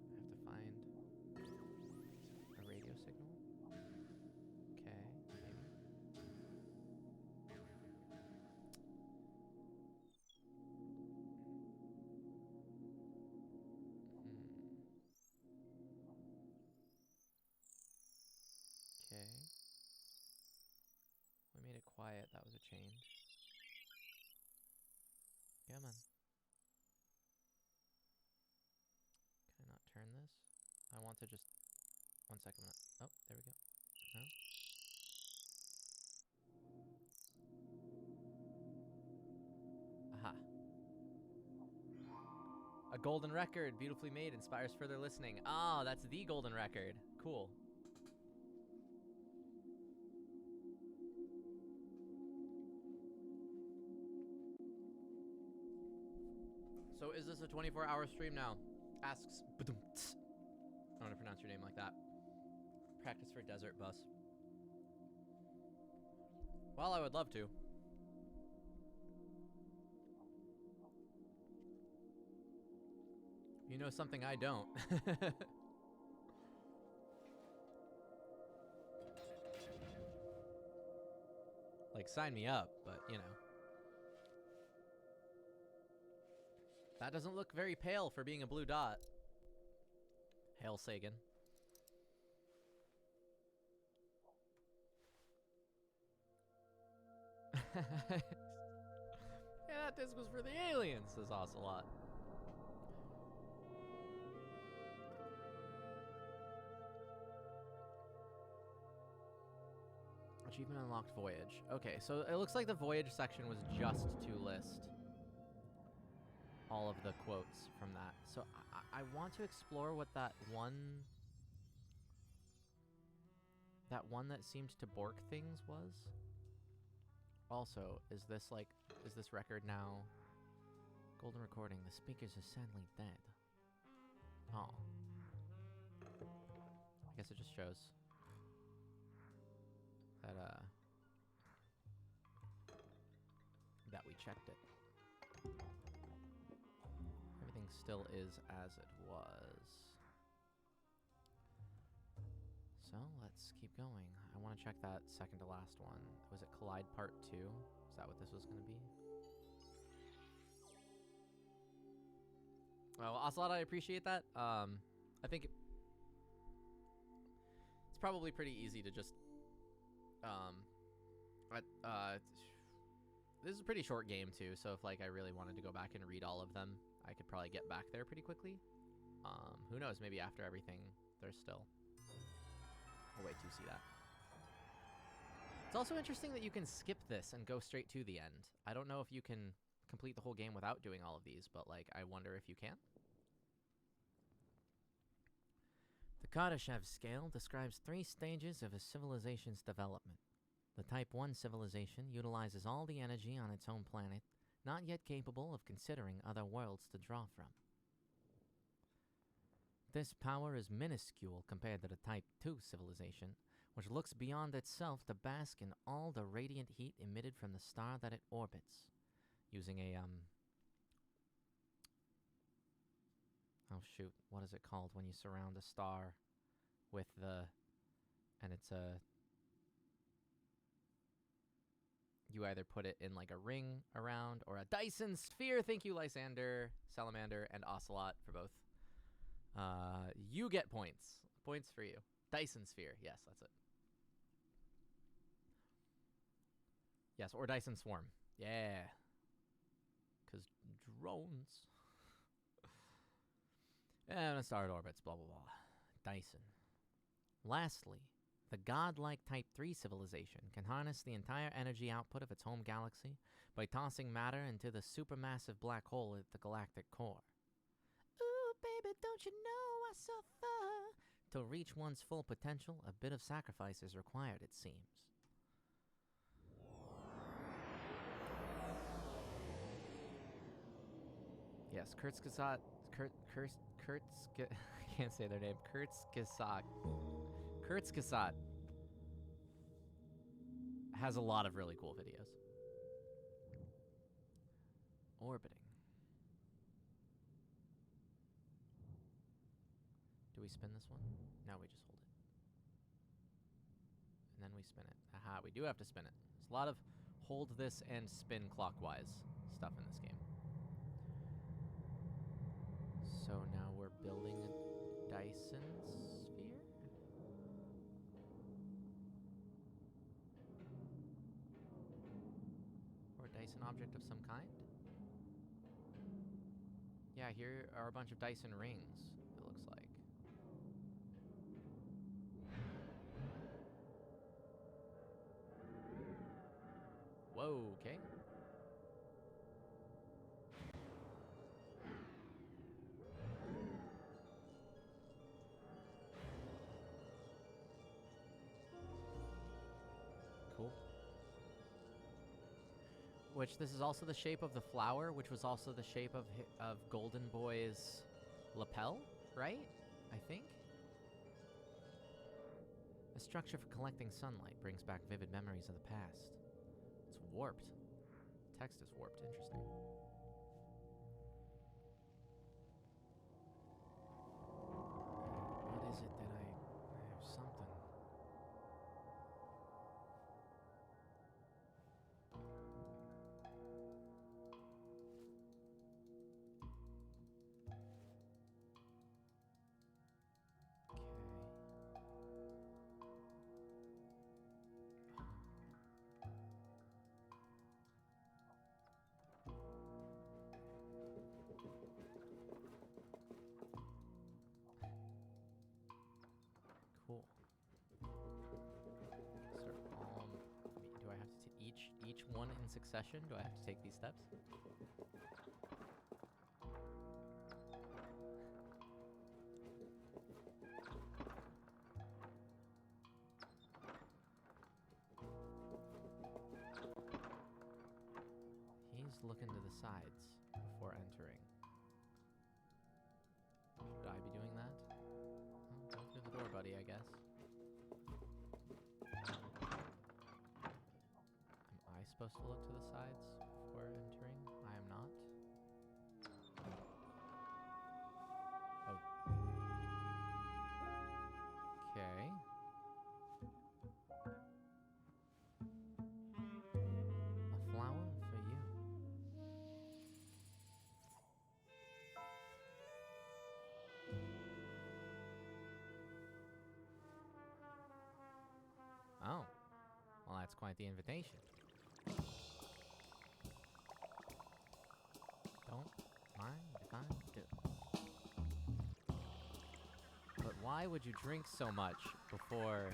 I have to find a radio signal. Okay, maybe. Okay. We made it quiet. That was a change. Come on. Can I not turn this? I want to just... 1 second. Oh, there we go. No? Aha. A golden record, beautifully made, inspires further listening. Ah, that's the golden record. Cool. So is this a 24-hour stream now? Asks. I want to pronounce your name like that. Practice for desert bus. Well, I would love to. You know something I don't. Like, sign me up, but, you know. That doesn't look very pale for being a blue dot. Hail Sagan. Yeah, that disc was for the aliens, says Ocelot. Achievement unlocked voyage. Okay, so it looks like the voyage section was just to list all of the quotes from that. So I want to explore what that one that seemed to bork things was. Also, is this record now golden recording? The speakers are sadly dead. Oh. I guess it just shows that that we checked it. Everything still is as it was. So let's keep going. I want to check that second to last one. Was it Collide Part 2? Is that what this was going to be? Well, Ocelot, I appreciate that. I think it's probably pretty easy to just... this is a pretty short game too, so if like I really wanted to go back and read all of them, I could probably get back there pretty quickly. Who knows, maybe after everything, there's still a way to see that. It's also interesting that you can skip this and go straight to the end. I don't know if you can complete the whole game without doing all of these, but like, I wonder if you can. The Kardashev scale describes 3 stages of a civilization's development. The Type 1 civilization utilizes all the energy on its own planet, not yet capable of considering other worlds to draw from. This power is minuscule compared to the Type 2 civilization, which looks beyond itself to bask in all the radiant heat emitted from the star that it orbits, using a, oh shoot, what is it called when you surround a star with the, and it's a, you either put it in like a ring around or a Dyson sphere. Thank you, Lysander, Salamander, and Ocelot for both. You get points. Points for you. Dyson sphere. Yes, that's it. Yes, or Dyson swarm. Yeah. Because drones. And a star orbits, blah, blah, blah. Dyson. Lastly, the godlike Type 3 civilization can harness the entire energy output of its home galaxy by tossing matter into the supermassive black hole at the galactic core. Ooh, baby, don't you know I suffer? To reach one's full potential, a bit of sacrifice is required, it seems. Yes, Kurzgesagt, I can't say their name. Kurzgesagt has a lot of really cool videos. Orbiting. Do we spin this one? No, we just hold it. And then we spin it. Aha, we do have to spin it. There's a lot of hold this and spin clockwise stuff in this game. So now we're building a Dyson sphere? Or a Dyson object of some kind? Yeah, here are a bunch of Dyson rings, it looks like. Whoa, okay. Cool. Which, this is also the shape of the flower, which was also the shape of Golden Boy's lapel, right? I think? A structure for collecting sunlight brings back vivid memories of the past. It's warped. Text is warped. Interesting. What is it that I have something? Cool. Sort of all. Do I have to each one in succession? Do I have to take these steps? He's looking to the sides before entering. Should I be doing that? Go through the door, buddy, I guess. Am I supposed to look to the sides before entering? I am not. Oh. Okay. A flower for you. Oh. Well, that's quite the invitation. Don't mind if I do. But why would you drink so much before...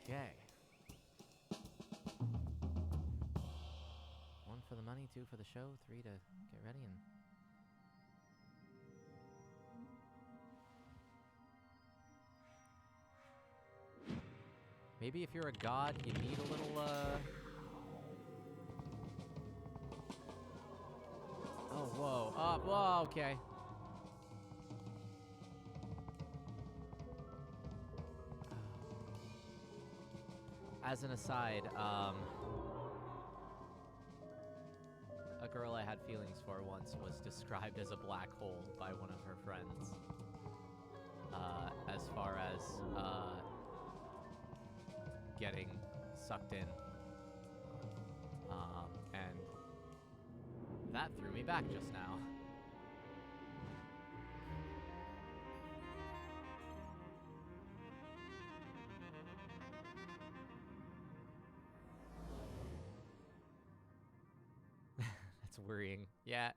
Okay. 1 for the money, 2 for the show, 3 to get ready and... Maybe if you're a god, you need a little, Oh, whoa. Whoa, okay. As an aside, a girl I had feelings for once was described as a black hole by one of her friends. As far as, getting sucked in. And that threw me back just now. That's worrying. Yeah.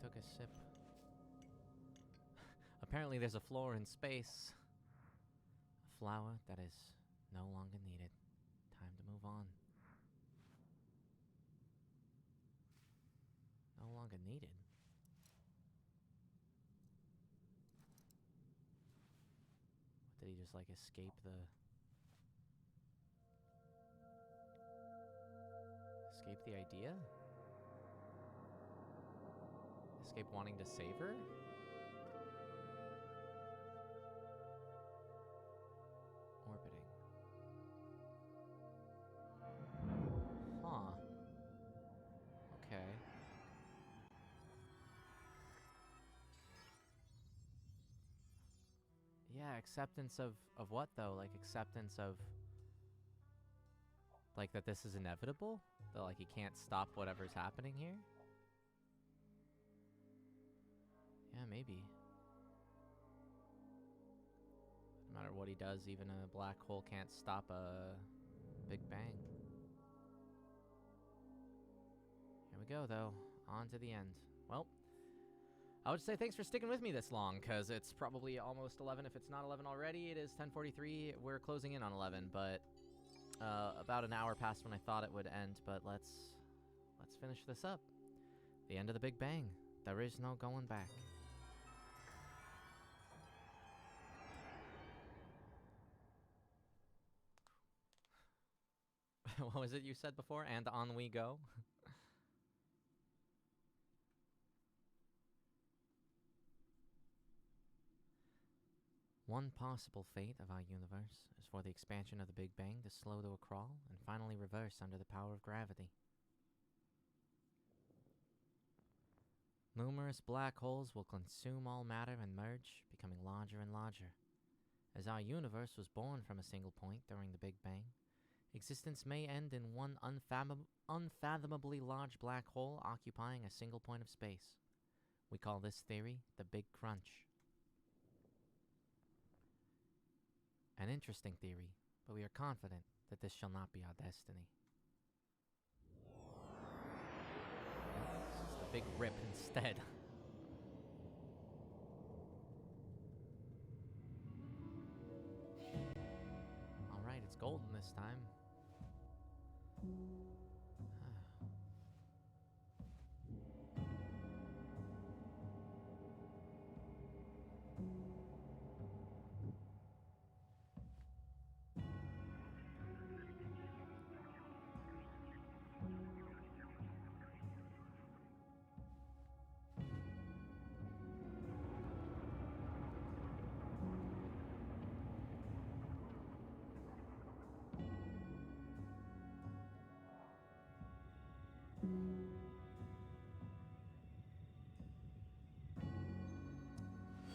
took a sip. Apparently there's a floor in space. A flower that is no longer needed. Time to move on. No longer needed? Did he just like escape the... Escape the idea? Escape wanting to save her? Orbiting. Huh. Okay. Yeah, acceptance of what though? Like acceptance of like that this is inevitable? That like he can't stop whatever's happening here? Yeah, maybe. No matter what he does, even a black hole can't stop a Big Bang. Here we go, though. On to the end. Well, I would say thanks for sticking with me this long, because it's probably almost 11. If it's not 11 already, it is 10:43. We're closing in on 11, but about an hour past when I thought it would end. But let's finish this up. The end of the Big Bang. There is no going back. What was it you said before? And on we go? One possible fate of our universe is for the expansion of the Big Bang to slow to a crawl and finally reverse under the power of gravity. Numerous black holes will consume all matter and merge, becoming larger and larger. As our universe was born from a single point during the Big Bang, existence may end in one unfathomably large black hole occupying a single point of space. We call this theory the Big Crunch. An interesting theory, but we are confident that this shall not be our destiny. This is the Big Rip instead. Alright, it's golden this time.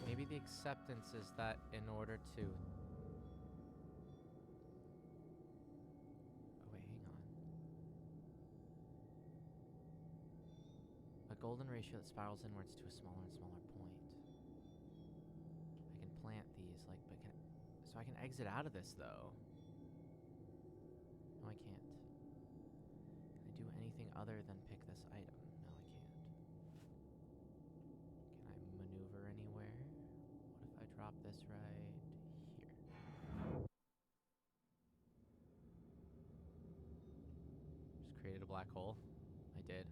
Maybe the acceptance is that in order to... Oh wait, hang on. A golden ratio that spirals inwards to a smaller and smaller point. I can plant these, like, but can... So I can exit out of this, though. No, I can't. Can I do anything other than pick this item? No, I can't. Can I maneuver anywhere? What if I drop this right here? Just created a black hole. I did.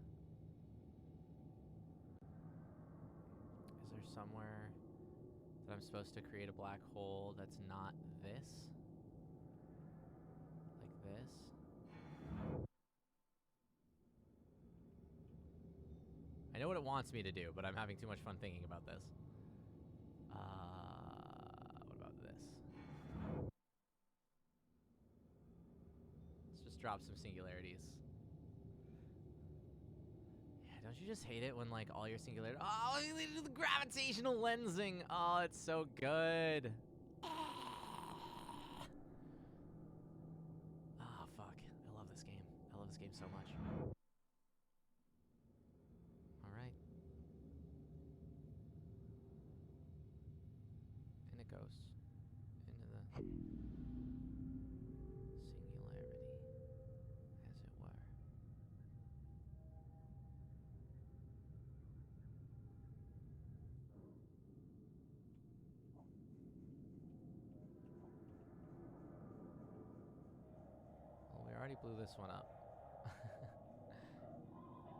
Is there somewhere that I'm supposed to create a black hole that's not this? Like this? I know what it wants me to do, but I'm having too much fun thinking about this. What about this? Let's just drop some singularities. Yeah, don't you just hate it when, like, all your singularities... Oh, they do the gravitational lensing! Oh, it's so good! Oh, fuck. I love this game. I love this game so much. Alright. And it goes into the singularity, as it were. blew this one up.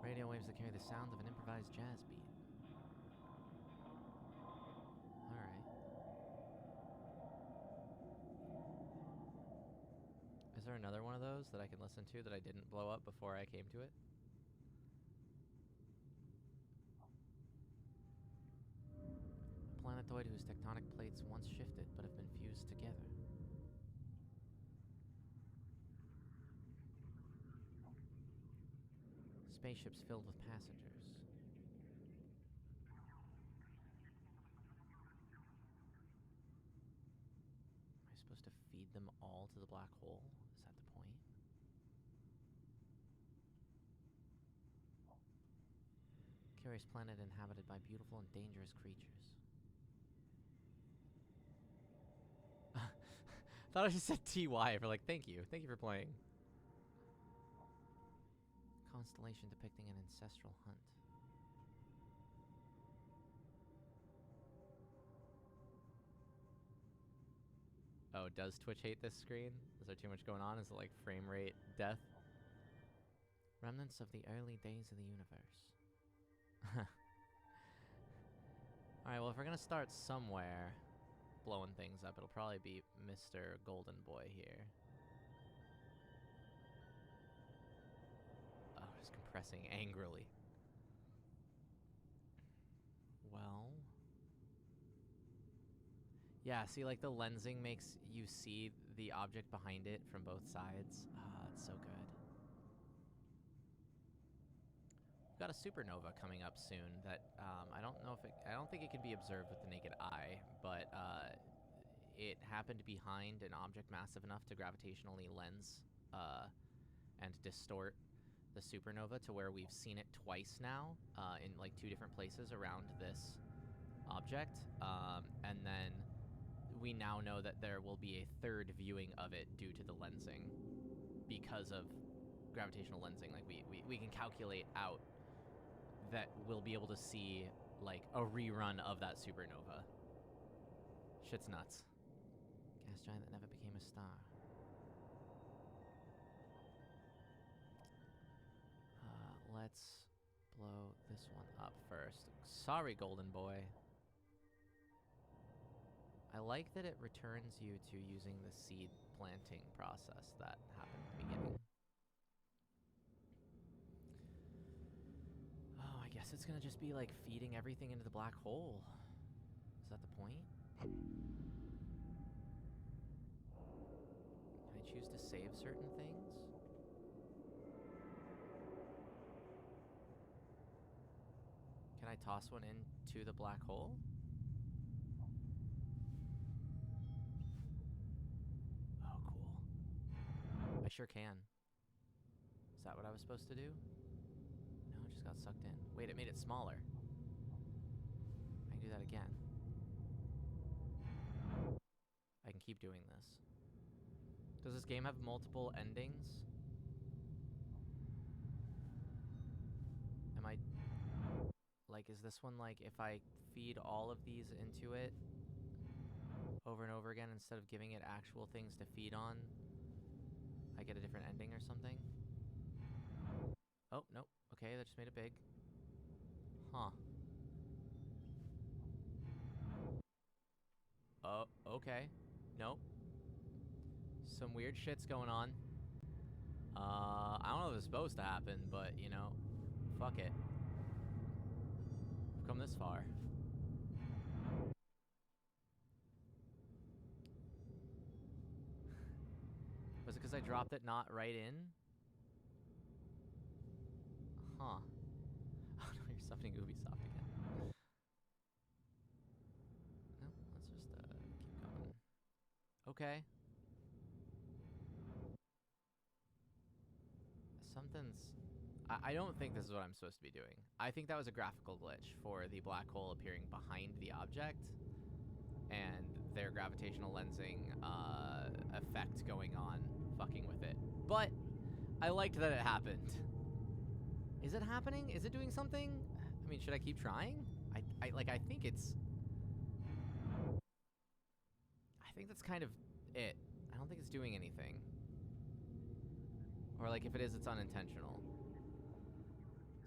Radio waves that carry the sound of an improvised jazz beat. Alright. Is there another one of those that I can listen to that I didn't blow up before I came to it? A planetoid whose tectonic plates once shifted but have been fused together. Spaceships filled with passengers. Am I supposed to feed them all to the black hole? Is that the point? Curious planet inhabited by beautiful and dangerous creatures. Thought I just said TY for like, thank you. Thank you for playing. Constellation depicting an ancestral hunt. Oh, does Twitch hate this screen? Is there too much going on? Is it like frame rate death? Remnants of the early days of the universe. Alright, well, if we're gonna start somewhere blowing things up, it'll probably be Mr. Golden Boy here. Oh, just compressing angrily. Well... yeah, see, like, the lensing makes you see the object behind it from both sides. Ah, it's so good. We've got a supernova coming up soon that, I don't know if it... I don't think it can be observed with the naked eye, but, it happened behind an object massive enough to gravitationally lens, and distort the supernova to where we've seen it twice now, in, like, 2 different places around this object, and then we now know that there will be a 3rd viewing of it due to the lensing because of gravitational lensing. Like, we can calculate out that we'll be able to see, like, a rerun of that supernova. Shit's nuts. Gas giant that never became a star. Let's blow this one up first. Sorry, Golden Boy. I like that it returns you to using the seed planting process that happened at the beginning. Oh, I guess it's gonna just be like feeding everything into the black hole. Is that the point? Can I choose to save certain things? Can I toss one into the black hole? Oh, cool. I sure can. Is that what I was supposed to do? No, it just got sucked in. Wait, it made it smaller. I can do that again. I can keep doing this. Does this game have multiple endings? Am I... like, is this one like, if I feed all of these into it over and over again instead of giving it actual things to feed on, I get a different ending or something? Oh, nope. Okay, that just made it big. Huh. Oh, okay. Nope. Some weird shit's going on. I don't know if it's supposed to happen, but, you know, fuck it. We've come this far. Was it because I dropped it not right in? Huh. Oh no, you're summoning Ubisoft again. No, let's just keep going. Okay. Something's... I don't think this is what I'm supposed to be doing. I think that was a graphical glitch for the black hole appearing behind the object and their gravitational lensing effect going on, fucking with it. But I liked that it happened. Is it happening? Is it doing something? I mean, should I keep trying? I think it's... I think that's kind of it. I don't think it's doing anything. Or like if it is, it's unintentional.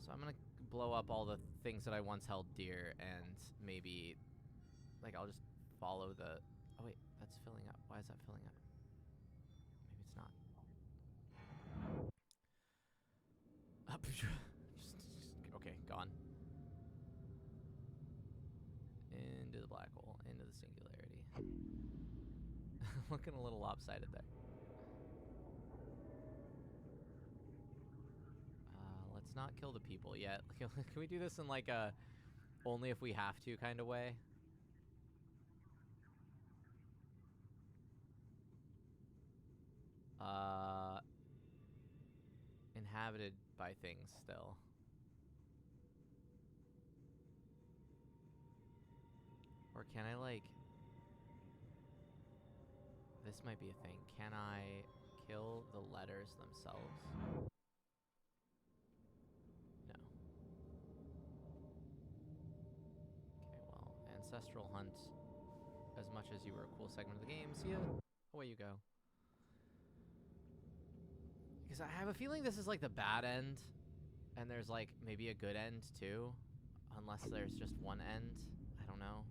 So I'm gonna blow up all the things that I once held dear, and maybe like I'll just follow the... Oh wait, that's filling up. Why is that filling up? Maybe it's not. Okay, gone. Into the black hole, into the singularity. Looking a little lopsided there. Let's not kill the people yet. Can we do this in like a only if we have to kind of way? Inhabited by things still. Or can I like... This might be a thing. Can I kill the letters themselves? No. Okay, well, Ancestral Hunt. As much as you were a cool segment of the game, see ya. Away you go. Because I have a feeling this is like the bad end, and there's like maybe a good end too, unless there's just one end. I don't know.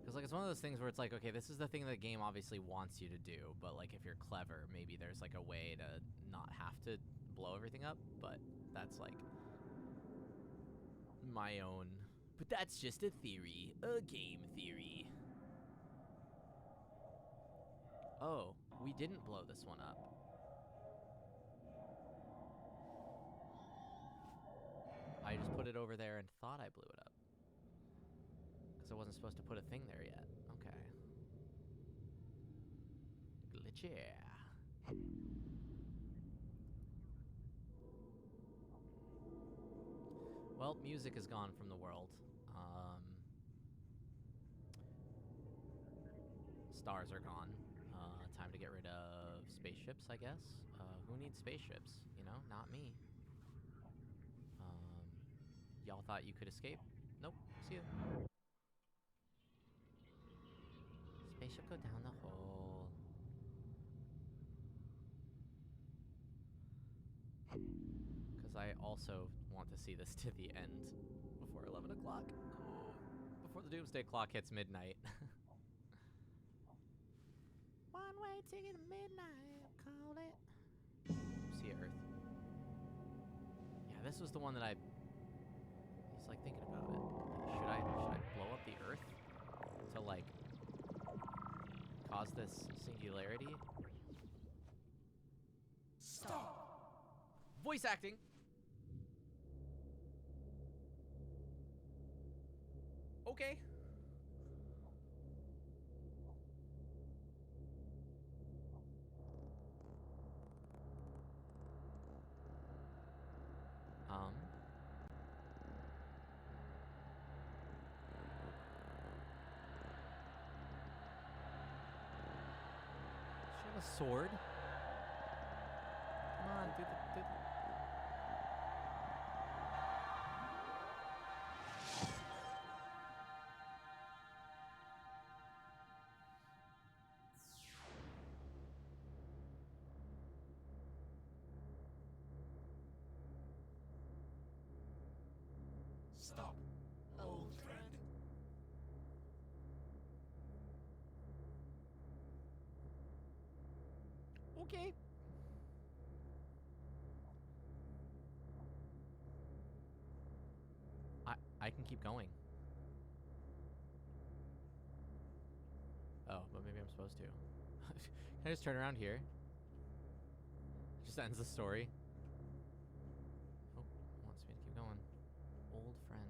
Because like it's one of those things where it's like, okay, this is the thing that the game obviously wants you to do, but like if you're clever, maybe there's like a way to not have to blow everything up, but that's like my own. But that's just a theory, a game theory. Oh, we didn't blow this one up. I just put it over there and thought I blew it up. Because I wasn't supposed to put a thing there yet. Okay. Glitchy. Well, music is gone from the world. Stars are gone. Time to get rid of spaceships, I guess. Who needs spaceships? You know, not me. Y'all thought you could escape? Nope. See ya. Spaceship go down the hole. Because I also want to see this to the end before 11 o'clock. Before the doomsday clock hits midnight. One-way ticket to midnight, call it. See ya, Earth. Yeah, this was the one that I was like thinking about it. Should I blow up the Earth to like cause this singularity? Stop! Voice acting. Okay. She have a sword? Come on, do the... Stop, old friend. Okay. I can keep going. Oh, but maybe I'm supposed to. Can I just turn around here? Just ends the story. Oh, wants me to keep going. Old friend.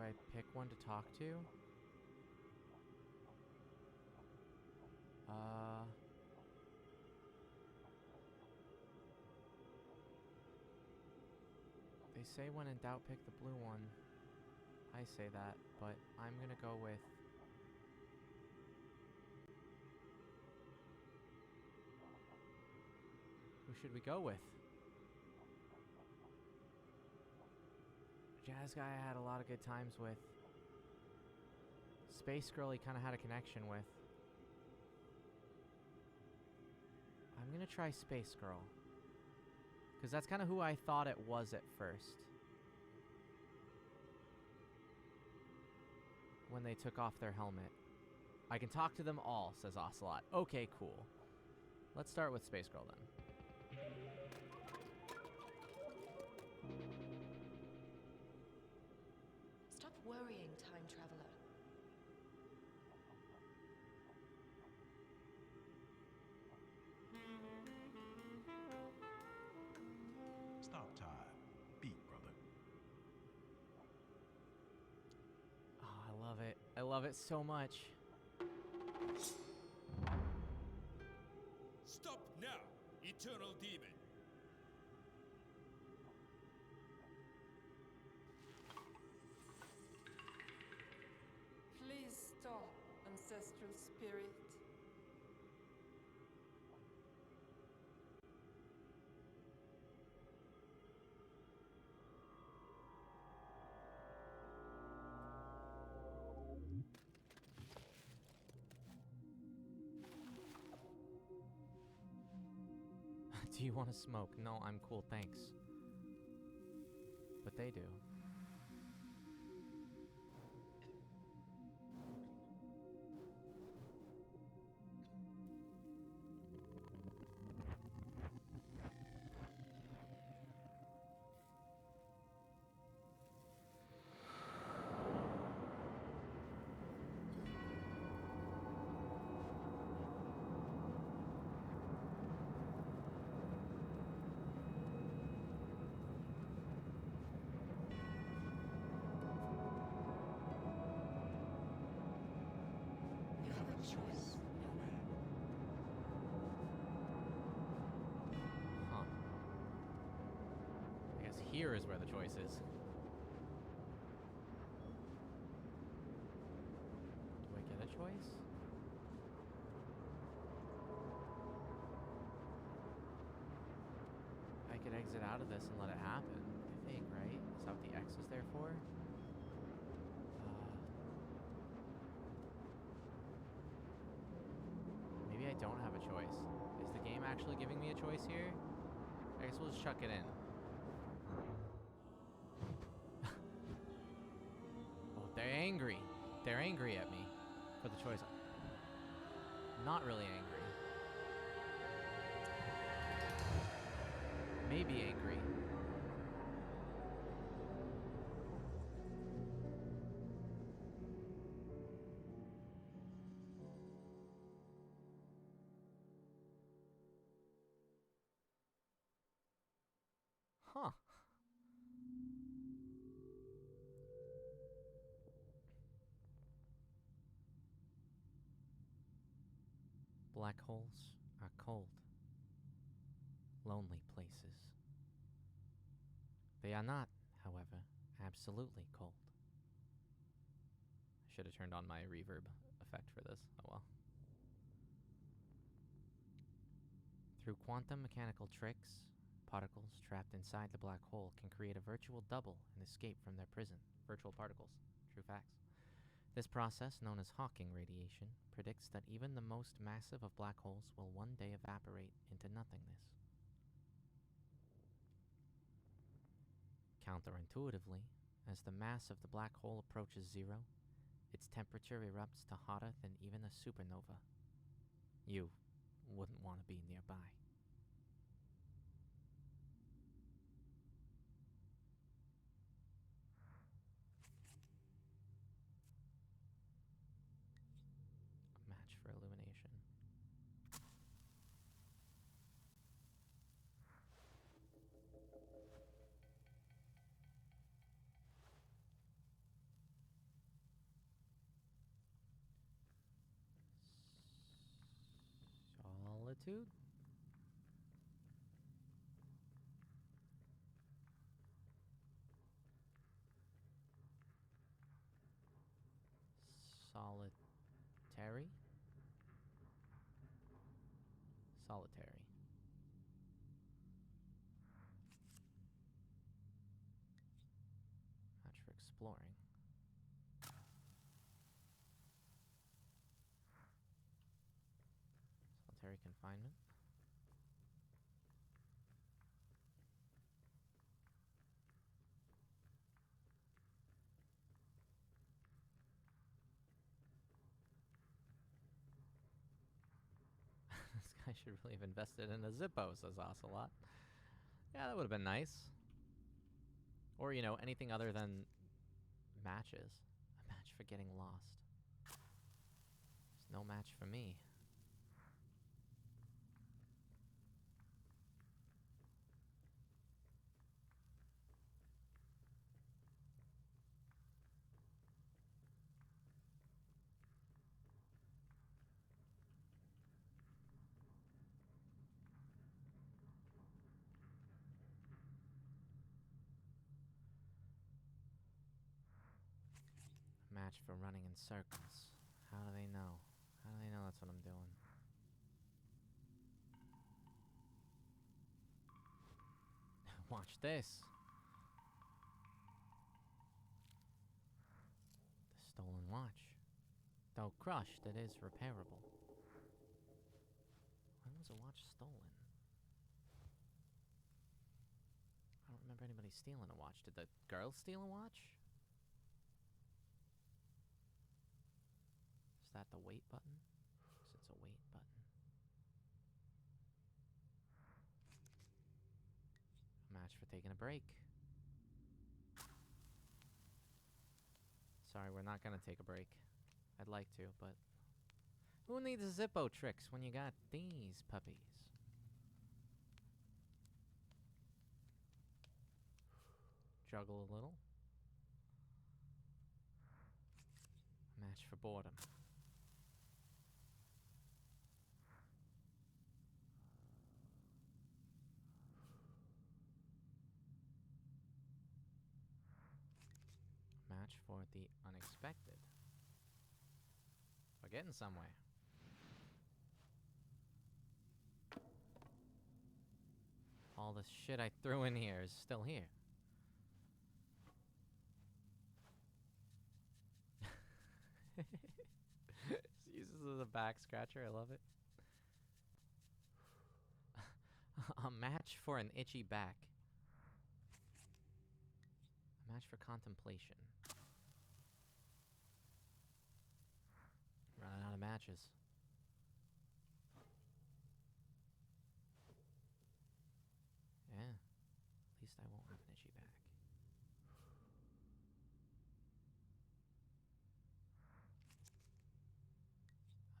Do I pick one to talk to? They say when in doubt, pick the blue one. I say that, but I'm gonna go with... Who should we go with? Jazz guy I had a lot of good times with. Space girl he kind of had a connection with. I'm gonna try Space Girl. Because that's kind of who I thought it was at first. When they took off their helmet. I can talk to them all, says Ocelot. Okay, cool. Let's start with Space Girl then. Stop worrying, time traveler. Stop time. Beat, brother. Oh, I love it. I love it so much. Stop now, eternal demon! Please stop, ancestral spirit. Do you want to smoke? No, I'm cool, thanks. But they do. You have a choice. Huh. I guess here is where the choice is. Do I get a choice? I could exit out of this and let it happen. I think, right? Is that what the X is there for? Maybe I don't have a choice. Is the game actually giving me a choice here? I guess we'll just chuck it in. Oh, they're angry. They're angry at me for the choice. Not really angry. Maybe angry. Huh. Black holes are cold, lonely places. They are not, however, absolutely cold. I should have turned on my reverb effect for this. Oh well. Through quantum mechanical tricks, particles trapped inside the black hole can create a virtual double and escape from their prison. Virtual particles. True facts. This process, known as Hawking radiation, predicts that even the most massive of black holes will one day evaporate into nothingness. Counterintuitively, as the mass of the black hole approaches zero, its temperature erupts to hotter than even a supernova. You wouldn't want to be nearby. A match for illumination. Fortitude? Solitary? Solitary. Match for exploring. Solitary confinement. This guy should really have invested in a Zippo, says Ocelot. Yeah, that would have been nice. Or, you know, anything other than matches. A match for getting lost. There's no match for me. Match for running in circles. How do they know? How do they know that's what I'm doing? Watch this. The stolen watch. Though crushed, it is repairable. When was a watch stolen? I don't remember anybody stealing a watch. Did the girl steal a watch? Is that the wait button? Yes, it's a wait button. A match for taking a break. Sorry, we're not gonna take a break. I'd like to, but who needs Zippo tricks when you got these puppies? Juggle a little. Match for boredom. Match for the unexpected. We're getting somewhere. All the shit I threw in here is still here. Uses it as a back scratcher. I love it. A match for an itchy back. A match for contemplation. Running out of matches. Yeah. At least I won't have an itchy back.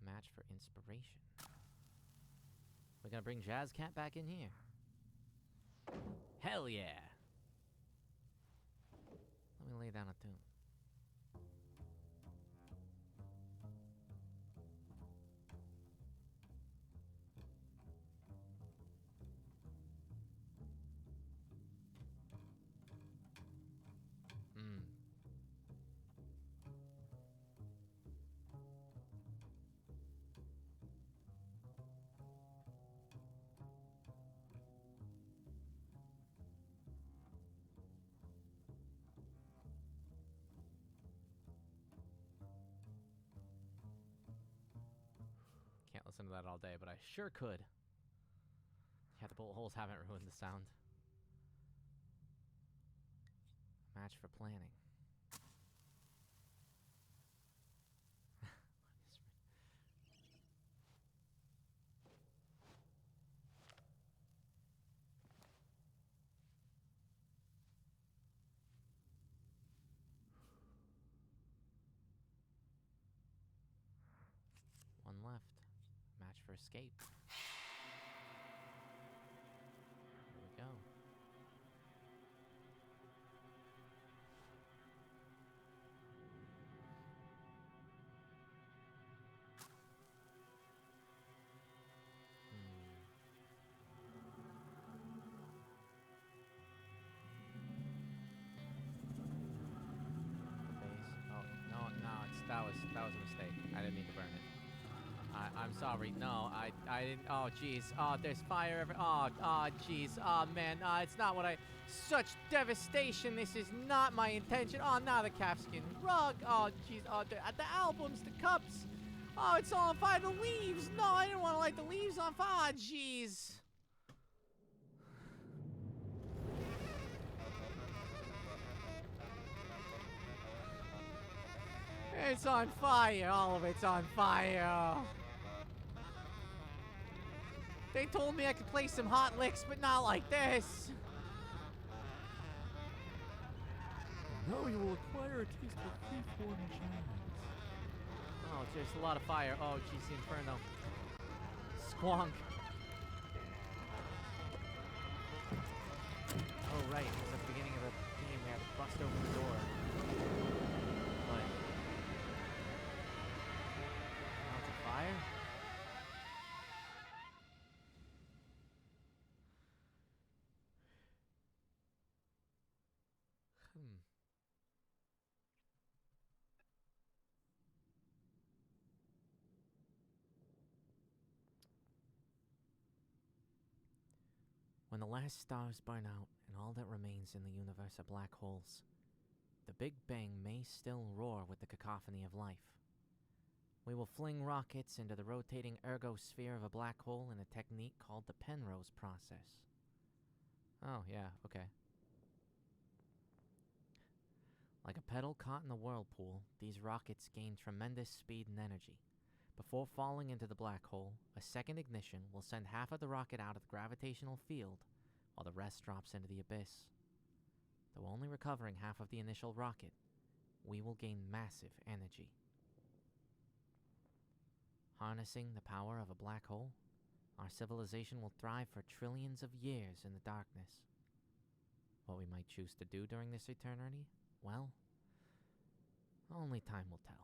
A match for inspiration. We're gonna bring Jazz Cat back in here. Hell yeah! Let me lay down a tune. Can't listen to that all day, but I sure could. Yeah, the bullet holes haven't ruined the sound. Match for planning. One left. Match for escape. Here we go. that was a mistake. I didn't mean to burn it. I'm sorry. No, I didn't. Oh, jeez. Oh, there's fire every. Oh, jeez. Oh, man. It's not what I. Such devastation. This is not my intention. Oh, now the calfskin rug. Oh, jeez. Oh, the albums, the cups. Oh, it's all on fire. The leaves. No, I didn't want to light the leaves on fire. Oh, jeez. It's on fire. All of it's on fire. They told me I could play some hot licks, but not like this. Now you will acquire a taste for freeform jazz. Oh, there's a lot of fire. Oh, jeez, the inferno. Squonk. Oh, right. It was at the beginning of the game. We had to bust open the door. But... now it's a fire? When the last stars burn out and all that remains in the universe are black holes, the Big Bang may still roar with the cacophony of life. We will fling rockets into the rotating ergosphere of a black hole in a technique called the Penrose process. Oh, yeah, okay. Like a pedal caught in the whirlpool, these rockets gain tremendous speed and energy. Before falling into the black hole, a second ignition will send half of the rocket out of the gravitational field, while the rest drops into the abyss. Though only recovering half of the initial rocket, we will gain massive energy. Harnessing the power of a black hole, our civilization will thrive for trillions of years in the darkness. What we might choose to do during this eternity, well, only time will tell.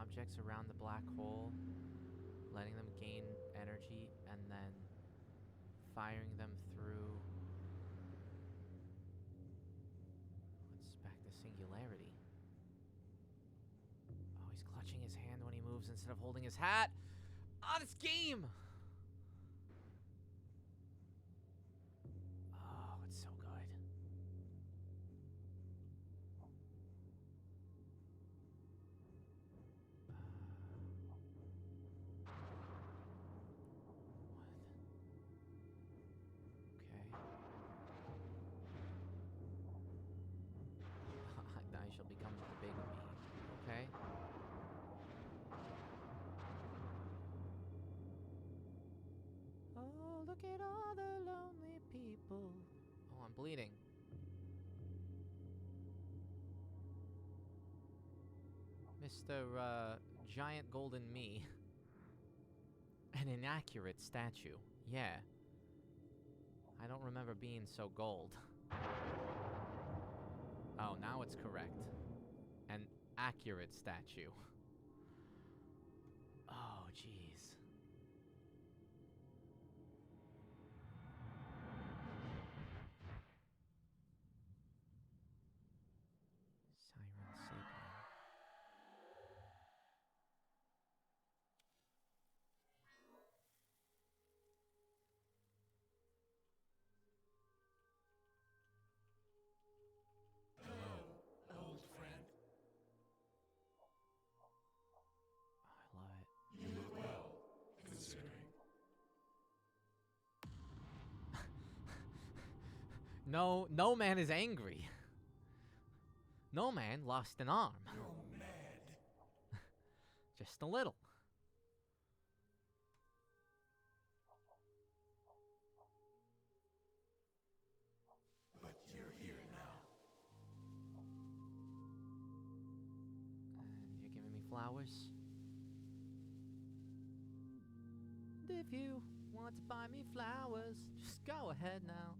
Objects around the black hole, letting them gain energy, and then firing them through. What's back to singularity? Oh, he's clutching his hand when he moves instead of holding his hat. Ah, this game! Oh, it's so good. I shall become the big me. Okay. Oh, look at all the lonely people. Oh, I'm bleeding. Mr. Giant Golden Me. An inaccurate statue. Yeah. I don't remember being so gold. Oh, now it's correct. An accurate statue. Oh, jeez. Siren Sapien. No man is angry. No man lost an arm. You're mad. Just a little. But you're here now. And you're giving me flowers? And if you want to buy me flowers, just go ahead now.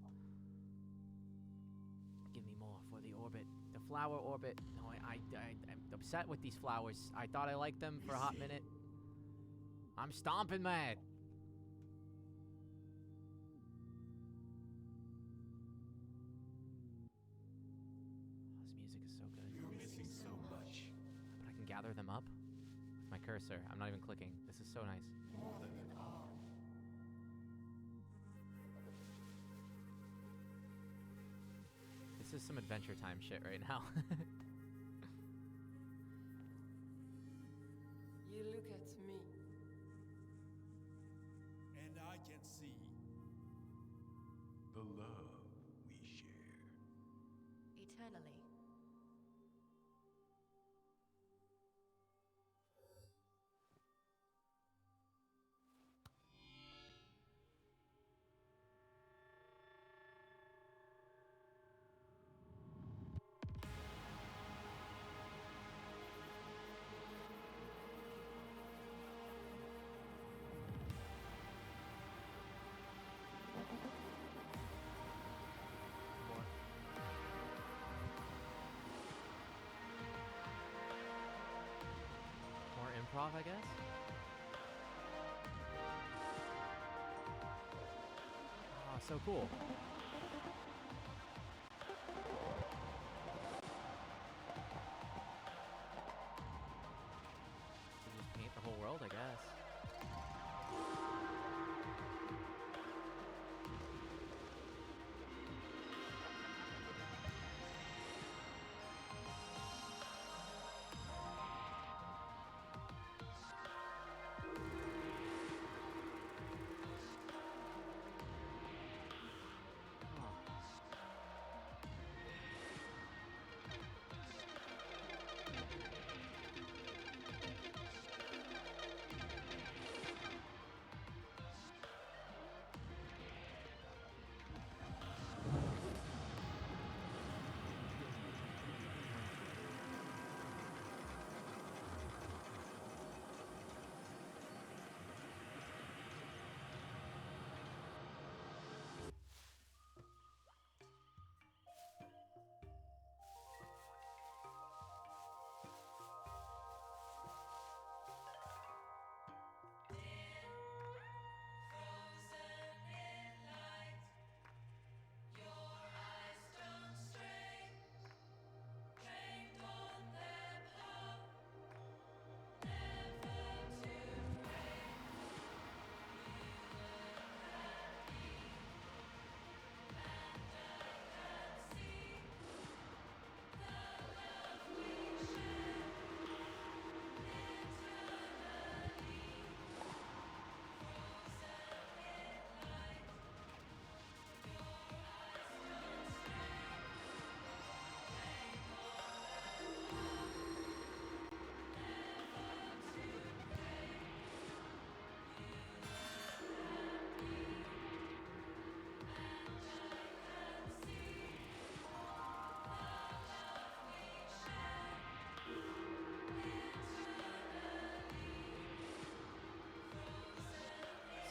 Give me more for the orbit. The flower orbit. No, I'm upset with these flowers. I thought I liked them for a hot minute. I'm stomping mad. Oh, this music is so good. You're missing so much. But I can gather them up with my cursor. I'm not even clicking. This is so nice. More than an arm. This is some Adventure Time shit right now. You look at me. And I can see the love we share. Eternally. More improv, I guess? Oh, so cool. So just paint the whole world, I guess.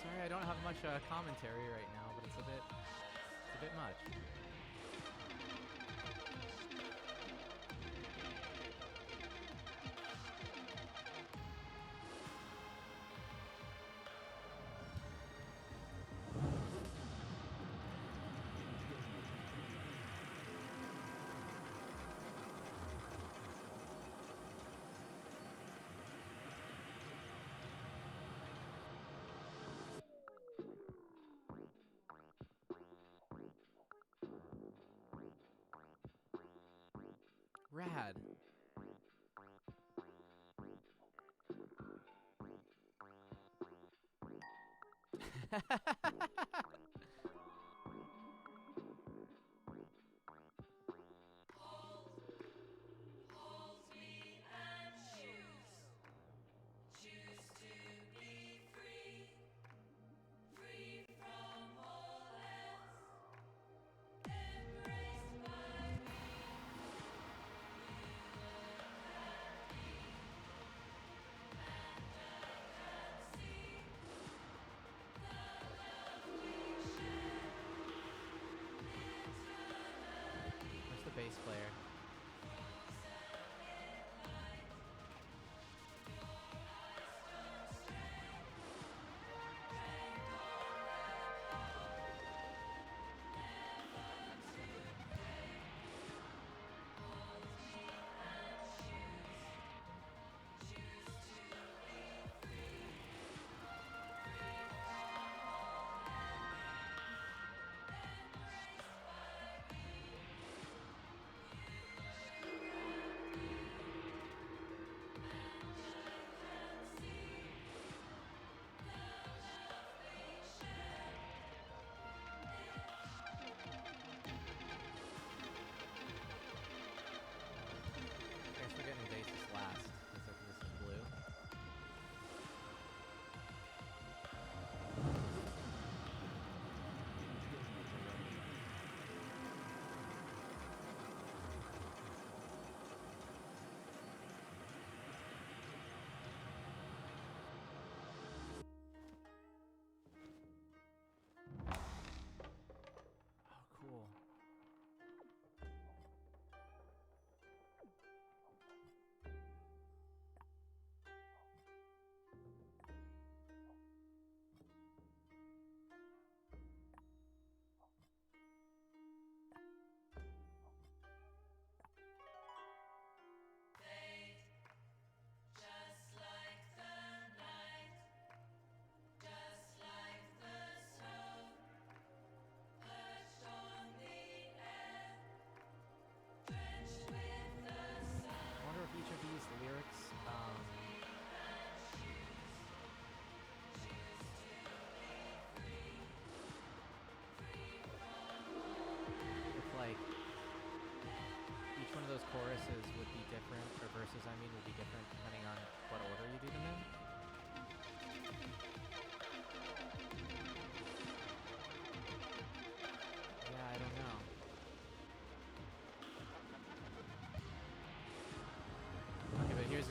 Sorry, I don't have much commentary right now, but it's a bit much. Rad.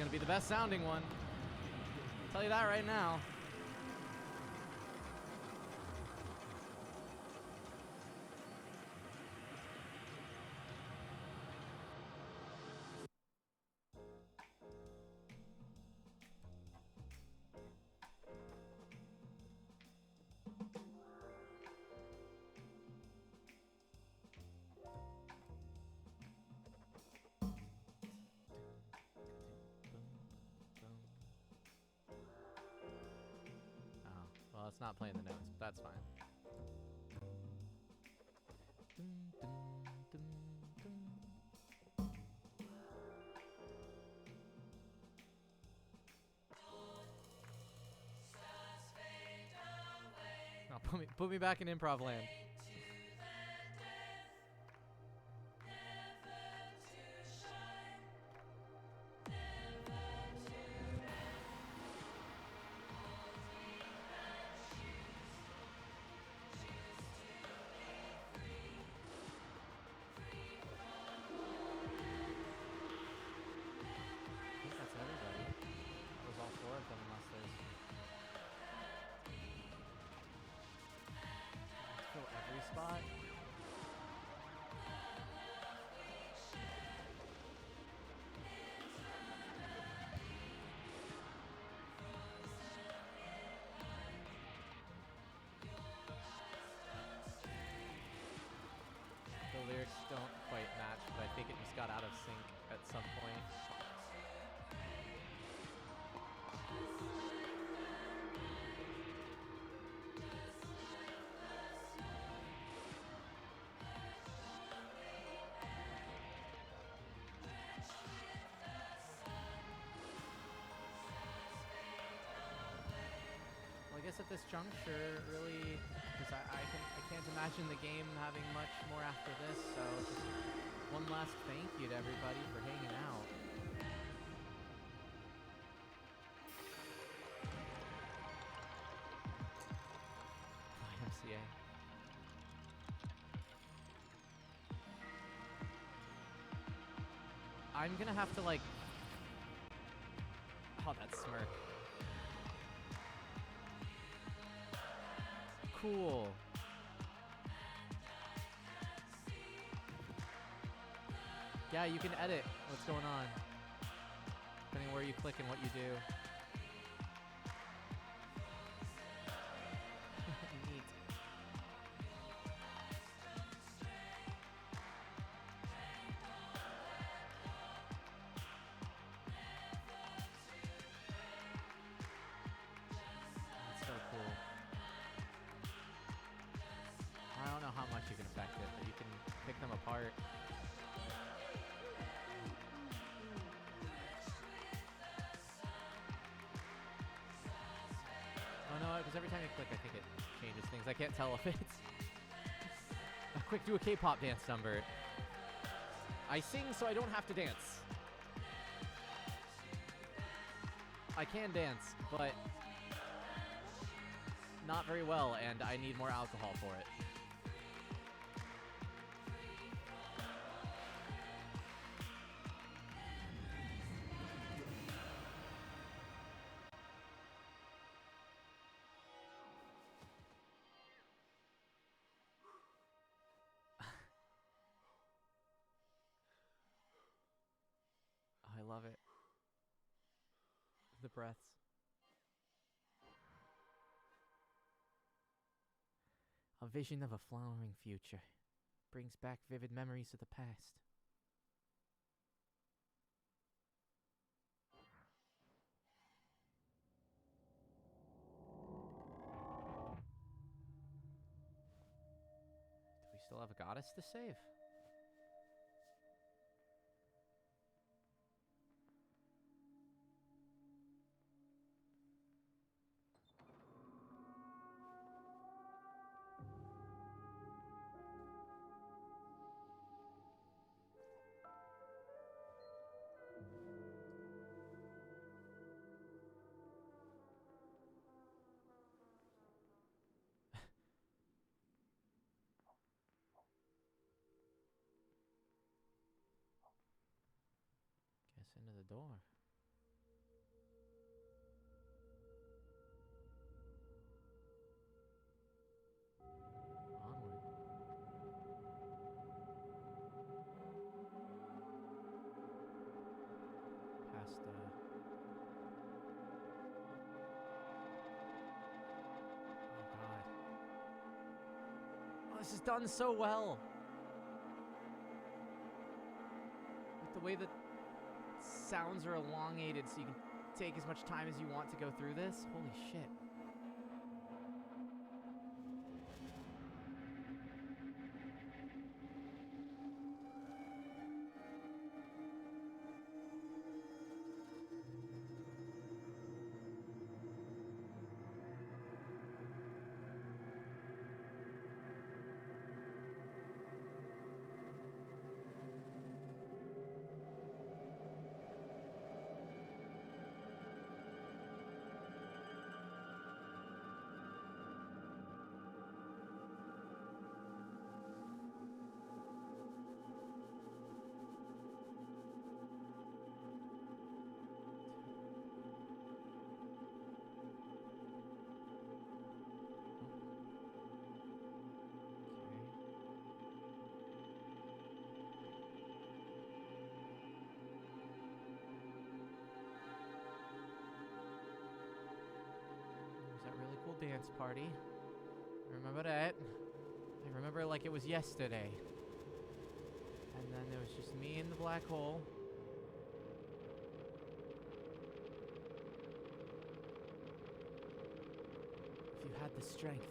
gonna be the best sounding one. I'll tell you that right now. Well, it's not playing the notes, but that's fine. Oh, put me back in improv land. Spot. The lyrics don't quite match, but I think it just got out of sync at some point. I guess at this juncture, really, because I can't imagine the game having much more after this, so just one last thank you to everybody for hanging out. YMCA. I'm gonna have to, like... Oh, that smirk. Cool. Yeah, you can edit what's going on, depending where you click and what you do. Neat. That's so cool. I don't know how much you can affect it, but you can pick them apart. Oh no, because every time you click, I think it changes things. I can't tell if it's... Quick, do a K-pop dance number. I sing so I don't have to dance. I can dance, but not very well, and I need more alcohol for it. I love it. The breaths. A vision of a flowering future brings back vivid memories of the past. Do we still have a goddess to save? Guess into the door. this is done so well. With the way that sounds are elongated so you can take as much time as you want to go through this. Holy shit. Dance party. I remember that. I remember it like it was yesterday. And then there was just me in the black hole. If you had the strength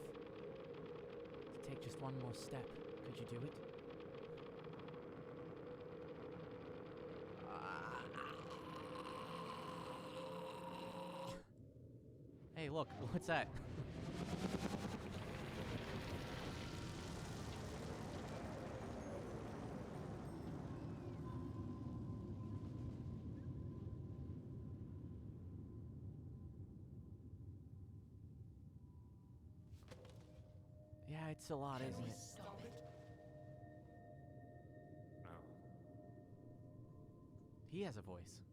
to take just one more step, could you do it? Hey, look, what's that? Yeah, it's a lot, isn't it? Stop it. No. He has a voice.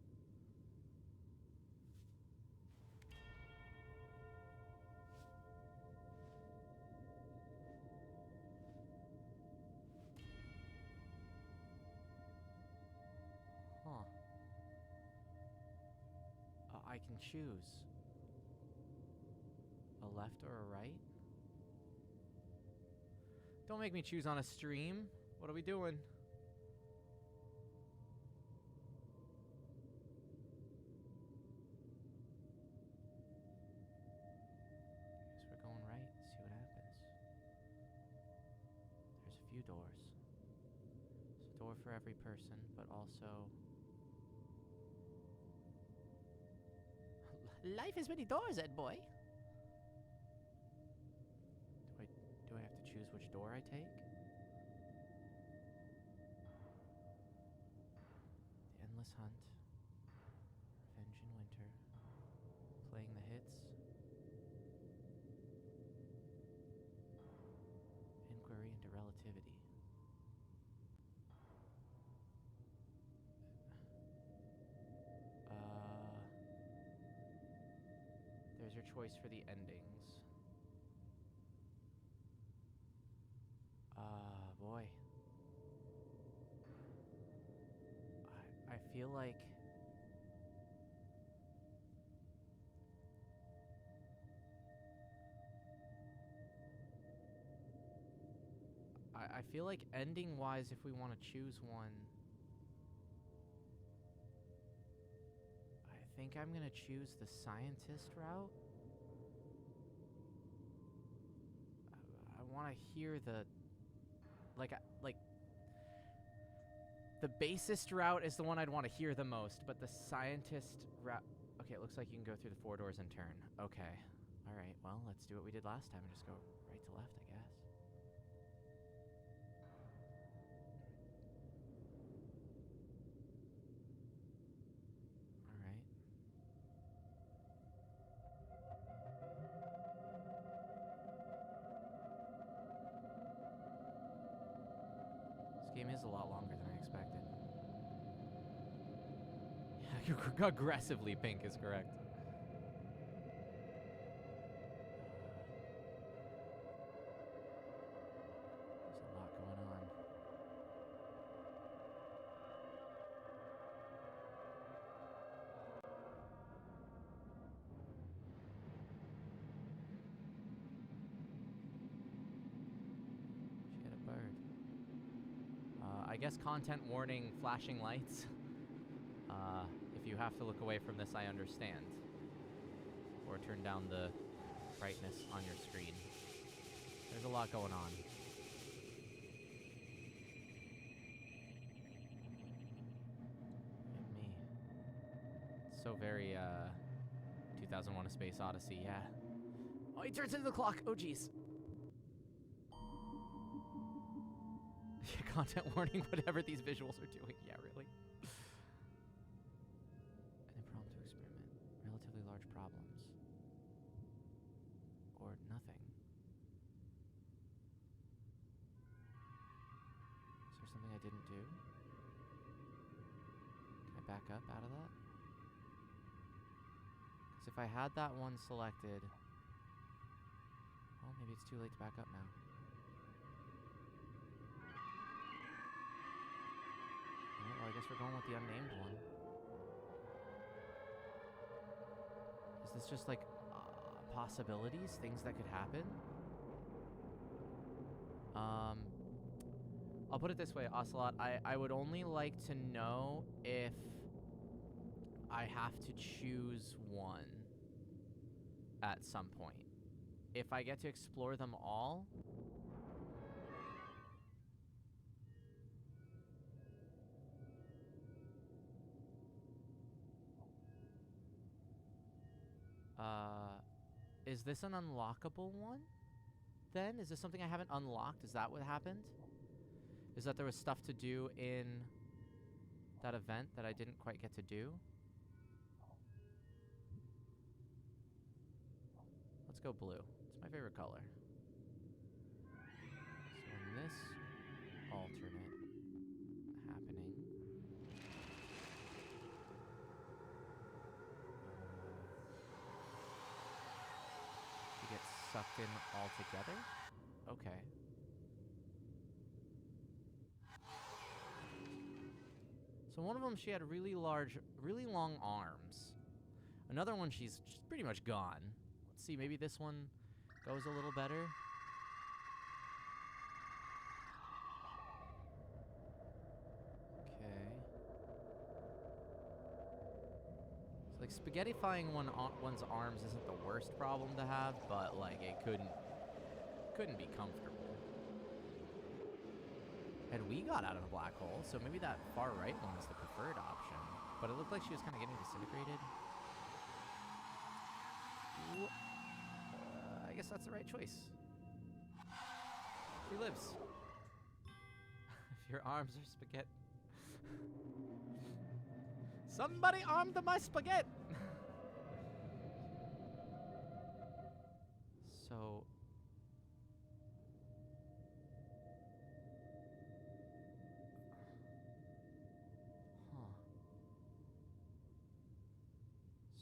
Huh. I can choose a left or a right. Don't make me choose on a stream. What are we doing? Guess we're going right. See what happens. There's a few doors. There's a door for every person, but also... Life has many doors, Ed boy. Do I have to choose which door I take? The Endless Hunt. Revenge in Winter. Playing the hits. Inquiry into Relativity. There's your choice for the endings. Boy. I feel like... I feel like ending-wise, if we want to choose one... I think I'm gonna choose the scientist route. I want to hear the... Like, the bassist route is the one I'd want to hear the most, but the scientist route... Okay, it looks like you can go through the 4 doors and turn. Okay. Alright, well, let's do what we did last time and just go right to left, I guess. Alright. This game is a lot longer than I expected. Yeah, aggressively pink is correct. There's a lot going on. guess content warning flashing lights. If you have to look away from this, I understand. Or turn down the brightness on your screen. There's a lot going on. Hit me. So very, 2001: A Space Odyssey, yeah. Oh, he turns into the clock! Oh, jeez. Content warning, whatever these visuals are doing. Yeah, really. An impromptu experiment. Relatively large problems. Or nothing. Is there something I didn't do? Can I back up out of that? Because if I had that one selected... Well, maybe it's too late to back up now. Well, I guess we're going with the unnamed one. Is this just like possibilities, things that could happen? I'll put it this way, Ocelot. I would only like to know if I have to choose one at some point. If I get to explore them all... Is this an unlockable one? Then? Is this something I haven't unlocked? Is that what happened? Is that there was stuff to do in that event that I didn't quite get to do? Let's go blue. It's my favorite color. So in this alternate happening... get sucked in altogether? Okay. So one of them, she had really large, really long arms. Another one, she's pretty much gone. Let's see, maybe this one goes a little better. Okay. So like spaghettifying one's arms isn't the worst problem to have, but like it couldn't be comfortable. And we got out of the black hole, so maybe that far right one is the preferred option. But it looked like she was kind of getting disintegrated. I guess that's the right choice. She lives. If your arms are spaghetti. Somebody armed my spaghetti! So...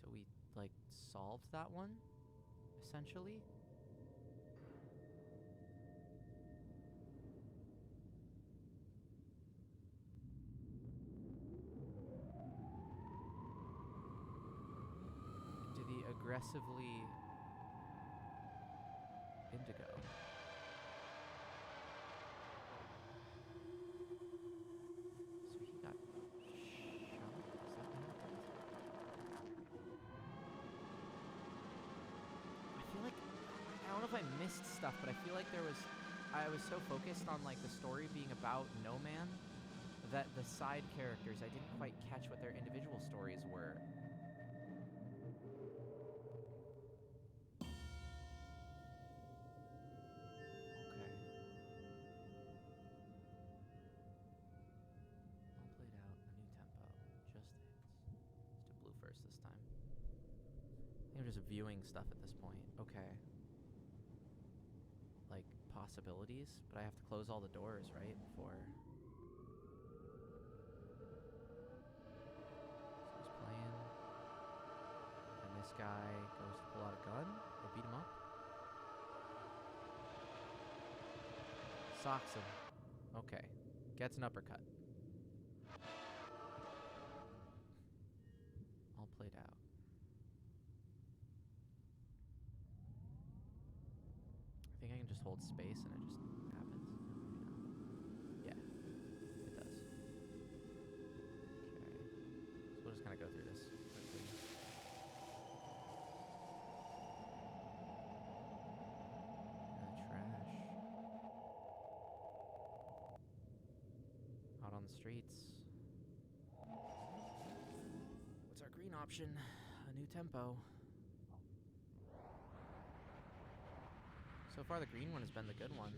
So we, like, solved that one, essentially? To the aggressively indigo. So he got shot? Is that what happened? I feel like, I don't know if I missed stuff, but I feel like I was so focused on like the story being about No Man that the side characters, I didn't quite catch what their individual stories were. Okay. All played out, a new tempo, just hits. Let's do blue first this time. I think I'm just viewing stuff at this point. Okay. Like, possibilities, but I have to close all the doors, right? Before... So he's playing. And this guy goes to pull out a gun or beat him up. Socks him. Okay. Gets an uppercut. All played out. I think I can just hold space and it just happens. Yeah, it does. to go through this quickly. Trash. Out on the streets. What's our green option? A new tempo. So far, the green one has been the good one.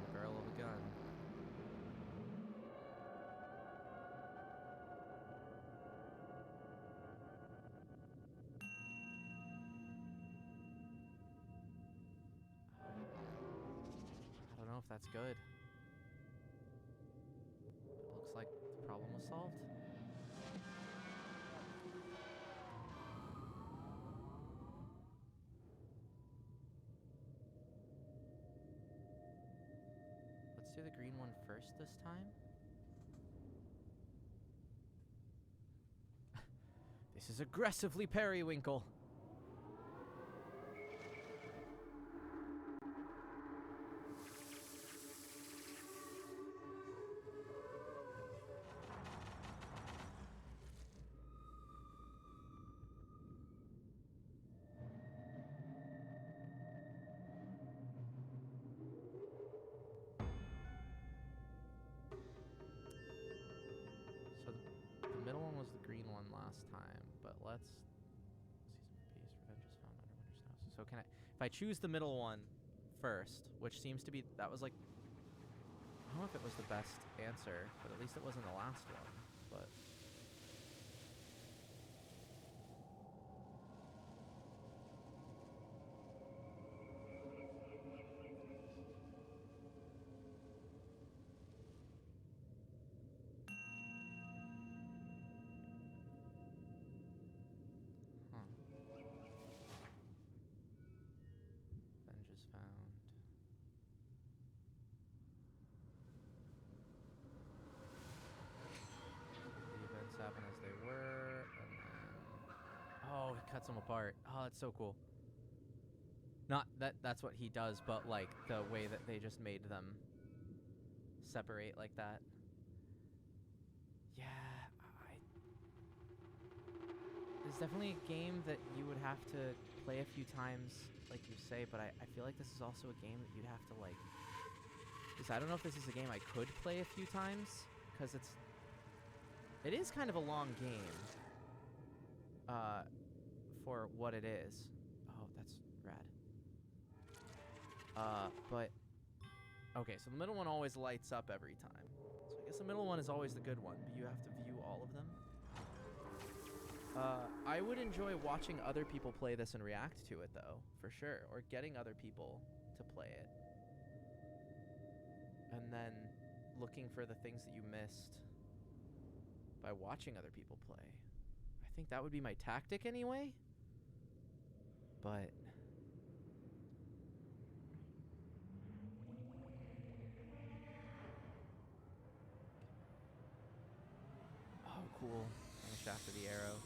The barrel of a gun. I don't know if that's good. It looks like the problem was solved. Let's do the green one first this time. This is aggressively periwinkle. So the middle one was the green one last time, but let's season of peace, revenge is found under Winter's house. So can I, if I choose the middle one first, which seems to be, that was like, I don't know if it was the best answer, but at least it wasn't the last one, but. Revenge is found. The events happen as they were, and then... Oh, he cuts them apart. Oh, that's so cool. Not that that's what he does, but like the way that they just made them separate like that. Yeah, it's definitely a game that you would have to play a few times, like you say, but I feel like this is also a game that you'd have to like, because I don't know if this is a game I could play a few times, because it is kind of a long game for what it is. Oh, that's rad. But okay, so the middle one always lights up every time, so I guess the middle one is always the good one, but you have to view all of them. I would enjoy watching other people play this and react to it, though, for sure. Or getting other people to play it. And then looking for the things that you missed by watching other people play. I think that would be my tactic anyway. But... oh, cool. Finish after the arrow.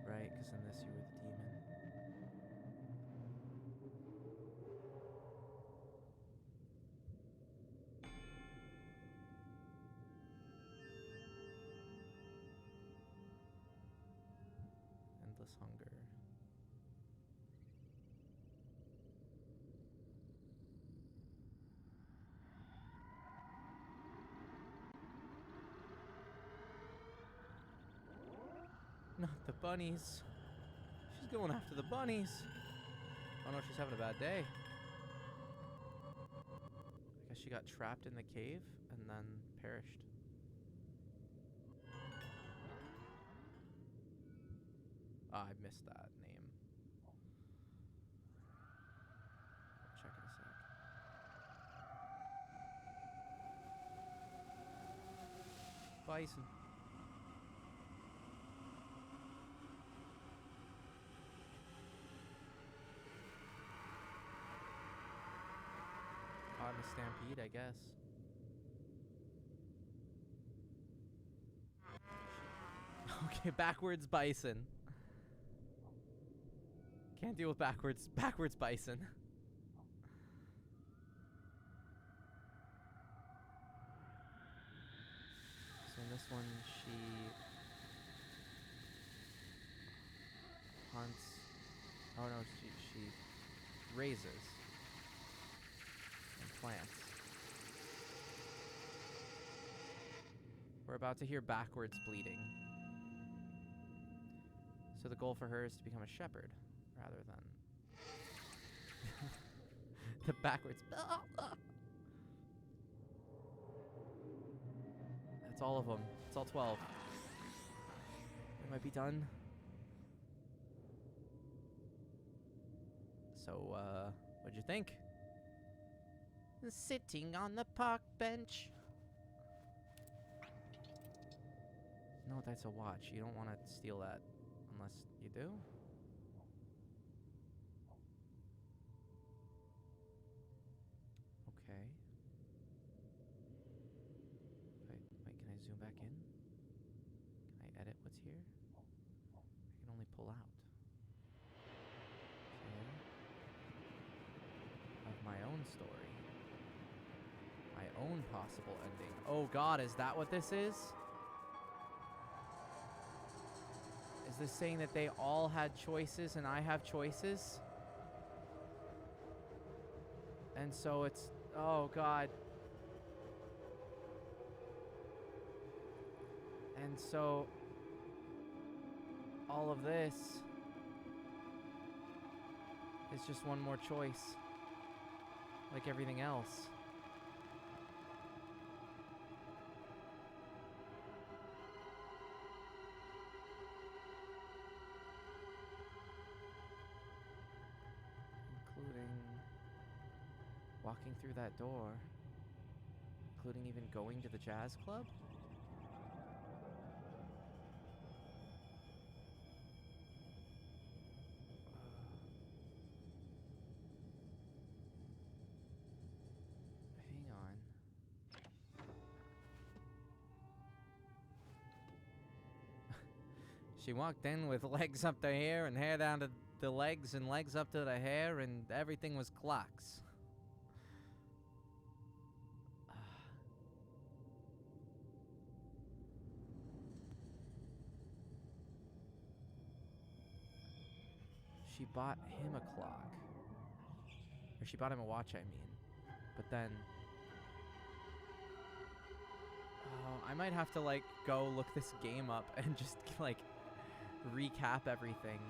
Right, because in this you were the demon. Endless hunger. Not the bunnies. She's going after the bunnies. Oh no, she's having a bad day. I guess she got trapped in the cave and then perished. Ah, I missed that name. I'll check in a sec. Bison. stampede, I guess. Okay, backwards bison. Can't deal with backwards bison. So in this one, she hunts. Oh no, she raises and plants. We're about to hear backwards bleeding. So the goal for her is to become a shepherd rather than the backwards. That's all of them. It's all 12. We might be done. So, what'd you think? Sitting on the park bench. No, that's a watch. You don't want to steal that unless you do. Okay. Wait, can I zoom back in? Can I edit what's here? I can only pull out. Okay. Of my own story. My own possible ending. Oh god, is that what this is? Is this saying that they all had choices and I have choices? And so it's... Oh, God. And so... all of this... is just one more choice. Like everything else. Walking through that door, including even going to the jazz club? Hang on. She walked in with legs up to hair and hair down to the legs and legs up to the hair, and everything was clocks. She bought him a clock. Or she bought him a watch, I mean. But then... oh, I might have to, like, go look this game up and just, like, recap everything.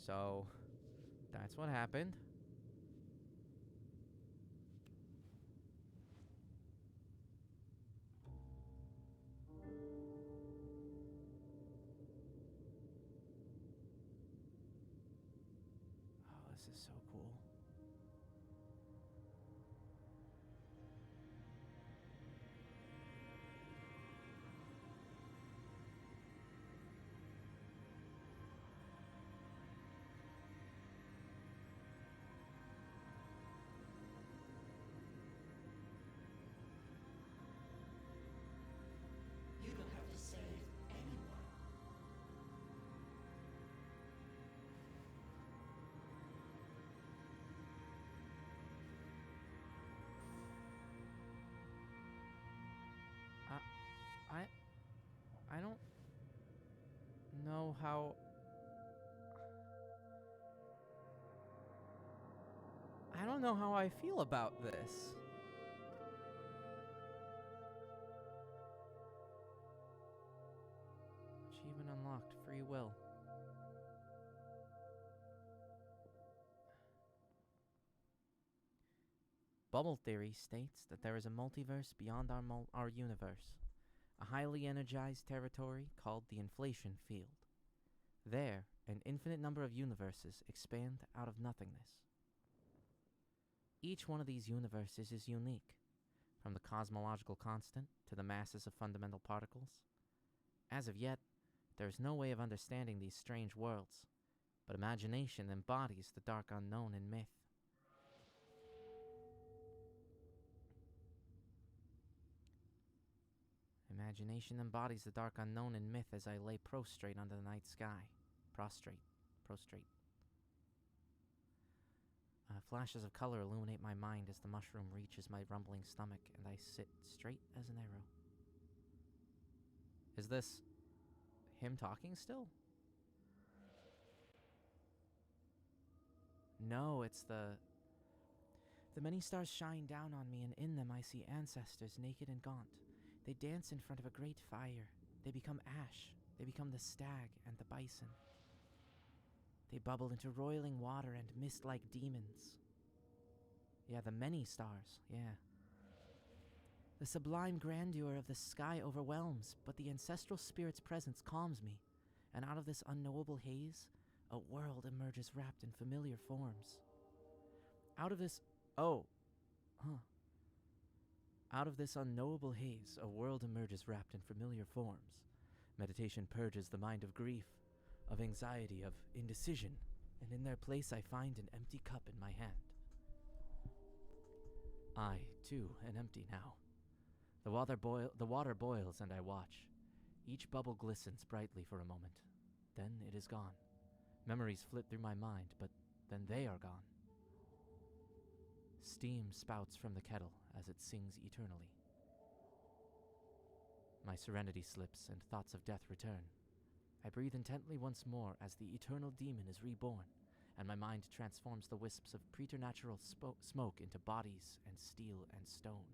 So, that's what happened. Oh, this is so cool. You don't have to save anyone. I don't know how... I don't know how I feel about this. Achievement unlocked. Free will. Bubble theory states that there is a multiverse beyond our universe, a highly energized territory called the inflation field. There, an infinite number of universes expand out of nothingness. Each one of these universes is unique, from the cosmological constant to the masses of fundamental particles. As of yet, there is no way of understanding these strange worlds, but imagination embodies the dark unknown in myth. Imagination embodies the dark unknown in myth as I lay prostrate under the night sky. Prostrate. Flashes of color illuminate my mind as the mushroom reaches my rumbling stomach, and I sit straight as an arrow. Is this him talking still? No, it's the many stars shine down on me, and in them I see ancestors naked and gaunt. They dance in front of a great fire. They become ash. They become the stag and the bison. They bubble into roiling water and mist like demons. Yeah, the many stars, yeah. The sublime grandeur of the sky overwhelms, but the ancestral spirit's presence calms me, and out of this unknowable haze, a world emerges wrapped in familiar forms. Out of this unknowable haze, a world emerges wrapped in familiar forms. Meditation purges the mind of grief, of anxiety, of indecision, and in their place I find an empty cup in my hand. I, too, am empty now. The water boils and I watch. Each bubble glistens brightly for a moment. Then it is gone. Memories flit through my mind, but then they are gone. Steam spouts from the kettle as it sings eternally. My serenity slips and thoughts of death return. I breathe intently once more as the eternal demon is reborn, and my mind transforms the wisps of preternatural smoke into bodies and steel and stone.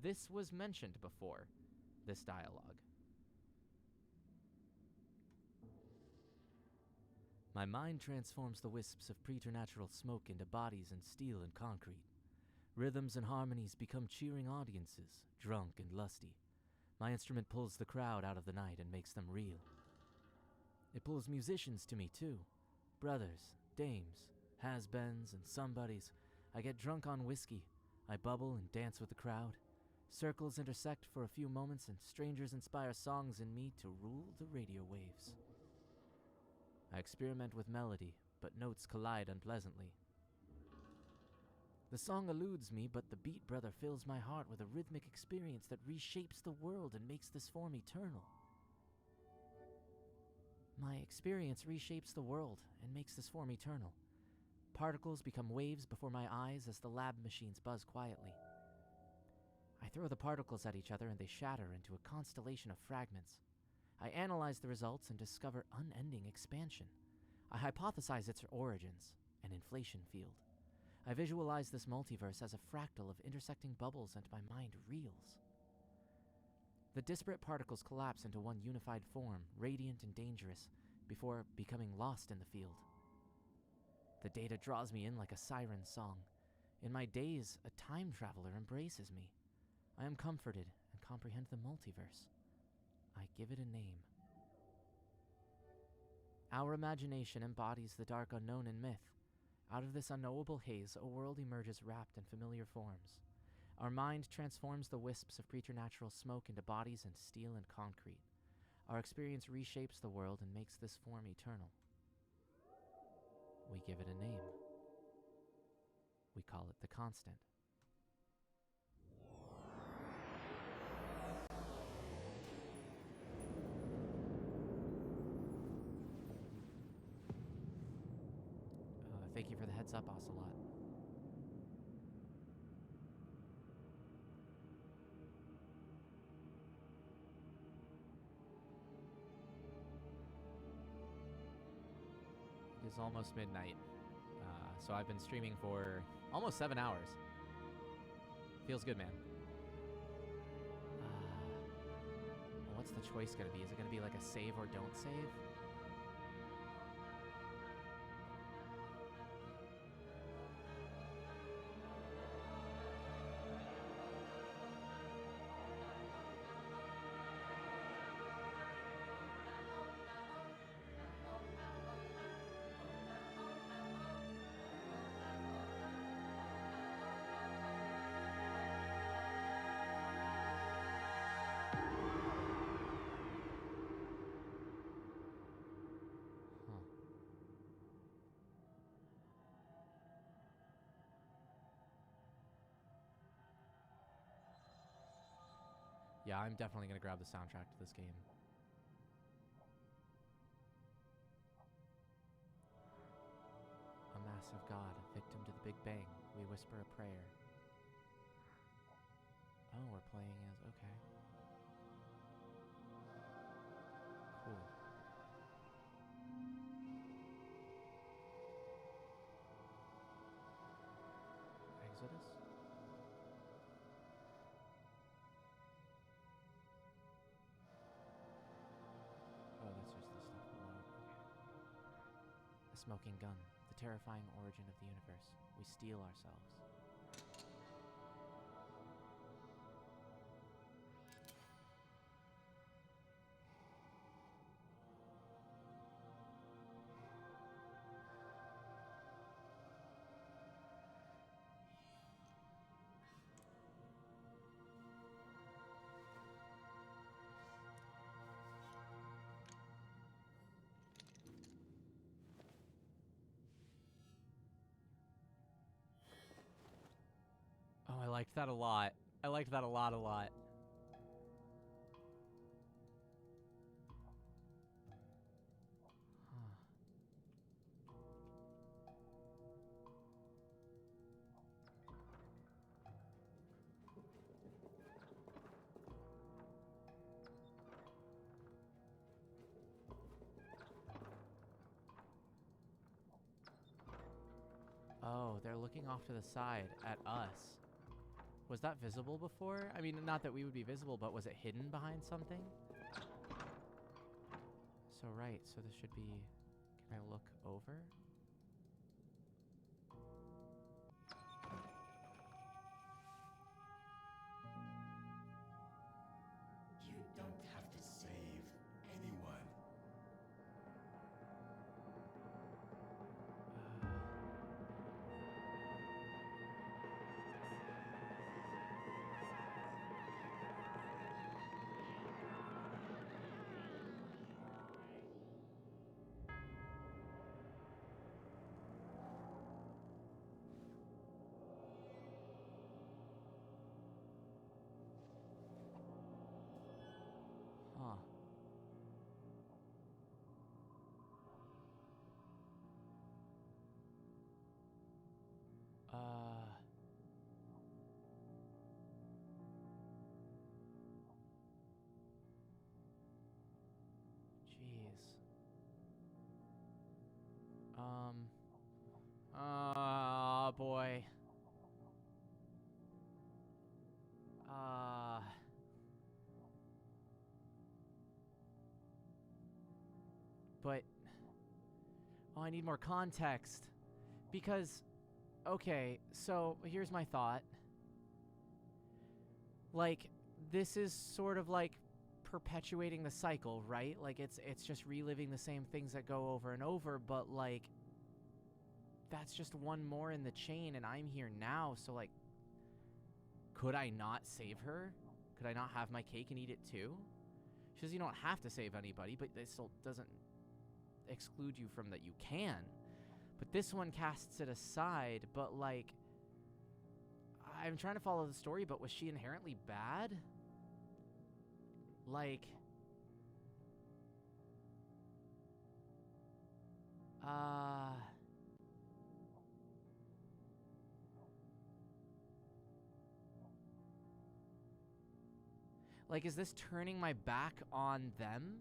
This was mentioned before, this dialogue. My mind transforms the wisps of preternatural smoke into bodies and steel and concrete. Rhythms and harmonies become cheering audiences, drunk and lusty. My instrument pulls the crowd out of the night and makes them reel. It pulls musicians to me too. Brothers, dames, has-beens, and somebodies. I get drunk on whiskey. I bubble and dance with the crowd. Circles intersect for a few moments, and strangers inspire songs in me to rule the radio waves. I experiment with melody, but notes collide unpleasantly. The song eludes me, but the beat brother fills my heart with a rhythmic experience that reshapes the world and makes this form eternal. My experience reshapes the world and makes this form eternal. Particles become waves before my eyes as the lab machines buzz quietly. I throw the particles at each other and they shatter into a constellation of fragments. I analyze the results and discover unending expansion. I hypothesize its origins, an inflation field. I visualize this multiverse as a fractal of intersecting bubbles, and my mind reels. The disparate particles collapse into one unified form, radiant and dangerous, before becoming lost in the field. The data draws me in like a siren song. In my daze, a time traveler embraces me. I am comforted and comprehend the multiverse. I give it a name. Our imagination embodies the dark unknown in myth. Out of this unknowable haze, a world emerges wrapped in familiar forms. Our mind transforms the wisps of preternatural smoke into bodies and steel and concrete. Our experience reshapes the world and makes this form eternal. We give it a name. We call it the constant. Thank you for the heads up, Ocelot. It is almost midnight, so I've been streaming for almost 7 hours. Feels good, man. Well, what's the choice going to be? Is it going to be like a save or don't save? Yeah, I'm definitely gonna grab the soundtrack to this game. A massive god, victim to the Big Bang. We whisper a prayer. Oh, we're playing as... okay. Cool. Exodus? Oh, that's just the stuff below. A smoking gun. The terrifying origin of the universe. We steel ourselves. Oh, I liked that a lot. I liked that a lot. Huh. Oh, they're looking off to the side at us. Was that visible before? I mean, not that we would be visible, but was it hidden behind something? So, right. So this should be... Can I look over? You don't have to save anyone. Huh. Jeez. Boy. But... Oh, I need more context. Because... Okay, so here's my thought. Like, this is sort of like perpetuating the cycle, right? Like, it's just reliving the same things that go over and over, but like... That's just one more in the chain, and I'm here now, so like... Could I not save her? Could I not have my cake and eat it too? She says you don't have to save anybody, but it still doesn't exclude you from that you can. But this one casts it aside, but like... I'm trying to follow the story, but was she inherently bad? Like... Like, is this turning my back on them?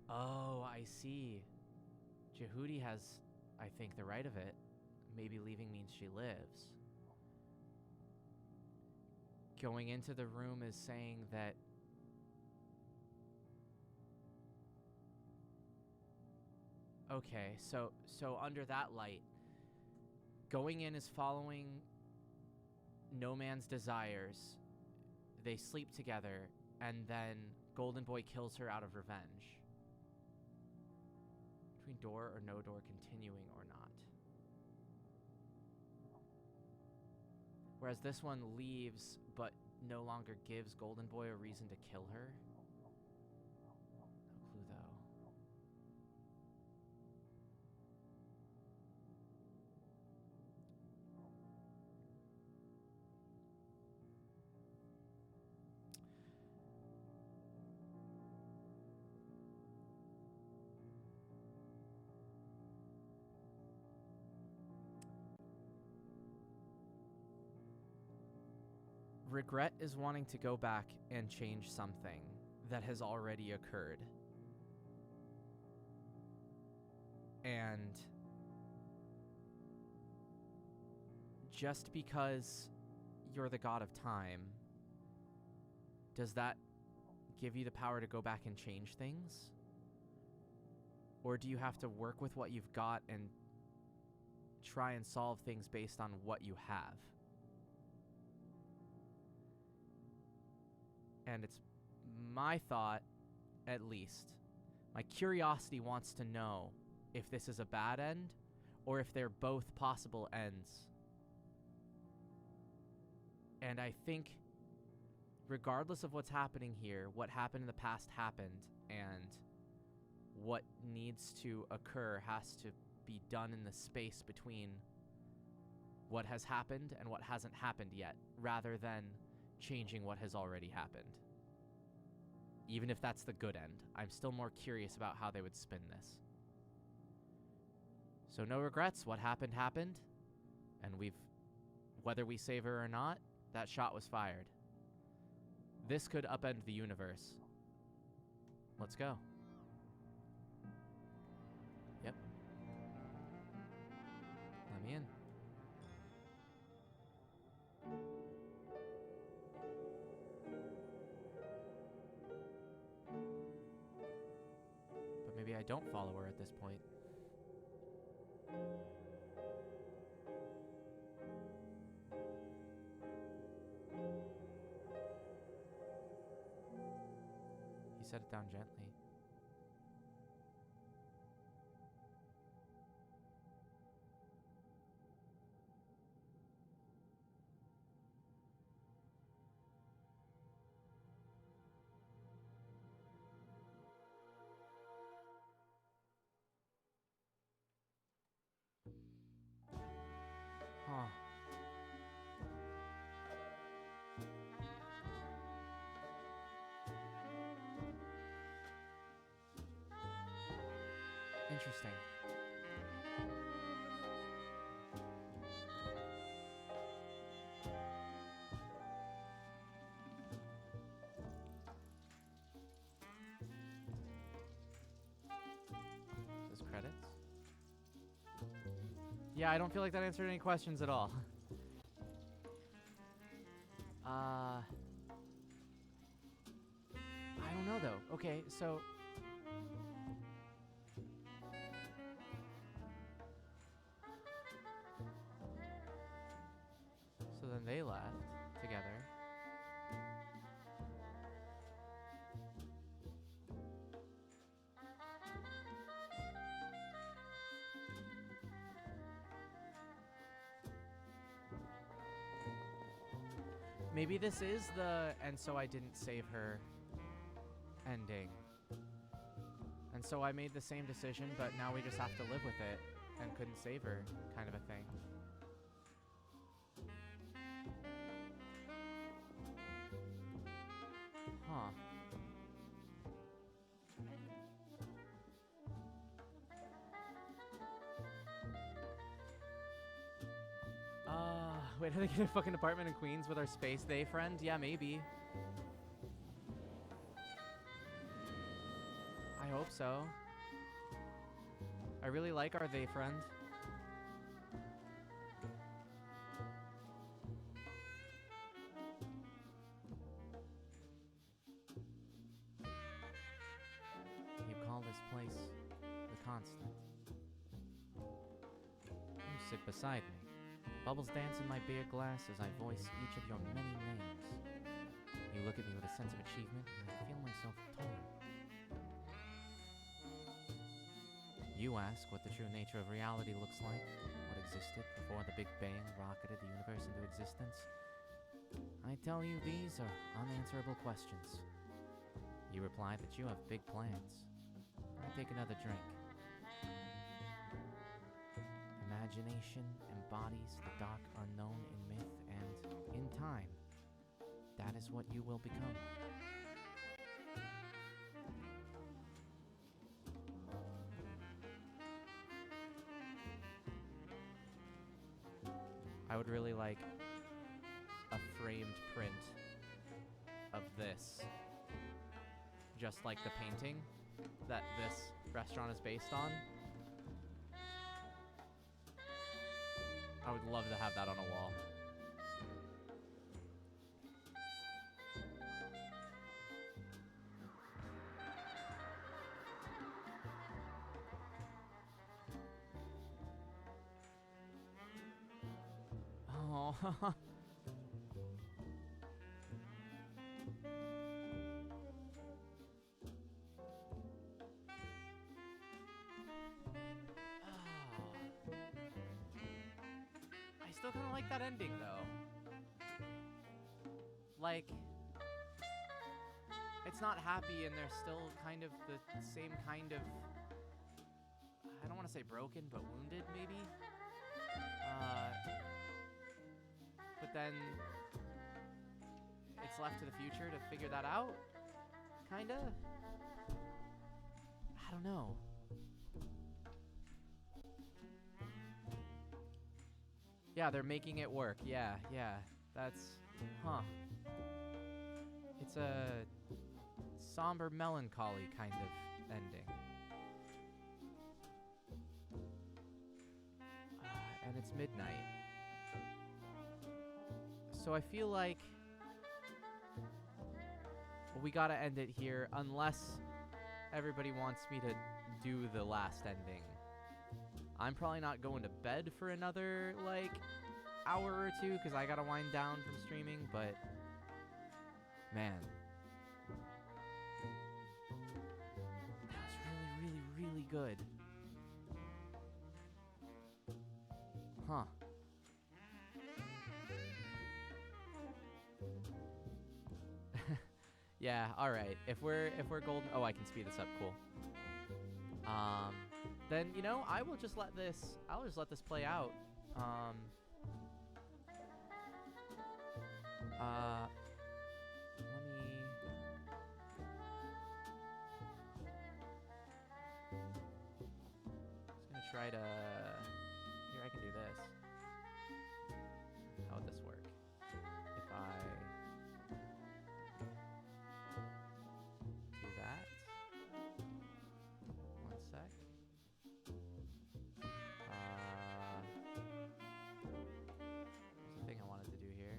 Oh, I see. Jehudi has, I think, the right of it. Maybe leaving means she lives. Going into the room is saying that... Okay, so under that light, going in is following No Man's desires. They sleep together, and then Golden Boy kills her out of revenge. Between door or no door, continuing or not. Whereas this one leaves, but no longer gives Golden Boy a reason to kill her. No clue, though. regret is wanting to go back and change something that has already occurred. And just because you're the god of time, does that give you the power to go back and change things? Or do you have to work with what you've got and try and solve things based on what you have? And it's my thought, at least, my curiosity wants to know if this is a bad end or if they're both possible ends. And I think regardless of what's happening here, what happened in the past happened, and what needs to occur has to be done in the space between what has happened and what hasn't happened yet, rather than changing what has already happened. Even if that's the good end, I'm still more curious about how they would spin this. So no regrets, what happened happened, and whether we save her or not, that shot was fired. This could upend the universe. Let's go. Yep. Let me in. But maybe I don't follow her at this point. He set it down gently. Huh. Interesting. Those credits? Yeah, I don't feel like that answered any questions at all. I don't know though. Okay, so then they left together. Maybe this is the "and so I didn't save her" ending. And so I made the same decision, but now we just have to live with it and couldn't save her kind of a thing. Huh. Wait, are they getting a fucking apartment in Queens with our space they friend? Yeah, maybe. I hope so. I really like our they friend. You call this place the Constant. You sit beside me. Bubbles dance in my beer glass as I voice each of your many names. You look at me with a sense of achievement, and I feel myself torn. You ask what the true nature of reality looks like, what existed before the Big Bang rocketed the universe into existence. I tell you these are unanswerable questions. You reply that you have big plans. I take another drink. Imagination embodies the dark unknown in myth, and in time, that is what you will become. I would really like a framed print of this, just like the painting that this restaurant is based on. I would love to have that on a wall. Oh. I still kind of like that ending, though. Like, it's not happy, and they're still kind of the same kind of, I don't want to say broken, but wounded, maybe? But then it's left to the future to figure that out, kinda? I don't know. Yeah, they're making it work. Yeah, that's, huh. It's a somber melancholy kind of ending. And it's midnight. So I feel like we gotta end it here unless everybody wants me to do the last ending. I'm probably not going to bed for another, like, hour or two because I gotta wind down from streaming, but man, that was really, really, really good. Huh. Yeah, alright. If we're golden, oh, I can speed this up, cool. Then, you know, I'll just let this play out. Let me just gonna try to, here, I can do this. How would this work? If I do that. One sec. There's a thing I wanted to do here.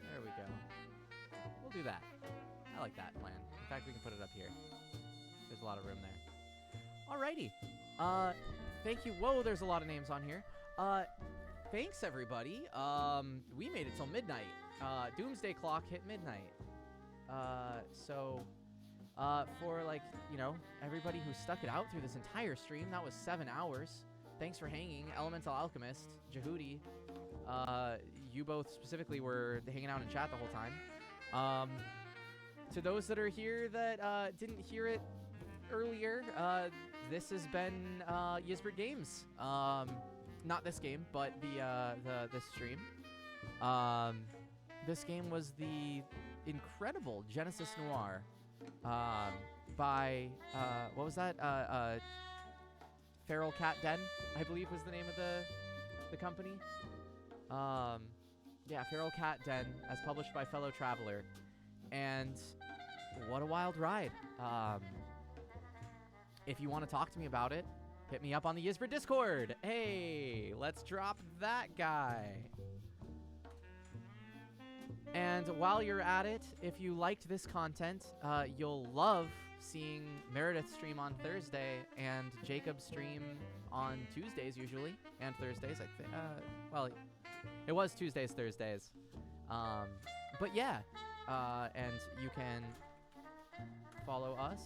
There we go. We'll do that. I like that plan. In fact, we can put it up here. There's a lot of room there. Alrighty. Thank you. Whoa, there's a lot of names on here. Thanks, everybody. We made it till midnight. Doomsday Clock hit midnight. For, like, you know, everybody who stuck it out through this entire stream, that was 7 hours. Thanks for hanging. Elemental Alchemist, Jehudi. You both specifically were hanging out in chat the whole time. To those that are here that didn't hear it earlier, this has been Yizbert Games. Not this game, but this stream. This game was the incredible Genesis Noir by what was that? Feral Cat Den, I believe was the name of the company. Yeah, Feral Cat Den, as published by Fellow Traveler. And what a wild ride. If you want to talk to me about it, hit me up on the Yizbert Discord. Hey, let's drop that guy. And while you're at it, if you liked this content, you'll love seeing Meredith stream on Thursday and Jacob stream on Tuesdays usually, and Thursdays, I think. Well, it was Tuesdays, Thursdays. But yeah, and you can follow us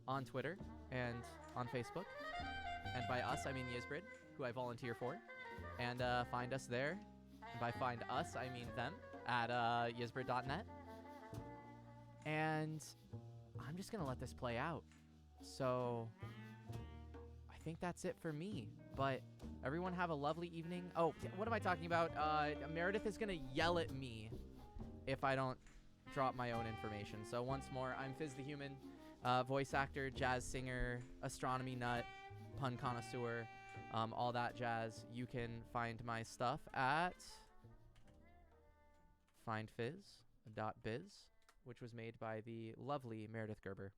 on Twitter and on Facebook. And by us, I mean Yizbert, who I volunteer for. And find us there. And by find us, I mean them at yizbert.net. And I'm just going to let this play out. So I think that's it for me. But everyone have a lovely evening. Oh, what am I talking about? Meredith is going to yell at me if I don't drop my own information. So once more, I'm FizztheHuman. voice actor, jazz singer, astronomy nut, pun connoisseur, all that jazz. You can find my stuff at findfizz.biz, which was made by the lovely Meredith Gerber.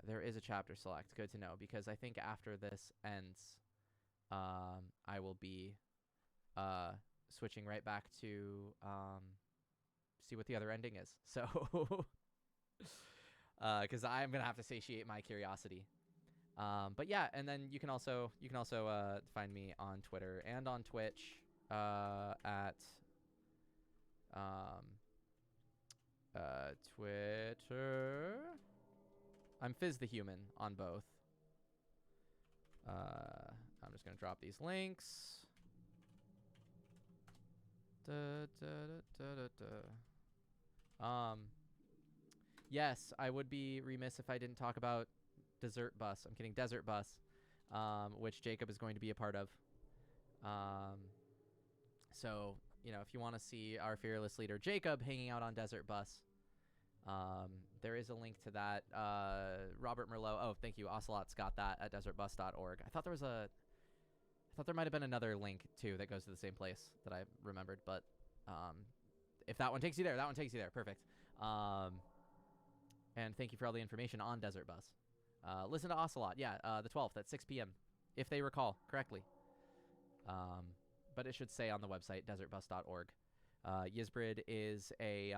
There is a chapter select. Good to know, because I think after this ends, I will be switching right back to see what the other ending is. So, because I'm gonna have to satiate my curiosity. But yeah, and then you can also find me on Twitter and on Twitch at Twitter. I'm FizztheHuman on both. I'm just gonna drop these links. Yes, I would be remiss if I didn't talk about Desert Bus. I'm kidding, Desert Bus, which Jacob is going to be a part of. So, if you want to see our fearless leader Jacob hanging out on Desert Bus, there is a link to that. Robert Merlot. Oh, thank you. Ocelot's got that at desertbus.org. I thought there might have been another link too that goes to the same place that I remembered, but if that one takes you there, that one takes you there. Perfect. And thank you for all the information on Desert Bus. Listen to Ocelot. Yeah, the 12th at 6 p.m. if they recall correctly. But it should say on the website desertbus.org. Yizbrid is a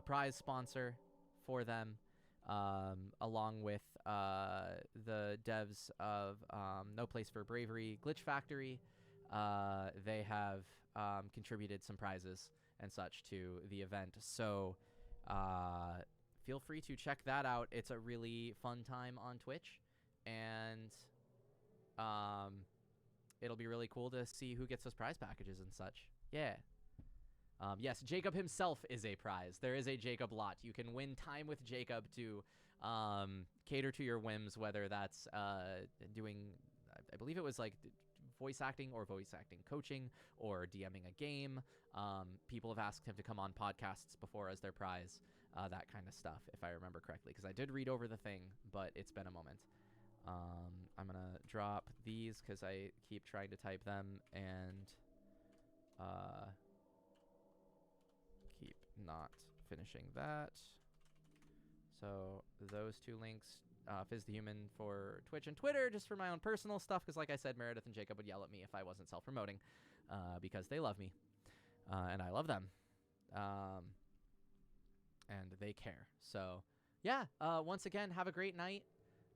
prize sponsor for them, along with the devs of No Place for Bravery, Glitch Factory. They have contributed some prizes and such to the event. So feel free to check that out. It's a really fun time on Twitch, and it'll be really cool to see who gets those prize packages and such. Yeah. Yes, Jacob himself is a prize. There is a Jacob lot. You can win time with Jacob to cater to your whims, whether that's doing, I believe it was like voice acting coaching, or DMing a game. People have asked him to come on podcasts before as their prize, that kind of stuff, if I remember correctly, because I did read over the thing, but it's been a moment. I'm going to drop these because I keep trying to type them and keep not finishing that. So those two links, FizztheHuman for Twitch and Twitter, just for my own personal stuff, because like I said, Meredith and Jacob would yell at me if I wasn't self-promoting, because they love me, and I love them, and they care. So yeah, once again, have a great night,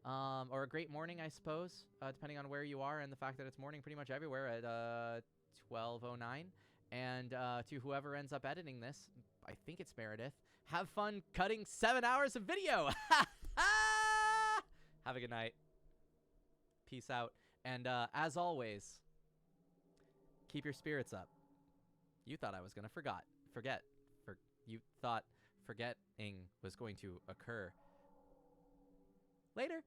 or a great morning, I suppose, depending on where you are, and the fact that it's morning pretty much everywhere at 12:09. And to whoever ends up editing this, I think it's Meredith, have fun cutting 7 hours of video. Have a good night. Peace out. And as always, keep your spirits up. You thought I was going to forget. You thought forgetting was going to occur. Later.